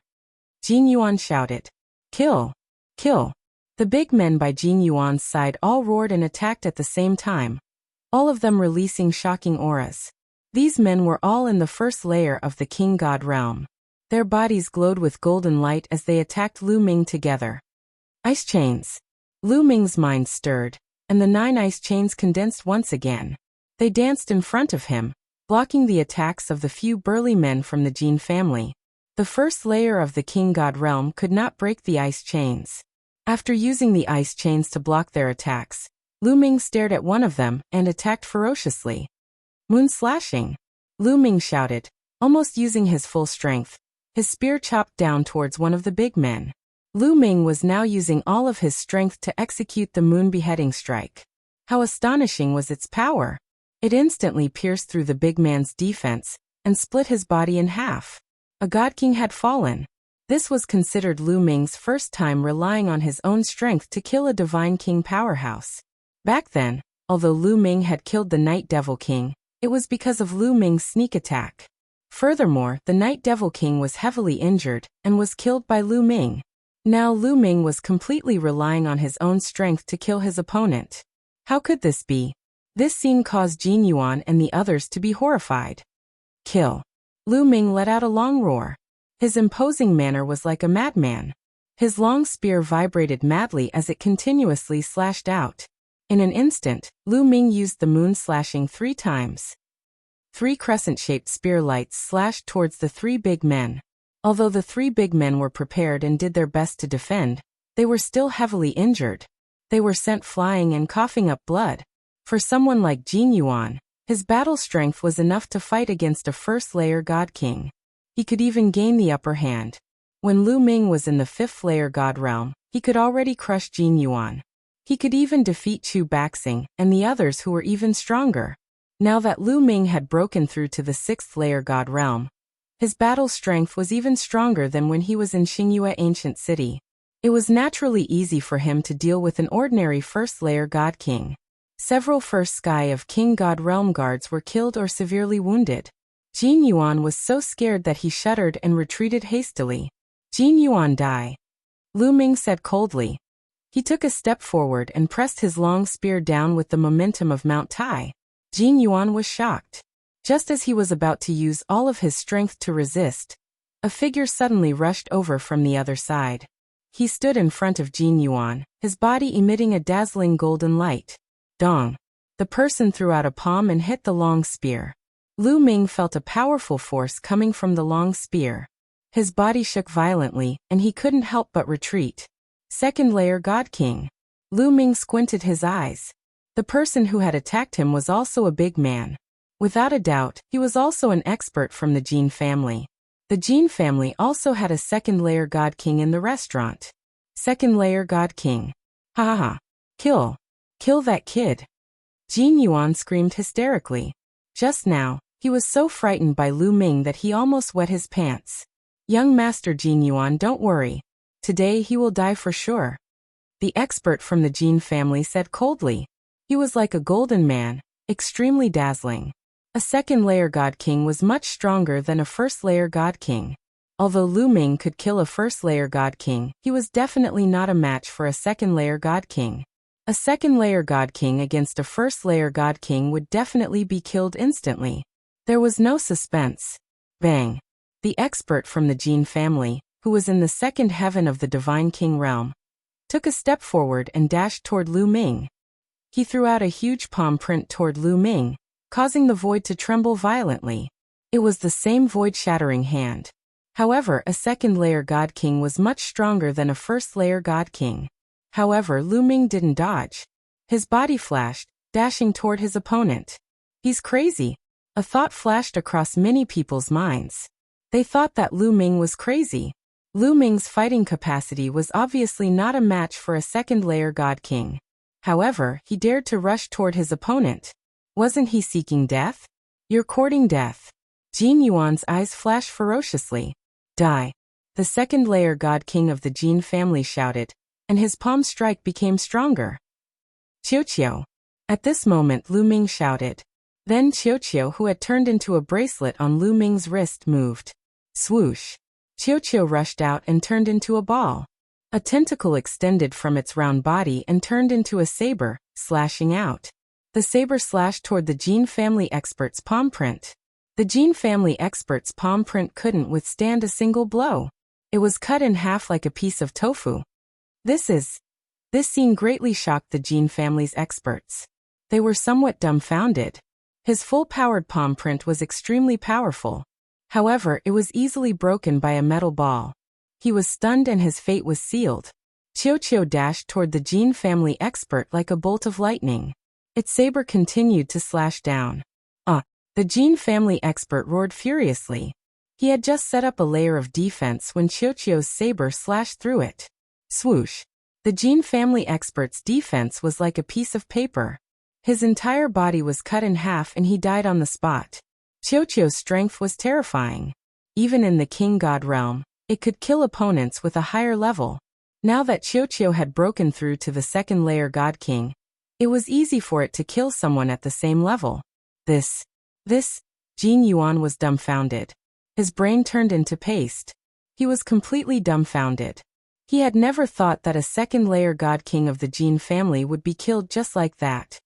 Jin Yuan shouted. Kill. Kill. The big men by Jin Yuan's side all roared and attacked at the same time, all of them releasing shocking auras. These men were all in the 1st layer of the king god realm. Their bodies glowed with golden light as they attacked Lu Ming together. Ice chains. Lu Ming's mind stirred, and the 9 ice chains condensed once again. They danced in front of him, blocking the attacks of the few burly men from the Jin family. The first layer of the king god realm could not break the ice chains. After using the ice chains to block their attacks, Lu Ming stared at one of them and attacked ferociously. Moon slashing! Lu Ming shouted, almost using his full strength. His spear chopped down towards one of the big men. Lu Ming was now using all of his strength to execute the moon beheading strike. How astonishing was its power! It instantly pierced through the big man's defense and split his body in half. A god king had fallen. This was considered Lu Ming's first time relying on his own strength to kill a divine king powerhouse. Back then, although Lu Ming had killed the Night Devil King, it was because of Lu Ming's sneak attack. Furthermore, the Night Devil King was heavily injured and was killed by Lu Ming. Now Lu Ming was completely relying on his own strength to kill his opponent. How could this be? This scene caused Jin Yuan and the others to be horrified. Kill! Lu Ming let out a long roar. His imposing manner was like a madman. His long spear vibrated madly as it continuously slashed out. In an instant, Lu Ming used the moon slashing 3 times. 3 crescent-shaped spear lights slashed towards the 3 big men. Although the 3 big men were prepared and did their best to defend, they were still heavily injured. They were sent flying and coughing up blood. For someone like Jin Yuan, his battle strength was enough to fight against a first-layer god king. He could even gain the upper hand. When Lu Ming was in the 5th-layer god realm, he could already crush Jin Yuan. He could even defeat Chu Baxing and the others who were even stronger. Now that Lu Ming had broken through to the 6th-layer god realm, his battle strength was even stronger than when he was in Xingyue Ancient City. It was naturally easy for him to deal with an ordinary first-layer god king. Several first Sky of King God Realm guards were killed or severely wounded. Jin Yuan was so scared that he shuddered and retreated hastily. Jin Yuan die. Lu Ming said coldly. He took a step forward and pressed his long spear down with the momentum of Mount Tai. Jin Yuan was shocked. Just as he was about to use all of his strength to resist, a figure suddenly rushed over from the other side. He stood in front of Jin Yuan, his body emitting a dazzling golden light. Dong! The person threw out a palm and hit the long spear. Lu Ming felt a powerful force coming from the long spear. His body shook violently, and he couldn't help but retreat. 2nd-layer God King. Lu Ming squinted his eyes. The person who had attacked him was also a big man. Without a doubt, he was also an expert from the Jin family. The Jin family also had a 2nd-layer God King in the restaurant. 2nd-layer God King. Ha ha ha. Kill! Kill that kid! Jin Yuan screamed hysterically. Just now, he was so frightened by Lu Ming that he almost wet his pants. Young Master Jin Yuan, don't worry. Today he will die for sure. The expert from the Jin family said coldly. He was like a golden man, extremely dazzling. A 2nd-layer God King was much stronger than a 1st-layer God King. Although Lu Ming could kill a 1st-layer God King, he was definitely not a match for a 2nd-layer God King. A 2nd-layer God King against a 1st-layer God King would definitely be killed instantly. There was no suspense. Bang! The expert from the Jin family, who was in the 2nd heaven of the Divine King realm, took a step forward and dashed toward Lu Ming. He threw out a huge palm print toward Lu Ming, causing the void to tremble violently. It was the same void-shattering hand. However, a 2nd-layer God King was much stronger than a 1st-layer God King. However, Lu Ming didn't dodge. His body flashed, dashing toward his opponent. He's crazy. A thought flashed across many people's minds. They thought that Lu Ming was crazy. Lu Ming's fighting capacity was obviously not a match for a 2nd-layer God King. However, he dared to rush toward his opponent. Wasn't he seeking death? You're courting death. Jin Yuan's eyes flashed ferociously. Die! The 2nd-layer God King of the Jin family shouted, and his palm strike became stronger. Qiu. At this moment Lu Ming shouted. Then Qiu, who had turned into a bracelet on Lu Ming's wrist, moved. Swoosh! Qiu rushed out and turned into a ball. A tentacle extended from its round body and turned into a saber, slashing out. The saber slashed toward the Jin family expert's palm print. The Jin family expert's palm print couldn't withstand a single blow. It was cut in half like a piece of tofu. This scene greatly shocked the Jin family's experts. They were somewhat dumbfounded. His full-powered palm print was extremely powerful. However, it was easily broken by a metal ball. He was stunned and his fate was sealed. Qiuqiu dashed toward the Jin family expert like a bolt of lightning. Its saber continued to slash down. The Jin family expert roared furiously. He had just set up a layer of defense when Qiuqiu's saber slashed through it. Swoosh! The Jin family expert's defense was like a piece of paper. His entire body was cut in half and he died on the spot. Qiuqiu's strength was terrifying. Even in the King God realm, it could kill opponents with a higher level. Now that Qiuqiu had broken through to the second layer God King, it was easy for it to kill someone at the same level. This, Jin Yuan was dumbfounded. His brain turned into paste. He was completely dumbfounded. He had never thought that a second layer God King of the Jin family would be killed just like that.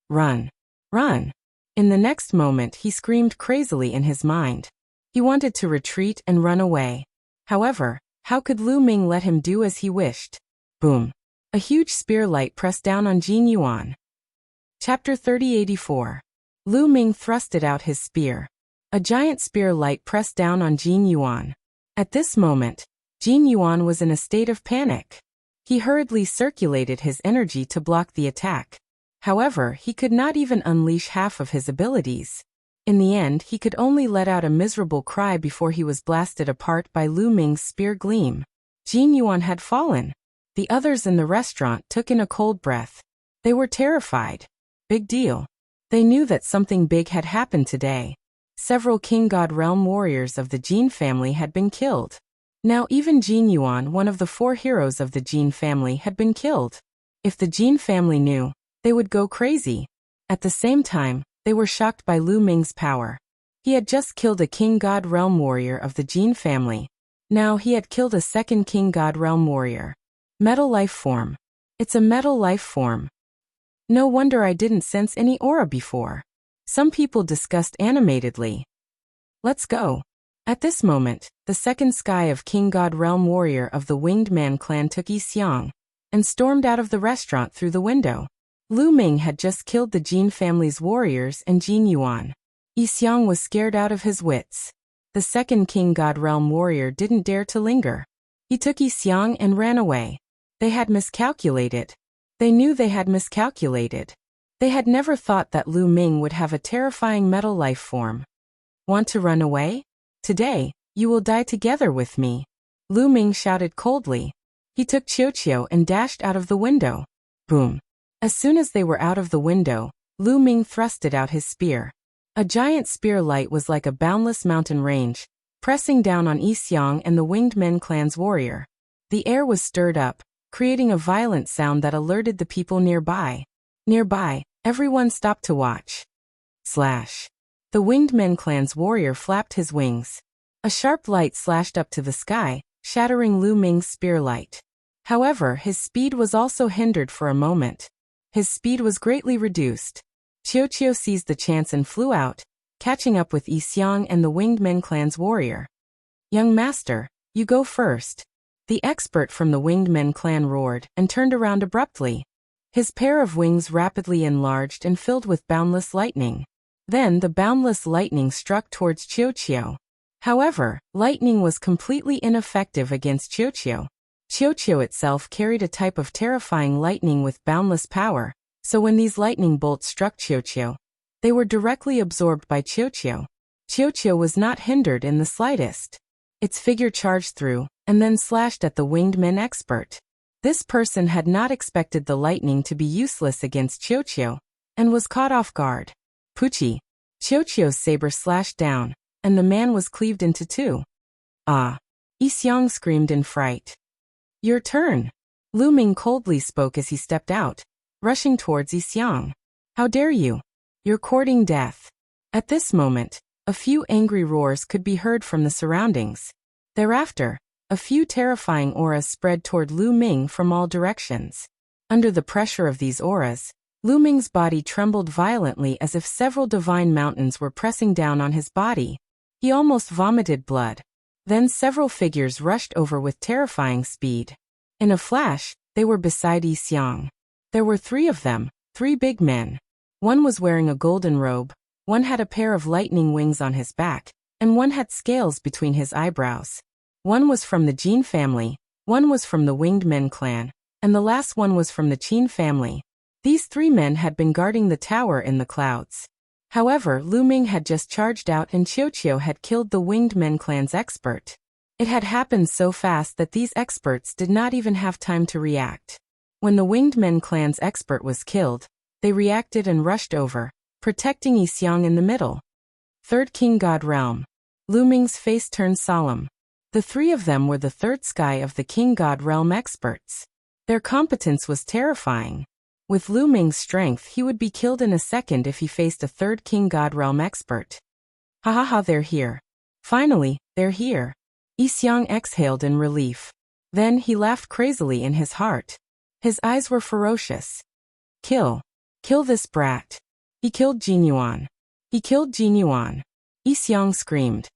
Run! Run! In the next moment he screamed crazily in his mind. He wanted to retreat and run away. However, how could Lu Ming let him do as he wished? Boom! A huge spear light pressed down on Jin Yuan. Chapter 3084. Lu Ming thrusted out his spear. A giant spear light pressed down on Jin Yuan. At this moment, Jin Yuan was in a state of panic. He hurriedly circulated his energy to block the attack. However, he could not even unleash half of his abilities. In the end, he could only let out a miserable cry before he was blasted apart by Lu Ming's spear gleam. Jin Yuan had fallen. The others in the restaurant took in a cold breath. They were terrified. Big deal. They knew that something big had happened today. Several King God Realm warriors of the Jin family had been killed. Now even Jin Yuan, one of the 4 heroes of the Jin family, had been killed. If the Jin family knew, they would go crazy. At the same time, they were shocked by Lu Ming's power. He had just killed a King God Realm warrior of the Jin family. Now he had killed a second King God Realm warrior. Metal life form. It's a metal life form. No wonder I didn't sense any aura before. Some people discussed animatedly. Let's go. At this moment, the second sky of King God Realm warrior of the Winged Man clan took Yi Xiang and stormed out of the restaurant through the window. Lu Ming had just killed the Jin family's warriors and Jin Yuan. Yi Xiang was scared out of his wits. The second King God Realm warrior didn't dare to linger. He took Yi Xiang and ran away. They had miscalculated. They knew they had miscalculated. They had never thought that Lu Ming would have a terrifying metal life form. Want to run away? Today, you will die together with me. Lu Ming shouted coldly. He took Qiuqiu and dashed out of the window. Boom. As soon as they were out of the window, Lu Ming thrusted out his spear. A giant spear light was like a boundless mountain range, pressing down on Yi Xiang and the Winged Men clan's warrior. The air was stirred up, creating a violent sound that alerted the people nearby. Nearby, everyone stopped to watch. Slash. The Winged Men clan's warrior flapped his wings. A sharp light slashed up to the sky, shattering Lu Ming's spear light. However, his speed was also hindered for a moment. His speed was greatly reduced. Qiuqiu seized the chance and flew out, catching up with Yi Xiang and the Winged Men clan's warrior. Young master, you go first. The expert from the Winged Men clan roared and turned around abruptly. His pair of wings rapidly enlarged and filled with boundless lightning. Then the boundless lightning struck towards Qiuqiu. However, lightning was completely ineffective against Qiuqiu. Qiuqiu itself carried a type of terrifying lightning with boundless power, so when these lightning bolts struck Qiuqiu, they were directly absorbed by Qiuqiu. Qiuqiu was not hindered in the slightest. Its figure charged through, and then slashed at the Winged Men expert. This person had not expected the lightning to be useless against Qiuqiu, and was caught off guard. Puchi! Qiuqiu's saber slashed down, and the man was cleaved into 2. Ah! Yi Xiang screamed in fright. Your turn. Lu Ming coldly spoke as he stepped out, rushing towards Yi Xiang. How dare you? You're courting death. At this moment, a few angry roars could be heard from the surroundings. Thereafter, a few terrifying auras spread toward Lu Ming from all directions. Under the pressure of these auras, Lu Ming's body trembled violently as if several divine mountains were pressing down on his body. He almost vomited blood. Then several figures rushed over with terrifying speed. In a flash, they were beside Yi Xiang. There were 3 of them, 3 big men. One was wearing a golden robe, one had a pair of lightning wings on his back, and one had scales between his eyebrows. One was from the Jin family, one was from the Winged Men clan, and the last one was from the Qin family. These 3 men had been guarding the tower in the clouds. However, Lu Ming had just charged out and Qiu had killed the Winged Men clan's expert. It had happened so fast that these experts did not even have time to react. When the Winged Men clan's expert was killed, they reacted and rushed over, protecting Yixiang in the middle. 3rd King God Realm. Lu Ming's face turned solemn. The 3 of them were the 3rd sky of the King God Realm experts. Their competence was terrifying. With Lu Ming's strength, he would be killed in a second if he faced a 3rd King God Realm expert. Ha ha ha, they're here. Finally, they're here. Yixiang exhaled in relief. Then he laughed crazily in his heart. His eyes were ferocious. Kill. Kill this brat. He killed Jin Yuan. He killed Jin Yuan. Yixiang screamed.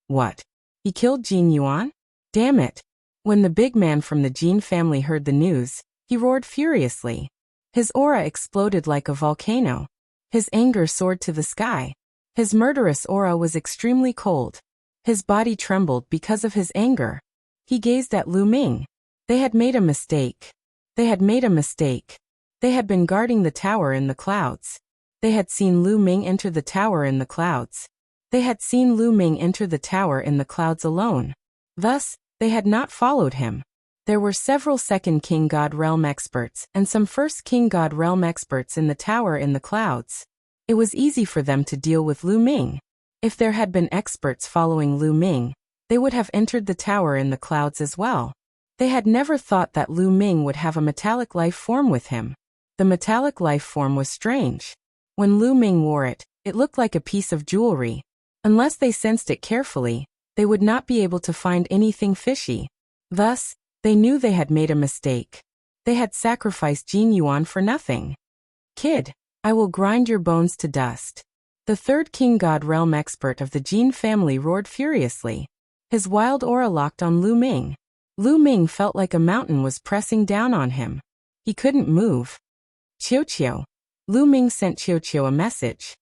What? He killed Jin Yuan? Damn it. When the big man from the Jin family heard the news, he roared furiously. His aura exploded like a volcano. His anger soared to the sky. His murderous aura was extremely cold. His body trembled because of his anger. He gazed at Lu Ming. They had made a mistake. They had made a mistake. They had been guarding the tower in the clouds. They had seen Lu Ming enter the tower in the clouds. They had seen Lu Ming enter the tower in the clouds alone. Thus, they had not followed him. There were several 2nd King God Realm experts and some 1st King God Realm experts in the tower in the clouds. It was easy for them to deal with Lu Ming. If there had been experts following Lu Ming, they would have entered the tower in the clouds as well. They had never thought that Lu Ming would have a metallic life form with him. The metallic life form was strange. When Lu Ming wore it, it looked like a piece of jewelry. Unless they sensed it carefully, they would not be able to find anything fishy. Thus, they knew they had made a mistake. They had sacrificed Jin Yuan for nothing. Kid, I will grind your bones to dust. The 3rd King God Realm expert of the Jin family roared furiously. His wild aura locked on Lu Ming. Lu Ming felt like a mountain was pressing down on him. He couldn't move. Qiu. Lu Ming sent Qiu a message.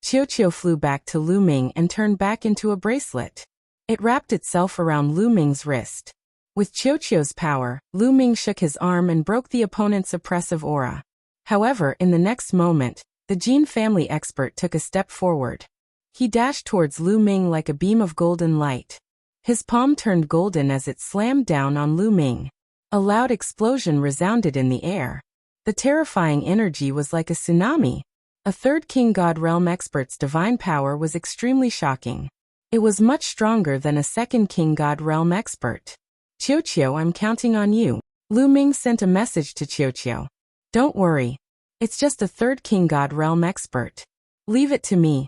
Qiu flew back to Lu Ming and turned back into a bracelet. It wrapped itself around Lu Ming's wrist. With Qiu's power, Lu Ming shook his arm and broke the opponent's oppressive aura. However, in the next moment, the Jin family expert took a step forward. He dashed towards Lu Ming like a beam of golden light. His palm turned golden as it slammed down on Lu Ming. A loud explosion resounded in the air. The terrifying energy was like a tsunami. A 3rd King God Realm expert's divine power was extremely shocking. It was much stronger than a 2nd King God Realm expert. Qiu, I'm counting on you. Lu Ming sent a message to Qiu. Don't worry. It's just a 3rd King God Realm expert. Leave it to me.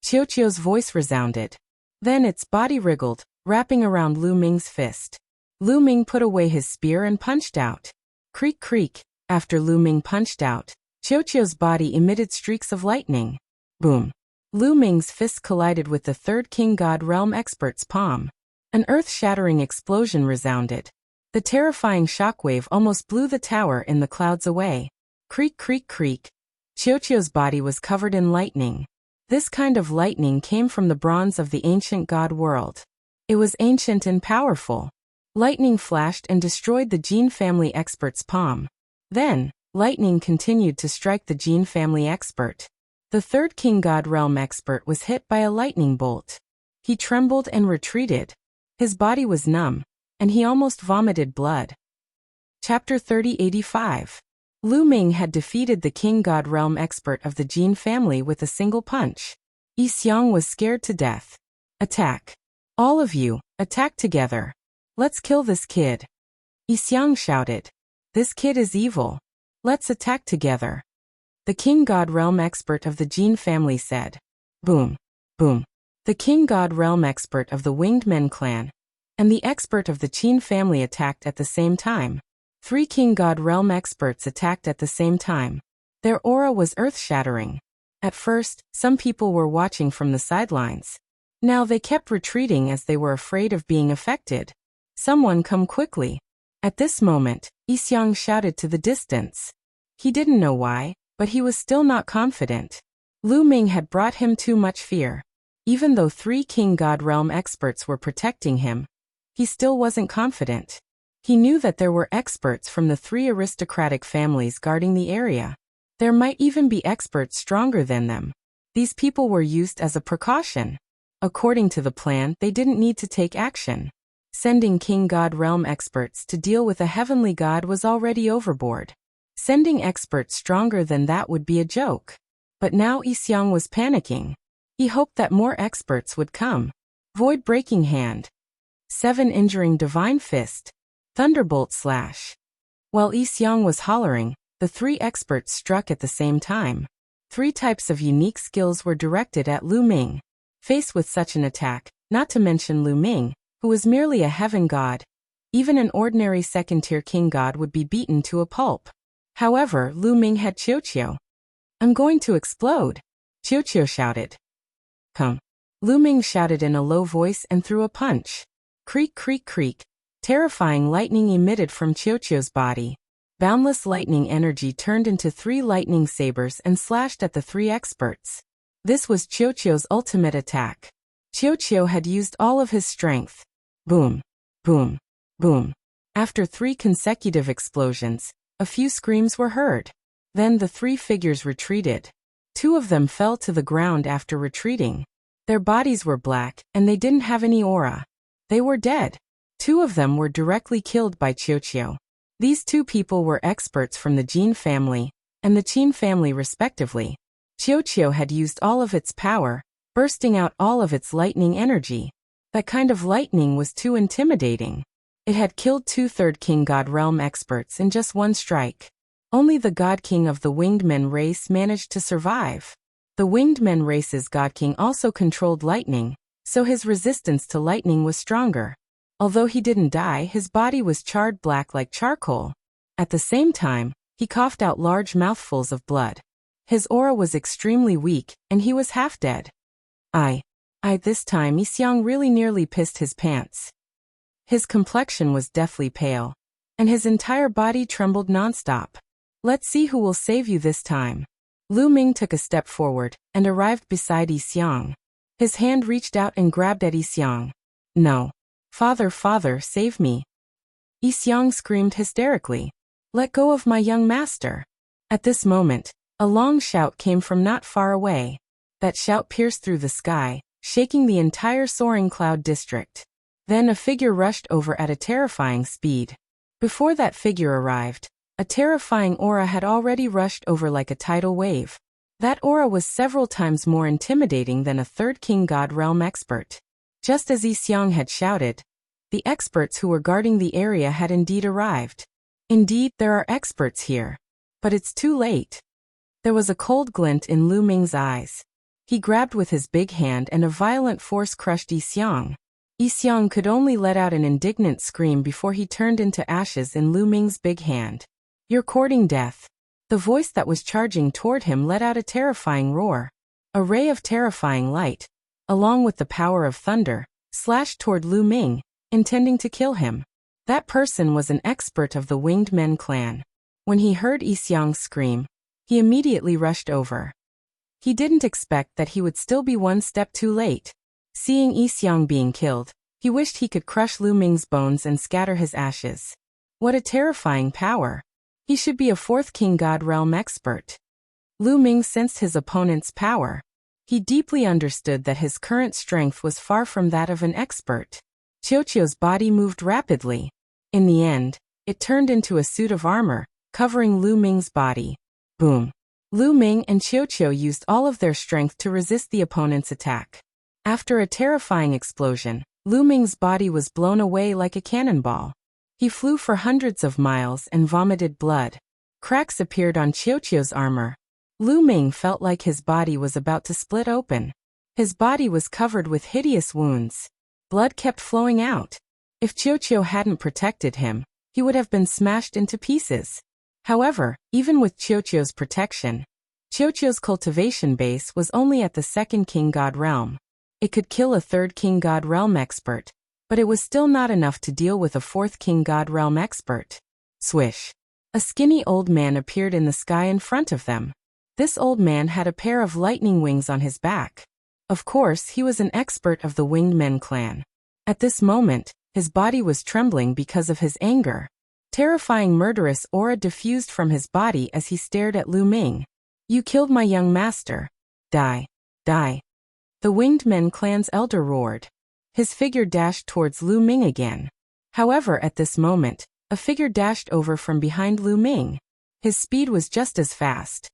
Qiu's voice resounded. Then its body wriggled, wrapping around Lu Ming's fist. Lu Ming put away his spear and punched out. Creak creak. After Lu Ming punched out, Qiu's body emitted streaks of lightning. Boom. Lu Ming's fist collided with the 3rd King God Realm expert's palm. An earth-shattering explosion resounded. The terrifying shockwave almost blew the tower in the clouds away. Creak creak creak. Qiu's body was covered in lightning. This kind of lightning came from the bronze of the ancient god world. It was ancient and powerful. Lightning flashed and destroyed the Jin family expert's palm. Then, lightning continued to strike the Jin family expert. The 3rd King God Realm expert was hit by a lightning bolt. He trembled and retreated. His body was numb, and he almost vomited blood. Chapter 3085. Lu Ming had defeated the King God Realm expert of the Jin family with a single punch. Yixiang was scared to death. Attack. All of you, attack together. Let's kill this kid. Yixiang shouted. This kid is evil. Let's attack together. The King God Realm expert of the Jin family said. Boom. Boom. The King God Realm expert of the Winged Men clan and the expert of the Qin family attacked at the same time. 3 King God Realm experts attacked at the same time. Their aura was earth-shattering. At first, some people were watching from the sidelines. Now they kept retreating as they were afraid of being affected. Someone come quickly. At this moment, Yixiang shouted to the distance. He didn't know why, but he was still not confident. Lu Ming had brought him too much fear. Even though 3 King God Realm experts were protecting him, he still wasn't confident. He knew that there were experts from the 3 aristocratic families guarding the area. There might even be experts stronger than them. These people were used as a precaution. According to the plan, they didn't need to take action. Sending King God Realm experts to deal with a heavenly god was already overboard. Sending experts stronger than that would be a joke. But now Isyang was panicking. He hoped that more experts would come. Void Breaking Hand. 7 Injuring Divine Fist. Thunderbolt Slash. While Isyang was hollering, the 3 experts struck at the same time. 3 types of unique skills were directed at Lu Ming. Faced with such an attack, not to mention Lu Ming, who was merely a heaven god, even an ordinary second-tier king god would be beaten to a pulp. However, Lu Ming had Qiuqiu. "I'm going to explode," Qiuqiu shouted. "Come." Lu Ming shouted in a low voice and threw a punch. Creak, creak, creak. Terrifying lightning emitted from Qiuqiu's body. Boundless lightning energy turned into 3 lightning sabers and slashed at the 3 experts. This was Qiuqiu's ultimate attack. Qiuqiu had used all of his strength. Boom, boom, boom. After 3 consecutive explosions, a few screams were heard. Then the 3 figures retreated. 2 of them fell to the ground after retreating. Their bodies were black, and they didn't have any aura. They were dead. 2 of them were directly killed by Qiuqiu. These 2 people were experts from the Jin family and the Qin family respectively. Qiuqiu had used all of its power, bursting out all of its lightning energy. That kind of lightning was too intimidating. It had killed 2 Third King God Realm experts in just one strike. Only the God King of the Winged Men race managed to survive. The Winged Men race's God King also controlled lightning, so his resistance to lightning was stronger. Although he didn't die, his body was charred black like charcoal. At the same time, he coughed out large mouthfuls of blood. His aura was extremely weak, and he was half dead. This time Isyang really nearly pissed his pants. His complexion was deathly pale, and his entire body trembled nonstop. "Let's see who will save you this time." Lu Ming took a step forward and arrived beside Isyang. His hand reached out and grabbed at Isyang. "No. Father, father, save me." Isyang screamed hysterically. "Let go of my young master." At this moment, a long shout came from not far away. That shout pierced through the sky, shaking the entire soaring cloud district. Then a figure rushed over at a terrifying speed. Before that figure arrived, a terrifying aura had already rushed over like a tidal wave. That aura was several times more intimidating than a Third King God Realm expert. Just as Isyang had shouted, the experts who were guarding the area had indeed arrived. Indeed, there are experts here. But it's too late. There was a cold glint in Lu Ming's eyes. He grabbed with his big hand and a violent force crushed Isyang. Isyang could only let out an indignant scream before he turned into ashes in Lu Ming's big hand. "You're courting death." The voice that was charging toward him let out a terrifying roar. A ray of terrifying light, along with the power of thunder, slashed toward Lu Ming, intending to kill him. That person was an expert of the Winged Men clan. When he heard Isyang scream, he immediately rushed over. He didn't expect that he would still be one step too late. Seeing Isyang being killed, he wished he could crush Lu Ming's bones and scatter his ashes. What a terrifying power. He should be a 4th King God Realm expert. Lu Ming sensed his opponent's power. He deeply understood that his current strength was far from that of an expert. Qiuqiu's body moved rapidly. In the end, it turned into a suit of armor, covering Lu Ming's body. Boom. Lu Ming and Qiuqiu used all of their strength to resist the opponent's attack. After a terrifying explosion, Lu Ming's body was blown away like a cannonball. He flew for hundreds of miles and vomited blood. Cracks appeared on Qiuqiu's armor. Lu Ming felt like his body was about to split open. His body was covered with hideous wounds. Blood kept flowing out. If Qiuqiu hadn't protected him, he would have been smashed into pieces. However, even with Qiuqiu's protection, Qiuqiu's cultivation base was only at the 2nd King God Realm. It could kill a 3rd King God Realm expert, but it was still not enough to deal with a 4th King God Realm expert. Swish. A skinny old man appeared in the sky in front of them. This old man had a pair of lightning wings on his back. Of course, he was an expert of the Winged Men clan. At this moment, his body was trembling because of his anger. Terrifying murderous aura diffused from his body as he stared at Lu Ming. You killed my young master. Die. Die. The Winged Men clan's elder roared. His figure dashed towards Lu Ming again. However, at this moment, a figure dashed over from behind Lu Ming. His speed was just as fast.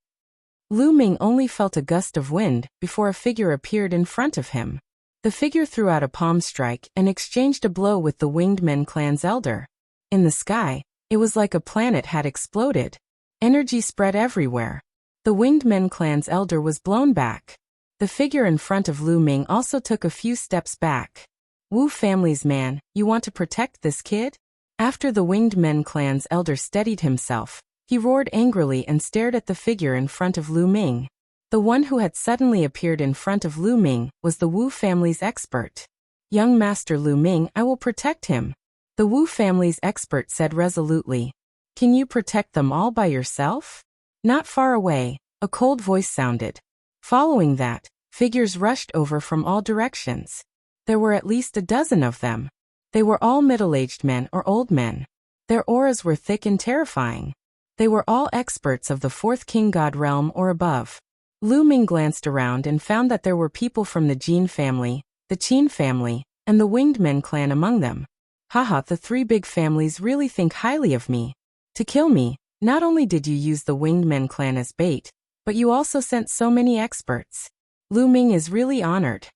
Lu Ming only felt a gust of wind before a figure appeared in front of him. The figure threw out a palm strike and exchanged a blow with the Winged Men clan's elder. In the sky, it was like a planet had exploded. Energy spread everywhere. The Winged Men clan's elder was blown back. The figure in front of Lu Ming also took a few steps back. Wu family's man, you want to protect this kid? After the Winged Men clan's elder steadied himself, he roared angrily and stared at the figure in front of Lu Ming. The one who had suddenly appeared in front of Lu Ming was the Wu family's expert. Young Master Lu Ming, I will protect him. The Wu family's expert said resolutely. Can you protect them all by yourself? Not far away, a cold voice sounded. Following that, figures rushed over from all directions. There were at least a dozen of them. They were all middle-aged men or old men. Their auras were thick and terrifying. They were all experts of the fourth king god realm or above. Lu Ming glanced around and found that there were people from the Jin family, the Qin family, and the Winged Men clan among them. Haha, the three big families really think highly of me. To kill me, not only did you use the Winged Men clan as bait, but you also sent so many experts. Lu Ming is really honored.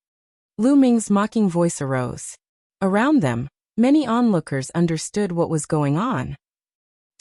Lu Ming's mocking voice arose. Around them, many onlookers understood what was going on.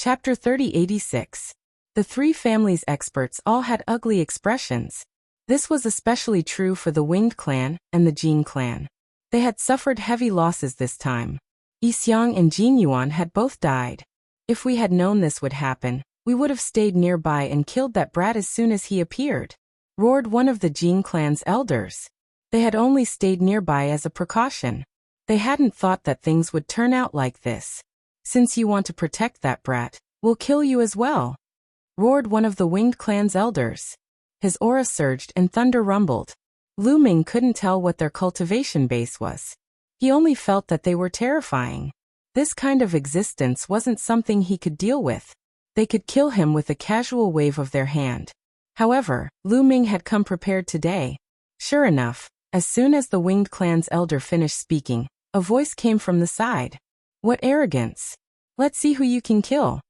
Chapter 3086. The three families' experts all had ugly expressions. This was especially true for the Winged clan and the Jin clan. They had suffered heavy losses this time. Yi Xiang and Jin Yuan had both died. If we had known this would happen, we would have stayed nearby and killed that brat as soon as he appeared, roared one of the Jin clan's elders. They had only stayed nearby as a precaution. They hadn't thought that things would turn out like this. Since you want to protect that brat, we'll kill you as well, roared one of the Winged clan's elders. His aura surged and thunder rumbled. Lu Ming couldn't tell what their cultivation base was. He only felt that they were terrifying. This kind of existence wasn't something he could deal with. They could kill him with a casual wave of their hand. However, Lu Ming had come prepared today. Sure enough, as soon as the Winged clan's elder finished speaking, a voice came from the side. What arrogance! Let's see who you can kill.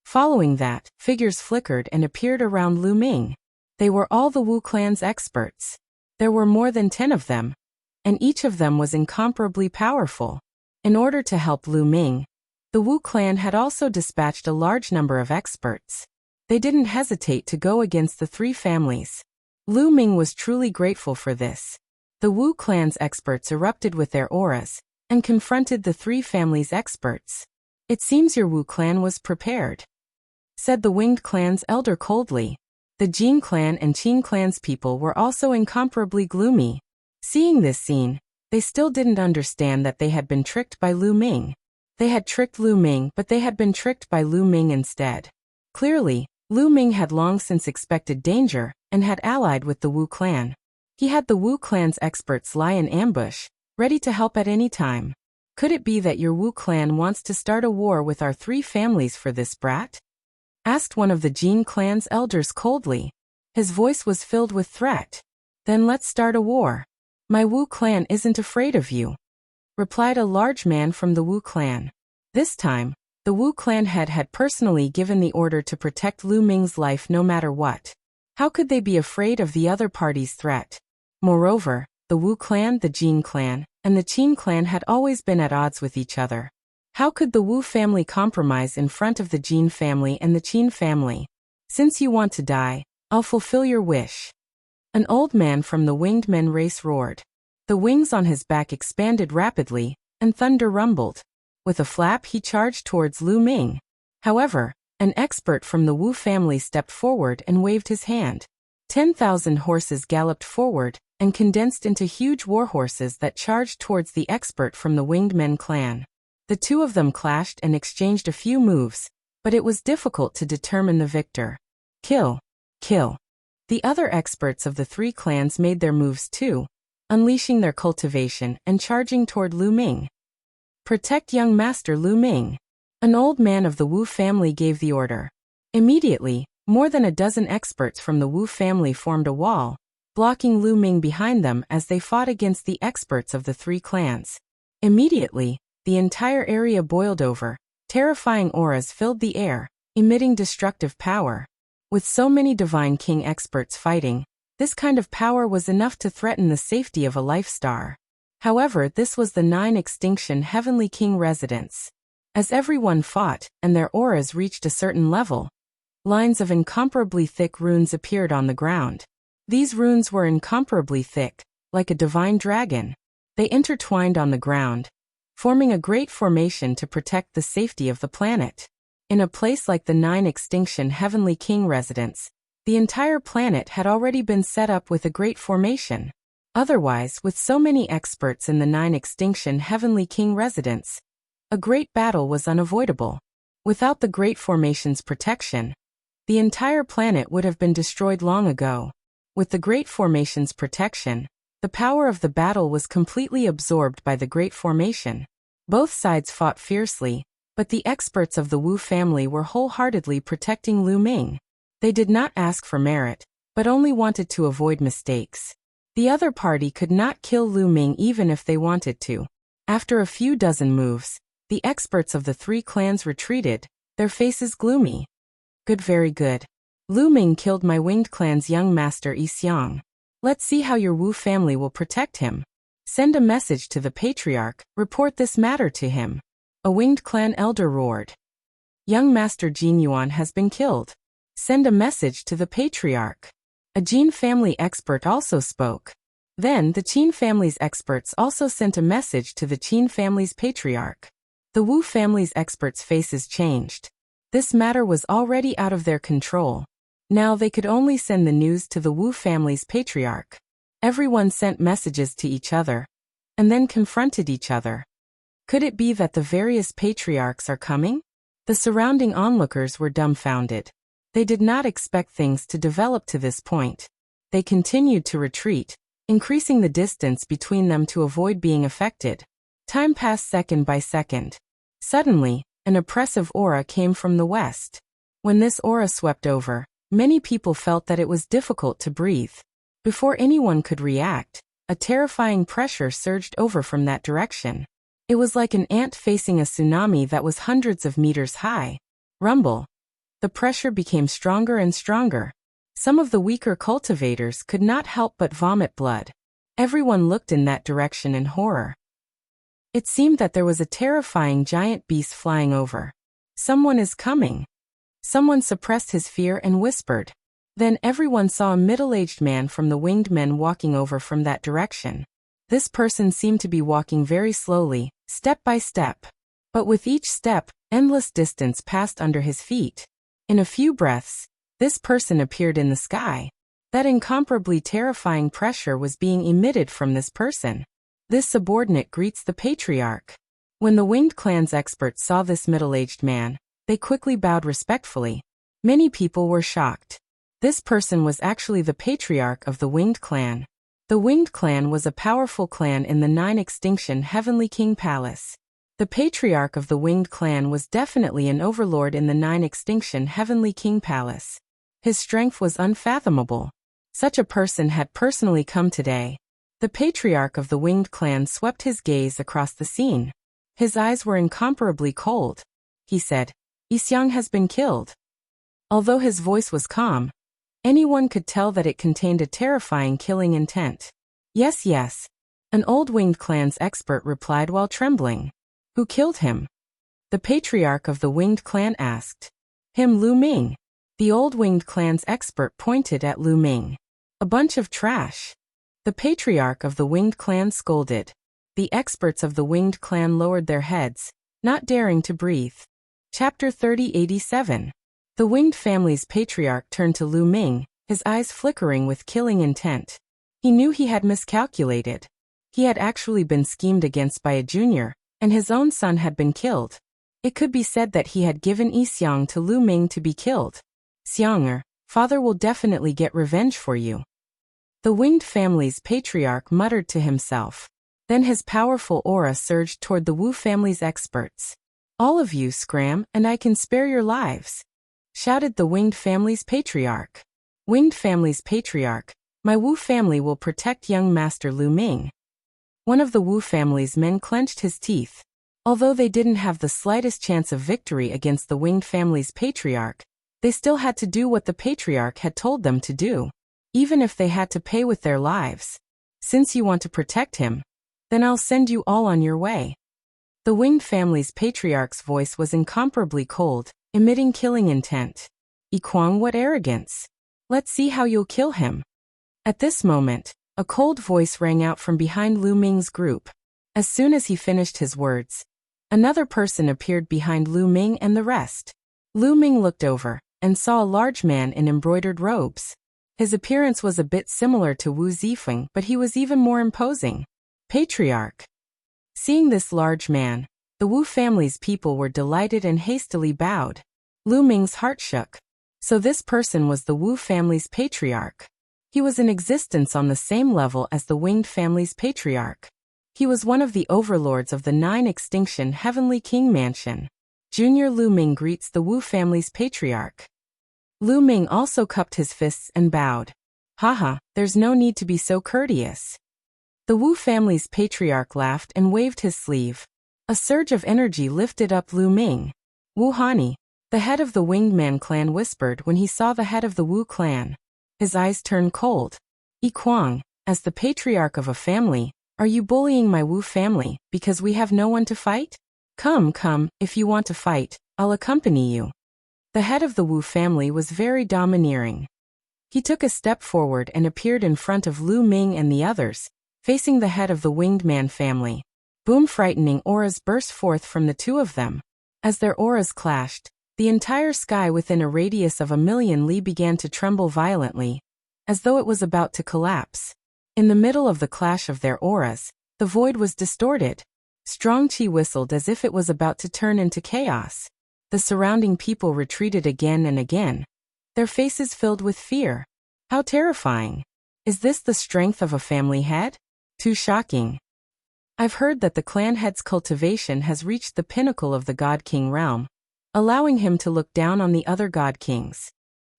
Following that, figures flickered and appeared around Lu Ming. They were all the Wu clan's experts. There were more than 10 of them, and each of them was incomparably powerful. In order to help Lu Ming, the Wu clan had also dispatched a large number of experts. They didn't hesitate to go against the three families. Lu Ming was truly grateful for this. The Wu clan's experts erupted with their auras and confronted the three families' experts. It seems your Wu clan was prepared, said the Winged clan's elder coldly. The Jin clan and Qin clan's people were also incomparably gloomy. Seeing this scene, they still didn't understand that they had been tricked by Lu Ming. They had tricked Lu Ming, but they had been tricked by Lu Ming instead. Clearly, Lu Ming had long since expected danger and had allied with the Wu clan. He had the Wu clan's experts lie in ambush, ready to help at any time. Could it be that your Wu clan wants to start a war with our three families for this brat? Asked one of the Jin clan's elders coldly. His voice was filled with threat. Then let's start a war. My Wu clan isn't afraid of you, replied a large man from the Wu clan. This time, the Wu clan head had personally given the order to protect Lu Ming's life no matter what. How could they be afraid of the other party's threat? Moreover, the Wu clan, the Jin clan, and the Qin clan had always been at odds with each other. How could the Wu family compromise in front of the Jin family and the Qin family? Since you want to die, I'll fulfill your wish. An old man from the Winged Men race roared. The wings on his back expanded rapidly, and thunder rumbled. With a flap he charged towards Lu Ming. However, an expert from the Wu family stepped forward and waved his hand. 10,000 horses galloped forward and condensed into huge warhorses that charged towards the expert from the Winged Men clan. The two of them clashed and exchanged a few moves, but it was difficult to determine the victor. Kill. Kill. The other experts of the three clans made their moves too, unleashing their cultivation and charging toward Lu Ming. Protect young master Lu Ming. An old man of the Wu family gave the order. Immediately, more than a dozen experts from the Wu family formed a wall, blocking Lu Ming behind them as they fought against the experts of the three clans. Immediately, the entire area boiled over. Terrifying auras filled the air, emitting destructive power. With so many Divine King experts fighting, this kind of power was enough to threaten the safety of a life star. However, this was the 9 Extinction Heavenly King residence. As everyone fought, and their auras reached a certain level, lines of incomparably thick runes appeared on the ground. These runes were incomparably thick, like a divine dragon. They intertwined on the ground, forming a great formation to protect the safety of the planet. In a place like the 9 Extinction Heavenly King residence, the entire planet had already been set up with a great formation. Otherwise, with so many experts in the 9 Extinction Heavenly King residence, a great battle was unavoidable. Without the Great Formation's protection, the entire planet would have been destroyed long ago. With the Great Formation's protection, the power of the battle was completely absorbed by the Great Formation. Both sides fought fiercely, but the experts of the Wu family were wholeheartedly protecting Lu Ming. They did not ask for merit, but only wanted to avoid mistakes. The other party could not kill Lu Ming even if they wanted to. After a few dozen moves, the experts of the three clans retreated, their faces gloomy. Good, very good. Lu Ming killed my winged clan's young master Yi Xiang. Let's see how your Wu family will protect him. Send a message to the patriarch, report this matter to him. A winged clan elder roared. Young master Jin Yuan has been killed. Send a message to the patriarch. A Jin family expert also spoke. Then the Qin family's experts also sent a message to the Qin family's patriarch. The Wu family's experts' faces changed. This matter was already out of their control. Now they could only send the news to the Wu family's patriarch. Everyone sent messages to each other, and then confronted each other. Could it be that the various patriarchs are coming? The surrounding onlookers were dumbfounded. They did not expect things to develop to this point. They continued to retreat, increasing the distance between them to avoid being affected. Time passed second by second. Suddenly, an oppressive aura came from the west. When this aura swept over, many people felt that it was difficult to breathe. Before anyone could react, a terrifying pressure surged over from that direction. It was like an ant facing a tsunami that was hundreds of meters high. Rumble. The pressure became stronger and stronger. Some of the weaker cultivators could not help but vomit blood. Everyone looked in that direction in horror. It seemed that there was a terrifying giant beast flying over. Someone is coming. Someone suppressed his fear and whispered. Then everyone saw a middle-aged man from the winged men walking over from that direction. This person seemed to be walking very slowly, step by step. But with each step, endless distance passed under his feet. In a few breaths, this person appeared in the sky. That incomparably terrifying pressure was being emitted from this person. This subordinate greets the patriarch. When the winged clan's experts saw this middle-aged man, they quickly bowed respectfully. Many people were shocked. This person was actually the patriarch of the winged clan. The winged clan was a powerful clan in the 9 Extinction Heavenly King Palace. The patriarch of the winged clan was definitely an overlord in the 9 Extinction Heavenly King Palace. His strength was unfathomable. Such a person had personally come today. The patriarch of the winged clan swept his gaze across the scene. His eyes were incomparably cold. He said, Yi Xiang has been killed. Although his voice was calm, anyone could tell that it contained a terrifying killing intent. Yes, yes. An old winged clan's expert replied while trembling. Who killed him? The patriarch of the winged clan asked. Him, Lu Ming. The old winged clan's expert pointed at Lu Ming. A bunch of trash. The patriarch of the winged clan scolded. The experts of the winged clan lowered their heads, not daring to breathe. Chapter 3087. The winged family's patriarch turned to Lu Ming, his eyes flickering with killing intent. He knew he had miscalculated. He had actually been schemed against by a junior, and his own son had been killed. It could be said that he had given Yi Xiang to Lu Ming to be killed. Xianger, father will definitely get revenge for you. The winged family's patriarch muttered to himself. Then his powerful aura surged toward the Wu family's experts. "All of you scram, and I can spare your lives," shouted the winged family's patriarch. "Winged family's patriarch, my Wu family will protect young Master Lu Ming." One of the Wu family's men clenched his teeth. Although they didn't have the slightest chance of victory against the winged family's patriarch, they still had to do what the patriarch had told them to do, even if they had to pay with their lives. "Since you want to protect him, then I'll send you all on your way." The winged family's patriarch's voice was incomparably cold, emitting killing intent. "Ikwang, what arrogance! Let's see how you'll kill him." At this moment, a cold voice rang out from behind Lu Ming's group. As soon as he finished his words, another person appeared behind Lu Ming and the rest. Lu Ming looked over and saw a large man in embroidered robes. His appearance was a bit similar to Wu Zifeng, but he was even more imposing. Patriarch. Seeing this large man, the Wu family's people were delighted and hastily bowed. Lu Ming's heart shook. So this person was the Wu family's patriarch. He was in existence on the same level as the winged family's patriarch. He was one of the overlords of the 9 extinction Heavenly King Mansion. Junior Lu Ming greets the Wu family's patriarch. Lu Ming also cupped his fists and bowed. "Haha, there's no need to be so courteous." The Wu family's patriarch laughed and waved his sleeve. A surge of energy lifted up Lu Ming. "Wu Hani," the head of the Winged Man clan whispered when he saw the head of the Wu clan. His eyes turned cold. "Ikwang, as the patriarch of a family, are you bullying my Wu family because we have no one to fight? Come, if you want to fight, I'll accompany you." The head of the Wu family was very domineering. He took a step forward and appeared in front of Lu Ming and the others, facing the head of the Winged Man family. Boom! Frightening auras burst forth from the two of them. As their auras clashed, the entire sky within a radius of 1,000,000 li began to tremble violently, as though it was about to collapse. In the middle of the clash of their auras, the void was distorted. Strong qi whistled as if it was about to turn into chaos. The surrounding people retreated again and again, their faces filled with fear. How terrifying! Is this the strength of a family head? Too shocking. I've heard that the clan head's cultivation has reached the pinnacle of the God King realm, allowing him to look down on the other God Kings.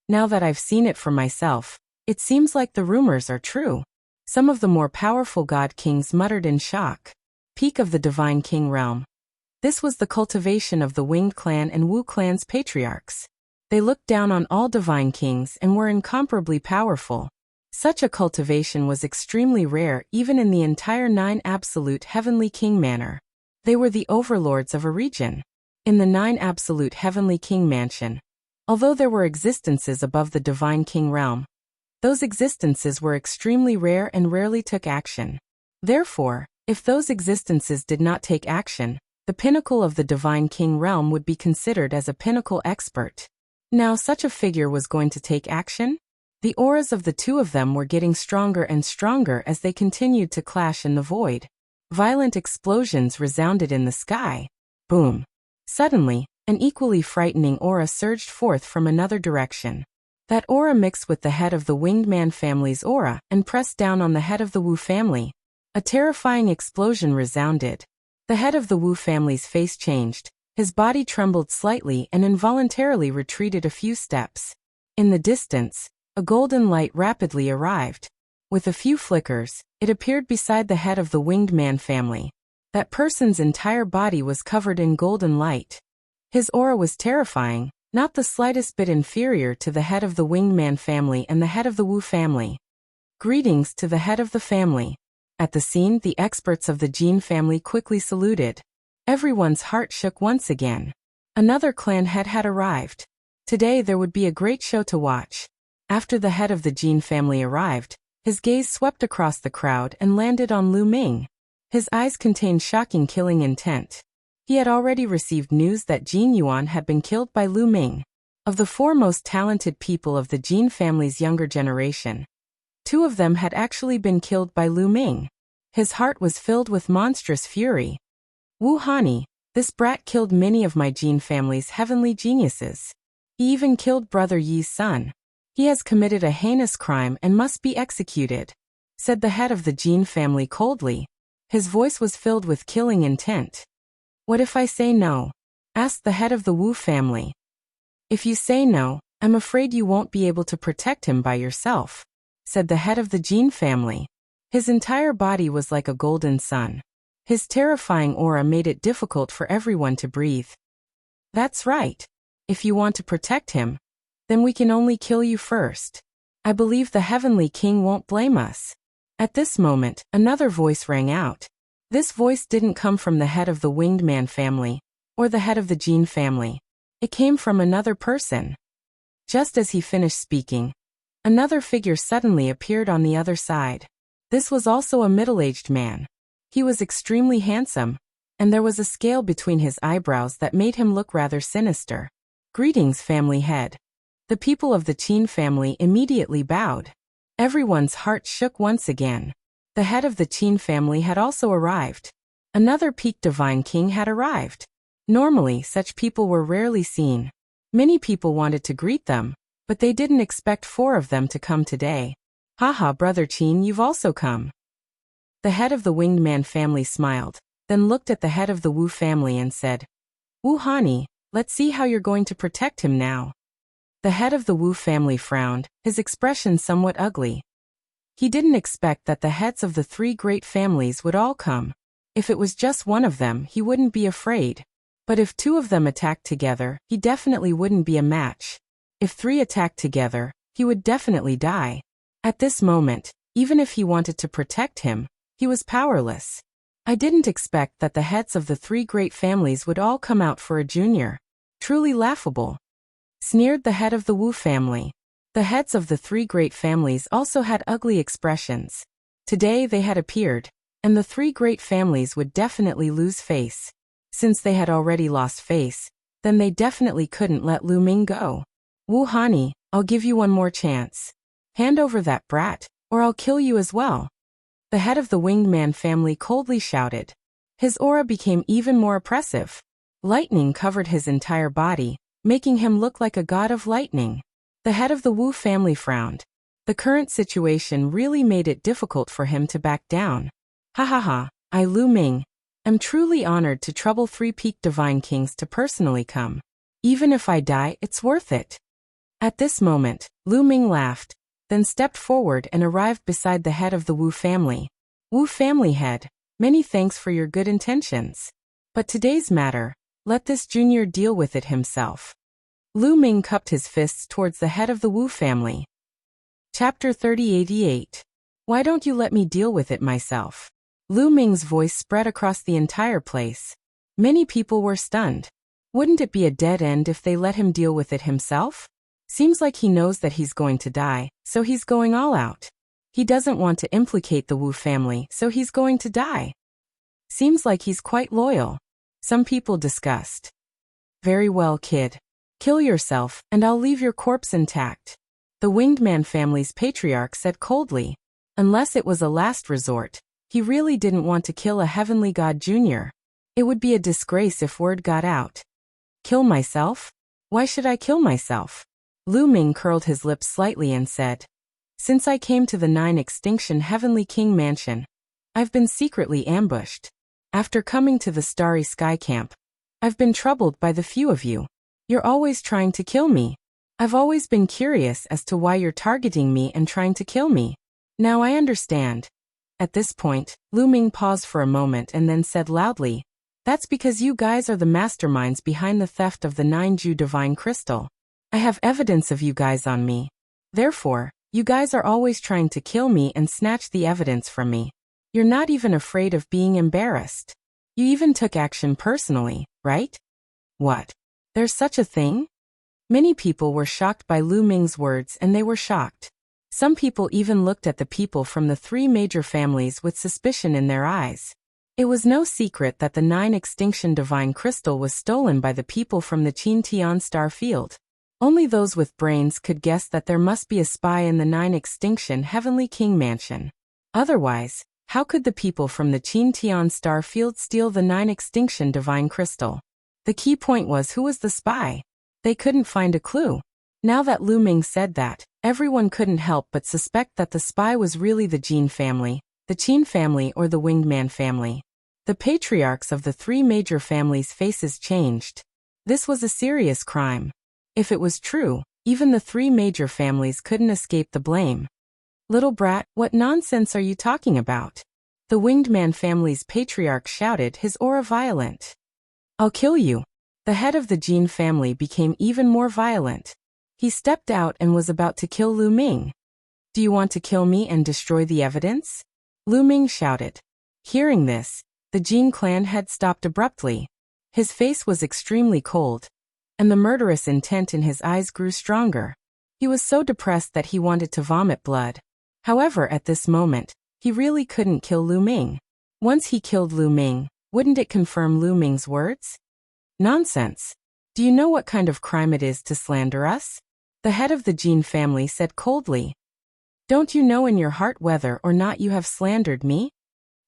Now that I've seen it for myself, it seems like the rumors are true. Some of the more powerful God Kings muttered in shock. Peak of the Divine King realm. This was the cultivation of the Winged Clan and Wu Clan's patriarchs. They looked down on all Divine Kings and were incomparably powerful. Such a cultivation was extremely rare even in the entire 9 Absolute Heavenly King Manor. They were the overlords of a region. In the 9 Absolute Heavenly King Mansion, although there were existences above the Divine King realm, those existences were extremely rare and rarely took action. Therefore, if those existences did not take action, the pinnacle of the Divine King realm would be considered as a pinnacle expert. Now such a figure was going to take action? The auras of the two of them were getting stronger and stronger as they continued to clash in the void. Violent explosions resounded in the sky. Boom! Suddenly, an equally frightening aura surged forth from another direction. That aura mixed with the head of the Winged Man family's aura and pressed down on the head of the Wu family. A terrifying explosion resounded. The head of the Wu family's face changed, his body trembled slightly and involuntarily retreated a few steps. In the distance, a golden light rapidly arrived. With a few flickers, it appeared beside the head of the Winged Man family. That person's entire body was covered in golden light. His aura was terrifying, not the slightest bit inferior to the head of the Winged Man family and the head of the Wu family. Greetings to the head of the family. At the scene, the experts of the Jin family quickly saluted. Everyone's heart shook once again. Another clan head had arrived. Today there would be a great show to watch. After the head of the Jin family arrived, his gaze swept across the crowd and landed on Lu Ming. His eyes contained shocking killing intent. He had already received news that Jin Yuan had been killed by Lu Ming. Of the 4 most talented people of the Jin family's younger generation, 2 of them had actually been killed by Lu Ming. His heart was filled with monstrous fury. Wu Hani, this brat killed many of my Jin family's heavenly geniuses. He even killed Brother Yi's son. He has committed a heinous crime and must be executed, said the head of the Jin family coldly. His voice was filled with killing intent. What if I say no? Asked the head of the Wu family. If you say no, I'm afraid you won't be able to protect him by yourself, said the head of the Jin family. His entire body was like a golden sun. His terrifying aura made it difficult for everyone to breathe. That's right. If you want to protect him, then we can only kill you first. I believe the Heavenly King won't blame us. At this moment, another voice rang out. This voice didn't come from the head of the Winged Man family, or the head of the Jin family. It came from another person. Just as he finished speaking, another figure suddenly appeared on the other side. This was also a middle-aged man. He was extremely handsome, and there was a scale between his eyebrows that made him look rather sinister. Greetings, family head. The people of the Qin family immediately bowed. Everyone's heart shook once again. The head of the Qin family had also arrived. Another peak divine king had arrived. Normally, such people were rarely seen. Many people wanted to greet them, but they didn't expect 4 of them to come today. Haha, brother Qin, you've also come. The head of the Winged Man family smiled, then looked at the head of the Wu family and said, Wu Hani, let's see how you're going to protect him now. The head of the Wu family frowned, his expression somewhat ugly. He didn't expect that the heads of the 3 great families would all come. If it was just one of them, he wouldn't be afraid. But if 2 of them attacked together, he definitely wouldn't be a match. If 3 attacked together, he would definitely die. At this moment, even if he wanted to protect him, he was powerless. I didn't expect that the heads of the 3 great families would all come out for a junior. Truly laughable. Sneered the head of the Wu family. The heads of the 3 great families also had ugly expressions. Today they had appeared, and the 3 great families would definitely lose face. Since they had already lost face, then they definitely couldn't let Lu Ming go. Wu Hani, I'll give you one more chance. Hand over that brat, or I'll kill you as well. The head of the Winged Man family coldly shouted. His aura became even more oppressive. Lightning covered his entire body, making him look like a god of lightning. The head of the Wu family frowned. The current situation really made it difficult for him to back down. Ha ha ha, I Lu Ming. I'm truly honored to trouble 3 peak divine kings to personally come. Even if I die, it's worth it. At this moment, Lu Ming laughed, then stepped forward and arrived beside the head of the Wu family. Wu family head, many thanks for your good intentions. But today's matter, let this junior deal with it himself. Lu Ming cupped his fists towards the head of the Wu family. Chapter 3088. Why don't you let me deal with it myself? Lu Ming's voice spread across the entire place. Many people were stunned. Wouldn't it be a dead end if they let him deal with it himself? Seems like he knows that he's going to die, so he's going all out. He doesn't want to implicate the Wu family, so he's going to die. Seems like he's quite loyal. Some people discussed. Very well, kid. Kill yourself, and I'll leave your corpse intact. The Winged Man family's patriarch said coldly. Unless it was a last resort, he really didn't want to kill a heavenly god junior. It would be a disgrace if word got out. Kill myself? Why should I kill myself? Lu Ming curled his lips slightly and said, Since I came to the 9 Extinction Heavenly King Mansion, I've been secretly ambushed. After coming to the Starry Sky Camp, I've been troubled by the few of you. You're always trying to kill me. I've always been curious as to why you're targeting me and trying to kill me. Now I understand. At this point, Lu Ming paused for a moment and then said loudly, That's because you guys are the masterminds behind the theft of the 9 Ju Divine Crystal. I have evidence of you guys on me. Therefore, you guys are always trying to kill me and snatch the evidence from me. You're not even afraid of being embarrassed. You even took action personally, right? What? There's such a thing? Many people were shocked by Lu Ming's words and they were shocked. Some people even looked at the people from the 3 major families with suspicion in their eyes. It was no secret that the 9 Extinction Divine Crystal was stolen by the people from the Qin Tian Star Field. Only those with brains could guess that there must be a spy in the 9 Extinction Heavenly King Mansion. Otherwise, how could the people from the Qin Tian Star Field steal the 9 Extinction Divine Crystal? The key point was who was the spy. They couldn't find a clue. Now that Lu Ming said that, everyone couldn't help but suspect that the spy was really the Jin family, the Qin family or the Winged Man family. The patriarchs of the three major families' faces changed. This was a serious crime. If it was true, even the three major families couldn't escape the blame. Little brat, what nonsense are you talking about? The Winged Man family's patriarch shouted, his aura violent. I'll kill you. The head of the Jin family became even more violent. He stepped out and was about to kill Lu Ming. Do you want to kill me and destroy the evidence? Lu Ming shouted. Hearing this, the Jin clan head stopped abruptly. His face was extremely cold, and the murderous intent in his eyes grew stronger. He was so depressed that he wanted to vomit blood. However, at this moment, he really couldn't kill Lu Ming. Once he killed Lu Ming, wouldn't it confirm Lu Ming's words? Nonsense. Do you know what kind of crime it is to slander us? The head of the Jin family said coldly. Don't you know in your heart whether or not you have slandered me?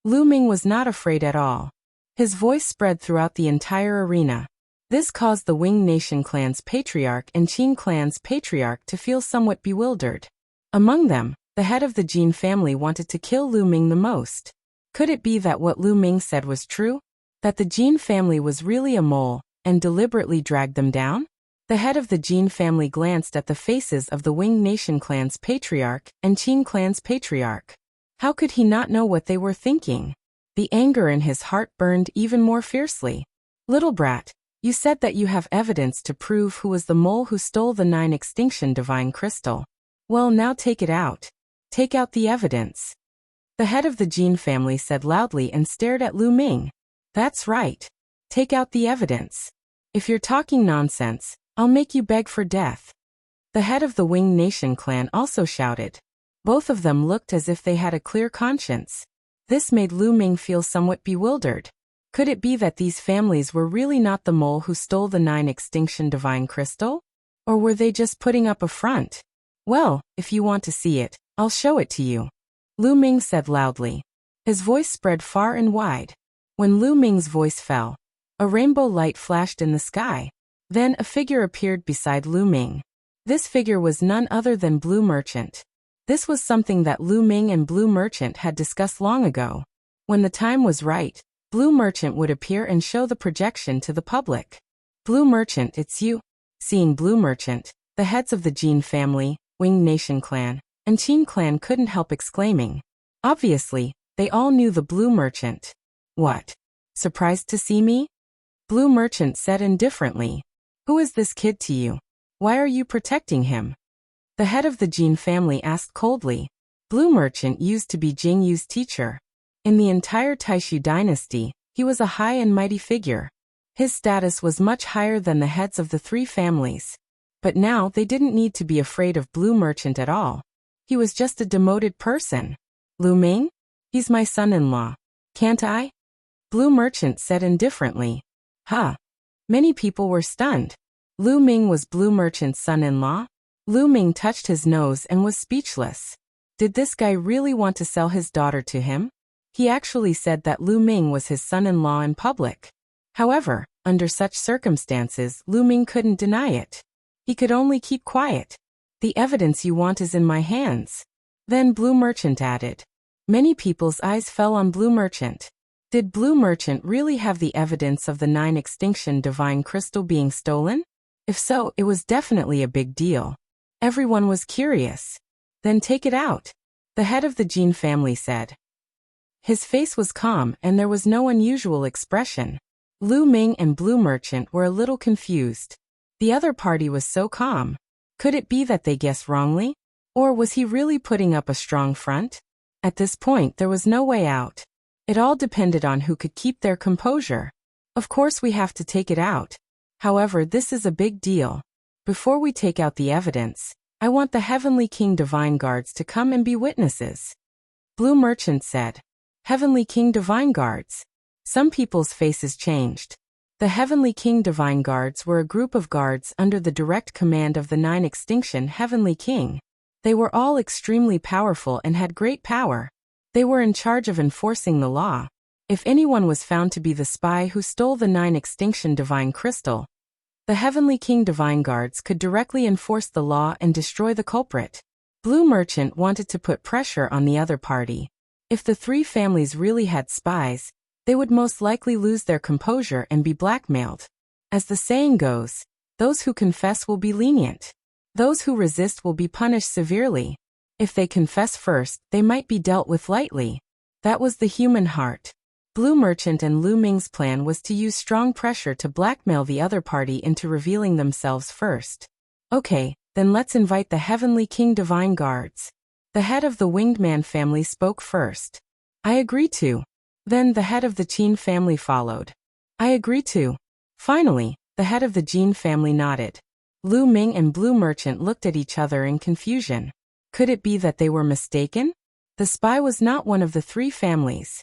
Lu Ming was not afraid at all. His voice spread throughout the entire arena. This caused the Wing Nation clan's patriarch and Qin clan's patriarch to feel somewhat bewildered. Among them, the head of the Jin family wanted to kill Lu Ming the most. Could it be that what Lu Ming said was true? That the Jin family was really a mole, and deliberately dragged them down? The head of the Jin family glanced at the faces of the Wing Nation clan's patriarch and Qin clan's patriarch. How could he not know what they were thinking? The anger in his heart burned even more fiercely. Little brat, you said that you have evidence to prove who was the mole who stole the 9 extinction divine crystal. Well, now take it out. Take out the evidence. The head of the Jin family said loudly and stared at Lu Ming. That's right. Take out the evidence. If you're talking nonsense, I'll make you beg for death. The head of the Wing Nation clan also shouted. Both of them looked as if they had a clear conscience. This made Lu Ming feel somewhat bewildered. Could it be that these families were really not the mole who stole the 9 extinction divine crystal? Or were they just putting up a front? Well, if you want to see it, I'll show it to you. Lu Ming said loudly. His voice spread far and wide. When Lu Ming's voice fell, a rainbow light flashed in the sky. Then a figure appeared beside Lu Ming. This figure was none other than Blue Merchant. This was something that Lu Ming and Blue Merchant had discussed long ago. When the time was right, Blue Merchant would appear and show the projection to the public. Blue Merchant, it's you. Seeing Blue Merchant, the heads of the Jin family, Wing Nation clan, and Qin clan couldn't help exclaiming. Obviously, they all knew the Blue Merchant. What? Surprised to see me? Blue Merchant said indifferently. Who is this kid to you? Why are you protecting him? The head of the Jin family asked coldly. Blue Merchant used to be Jing Yu's teacher. In the entire Taishu dynasty, he was a high and mighty figure. His status was much higher than the heads of the 3 families. But now they didn't need to be afraid of Blue Merchant at all. He was just a demoted person. Lu Ming? He's my son-in-law. Can't I? Blue Merchant said indifferently. Huh. Many people were stunned. Lu Ming was Blue Merchant's son-in-law? Lu Ming touched his nose and was speechless. Did this guy really want to sell his daughter to him? He actually said that Lu Ming was his son-in-law in public. However, under such circumstances, Lu Ming couldn't deny it. He could only keep quiet. The evidence you want is in my hands. Then Blue Merchant added. Many people's eyes fell on Blue Merchant. Did Blue Merchant really have the evidence of the 9 extinction divine crystal being stolen? If so, it was definitely a big deal. Everyone was curious. Then take it out. The head of the Jin family said. His face was calm and there was no unusual expression. Lu Ming and Blue Merchant were a little confused. The other party was so calm. Could it be that they guessed wrongly? Or was he really putting up a strong front? At this point, there was no way out. It all depended on who could keep their composure. Of course we have to take it out. However, this is a big deal. Before we take out the evidence, I want the Heavenly King Divine Guards to come and be witnesses. Blue Merchant said. Heavenly King Divine Guards. Some people's faces changed. The Heavenly King Divine Guards were a group of guards under the direct command of the 9 extinction Heavenly King. They were all extremely powerful and had great power. They were in charge of enforcing the law. If anyone was found to be the spy who stole the 9 extinction divine crystal, The Heavenly King Divine Guards could directly enforce the law and destroy the culprit. Blue Merchant wanted to put pressure on the other party. If the three families really had spies, they would most likely lose their composure and be blackmailed. As the saying goes, those who confess will be lenient. Those who resist will be punished severely. If they confess first, they might be dealt with lightly. That was the human heart. Blue Merchant and Lu Ming's plan was to use strong pressure to blackmail the other party into revealing themselves first. Okay, then let's invite the Heavenly King Divine Guards. The head of the Winged Man family spoke first. I agree to. Then the head of the Qin family followed. I agree to. Finally, the head of the Jin family nodded. Lu Ming and Blue Merchant looked at each other in confusion. Could it be that they were mistaken? The spy was not one of the three families.